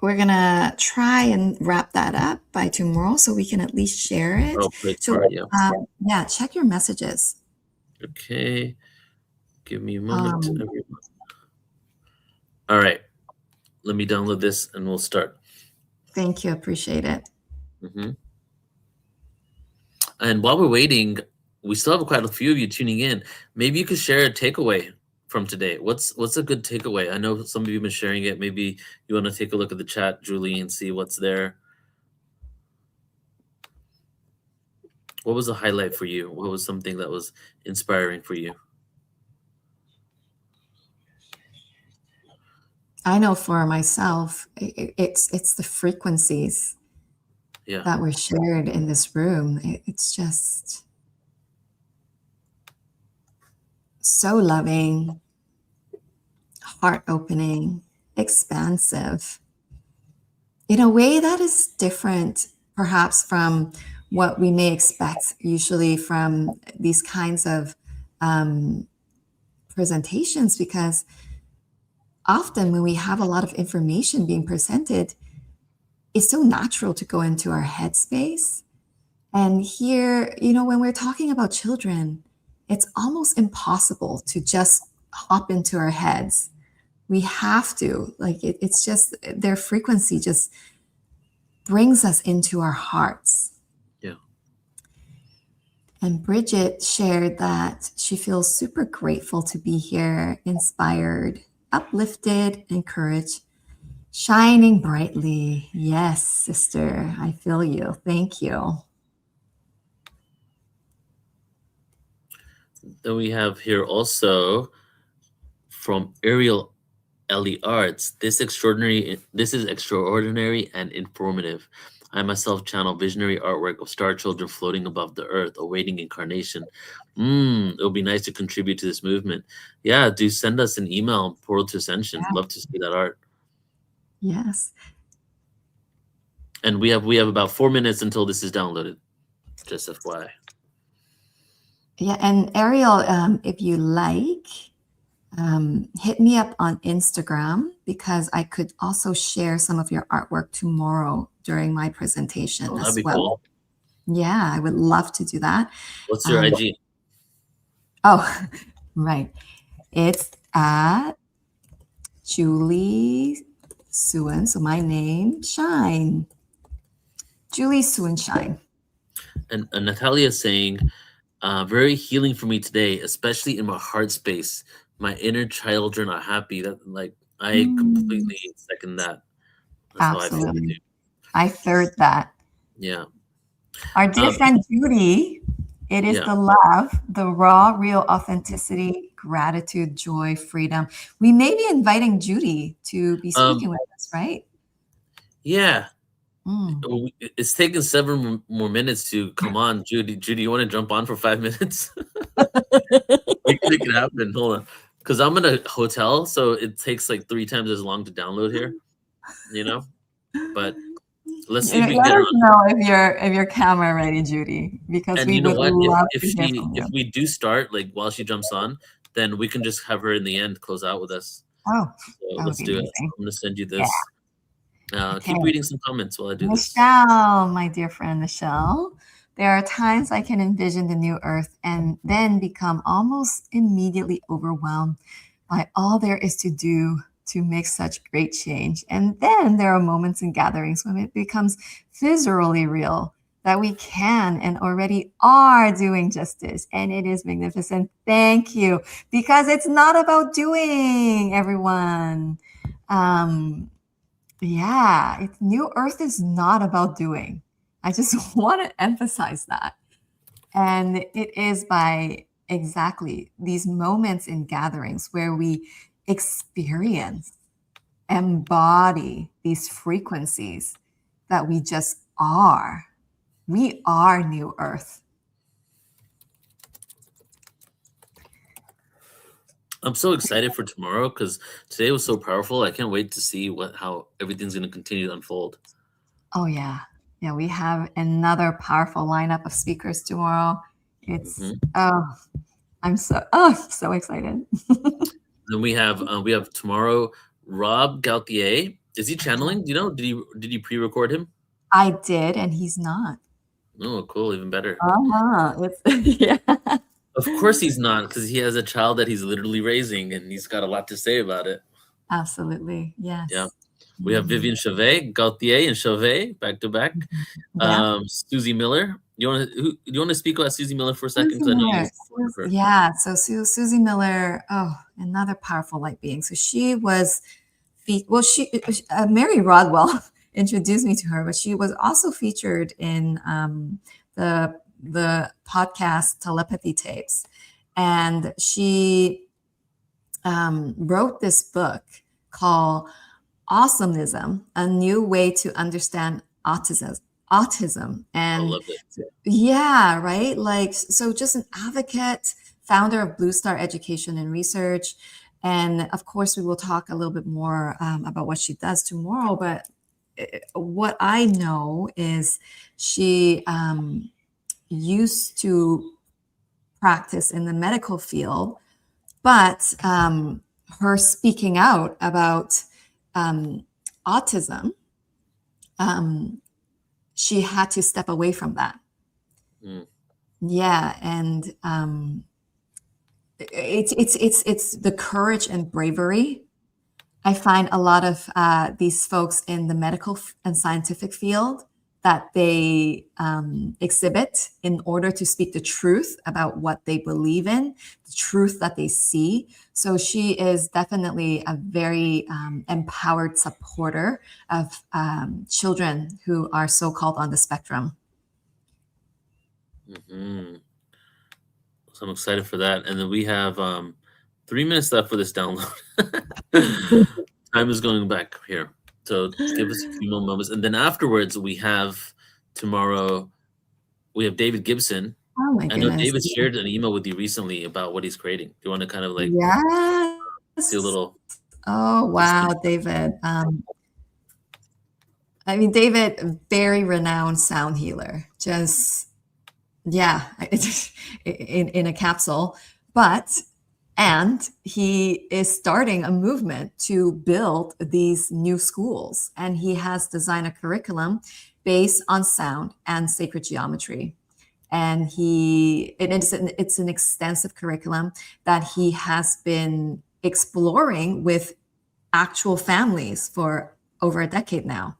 We're gonna try and wrap that up by tomorrow so we can at least share it. Oh, play So tomorrow, yeah. yeah, check your messages. Okay. Give me a moment, Um, everyone. All right. Let me download this and we'll start. Thank you, appreciate it. And while we're waiting, we still have quite a few of you tuning in. Maybe you could share a takeaway from today. What's a good takeaway? I know some of you have been sharing it. Maybe you want to take a look at the chat, Julie, and see what's there. What was a highlight for you? What was something that was inspiring for you? I know for myself, it's the frequencies that were shared in this room. It's just so loving, heart-opening, expansive, in a way that is different, perhaps, from what we may expect usually from these kinds of presentations, because often when we have a lot of information being presented, it's so natural to go into our headspace. And here, when we're talking about children, it's almost impossible to just hop into our heads. We have to, it's just their frequency just brings us into our hearts. Yeah. And Bridget shared that she feels super grateful to be here, inspired, uplifted, encouraged, shining brightly. Yes, sister, I feel you. Thank you. Then we have here also from Ariel Ellie Arts. This is extraordinary and informative. I myself channel visionary artwork of star children floating above the earth, awaiting incarnation. It would be nice to contribute to this movement. Yeah, do send us an email, Portal to Ascension. Yeah. Love to see that art. Yes. And we have about 4 minutes until this is downloaded. Just FYI. Yeah, and Ariel, if you like, hit me up on Instagram, because I could also share some of your artwork tomorrow during my presentation Oh, as that'd be well. cool. Yeah, I would love to do that. What's your IG? Oh, right. It's at Julie Suen. So my name, Shine. Julie Suen Shine. And Natalia is saying, very healing for me today, especially in my heart space. My inner children are happy. That I completely second that. That's Absolutely. how I feel. I third that. Yeah. Our dear friend Judy, it is the love, the raw, real authenticity, gratitude, joy, freedom. We may be inviting Judy to be speaking with us, right? Yeah. It's taken 7 more minutes to come on. Judy, you want to jump on for 5 minutes? We can make it happen. Hold on. Because I'm in a hotel, so it takes like 3 times as long to download here. But let's see if we can Let get her us on. know if your camera ready, Judy, because And we you know would what? love If to hear from you. we do start while she jumps on, then we can just have her in the end close out with us. Oh, so let's do it. I'm gonna send you this. Keep reading some comments while I do this. Michelle, my dear friend Michelle, there are times I can envision the new earth and then become almost immediately overwhelmed by all there is to do to make such great change. And then there are moments in gatherings when it becomes viscerally real that we can and already are doing justice. And it is magnificent. Thank you. Because it's not about doing, everyone. Yeah, New Earth is not about doing. I just want to emphasize that. And it is by exactly these moments in gatherings where we experience, embody these frequencies that we just are. We are New Earth. I'm so excited for tomorrow because today was so powerful. I can't wait to see how everything's going to continue to unfold. Oh, yeah. Yeah, we have another powerful lineup of speakers tomorrow. It's, I'm so so excited. Then we have tomorrow Rob Gauthier. Is he channeling? Do you know? Did you pre-record him? I did, and he's not. Oh, cool, even better. It's yeah. Of course he's not, because he has a child that he's literally raising, and he's got a lot to say about it. Absolutely, yes. Yeah. We have Vivian Chauvet, Gauthier and Chauvet back to back. Yeah. Susie Miller. Do you want to speak about Susie Miller for a second? Susie 'Cause I know Miller. you her. Yeah, so Susie Miller, another powerful light being. So she was, Mary Rodwell introduced me to her, but she was also featured in the podcast Telepathy tapes, and she wrote this book called Awesomeism: A New Way to Understand Autism. I And loved it. yeah, right. Like, so just an advocate, founder of Blue Star Education and Research. And of course, we will talk a little bit more about what she does tomorrow. But what I know is she used to practice in the medical field, but her speaking out about autism, she had to step away from that. Yeah, and it's the courage and bravery. I find a lot of these folks in the medical and scientific field that they exhibit in order to speak the truth about what they believe in, the truth that they see. So she is definitely a very empowered supporter of children who are so-called on the spectrum. Mm-hmm. So I'm excited for that. And then we have 3 minutes left for this download. Time is going back here. So give us a few more moments. And then afterwards, we have tomorrow, we have David Gibson. Oh my I know goodness. David shared an email with you recently about what he's creating. Do you want to kind of like Yes. do a little? Oh, wow, David. I mean, David, very renowned sound healer, just, yeah, in a capsule. And he is starting a movement to build these new schools. And he has designed a curriculum based on sound and sacred geometry. And it's an extensive curriculum that he has been exploring with actual families for over a decade now.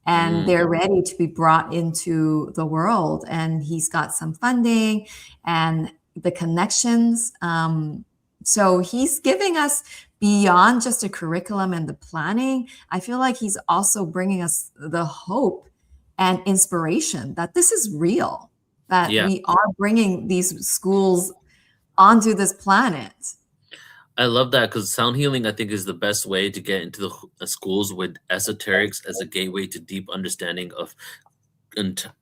And they're ready to be brought into the world. And he's got some funding and the connections. So he's giving us beyond just a curriculum and the planning. I feel like he's also bringing us the hope and inspiration that this is real, that we are bringing these schools onto this planet. I love that, because sound healing, I think, is the best way to get into the schools with esoterics as a gateway to deep understanding of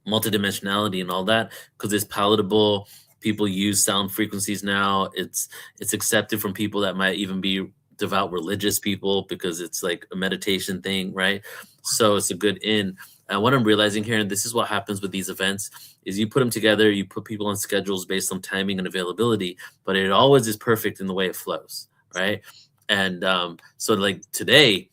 multidimensionality and all that, because it's palatable. People use sound frequencies now. It's accepted from people that might even be devout religious people, because it's like a meditation thing, right? So it's a good in. And what I'm realizing here, and this is what happens with these events, is you put them together, you put people on schedules based on timing and availability, but it always is perfect in the way it flows, right? And so like today,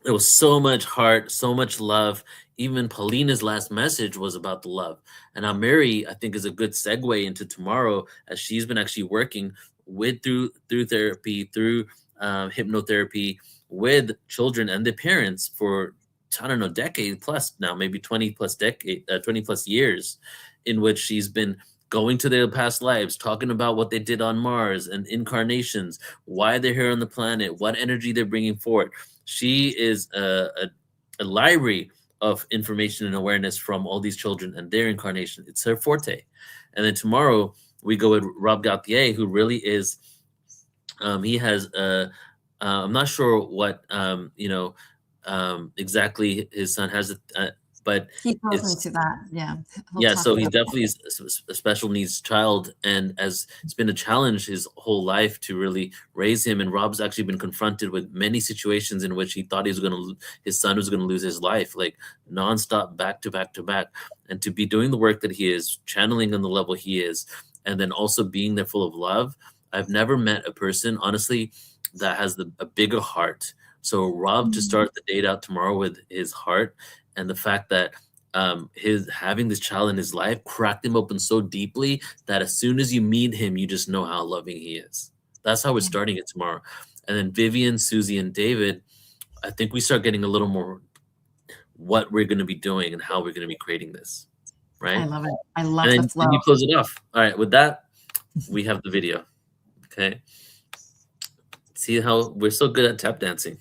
there was so much heart, so much love. Even Paulina's last message was about the love. And now Mary, I think, is a good segue into tomorrow, as she's been actually working through therapy, through hypnotherapy with children and their parents for, I don't know, decade plus now, maybe 20 plus years, in which she's been going to their past lives, talking about what they did on Mars and incarnations, why they're here on the planet, what energy they're bringing forward. She is a library of information and awareness from all these children and their incarnation. It's her forte. And then tomorrow we go with Rob Gauthier, who really is, he has, I'm not sure what, exactly his son has, but he goes into that. Yeah. Yeah, so he definitely is a special needs child, and as it's been a challenge his whole life to really raise him. And Rob's actually been confronted with many situations in which he thought his son was going to lose his life, like nonstop, back to back to back. And to be doing the work that he is, channeling on the level he is, and then also being there full of love. I've never met a person, honestly, that has a bigger heart. So Rob to start the date out tomorrow with his heart, and the fact that his having this child in his life cracked him open so deeply that as soon as you meet him, you just know how loving he is. That's how we're starting it tomorrow. And then Vivian, Susie, and David, I think we start getting a little more what we're going to be doing and how we're going to be creating this, right? I love it. I love And the then flow. you close it off. All right, with that, we have the video. Okay. See how we're so good at tap dancing.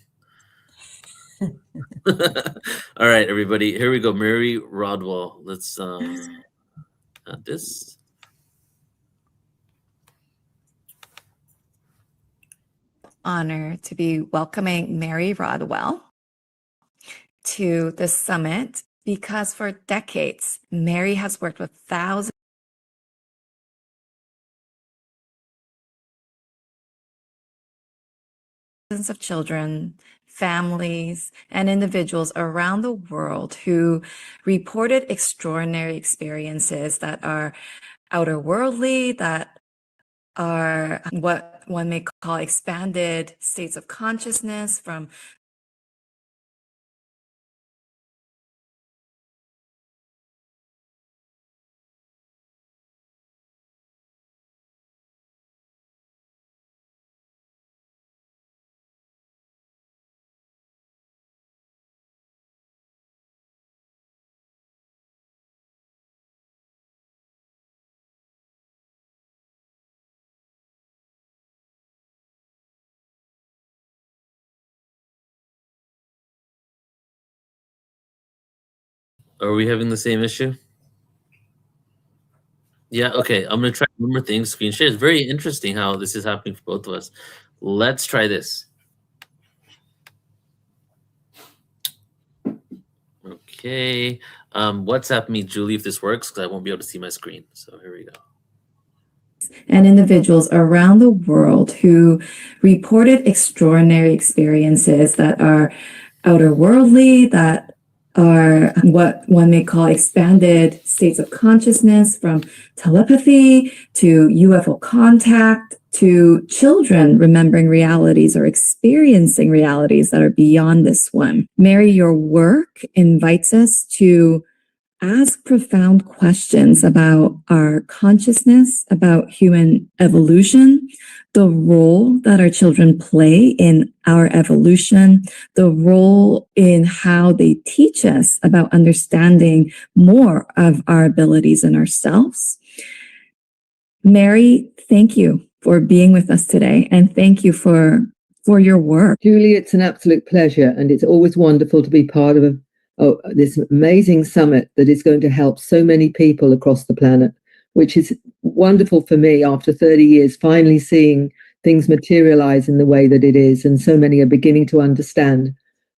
All right, everybody. Here we go. Mary Rodwell. Let's add this. Honor to be welcoming Mary Rodwell to the summit because for decades, Mary has worked with thousands of children, families, and individuals around the world who reported extraordinary experiences that are outerworldly, that are what one may call expanded states of consciousness from Are we having the same issue? Yeah, okay. I'm gonna try one more thing. Screen share. It's very interesting how this is happening for both of us. Let's try this. Okay. WhatsApp me, Julie, if this works, because I won't be able to see my screen. So here we go. And individuals around the world who reported extraordinary experiences that are outerworldly, that are what one may call expanded states of consciousness, from telepathy to UFO contact to children remembering realities or experiencing realities that are beyond this one. Mary, your work invites us to ask profound questions about our consciousness, about human evolution, the role that our children play in our evolution, the role in how they teach us about understanding more of our abilities and ourselves. Mary, thank you for being with us today, and thank you for your work. Julie, it's an absolute pleasure, and it's always wonderful to be part of this amazing summit that is going to help so many people across the planet, which is wonderful for me after 30 years, finally seeing things materialize in the way that it is. And so many are beginning to understand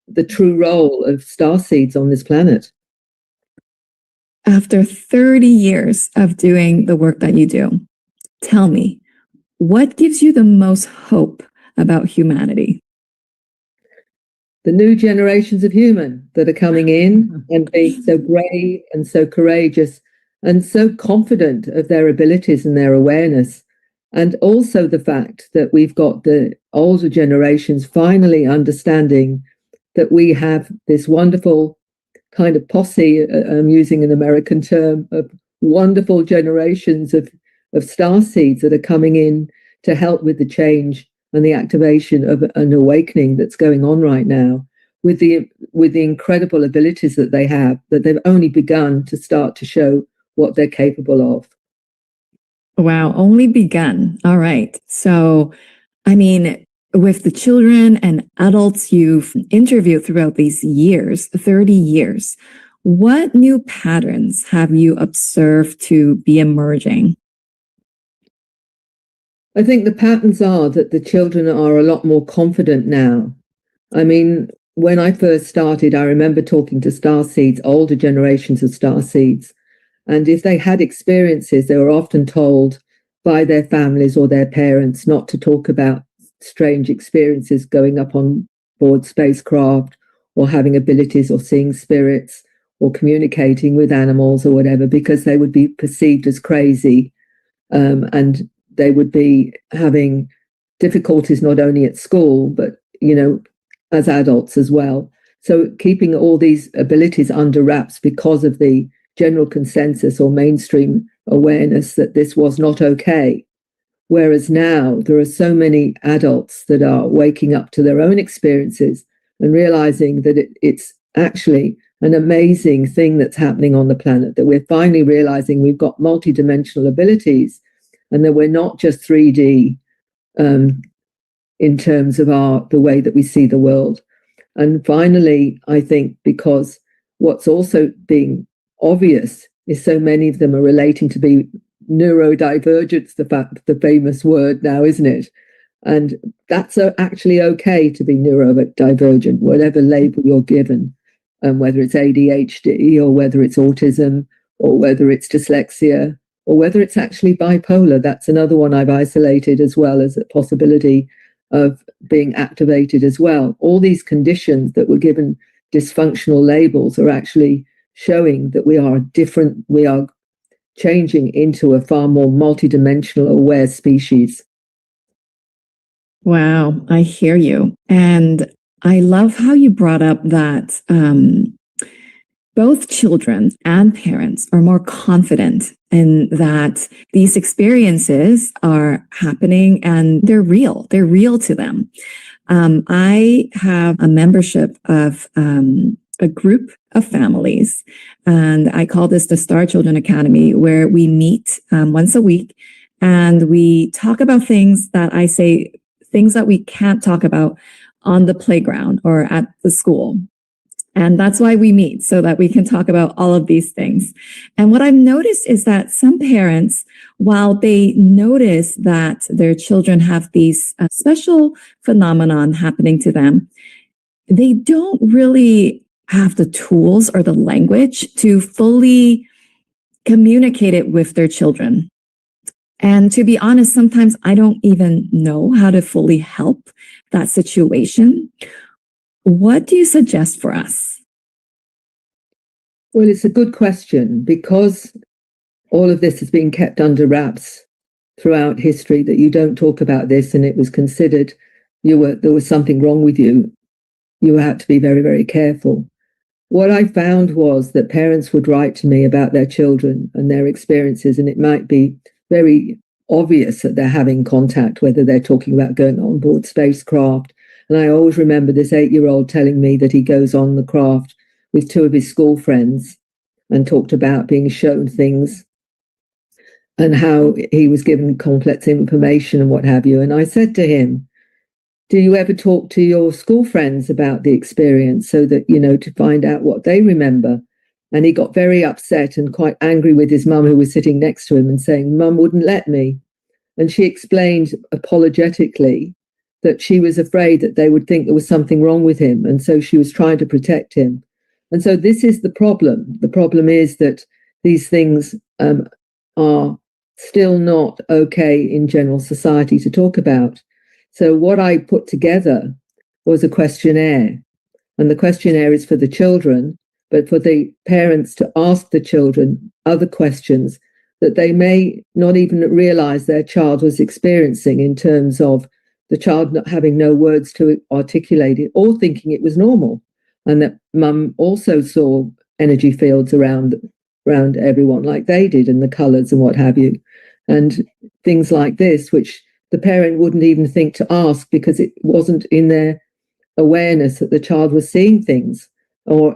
the true role of star seeds on this planet. After 30 years of doing the work that you do, tell me, what gives you the most hope about humanity? The new generations of human that are coming in and being so brave and so courageous and so confident of their abilities and their awareness. And also the fact that we've got the older generations finally understanding that we have this wonderful kind of posse, I'm using an American term, of wonderful generations of star seeds that are coming in to help with the change and the activation of an awakening that's going on right now with the incredible abilities that they have, that they've only begun to start to show what they're capable of. Wow, only begun. All right. So, I mean, with the children and adults you've interviewed throughout these years, 30 years, what new patterns have you observed to be emerging? I think the patterns are that the children are a lot more confident now. I mean, when I first started, I remember talking to star seeds, older generations of star seeds, and if they had experiences, they were often told by their families or their parents not to talk about strange experiences going up on board spacecraft or having abilities or seeing spirits or communicating with animals or whatever, because they would be perceived as crazy. and they would be having difficulties not only at school, but, as adults as well. So keeping all these abilities under wraps because of the general consensus or mainstream awareness that this was not okay. Whereas now there are so many adults that are waking up to their own experiences and realizing that it's actually an amazing thing that's happening on the planet, that we're finally realizing we've got multidimensional abilities and that we're not just 3D in terms of the way that we see the world. And finally, I think because what's also being obvious is so many of them are relating to be neurodivergence, the famous word now, isn't it? And that's actually okay to be neurodivergent, whatever label you're given, whether it's ADHD or whether it's autism or whether it's dyslexia or whether it's actually bipolar. That's another one I've isolated as well as a possibility of being activated as well. All these conditions that were given dysfunctional labels are actually showing that we are different, we are changing into a far more multidimensional aware species. Wow, I hear you. And I love how you brought up that both children and parents are more confident in that these experiences are happening and they're real. They're real to them. I have a membership of a group of families, and I call this the Star Children Academy, where we meet once a week and we talk about things that things that we can't talk about on the playground or at the school. And that's why we meet, so that we can talk about all of these things. And what I've noticed is that some parents, while they notice that their children have these special phenomenon happening to them, they don't really have the tools or the language to fully communicate it with their children. And to be honest, sometimes I don't even know how to fully help that situation. What do you suggest for us? Well, it's a good question, because all of this has been kept under wraps throughout history, that you don't talk about this, and it was considered there was something wrong with you. You had to be very, very careful. What I found was that parents would write to me about their children and their experiences, and it might be very obvious that they're having contact, whether they're talking about going on board spacecraft. And I always remember this 8-year-old telling me that he goes on the craft with 2 of his school friends and talked about being shown things and how he was given complex information and what have you. And I said to him, do you ever talk to your school friends about the experience so that, to find out what they remember? And he got very upset and quite angry with his mum, who was sitting next to him, and saying, Mum wouldn't let me. And she explained apologetically that she was afraid that they would think there was something wrong with him. And so she was trying to protect him. And so this is the problem. The problem is that these things are still not okay in general society to talk about. So what I put together was a questionnaire. And the questionnaire is for the children, but for the parents to ask the children other questions that they may not even realize their child was experiencing, in terms of the child not having no words to articulate it or thinking it was normal. And that mum also saw energy fields around everyone like they did, and the colors and what have you. And things like this, which the parent wouldn't even think to ask because it wasn't in their awareness that the child was seeing things, or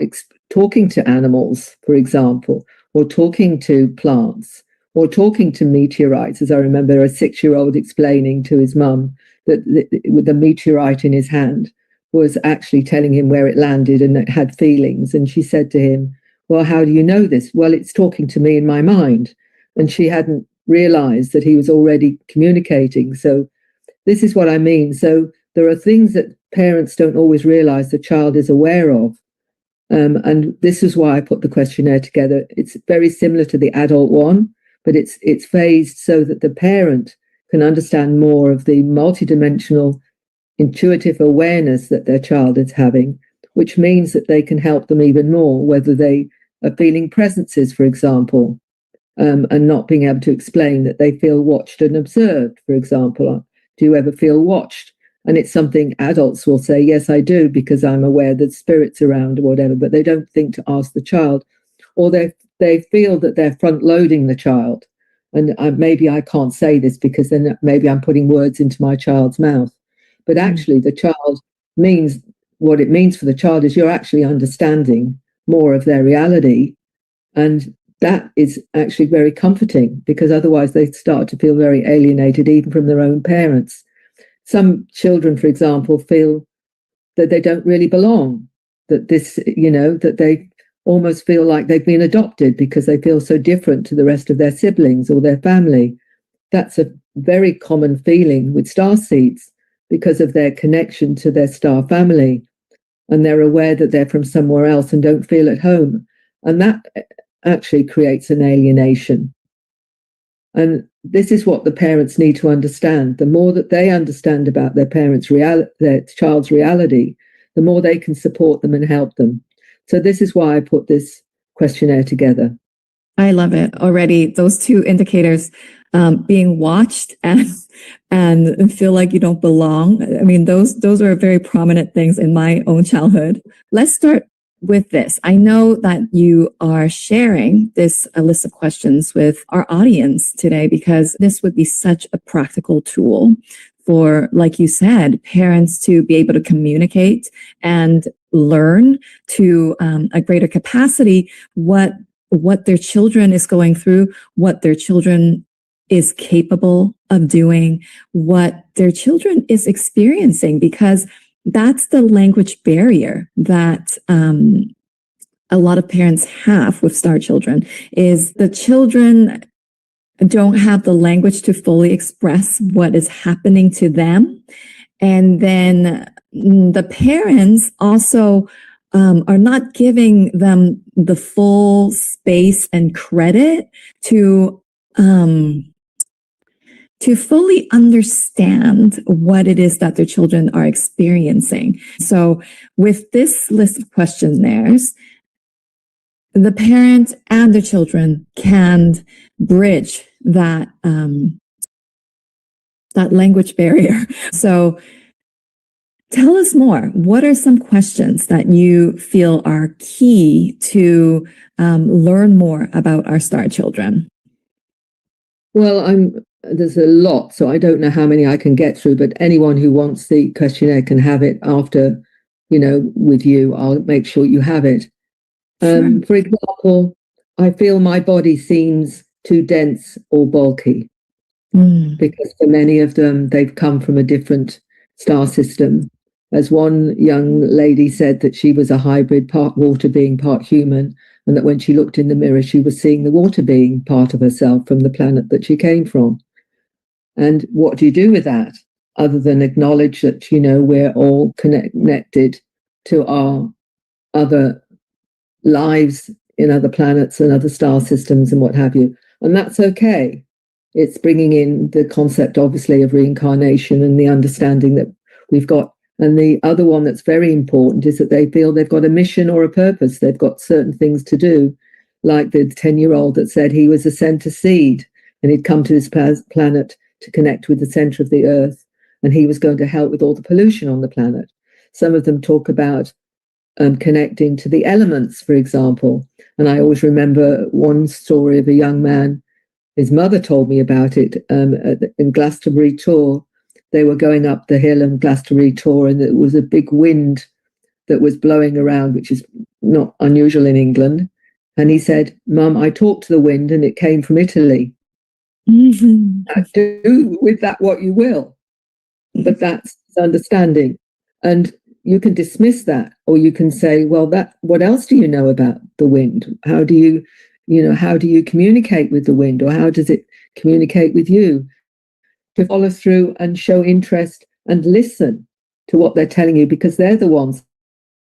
talking to animals, for example, or talking to plants, or talking to meteorites. As I remember a 6-year-old explaining to his mum that with the meteorite in his hand was actually telling him where it landed and it had feelings. And she said to him, well, how do you know this? Well, it's talking to me in my mind. And she hadn't realized that he was already communicating. So this is what I mean. So there are things that parents don't always realize the child is aware of. And this is why I put the questionnaire together. It's very similar to the adult one, but it's phased so that the parent can understand more of the multidimensional intuitive awareness that their child is having, which means that they can help them even more, whether they are feeling presences, for example. and not being able to explain that they feel watched and observed, for example. Do you ever feel watched? And it's something adults will say, yes, I do, because I'm aware that spirits around or whatever, but they don't think to ask the child. Or they feel that they're front loading the child. And maybe I can't say this because then maybe I'm putting words into my child's mouth. But actually, the child means, what it means for the child is you're actually understanding more of their reality. And that is actually very comforting, because otherwise they start to feel very alienated, even from their own parents. Some children, for example, feel that they don't really belong, that that they almost feel like they've been adopted because they feel so different to the rest of their siblings or their family. That's a very common feeling with starseeds because of their connection to their star family. And they're aware that they're from somewhere else and don't feel at home. And that actually creates an alienation. And this is what the parents need to understand. The more that they understand about their their child's reality, the more they can support them and help them. So this is why I put this questionnaire together. I love it already. Those two indicators, being watched and feel like you don't belong. I mean, those are very prominent things in my own childhood. Let's start with this. I know that you are sharing this a list of questions with our audience today, because this would be such a practical tool for, like you said, parents to be able to communicate and learn to a greater capacity what their children is going through, what their children is capable of doing, what their children is experiencing, because that's the language barrier that a lot of parents have with star children, is the children don't have the language to fully express what is happening to them. And then the parents also are not giving them the full space and credit to fully understand what it is that their children are experiencing. So with this list of questionnaires, the parent and the children can bridge that that language barrier. So tell us more. What are some questions that you feel are key to learn more about our star children? Well, there's a lot, so I don't know how many I can get through, but anyone who wants the questionnaire can have it after, with you. I'll make sure you have it. Sure. For example, I feel my body seems too dense or bulky, because for many of them, they've come from a different star system. As one young lady said, that she was a hybrid, part water being, part human, and that when she looked in the mirror, she was seeing the water being part of herself from the planet that she came from. And what do you do with that, other than acknowledge that, we're all connected to our other lives in other planets and other star systems and what have you. And that's okay. It's bringing in the concept, obviously, of reincarnation and the understanding that we've got. And the other one that's very important is that they feel they've got a mission or a purpose. They've got certain things to do, like the 10-year-old that said he was a center seed and he'd come to this planet to connect with the center of the earth, and he was going to help with all the pollution on the planet. Some of them talk about connecting to the elements, for example. And I always remember one story of a young man, his mother told me about it, in Glastonbury Tor. They were going up the hill in Glastonbury Tor, and there was a big wind that was blowing around, which is not unusual in England. And he said, "Mum, I talked to the wind and it came from Italy." Do with that what you will. But that's understanding. And you can dismiss that, or you can say, well, what else do you know about the wind? How do you communicate with the wind, or how does it communicate with you? To follow through and show interest and listen to what they're telling you, because they're the ones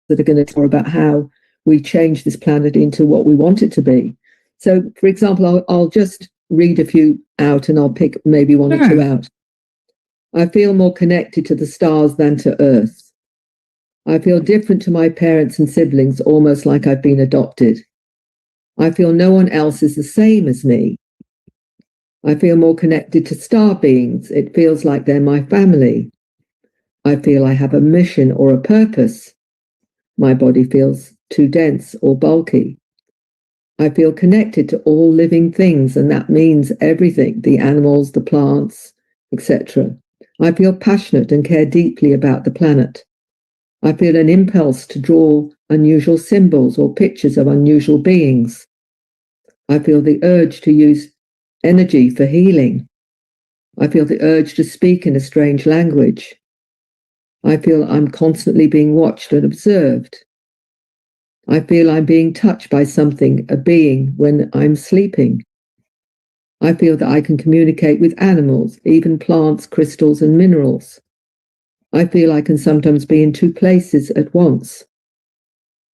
that are going to talk about how we change this planet into what we want it to be. So, for example, I'll just read a few out, and I'll pick maybe one or two out. I feel more connected to the stars than to Earth. I feel different to my parents and siblings, almost like I've been adopted. I feel no one else is the same as me. I feel more connected to star beings. It feels like they're my family. I feel I have a mission or a purpose. My body feels too dense or bulky. I feel connected to all living things, and that means everything, the animals, the plants, etc. I feel passionate and care deeply about the planet. I feel an impulse to draw unusual symbols or pictures of unusual beings. I feel the urge to use energy for healing. I feel the urge to speak in a strange language. I feel I'm constantly being watched and observed. I feel I'm being touched by something, a being, when I'm sleeping. I feel that I can communicate with animals, even plants, crystals, and minerals. I feel I can sometimes be in two places at once.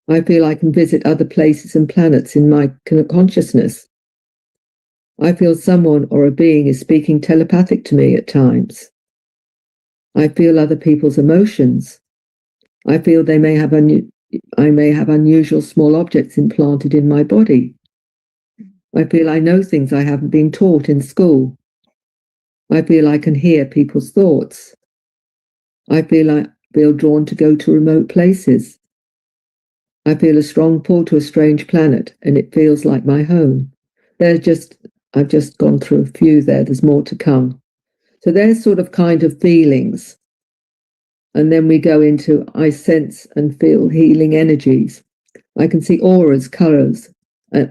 I feel I can visit other places and planets in my consciousness. I feel someone or a being is speaking telepathic to me at times. I feel other people's emotions. I feel I may have unusual small objects implanted in my body. I feel I know things I haven't been taught in school. I feel I can hear people's thoughts. I feel drawn to go to remote places. I feel a strong pull to a strange planet, and it feels like my home. I've just gone through a few there. There's more to come. So there's sort of kind of feelings. And then we go into, I sense and feel healing energies. I can see auras, colors,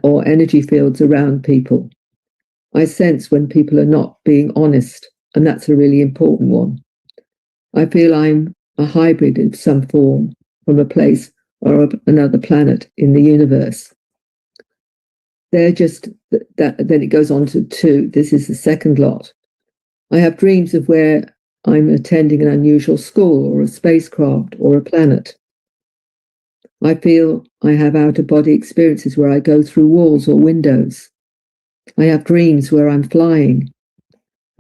or energy fields around people. I sense when people are not being honest, and that's a really important one. I feel I'm a hybrid in some form from a place or another planet in the universe. They're just that. Then it goes on to 2. This is the second lot. I have dreams of where I'm attending an unusual school or a spacecraft or a planet. I feel I have out-of-body experiences where I go through walls or windows. I have dreams where I'm flying.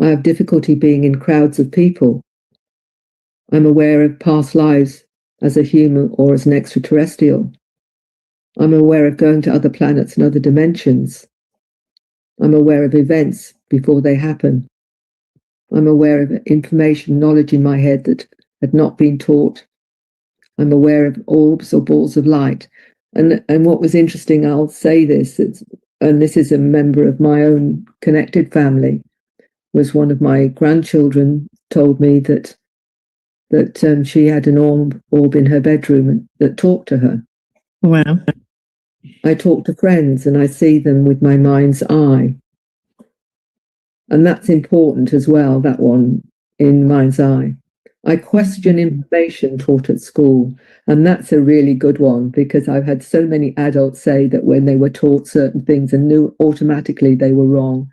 I have difficulty being in crowds of people. I'm aware of past lives as a human or as an extraterrestrial. I'm aware of going to other planets and other dimensions. I'm aware of events before they happen. I'm aware of information, knowledge in my head that had not been taught. I'm aware of orbs or balls of light. And what was interesting, I'll say this, and this is a member of my own connected family, was one of my grandchildren told me that she had an orb in her bedroom that talked to her. Wow. I talk to friends and I see them with my mind's eye. And that's important as well, that one, in mind's eye. I question information taught at school, and that's a really good one because I've had so many adults say that when they were taught certain things and knew automatically they were wrong.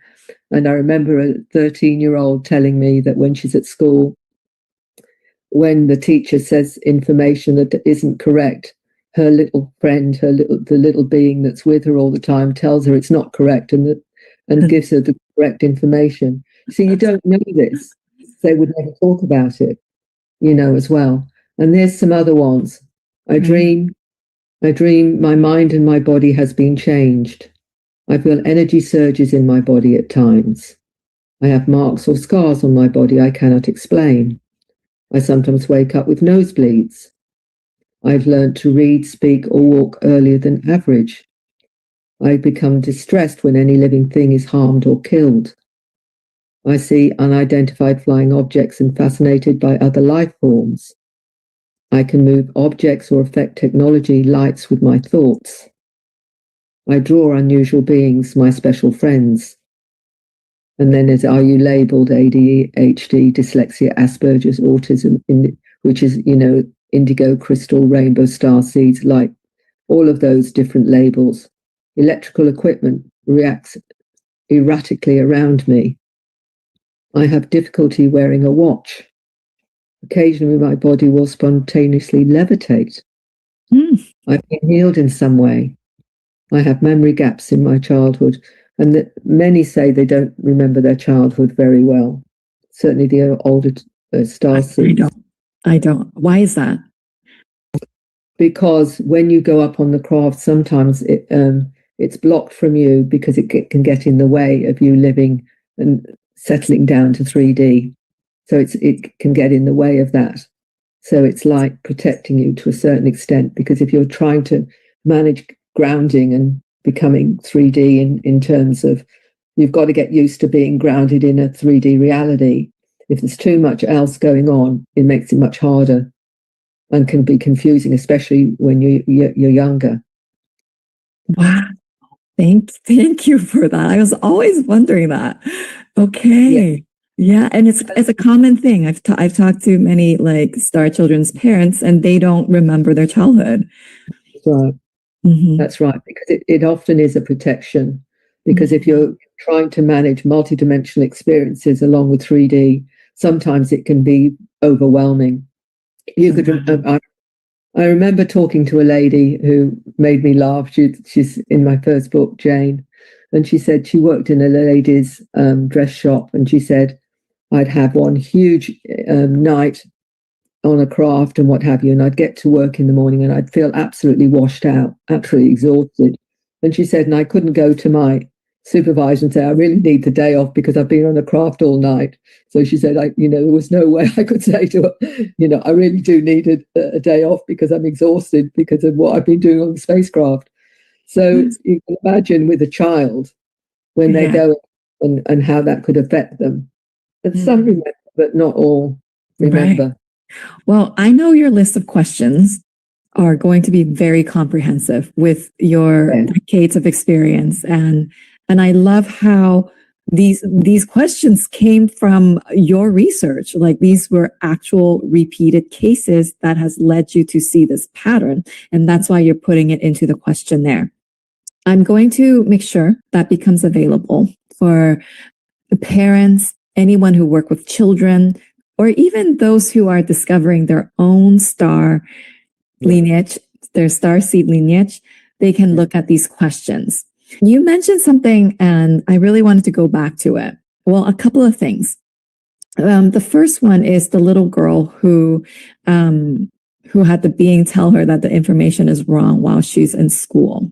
And I remember a 13-year-old telling me that when she's at school, when the teacher says information that isn't correct, her little friend, the little being that's with her all the time, tells her it's not correct and gives her the correct information. So you don't know this. They would never talk about it, as well. And there's some other ones. I dream my mind and my body has been changed. I feel energy surges in my body at times. I have marks or scars on my body I cannot explain. I sometimes wake up with nosebleeds. I've learned to read, speak, or walk earlier than average. I become distressed when any living thing is harmed or killed. I see unidentified flying objects and fascinated by other life forms. I can move objects or affect technology, lights with my thoughts. I draw unusual beings, my special friends. And then there's, are you labeled ADHD, dyslexia, Asperger's, autism, which is, indigo, crystal, rainbow, star seeds, light, all of those different labels. Electrical equipment reacts erratically around me. I have difficulty wearing a watch. Occasionally my body will spontaneously levitate. I've been healed in some way. I have memory gaps in my childhood, and that many say they don't remember their childhood very well. Certainly the older star seeds. I don't. Why is that? Because when you go up on the craft, sometimes it's blocked from you because it can get in the way of you living and settling down to 3D. So it can get in the way of that. So it's like protecting you to a certain extent, because if you're trying to manage grounding and becoming 3D in terms of, you've got to get used to being grounded in a 3D reality. If there's too much else going on, it makes it much harder and can be confusing, especially when you're younger. Wow. Thank you for that. I was always wondering that. Okay. Yeah, and it's a common thing. I've talked to many like star children's parents, and they don't remember their childhood. Right. That's right, because it often is a protection. Because if you're trying to manage multidimensional experiences along with 3D, sometimes it can be overwhelming. You could. I remember talking to a lady who made me laugh. She's in my first book, Jane, and she said she worked in a ladies' dress shop, and she said, I'd have one huge night on a craft and what have you, and I'd get to work in the morning and I'd feel absolutely washed out, absolutely exhausted. And she said, and I couldn't go to my supervisor and say, I really need the day off because I've been on a craft all night. So she said, there was no way I could say to her, I really do need a day off because I'm exhausted because of what I've been doing on the spacecraft. So you can imagine with a child when they go and how that could affect them. And some remember, but not all remember. Right. Well, I know your list of questions are going to be very comprehensive with your decades of experience, and I love how these questions came from your research. Like these were actual repeated cases that has led you to see this pattern, and that's why you're putting it into the questionnaire. I'm going to make sure that becomes available for the parents, anyone who work with children, or even those who are discovering their own star lineage, their star seed lineage. They can look at these questions. You mentioned something, and I really wanted to go back to it. Well, a couple of things. The first one is the little girl who had the being tell her that the information is wrong while she's in school.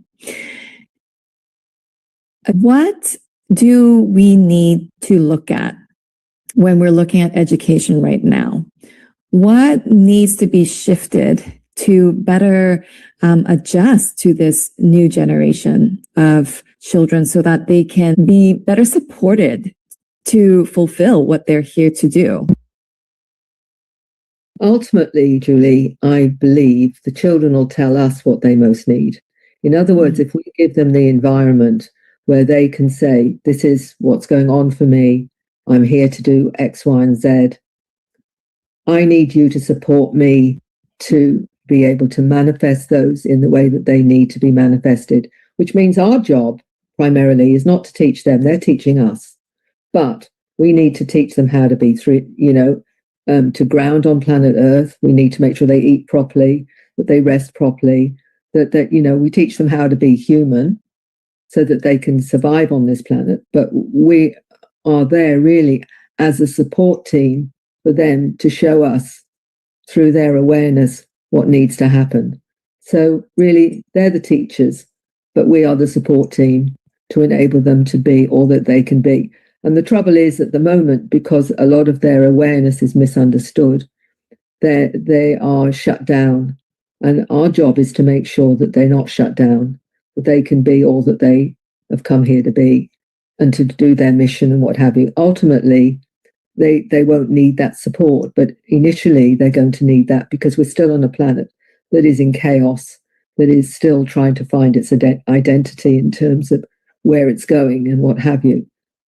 What do we need to look at when we're looking at education right now? What needs to be shifted to better adjust to this new generation of children so that they can be better supported to fulfill what they're here to do? Ultimately, Julie, I believe the children will tell us what they most need. In other words, if we give them the environment where they can say, this is what's going on for me, I'm here to do X, Y, and Z. I need you to support me to be able to manifest those in the way that they need to be manifested, which means our job primarily is not to teach them, they're teaching us. But we need to teach them how to be to ground on planet Earth. We need to make sure they eat properly, that they rest properly, that we teach them how to be human so that they can survive on this planet. But we are there really as a support team for them to show us through their awareness what needs to happen. So really, they're the teachers, but we are the support team to enable them to be all that they can be. And the trouble is at the moment, because a lot of their awareness is misunderstood, they are shut down. And our job is to make sure that they're not shut down, that they can be all that they have come here to be and to do their mission and what have you. Ultimately, they won't need that support, but initially they're going to need that because we're still on a planet that is in chaos, that is still trying to find its identity in terms of where it's going and what have you.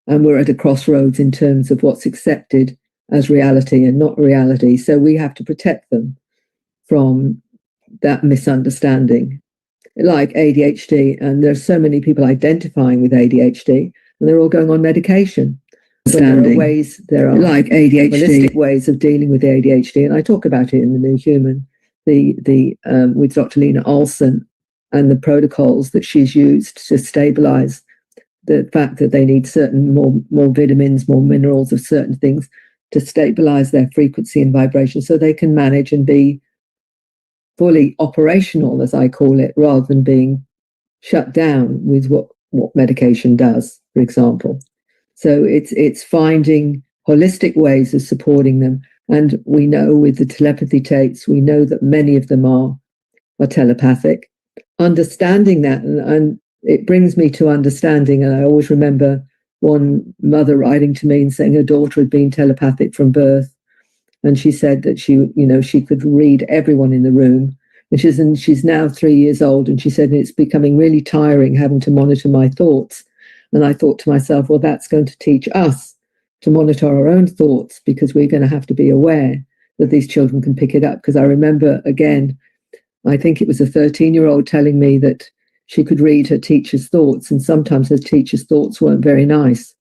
And we're at a crossroads in terms of what's accepted as reality and not reality. So we have to protect them from that misunderstanding. Like ADHD, and there's so many people identifying with ADHD, and they're all going on medication. But there are like ADHD holistic ways of dealing with ADHD, and I talk about it in The New Human, with Dr. Lena Olson and the protocols that she's used to stabilize the fact that they need certain more vitamins, more minerals of certain things to stabilize their frequency and vibration so they can manage and be fully operational, as I call it, rather than being shut down with what medication does, for example. So it's finding holistic ways of supporting them. And we know with the telepathy tapes, we know that many of them are telepathic. Understanding that, and it brings me to understanding. And I always remember one mother writing to me and saying her daughter had been telepathic from birth. And she said that she could read everyone in the room. And she's now 3 years old. And she said, it's becoming really tiring having to monitor my thoughts. And I thought to myself, well, that's going to teach us to monitor our own thoughts, because we're going to have to be aware that these children can pick it up. Because I remember, again, I think it was a 13-year-old telling me that she could read her teacher's thoughts, and sometimes her teacher's thoughts weren't very nice.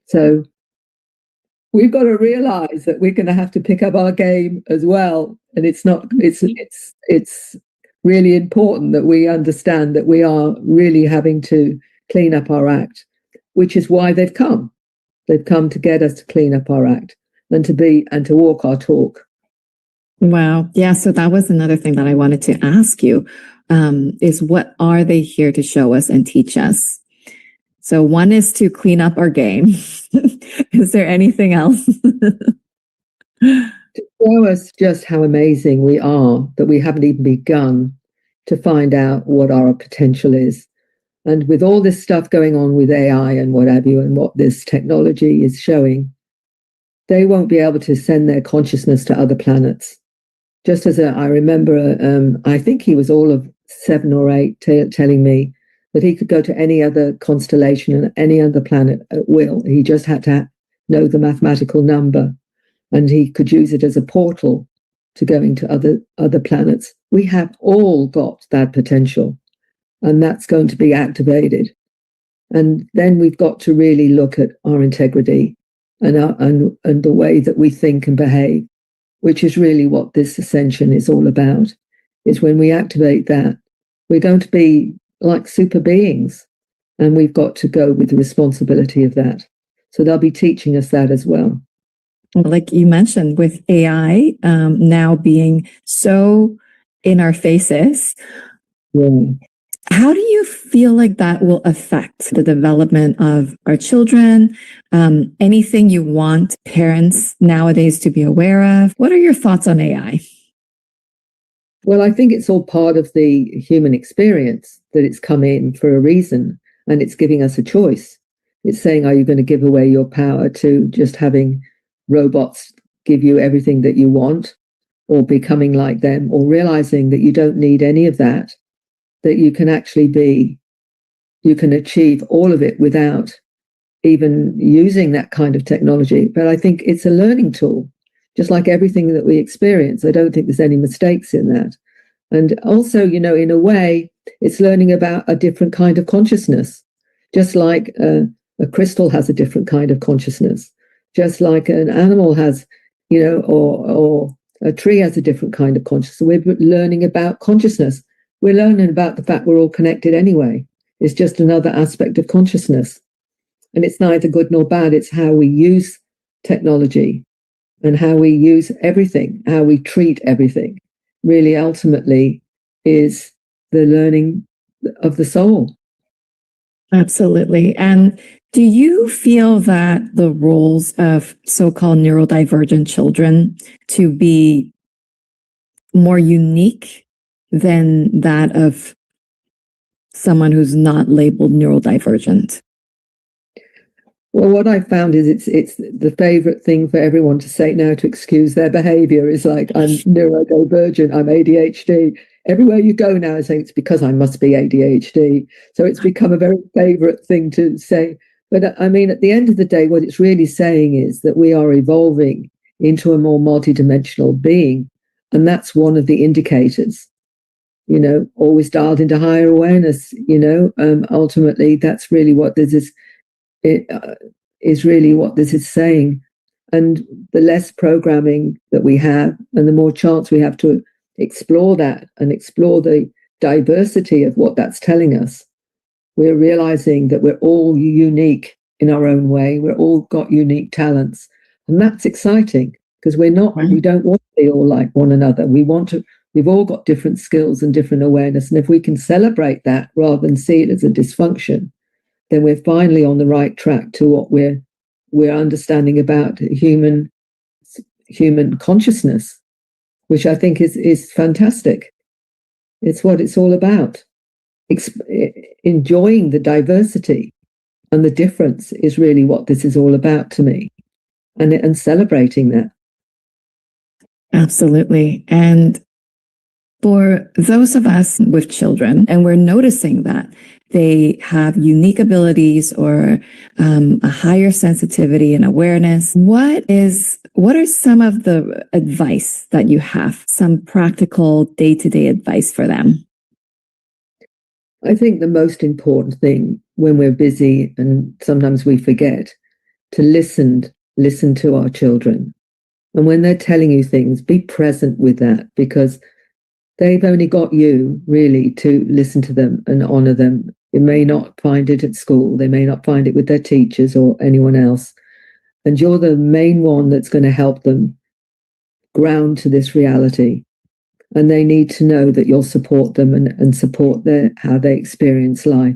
So we've got to realize that we're going to have to pick up our game as well. And it's really important that we understand that we are really having to clean up our act, which is why they've come. They've come to get us to clean up our act and to walk our talk. Wow. Yeah. So that was another thing that I wanted to ask you, is what are they here to show us and teach us? So one is to clean up our game. Is there anything else? To show us just how amazing we are, that we haven't even begun to find out what our potential is. And with all this stuff going on with AI and what have you, and what this technology is showing, they won't be able to send their consciousness to other planets. Just as I remember, I think he was all of 7 or 8 telling me that he could go to any other constellation and any other planet at will. He just had to know the mathematical number, and he could use it as a portal to going to other planets. We have all got that potential, and that's going to be activated. And then we've got to really look at our integrity and the way that we think and behave, which is really what this ascension is all about. Is when we activate that, we're going to be like super beings, and we've got to go with the responsibility of that. So they'll be teaching us that as well. Like you mentioned, with AI now being so in our faces, yeah. How do you feel like that will affect the development of our children? Anything you want parents nowadays to be aware of? What are your thoughts on AI? Well, I think it's all part of the human experience, that it's come in for a reason, and it's giving us a choice. It's saying, are you going to give away your power to just having robots give you everything that you want, or becoming like them, or realizing that you don't need any of that, that you can actually you can achieve all of it without even using that kind of technology. But I think it's a learning tool, just like everything that we experience. I don't think there's any mistakes in that. And also, in a way, it's learning about a different kind of consciousness, just like a crystal has a different kind of consciousness, just like an animal has, or a tree has a different kind of consciousness. We're learning about consciousness. We're learning about the fact we're all connected anyway. It's just another aspect of consciousness. And it's neither good nor bad. It's how we use technology and how we use everything, how we treat everything, really ultimately is the learning of the soul. Absolutely. And do you feel that the roles of so-called neurodivergent children to be more unique than that of someone who's not labeled neurodivergent? Well, what I found is it's the favorite thing for everyone to say now to excuse their behavior is like, I'm neurodivergent, I'm ADHD. Everywhere you go now is saying it's because I must be ADHD. So it's become a very favorite thing to say. But I mean, at the end of the day, what it's really saying is that we are evolving into a more multidimensional being. And that's one of the indicators, always dialed into higher awareness, ultimately, that's really what this is. It is really what this is saying. And the less programming that we have, and the more chance we have to explore that and explore the diversity of what that's telling us, we're realizing that we're all unique in our own way. We're all got unique talents. And that's exciting, because we don't want to be all like one another. We've all got different skills and different awareness. And if we can celebrate that rather than see it as a dysfunction, then we're finally on the right track to what we're we're understanding about human consciousness, which I think is fantastic. It's what it's all about. Enjoying the diversity and the difference is really what this is all about to me, and celebrating that. Absolutely. And for those of us with children, and we're noticing that they have unique abilities or a higher sensitivity and awareness, what are some of the advice that you have, some practical day-to-day advice for them? I think the most important thing when we're busy, and sometimes we forget, to listen to our children. And when they're telling you things, be present with that, because they've only got you really to listen to them and honor them. You may not find it at school. They may not find it with their teachers or anyone else. And you're the main one that's going to help them ground to this reality. And they need to know that you'll support them and support how they experience life.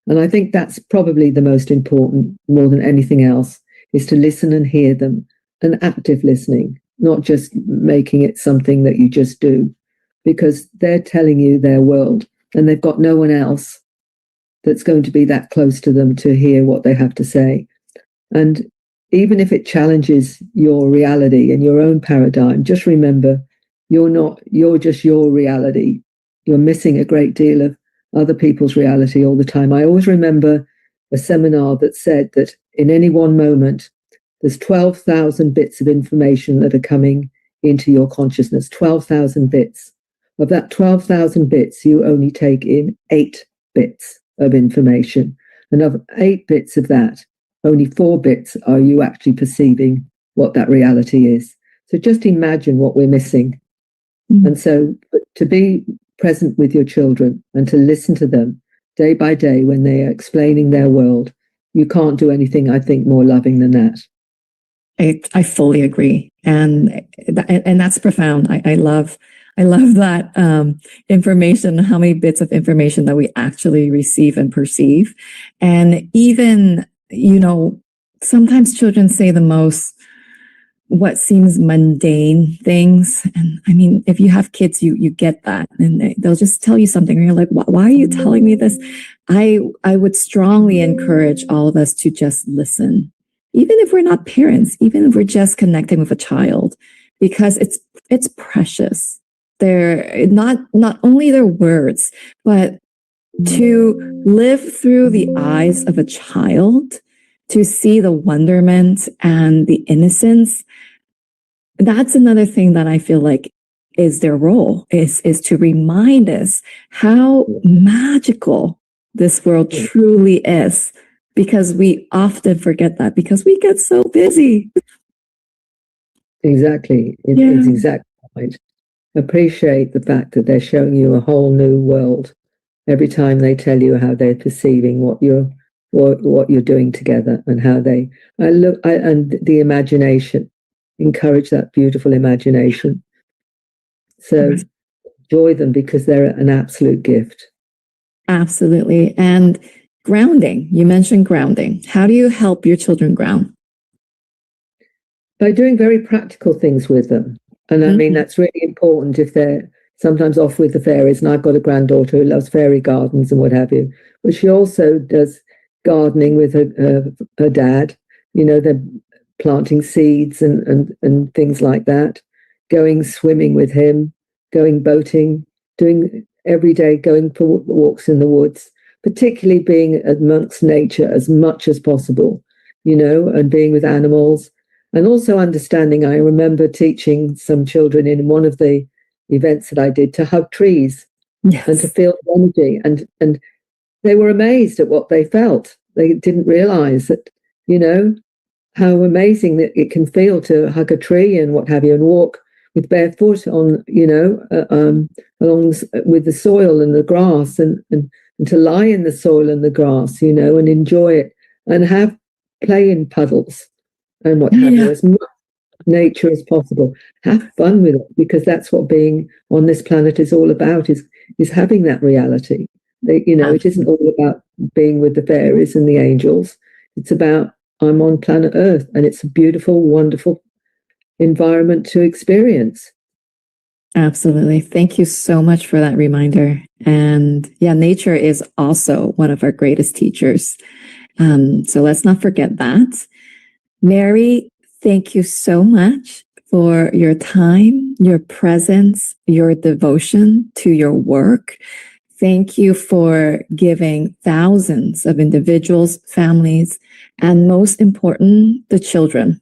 And I think that's probably the most important, more than anything else, is to listen and hear them, and active listening, not just making it something that you just do, because they're telling you their world and they've got no one else that's going to be that close to them to hear what they have to say. And even if it challenges your reality and your own paradigm, just remember, you're just your reality. You're missing a great deal of other people's reality all the time. I always remember a seminar that said that in any one moment, there's 12,000 bits of information that are coming into your consciousness, 12,000 bits. Of that 12,000 bits, you only take in 8 bits of information. And of 8 bits of that, only 4 bits are you actually perceiving what that reality is. So just imagine what we're missing. Mm-hmm. And so to be present with your children and to listen to them day by day when they are explaining their world, you can't do anything, I think, more loving than that. I fully agree. And that's profound. I love that information, how many bits of information that we actually receive and perceive. And even, sometimes children say the most, what seems mundane things. And I mean, if you have kids, you get that, and they'll just tell you something and you're like, why are you telling me this? I would strongly encourage all of us to just listen, even if we're not parents, even if we're just connecting with a child, because it's precious. They're not only their words, but to live through the eyes of a child, to see the wonderment and the innocence. That's another thing that I feel like is their role, is to remind us how magical this world truly is, because we often forget that because we get so busy. Exactly. It's exactly right. Appreciate the fact that they're showing you a whole new world every time they tell you how they're perceiving what you're doing together, and how and the imagination. Encourage that beautiful imagination. So enjoy them, because they're an absolute gift. Absolutely. And grounding. You mentioned grounding. How do you help your children ground? By doing very practical things with them. And I mean, that's really important if they're sometimes off with the fairies. And I've got a granddaughter who loves fairy gardens and what have you. But she also does gardening with her dad. They're planting seeds and things like that, going swimming with him, going boating, doing every day, going for walks in the woods, particularly being amongst nature as much as possible, and being with animals. And also understanding, I remember teaching some children in one of the events that I did to hug trees. Yes. And to feel energy. And they were amazed at what they felt. They didn't realize that, how amazing that it can feel to hug a tree and what have you, and walk with bare foot on, along with the soil and the grass, and to lie in the soil and the grass, and enjoy it, and play in puddles and what have you, as much nature as possible. Have fun with it, because that's what being on this planet is all about, is having that reality. It isn't all about being with the fairies and the angels. It's about I'm on planet Earth, and it's a beautiful, wonderful environment to experience. Absolutely. Thank you so much for that reminder. And yeah, nature is also one of our greatest teachers. So let's not forget that. Mary, thank you so much for your time, your presence, your devotion to your work. Thank you for giving thousands of individuals, families, and most important, the children,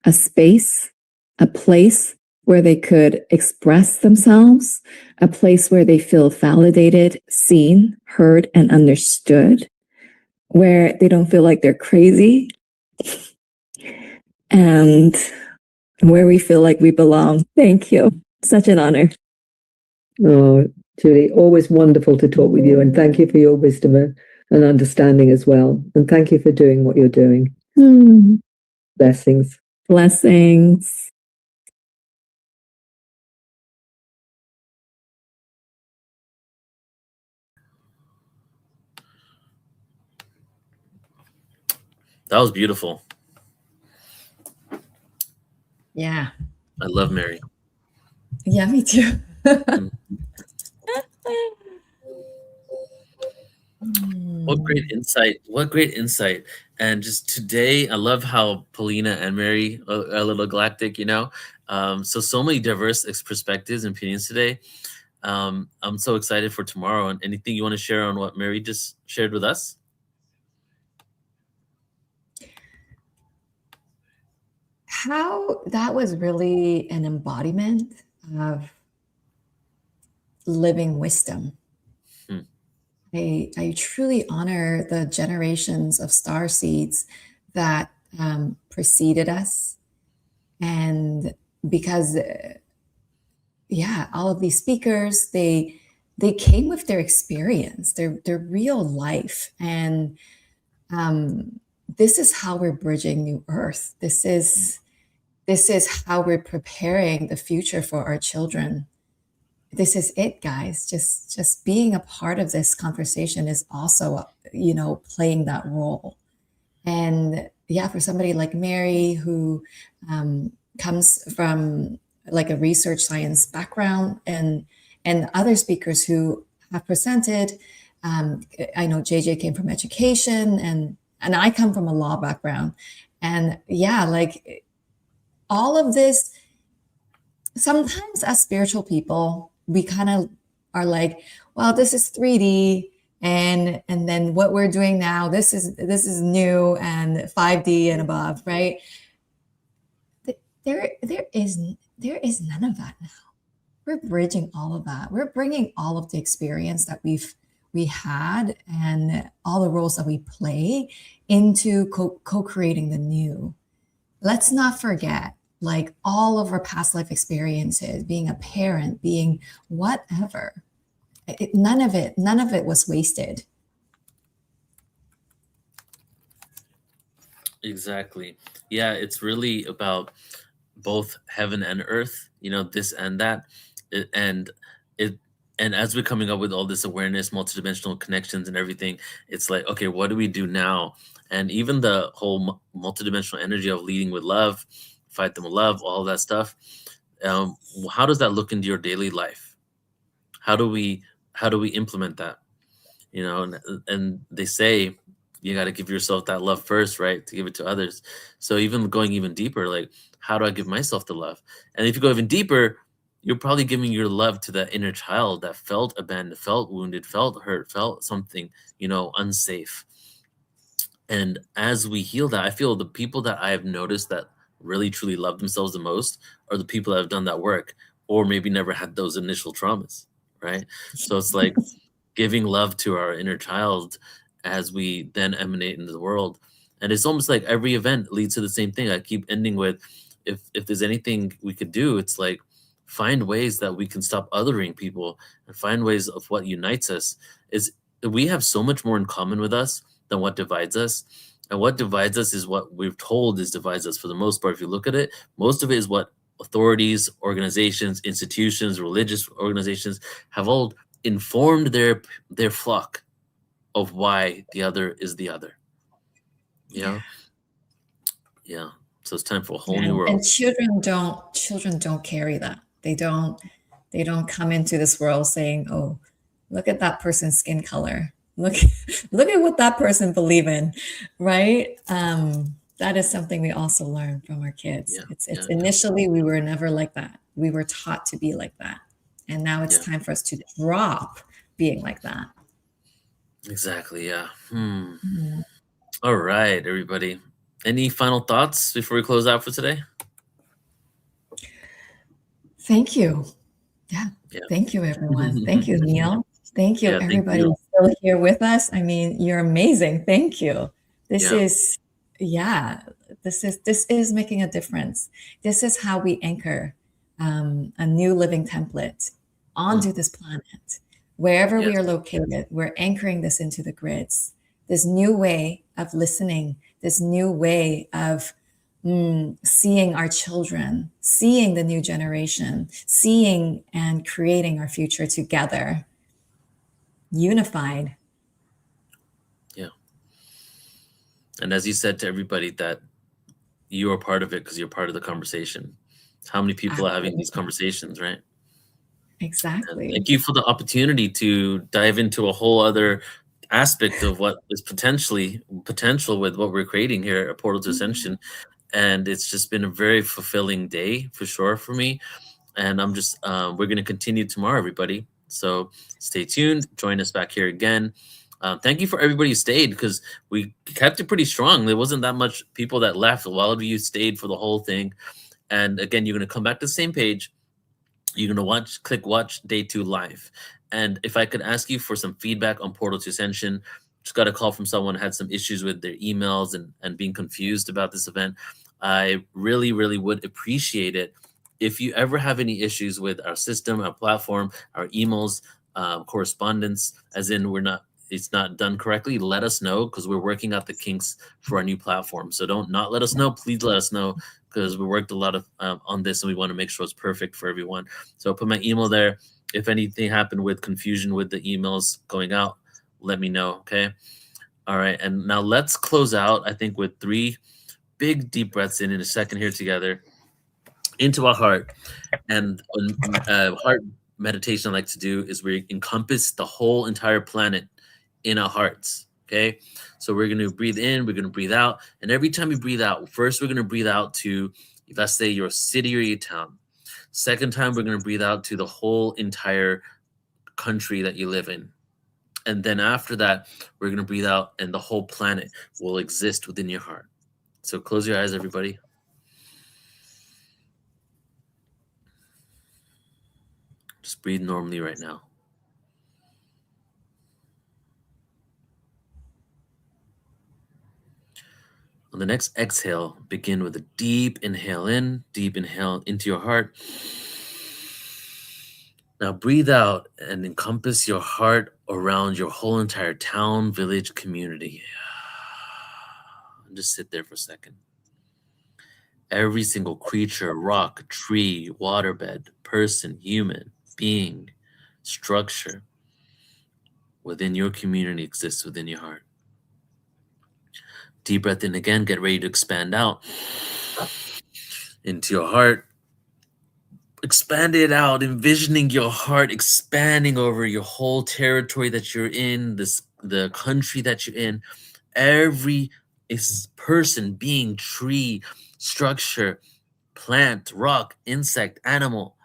a space, a place where they could express themselves, a place where they feel validated, seen, heard, and understood, where they don't feel like they're crazy, and where we feel like we belong. Thank you. Such an honor. Oh, Julie, always wonderful to talk with you, and thank you for your wisdom and understanding as well. And thank you for doing what you're doing. Blessings. Blessings. That was beautiful. Yeah. I love Mary. Yeah, me too. What great insight. What great insight. And just today, I love how Paulina and Mary are a little galactic, you know? So many diverse perspectives and opinions today. I'm so excited for tomorrow. And anything you want to share on what Mary just shared with us? How that was really an embodiment of living wisdom. I truly honor the generations of star seeds that preceded us. And because, yeah, all of these speakers, they came with their experience, their real life. And this is how we're bridging New Earth. This is how we're preparing the future for our children. This is it, guys. Just being a part of this conversation is also, playing that role. And yeah, for somebody like Mary, who comes from like a research science background, and other speakers who have presented, I know JJ came from education, and I come from a law background. And yeah, like all of this, sometimes as spiritual people, we kind of are like, well, this is 3D, and then what we're doing now, this is new and 5D and above, right? There is none of that now. We're bridging all of that. We're bringing all of the experience that we had and all the roles that we play into co-creating the new. Let's not forget, like all of our past life experiences, being a parent, being whatever, none of it was wasted. Exactly. Yeah, it's really about both heaven and earth, you know, this and that. And it and as we're coming up with all this awareness, multidimensional connections and everything, it's like, okay, what do we do now? And even the whole multidimensional energy of leading with love, fight them with love, all that stuff. How does that look into your daily life? How do we implement that? You know, and they say you got to give yourself that love first, right, to give it to others. So even going even deeper, like, how do I give myself the love? And if you go even deeper, you're probably giving your love to that inner child that felt abandoned, felt wounded, felt hurt, felt something, you know, unsafe. And as we heal that, I feel the people that I have noticed that really truly love themselves the most are the people that have done that work, or maybe never had those initial traumas, right? So it's like giving love to our inner child as we then emanate into the world. And it's almost like every event leads to the same thing. I keep ending with, if there's anything we could do, it's like find ways that we can stop othering people and find ways of what unites us. Is we have so much more in common with us than what divides us. And what divides us is what we're told is divides us for the most part. If you look at it, most of it is what authorities, organizations, institutions, religious organizations have all informed their flock of why the other is the other. You know, Yeah. So it's time for a whole And, new world. and children don't carry that. They don't come into this world saying, "Oh, look at that person's skin color. Look look at what that person believe in," right? That is something we also learn from our kids. Yeah. It's Yeah. initially we were never like that. We were taught to be like that, and now it's Yeah. time for us to drop being like that. Exactly. Yeah. Mhm. All right, everybody. Any final thoughts before we close out for today? Thank you. Yeah. Yeah. Thank you, everyone. Thank you, Neil. Thank you, Yeah. Thank everybody you. still here with us. I mean, you're amazing. Thank you. This Yeah. is, yeah, this is making a difference. This is how we anchor a new living template onto this planet. Wherever we Yes. are located, we're anchoring this into the grids. This new way of listening, this new way of seeing our children, seeing the new generation, seeing and creating our future together, unified. Yeah. And as you said to everybody, that you are part of it because you're part of the conversation. How many people are having these Absolutely. conversations, right? And Exactly. thank you for the opportunity to dive into a whole other aspect of what is potential with what we're creating here at Portal to Ascension. And it's just been a very fulfilling day for sure for me. And I'm just, we're going to continue tomorrow, everybody. So stay tuned. Join us back here again. Thank you for everybody who stayed because we kept it pretty strong. There wasn't that much people that left. A lot of you stayed for the whole thing. And again, you're going to come back to the same page. You're going to click watch day 2 live. And if I could ask you for some feedback on Portal to Ascension, just got a call from someone who had some issues with their emails and being confused about this event. I really, really would appreciate it if you ever have any issues with our system, our platform, our emails, correspondence, as in it's not done correctly, let us know because we're working out the kinks for our new platform. So don't not let us know. Please let us know because we worked a lot of on this and we want to make sure it's perfect for everyone. So I'll put my email there. If anything happened with confusion with the emails going out, let me know. Okay. All right. And now let's close out, I think, with 3 big deep breaths in a second here together into our heart. And heart meditation I like to do is we encompass the whole entire planet in our hearts. Okay. So we're going to breathe in, we're going to breathe out. And every time we breathe out, first we're going to breathe out to, let's say, your city or your town. Second time, we're going to breathe out to the whole entire country that you live in. And then after that, we're going to breathe out and the whole planet will exist within your heart. So close your eyes, everybody. Just breathe normally right now. On the next exhale, begin with a deep inhale in, deep inhale into your heart. Now breathe out and encompass your heart around your whole entire town, village, community. And just sit there for a second. Every single creature, rock, tree, waterbed, person, human, being, structure within your community exists within your heart. Deep breath in again, get ready to expand out into your heart. Expand it out, envisioning your heart expanding over your whole territory that you're in, the country that you're in. Every person, being, tree, structure, plant, rock, insect, animal,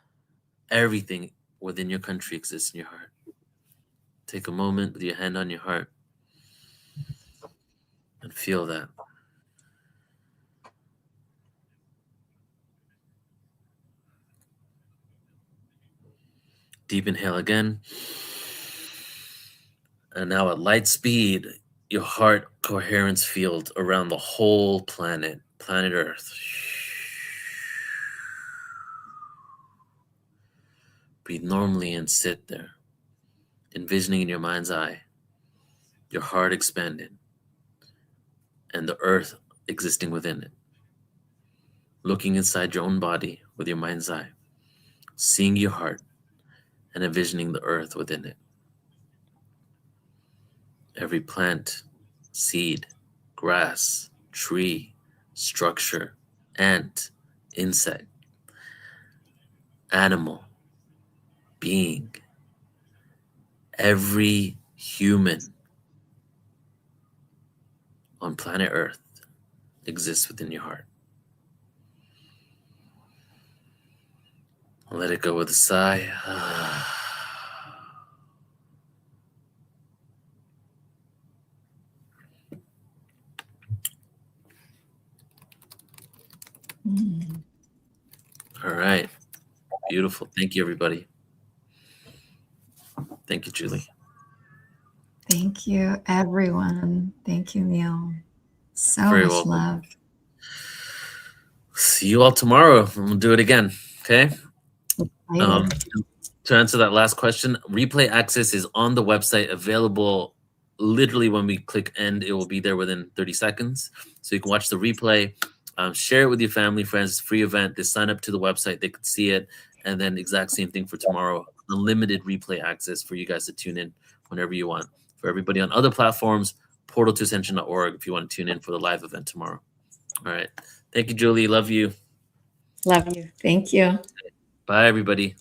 everything within your country exists in your heart. Take a moment with your hand on your heart and feel that. Deep inhale again. And now at light speed, your heart coherence field around the whole planet Earth. Breathe normally and sit there, envisioning in your mind's eye your heart expanded and the earth existing within it. Looking inside your own body with your mind's eye, seeing your heart and envisioning the earth within it. Every plant, seed, grass, tree, structure, ant, insect, animal, being, every human on planet Earth exists within your heart. Let it go with a sigh. All right. Beautiful. Thank you, everybody. Thank you, Julie. Thank you, everyone. Thank you, Neil. So Very much welcome. love. See you all tomorrow. We'll do it again. Okay. Excited. To answer that last question, replay access is on the website, available literally when we click end. It will be there within 30 seconds. So you can watch the replay, share it with your family, friends. It's a free event. They sign up to the website, they can see it. And then exact same thing for tomorrow. Unlimited replay access for you guys to tune in whenever you want. For everybody on other platforms, portaltoascension.org if you want to tune in for the live event tomorrow. All right. Thank you, Julie. Love you. Love you. Thank you. Bye, everybody.